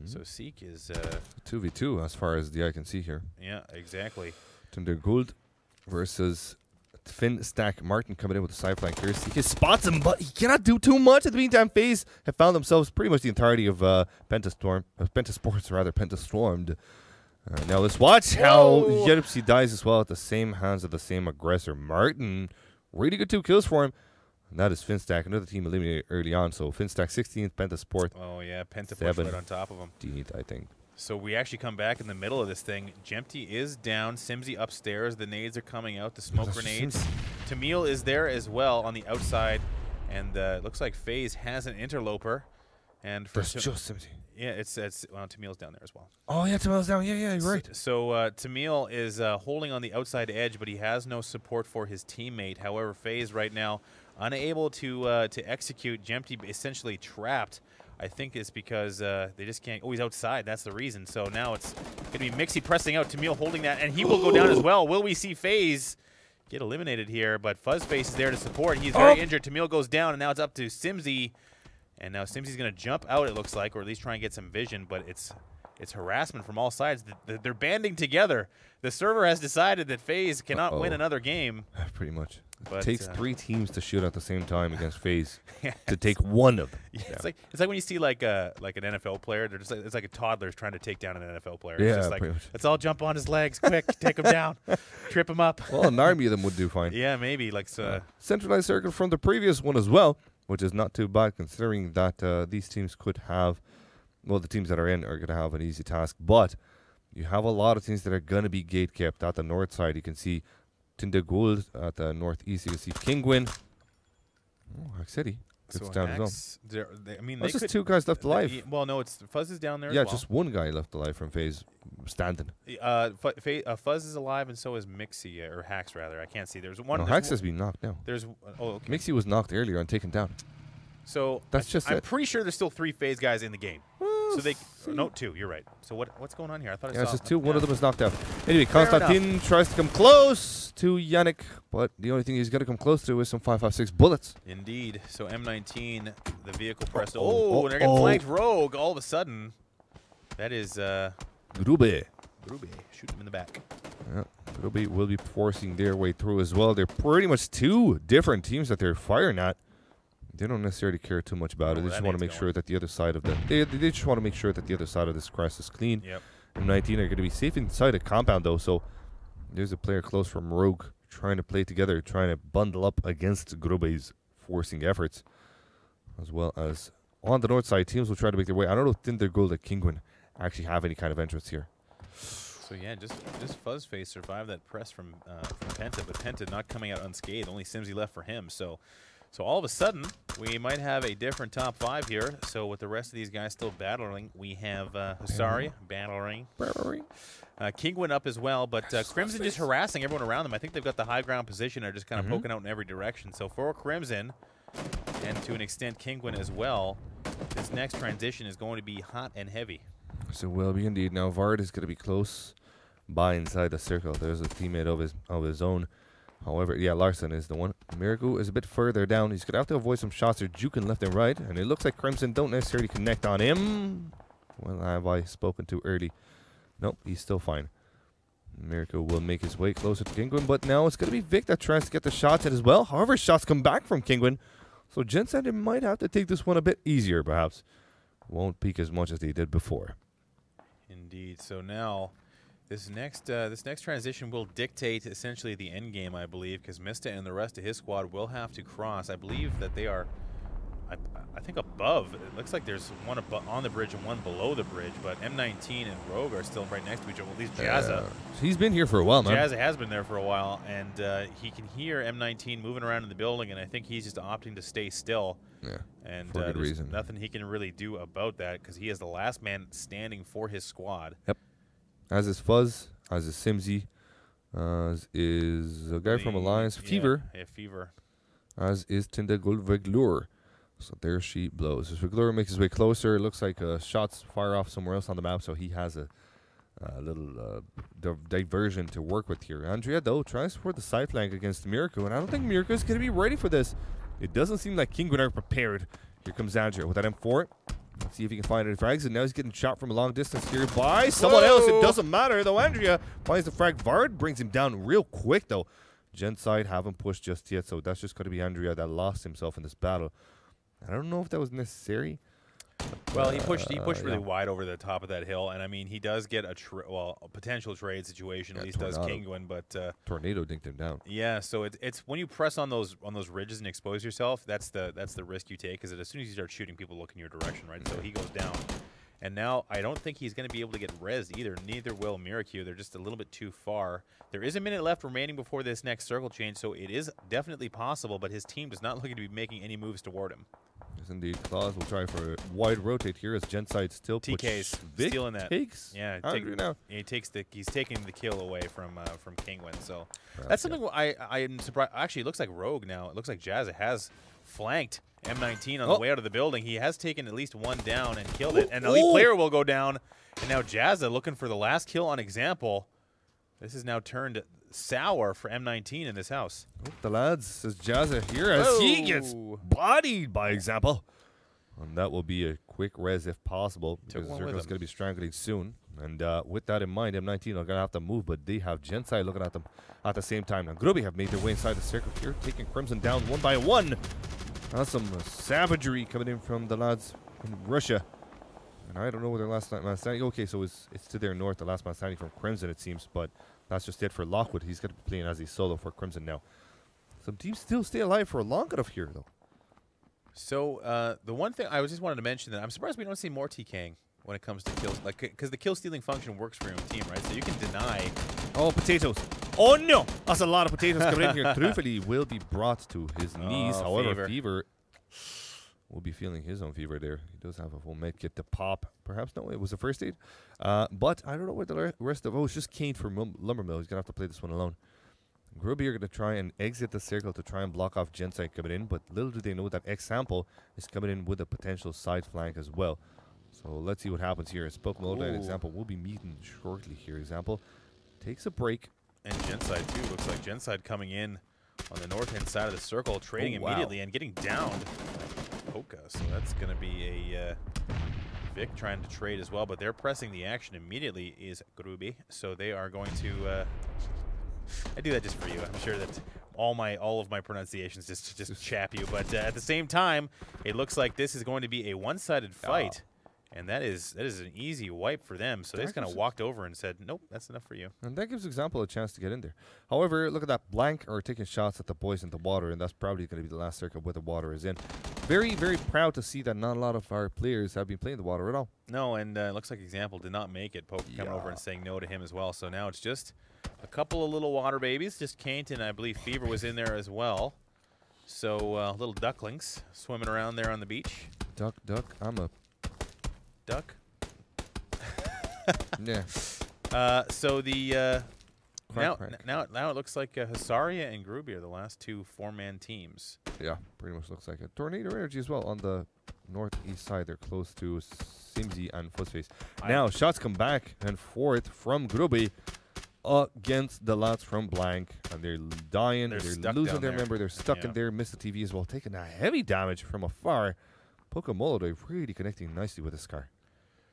So Seek is 2v2 as far as the eye can see here. Yeah, exactly. Tinder Gould versus Finn Stack Martin coming in with the side flank here. Seek spots him, but he cannot do too much. At the meantime, FaZe have found themselves pretty much the entirety of Pentastormed. Now let's watch how Yerpsy dies as well at the same hands of the same aggressor. Martin, really good 2 kills for him. And that is Finstack, another team eliminated early on. So Finstack 16th, Pentasport. Oh yeah, Penta pushed right on top of him. I think. So we actually come back in the middle of this thing. Jempty is down. Simsy upstairs. The nades are coming out. The smoke grenades. Tamil is there as well on the outside. And looks like FaZe has an interloper. And for just Simsy. Yeah, it's well, Tamil's down there as well. Oh yeah, Tamil's down. Yeah, you're right. So Tamil is holding on the outside edge, but he has no support for his teammate. However, FaZe right now unable to execute. Jempty essentially trapped. I think it's because they just can't. Oh, he's outside. That's the reason. So now it's going to be Mixie pressing out. Tamil holding that, and he will go down as well. Will we see FaZe get eliminated here? But Fuzzface is there to support. He's very injured. Tamil goes down, and now it's up to Simsy. And now Simsy's going to jump out, it looks like, or at least try and get some vision. But it's harassment from all sides. They're banding together. The server has decided that FaZe cannot win another game. Pretty much. But, it takes 3 teams to shoot at the same time against FaZe to take one of them. Yeah, it's like when you see like an NFL player. They're just it's like a toddler's trying to take down an NFL player. Yeah, it's just like, pretty much. let's all jump on his legs, quick, take him down, trip him up. Well, an army of them would do fine. Yeah, maybe like centralized circuit from the previous one as well, which is not too bad considering that these teams could have, well, the teams that are in are going to have an easy task, but you have a lot of teams that are going to be gate kept. At the north side, you can see Tinder Gould. At the northeast, you can see Kingwin. Oh, Hack City. It's down as well. I mean, there's just 2 guys left alive. Well, no, it's Fuzz is down there. Yeah, as well. just 1 guy left alive from FaZe standing. Fuzz is alive, and so is Mixie, or Hax rather. I can't see. There's one. No, Hax has been knocked now. Okay. Mixie was knocked earlier and taken down. So that's I'm pretty sure there's still 3 FaZe guys in the game. So they no 2. You're right. So what's going on here? I thought I saw. It's just 2. One of them is knocked out. Anyway, Konstantin tries to come close to Yannick, but the only thing he's going to come close to is some 5.56 bullets. Indeed. So M19, the vehicle pressed. And they're getting flanked rogue all of a sudden. That is Grube. Shoot him in the back. Yeah, Grube will be forcing their way through as well. They're pretty much 2 different teams that they're firing at. They don't necessarily care too much about it. They just want to make sure that the other side of the they just want to make sure that the other side of this crest is clean. Yep. M19 are going to be safe inside a compound though, so there's a player close from Rogue trying to play together, trying to bundle up against Grube's forcing efforts, as well as on the north side, teams will try to make their way. I don't know if Tinder Gold or Kingwin actually have any kind of entrance here. So yeah, just Fuzzface survived that press from Penta, but Penta not coming out unscathed. Only Simsy left for him. So all of a sudden, we might have a different top 5 here. So with the rest of these guys still battling, we have Husari battling. Kingwin up as well, but Crimson just harassing everyone around them. I think they've got the high ground position. They're just kind of poking out in every direction. So for Crimson, and to an extent Kingwin as well, this next transition is going to be hot and heavy. So will be indeed. Now Vard is going to be close by inside the circle. There's a teammate of his own. However, yeah, Larson is the one. Miragu is a bit further down. He's going to have to avoid some shots. They're juking left and right. And it looks like Crimson don't necessarily connect on him. Well, have I spoken too early? Nope, he's still fine. Miragu will make his way closer to Kingwin. But now it's going to be Vic that tries to get the shots in as well. However, shots come back from Kingwin. So Gent said they might have to take this one a bit easier, perhaps. Won't peak as much as they did before. Indeed. So now This next transition will dictate essentially the end game, I believe, because Mista and the rest of his squad will have to cross. I believe that they are, I think, above. It looks like there's one on the bridge and one below the bridge, but M19 and Rogue are still right next to each other. At least Jazza. He's been here for a while, man. Jazza has been there for a while, and he can hear M19 moving around in the building, and I think he's just opting to stay still. Yeah, and for good there's reason. nothing he can really do about that because he is the last man standing for his squad. Yep. As is Fuzz, as is Simsy, as is a guy from Alliance, Fever. Yeah, Fever. As is Tinda Gulveglur. So there she blows. As Veglur makes his way closer, it looks like shots fire off somewhere else on the map, so he has a little diversion to work with here. Andrea, though, tries for the side flank against Mirko, and I don't think Mirko is going to be ready for this. It doesn't seem like Kinguin are prepared. Here comes Andrea with that M4. Let's see if he can find any frags, and now he's getting shot from a long distance here by someone else. It doesn't matter, though. Andrea finds the frag. Vard brings him down real quick, though. Genside haven't pushed just yet, so that's just going to be Andrea that lost himself in this battle. I don't know if that was necessary. Well, he pushed really wide over the top of that hill, and I mean he does get a potential trade situation. At least does Kinguin, but Tornado dinked him down. Yeah, so it's when you press on those ridges and expose yourself, that's the risk you take. Because as soon as you start shooting, people look in your direction, right? So he goes down, and now I don't think he's going to be able to get rezzed either. Neither will Miracu. They're just a little bit too far. There is a minute left remaining before this next circle change, so it is definitely possible. But his team does not look to be making any moves toward him. Yes, indeed. Claus will try for a wide rotate here as Genside still TK's Vic stealing that. Takes yeah, now. He's taking the kill away from Kinguin. So that's something I am surprised. Actually, it looks like Rogue now. It looks like Jazza has flanked M19 on the way out of the building. He has taken at least one down and killed it. And the elite player will go down. And now Jazza looking for the last kill on example. This is now turned sour for M19 in this house. The lads, says Jazza here as he gets bodied by example. And that will be a quick res if possible, because Zergo's going to be strangling soon. And with that in mind, M19 are going to have to move, but they have Genside looking at them at the same time. Now, Gruby have made their way inside the circle here, taking Crimson down one by one. That's some savagery coming in from the lads in Russia. And I don't know where their last man standing. Okay, so it's to their north, the last man standing from Crimson, it seems, but that's just it for Lockwood. He's going to be playing as a solo for Crimson now. Some teams still stay alive for long enough here, though. So the one thing I just wanted to mention that I'm surprised we don't see more TKing when it comes to kills, like because the kill stealing function works for your own team, right? So you can deny. Oh, potatoes! Oh no, that's a lot of potatoes coming in here. Truthfully, will be brought to his knees. However, Fever will be feeling his own fever there. He does have a full med kit to pop. Perhaps no, it was a first aid. But I don't know where the rest of. Oh, it's just Kane for Lumbermill. He's gonna have to play this one alone. Gruby are going to try and exit the circle to try and block off Genside coming in, but little do they know that Example is coming in with a potential side flank as well. So let's see what happens here. As Pokemon and Example will be meeting shortly here. Example takes a break. And Genside too. Looks like Genside coming in on the north-hand side of the circle, trading immediately and getting downed by Poka. So that's going to be a Vic trying to trade as well, but they're pressing the action immediately is Gruby. So they are going to... I do that just for you. I'm sure that all of my pronunciations just chap you. But at the same time, it looks like this is going to be a one-sided fight, and that is an easy wipe for them. So they just kind of walked over and said, "Nope, that's enough for you." And that gives Example a chance to get in there. However, look at that. Blank are taking shots at the boys in the water, and that's probably going to be the last circle where the water is in. Very, very proud to see that not a lot of our players have been playing the water at all. No, and it looks like Example did not make it. Poke coming over and saying no to him as well. So now it's just a couple of little water babies. Just Kane and I believe Fever was in there as well. So little ducklings swimming around there on the beach. Duck, I'm a duck. Yeah. So the now it looks like Hasaria and Gruby are the last two four-man teams. Yeah, pretty much looks like it. Tornado Energy as well on the northeast side. They're close to Simsy and Fuzzface. Now shots come back and forth from Gruby against the lads from Blank, and they're dying. They're losing their member. They're stuck in there. Missed the TV as well, taking a heavy damage from afar. Pokemolo really connecting nicely with this car.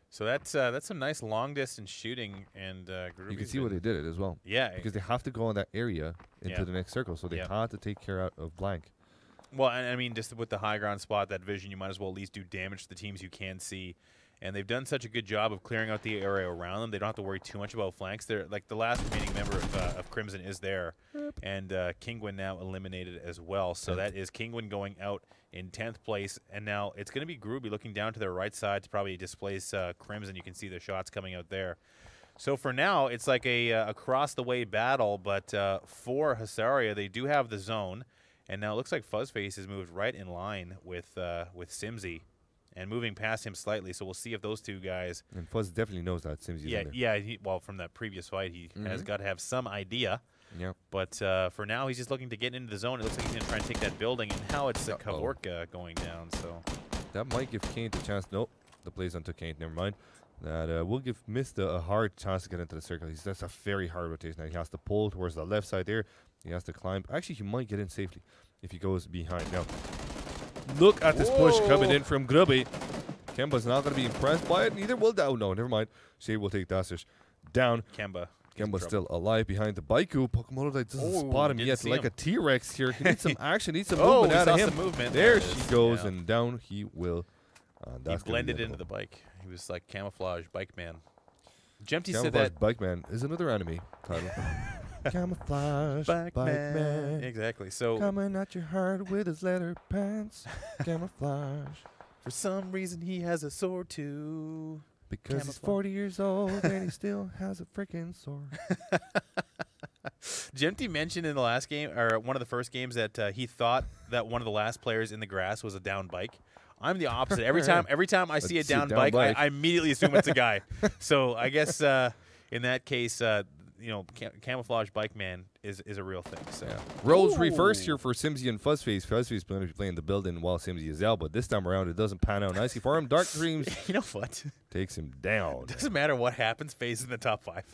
So that's some nice long distance shooting, and you can see where they did it as well. Yeah, because they have to go in that area into the next circle, so they had to take care out of Blank. Well, and I mean, just with the high ground spot, that vision, you might as well at least do damage to the teams you can see. And they've done such a good job of clearing out the area around them. They don't have to worry too much about flanks. They're like the last remaining member of Crimson is there, and Kingwin now eliminated as well. So that is Kingwin going out in 10th place, and now it's going to be Groovy looking down to their right side to probably displace Crimson. You can see the shots coming out there. So for now, it's like a across-the-way battle, but for Hasaria, they do have the zone, and now it looks like Fuzzface has moved right in line with Simsy. And moving past him slightly, so we'll see if those two guys. And Fuzz definitely knows that Simsy's in there. Well, from that previous fight, he has got to have some idea. Yeah. But for now, he's just looking to get into the zone. It looks like he's going to try and take that building, and now it's Kavorka going down. So that might give Kane a chance. Nope, the plays onto Kane. Never mind. That will give Mist a hard chance to get into the circle. That's a very hard rotation. Now he has to pull towards the left side there. He has to climb. Actually, he might get in safely if he goes behind. Now, look at this push coming in from Grubby. Kemba's not going to be impressed by it. Neither will Dow. No, never mind. Shade will take Dassers down. Kemba's still alive behind the Baiku. Pokemon doesn't spot him yet. Like a T-Rex here. He needs some action. Needs some movement out of him. There she goes, and down he will. He blended into the bike. He was like camouflage bike man. Jempty Camouflage said that Bike Man is another anime title. Camouflage Bike Man. Exactly. So coming at your heart with his leather pants. Camouflage. For some reason, he has a sword too. Because he's 40 years old and he still has a freaking sword. Jempty mentioned in the last game, or one of the first games, that he thought that one of the last players in the grass was a down bike. I'm the opposite. Every time I see a down bike, I immediately assume it's a guy. So I guess in that case, camouflage bike man is a real thing. So roles reversed here for Simsy and Fuzzface. Fuzzface is going to be playing the building while Simsy is out, but this time around it doesn't pan out nicely for him. Dark Dreams, you know what? Takes him down. It doesn't matter what happens. FaZe in the top 5.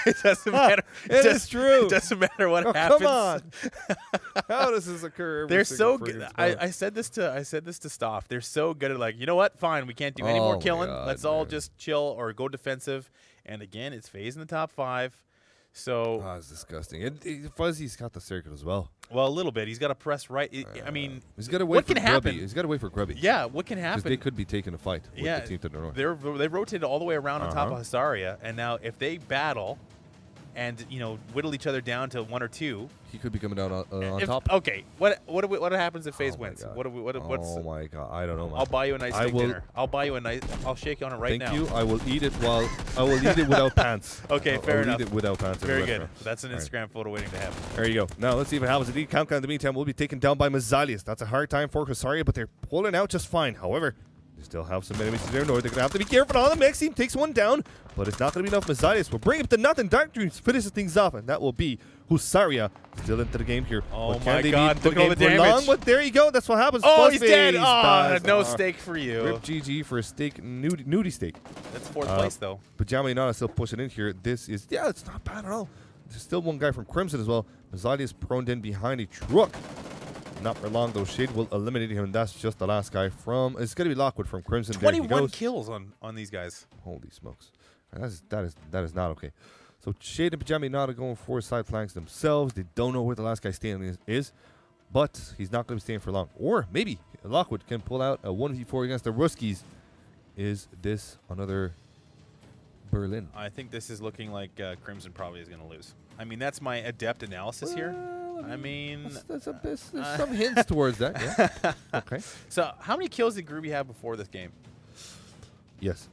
It doesn't matter. It is true. It doesn't matter what happens. Come on. How does this occur? They're so good. I said this to Stoff. They're so good at, like, you know what? Fine, we can't do any more killing. Let's all just chill or go defensive. And again, it's FaZe in the top 5. So it's disgusting. Fuzzy's got the circuit as well. Well, a little bit. He's got to press right. I mean, he's got to wait for Grubby. He's got to wait for Grubby. Yeah, what can happen? Because they could be taking a fight with the team to the north. They rotated all the way around on top of Hasaria, and now if they battle and whittle each other down to 1 or 2, he could be coming down on top. Okay, what happens if FaZe wins? God. What's oh my God, I don't know. Man. I'll buy you a nice steak dinner. I'll buy you a nice. I'll shake you on it right now. Thank you. I will eat it without pants. Okay, fair enough. I'll eat it without pants. Very good. That's an Instagram photo waiting to happen. There you go. Now let's see if it happens. Indeed, Countdown. In the meantime, we'll be taken down by Mazalius. That's a hard time for Hasaria, but they're pulling out just fine. However, they still have some enemies to their north. They're going to have to be careful. On the next team takes one down, but it's not going to be enough. Mazalius will bring it to nothing. Dark Dreams finishes things off, and that will be Hasaria still into the game here. Oh my God! Look at all the damage. Long, but there you go. That's what happens. Oh, he's dead. Oh, no steak for you. Rip GG for a steak, nudie steak. That's 4th place though. Pajama Inanna still pushing in here. This is it's not bad at all. There's still one guy from Crimson as well. Mazalius prone in behind a truck. Not for long though. Shade will eliminate him, and that's just the last guy from. It's gonna be Lockwood from Crimson. 21 kills on these guys. Holy smokes! That is not okay. So Shade and Pajama Inanna going for side flanks themselves. They don't know where the last guy standing is, but he's not gonna be staying for long. Or maybe Lockwood can pull out a 1v4 against the Ruskies. Is this another Berlin? I think this is looking like Crimson probably is gonna lose. I mean, that's my adept analysis here. I mean, there's some hints towards that. Yeah. Okay. So, how many kills did Groovy have before this game? Yes.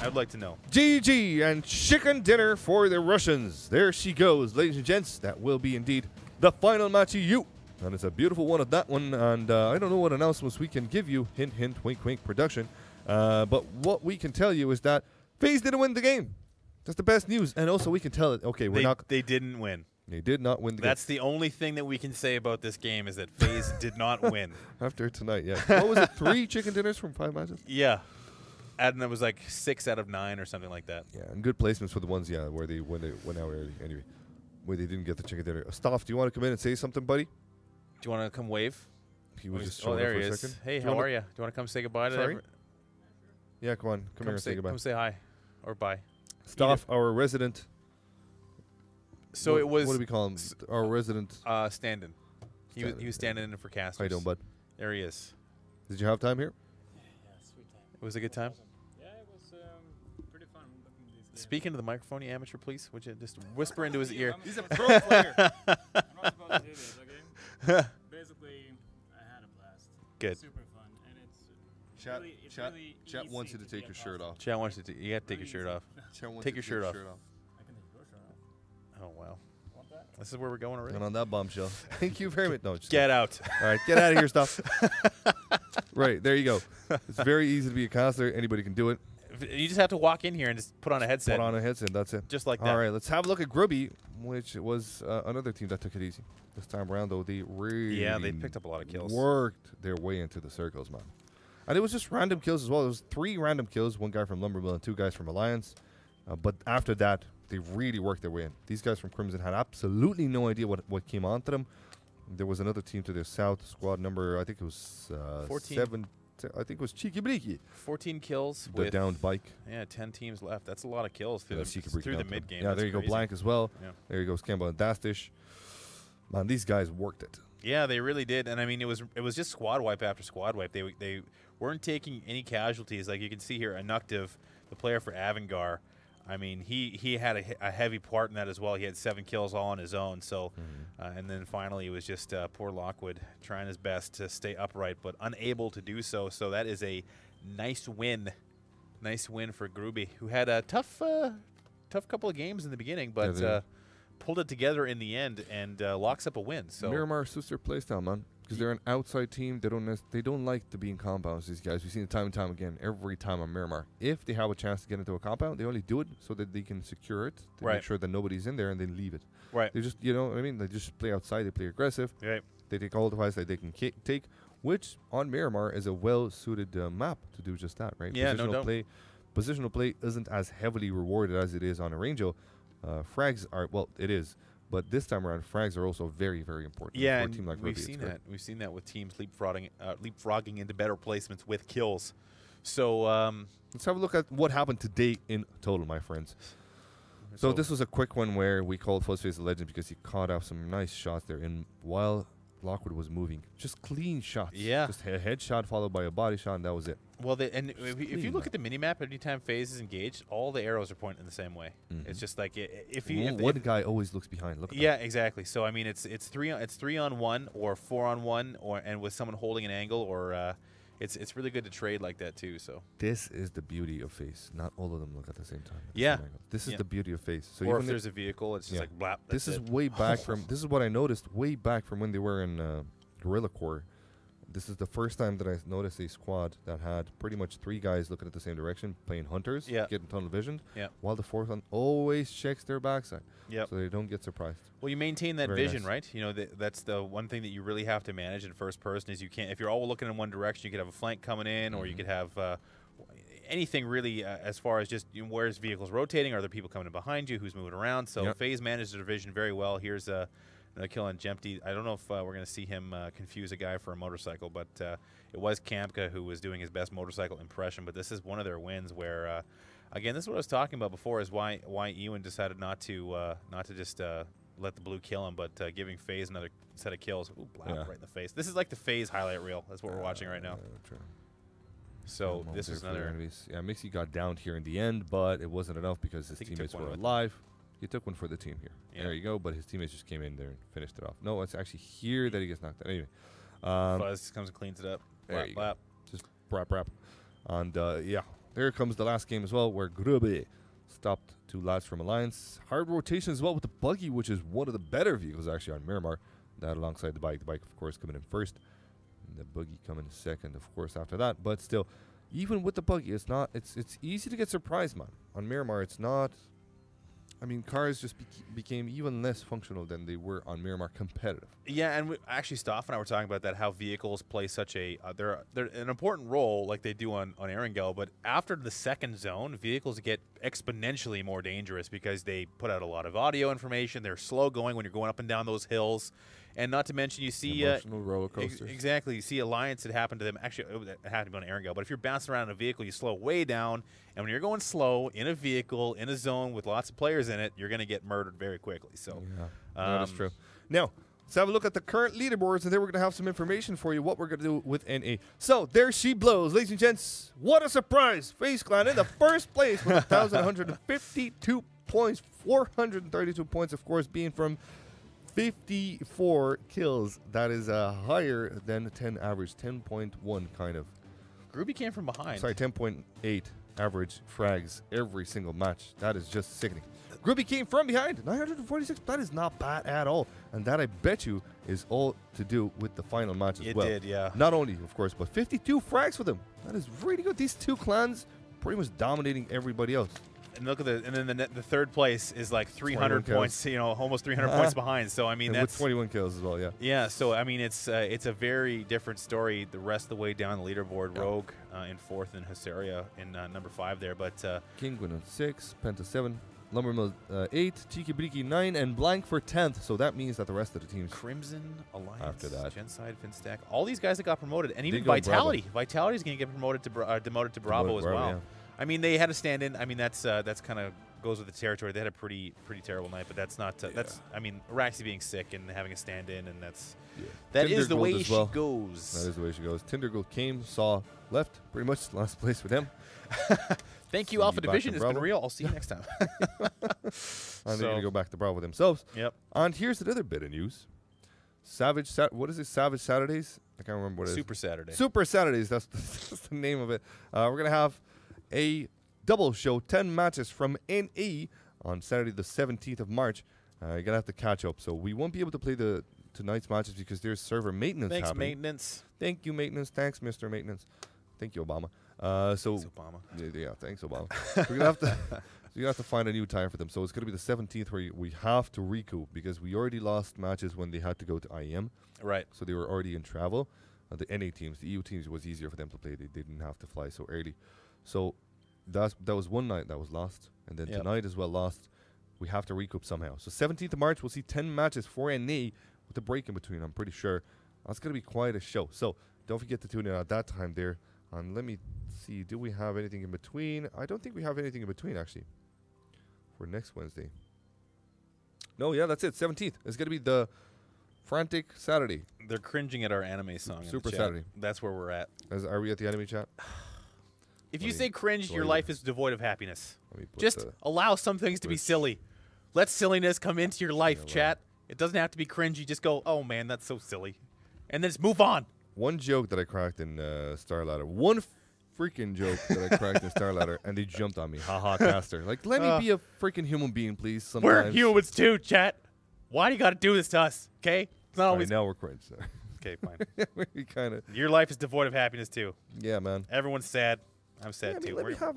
I would like to know. GG and chicken dinner for the Russians. There she goes, ladies and gents. That will be indeed the final match of you. And it's a beautiful one at that one. And I don't know what announcements we can give you. Hint, hint, wink, wink, production. But what we can tell you is that FaZe didn't win the game. That's the best news. And also we can tell it. Okay, they didn't win. They did not win the game. That's the only thing that we can say about this game is that FaZe did not win. After tonight, yeah. What was it, 3 chicken dinners from 5 matches? Yeah. And it was like 6 out of 9 or something like that. Yeah, and good placements for the ones, where they went out early. Anyway, where they didn't get the chicken dinner. Stoff, do you want to come in and say something, buddy? Do you want to come wave? He was just there he for a is. second. Hey, how are you? Do you want to come say goodbye to Sorry? Yeah, come on. Come here and say goodbye. Come say hi. Or bye. Stoff, our resident. So it was. What do we call him? Our resident. Stand-in. He was standing in for casters. How you doing, bud? There he is. Did you have time here? It was a good time. Yeah, it was pretty fun looking at these games. Speaking to the microphone, you amateur, please. Would you just whisper into his ear? He's a pro player. I'm not supposed to do this, okay? Basically, I had a blast. Good. Super fun, and it's Chat, really, it's chat, really chat easy wants you to be take a your shirt cosplayer. off. Chat wants you to. You got to take your shirt off. Chat wants Take you your to shirt off. I can take your shirt off. Oh wow. Want that? This is where we're going already. And on that bombshell, thank you very much. No, just Get out. All right, get out of here, stuff. Right, there you go. It's very easy to be a counselor. Anybody can do it. You just have to walk in here and just put on a headset. Put on a headset, that's it. Just like that. All right, let's have a look at Grubby, which was another team that took it easy. This time around, though, they really Yeah, they picked up a lot of kills. worked their way into the circles, man. And it was just random kills as well. It was 3 random kills, 1 guy from Lumbermill and 2 guys from Alliance. But after that, they really worked their way in. These guys from Crimson had absolutely no idea what came onto them. There was another team to their south, squad number, I think it was 14. 7. I think it was Cheeky Bleaky. 14 kills The with downed bike. 10 teams left. That's a lot of kills through, Yeah, the, Cheeky Bleaky through the downed them. mid game. Yeah, That's there you go, crazy. Blank as well. Yeah. There you go, Scambo and Dastish. Man, these guys worked it. Yeah, they really did, and I mean, it was just squad wipe after squad wipe. They weren't taking any casualties. Like you can see here, Anuctive, the player for Avangar. I mean, he had a heavy part in that as well. He had 7 kills all on his own. So, and then finally it was just poor Lockwood trying his best to stay upright, but unable to do so. So that is a nice win for Gruby, who had a tough couple of games in the beginning, but pulled it together in the end and locks up a win. So Miramar suits their playstyle, man, because they're an outside team. They don't like to be in compounds. These guys, we've seen it time and time again. Every time on Miramar, if they have a chance to get into a compound, they only do it so that they can secure it, to make sure that nobody's in there, and then leave it. Right. They just, you know what I mean? They just play outside. They play aggressive. Right. They take all the fights that they can take, which on Miramar is a well-suited map to do just that, right? Yeah, no doubt. Positional play isn't as heavily rewarded as it is on Arangel. Frags are, well, it is. But this time around, frags are also very, very important. Yeah, for a and team like we've Ruby. seen that. We've seen that with teams leapfrogging into better placements with kills. So let's have a look at what happened today in total, my friends. So this was a quick one where we called Fuzzface a legend because he caught out some nice shots there. And while Lockwood was moving, just clean shots. Yeah. Just a headshot followed by a body shot, and that was it. Well, if you look at the minimap, anytime phase is engaged, all the arrows are pointing the same way. It's just like One guy always looks behind. Look at yeah, exactly. So I mean, it's 3 on 1 or 4 on 1 and with someone holding an angle or it's really good to trade like that too. So this is the beauty of face. Not all of them look at the same time. Yeah. This is the beauty of face. So or even if there's a vehicle, it's just like blap. This is way back from. This is what I noticed way back from when they were in Guerrilla Corps. This is the first time that I noticed a squad that had pretty much 3 guys looking at the same direction, playing hunters, getting tunnel vision, while the 4th one always checks their backside, so they don't get surprised. Well, you maintain that Very vision, nice. right? You know, that's the one thing that you really have to manage in first person is you can't. If you're all looking in one direction, you could have a flank coming in, or you could have anything really as far as just where's vehicles rotating, are there people coming in behind you, who's moving around. So FaZe managed their vision very well. Here's another kill on Jempty. I don't know if we're going to see him confuse a guy for a motorcycle, but it was Kampka who was doing his best motorcycle impression. But this is one of their wins where, again, this is what I was talking about before, is why Ewan decided not to just let the blue kill him, but giving FaZe another set of kills. Ooh, blap right in the face. This is like the FaZe highlight reel. That's what we're watching right now. So this is another. Yeah, Mixie got downed here in the end, but it wasn't enough because his teammates were alive. He took one for the team here. Yeah. There you go. But his teammates just came in there and finished it off. No, it's actually here that he gets knocked out. Anyway, Fuzz comes and cleans it up. There Blap, you blap. go. Just brap. And yeah, there comes the last game as well, where Grube stopped 2 lads from Alliance. Hard rotation as well with the buggy, which is one of the better vehicles actually on Miramar. That alongside the bike. The bike, of course, coming in first. And the buggy coming second, of course, after that. But still, even with the buggy, it's not. It's easy to get surprised, man. On Miramar, it's not. I mean, cars just became even less functional than they were on Miramar competitive. Yeah, and actually, Stoff and I were talking about that, how vehicles play such a they're an important role like they do on Erangel, but after the second zone, vehicles get exponentially more dangerous because they put out a lot of audio information. They're slow going when you're going up and down those hills. And not to mention, you see emotional roller coasters. Exactly. You see Alliance. It happened to them. Actually, it happened to go to Erangel. But if you're bouncing around in a vehicle, you slow way down. And when you're going slow in a vehicle, in a zone with lots of players in it, you're going to get murdered very quickly. So that is true. Now, let's have a look at the current leaderboards, and then we're going to have some information for you what we're going to do with NA. So there she blows, ladies and gents. What a surprise! FaZe Clan in the first place with 1,152 points, 432 points, of course, being from 54 kills. That is higher than 10 average, 10.1 kind of. Groovy came from behind. Sorry, 10.8 average frags every single match. That is just sickening. Groovy came from behind, 946. That is not bad at all. And that, I bet you, is all to do with the final match as well. It did, yeah. Not only, of course, but 52 frags for them. That is really good. These two clans pretty much dominating everybody else. And look at and then the third place is like 300 points, you know, almost 300 points behind. So I mean, and that's with 21 kills as well, yeah. Yeah, so I mean, it's a very different story the rest of the way down the leaderboard. Yeah. Rogue in 4th and Hysteria in number 5 there, but Kinguin on 6, Penta 7, Lumbermill 8, Cheeky Breaky 9, and Blank for 10th. So that means that the rest of the teams Crimson Alliance, after that, Genside, Finstack, all these guys that got promoted, and even go Vitality. Vitality is going to get promoted to demoted to Bravo as well. Yeah. I mean, they had a stand-in. I mean, that's kind of goes with the territory. They had a pretty terrible night, but that's not. That's I mean, Raxi being sick and having a stand-in, and that is the way she goes. That is the way she goes. Tindergold came, saw, left. Pretty much last place for them. Thank you, Alpha Division. It's been real. I'll see you next time. And they're going to go back to Bravo themselves. Yep. And here's another bit of news. What is it? Savage Saturdays? I can't remember what it is. Super Saturday. Super Saturdays. That's the name of it. We're going to have a double show, 10 matches from NE on Saturday the 17th of March. You're going to have to catch up. So we won't be able to play tonight's matches because there's server maintenance Thanks, happening. maintenance. Thank you, maintenance. Thanks, Mr. Maintenance. Thank you, Obama. Thanks, Obama. Yeah, thanks, Obama. We're gonna have to. So you have to find a new time for them. So it's going to be the 17th where we have to recoup because we already lost matches when they had to go to IEM. Right. So they were already in travel. The NA teams, the EU teams, was easier for them to play. They didn't have to fly so early. So that was one night that was lost. And then tonight as well lost. We have to recoup somehow. So 17th of March, we'll see 10 matches for NA with a break in between, I'm pretty sure. That's going to be quite a show. So don't forget to tune in at that time there. And let me see, do we have anything in between? I don't think we have anything in between, actually, for next Wednesday. No, yeah, that's it. 17th. It's going to be the Frantic Saturday. They're cringing at our anime song. Super in the chat. Saturday. That's where we're at. Are we at the enemy chat? If you say cringe, your life is devoid of happiness. Just allow some things to be silly. Let silliness come into your life, chat. It doesn't have to be cringy. Just go, oh, man, that's so silly. And then just move on. One joke that I cracked in Star Ladder. One freaking joke that I cracked in Star Ladder, and they jumped on me. Ha caster. Like, let me be a freaking human being, please. Sometimes. We're humans too, chat. Why do you got to do this to us? Okay? It's not always. Now we're cringe. Okay, fine. We kind of. Your life is devoid of happiness too. Yeah, man. Everyone's sad. I'm sad too. Let me have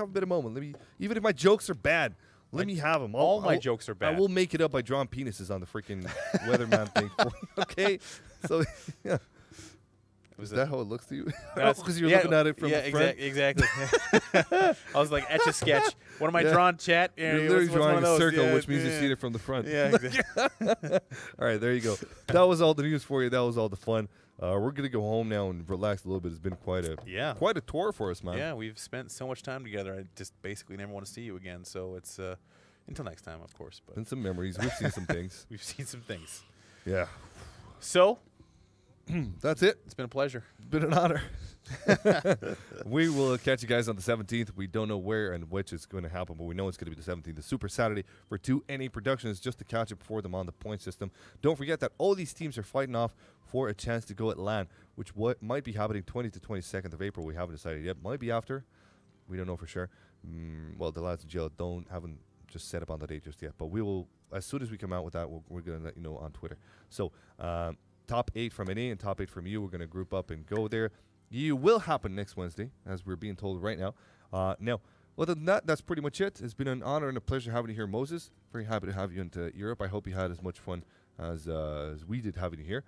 a bit of moment. Even if my jokes are bad, let me have them. All my jokes are bad. I will make it up by drawing penises on the freaking weatherman thing for you. Okay? So, yeah. Is that how it looks to you? Because you're looking at it from the front? Exactly. I was like, etch a sketch. What am I drawing, chat? You're literally drawing a circle, which means you see it from the front. Yeah, exactly. All right, there you go. That was all the news for you. That was all the fun. We're going to go home now and relax a little bit. It's been quite a tour for us, man. Yeah, we've spent so much time together. I just basically never want to see you again. So it's until next time, of course. But and some memories. We've seen some things. We've seen some things. Yeah. So that's it. It's been a pleasure. It's been an honor. We will catch you guys on the 17th. We don't know where and which is going to happen, but we know it's going to be the 17th, the Super Saturday for 2 NA Productions, just to catch up for them on the point system. Don't forget that all these teams are fighting off for a chance to go at LAN, which might be happening 20th to 22nd of April. We haven't decided yet. Might be after. We don't know for sure. Well, the lads of GLL haven't just set up on the date just yet, but we will, as soon as we come out with that, we're going to let you know on Twitter. So, top 8 from NA and top 8 from you. We're going to group up and go there. You will happen next Wednesday, as we're being told right now. Now, other than that, that's pretty much it. It's been an honor and a pleasure having you here, Moses. Very happy to have you into Europe. I hope you had as much fun as we did having you here.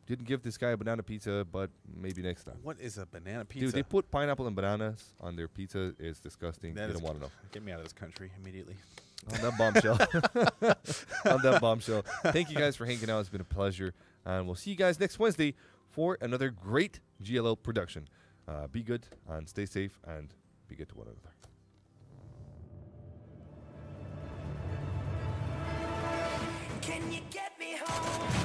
Didn't give this guy a banana pizza, but maybe next time. What is a banana pizza? Dude, they put pineapple and bananas on their pizza. It's disgusting. You don't want to know. Get me out of this country immediately. On that bombshell. On that bombshell. Thank you guys for hanging out. It's been a pleasure. And we'll see you guys next Wednesday for another great GLL production. Be good and stay safe and be good to one another. Can you get me home?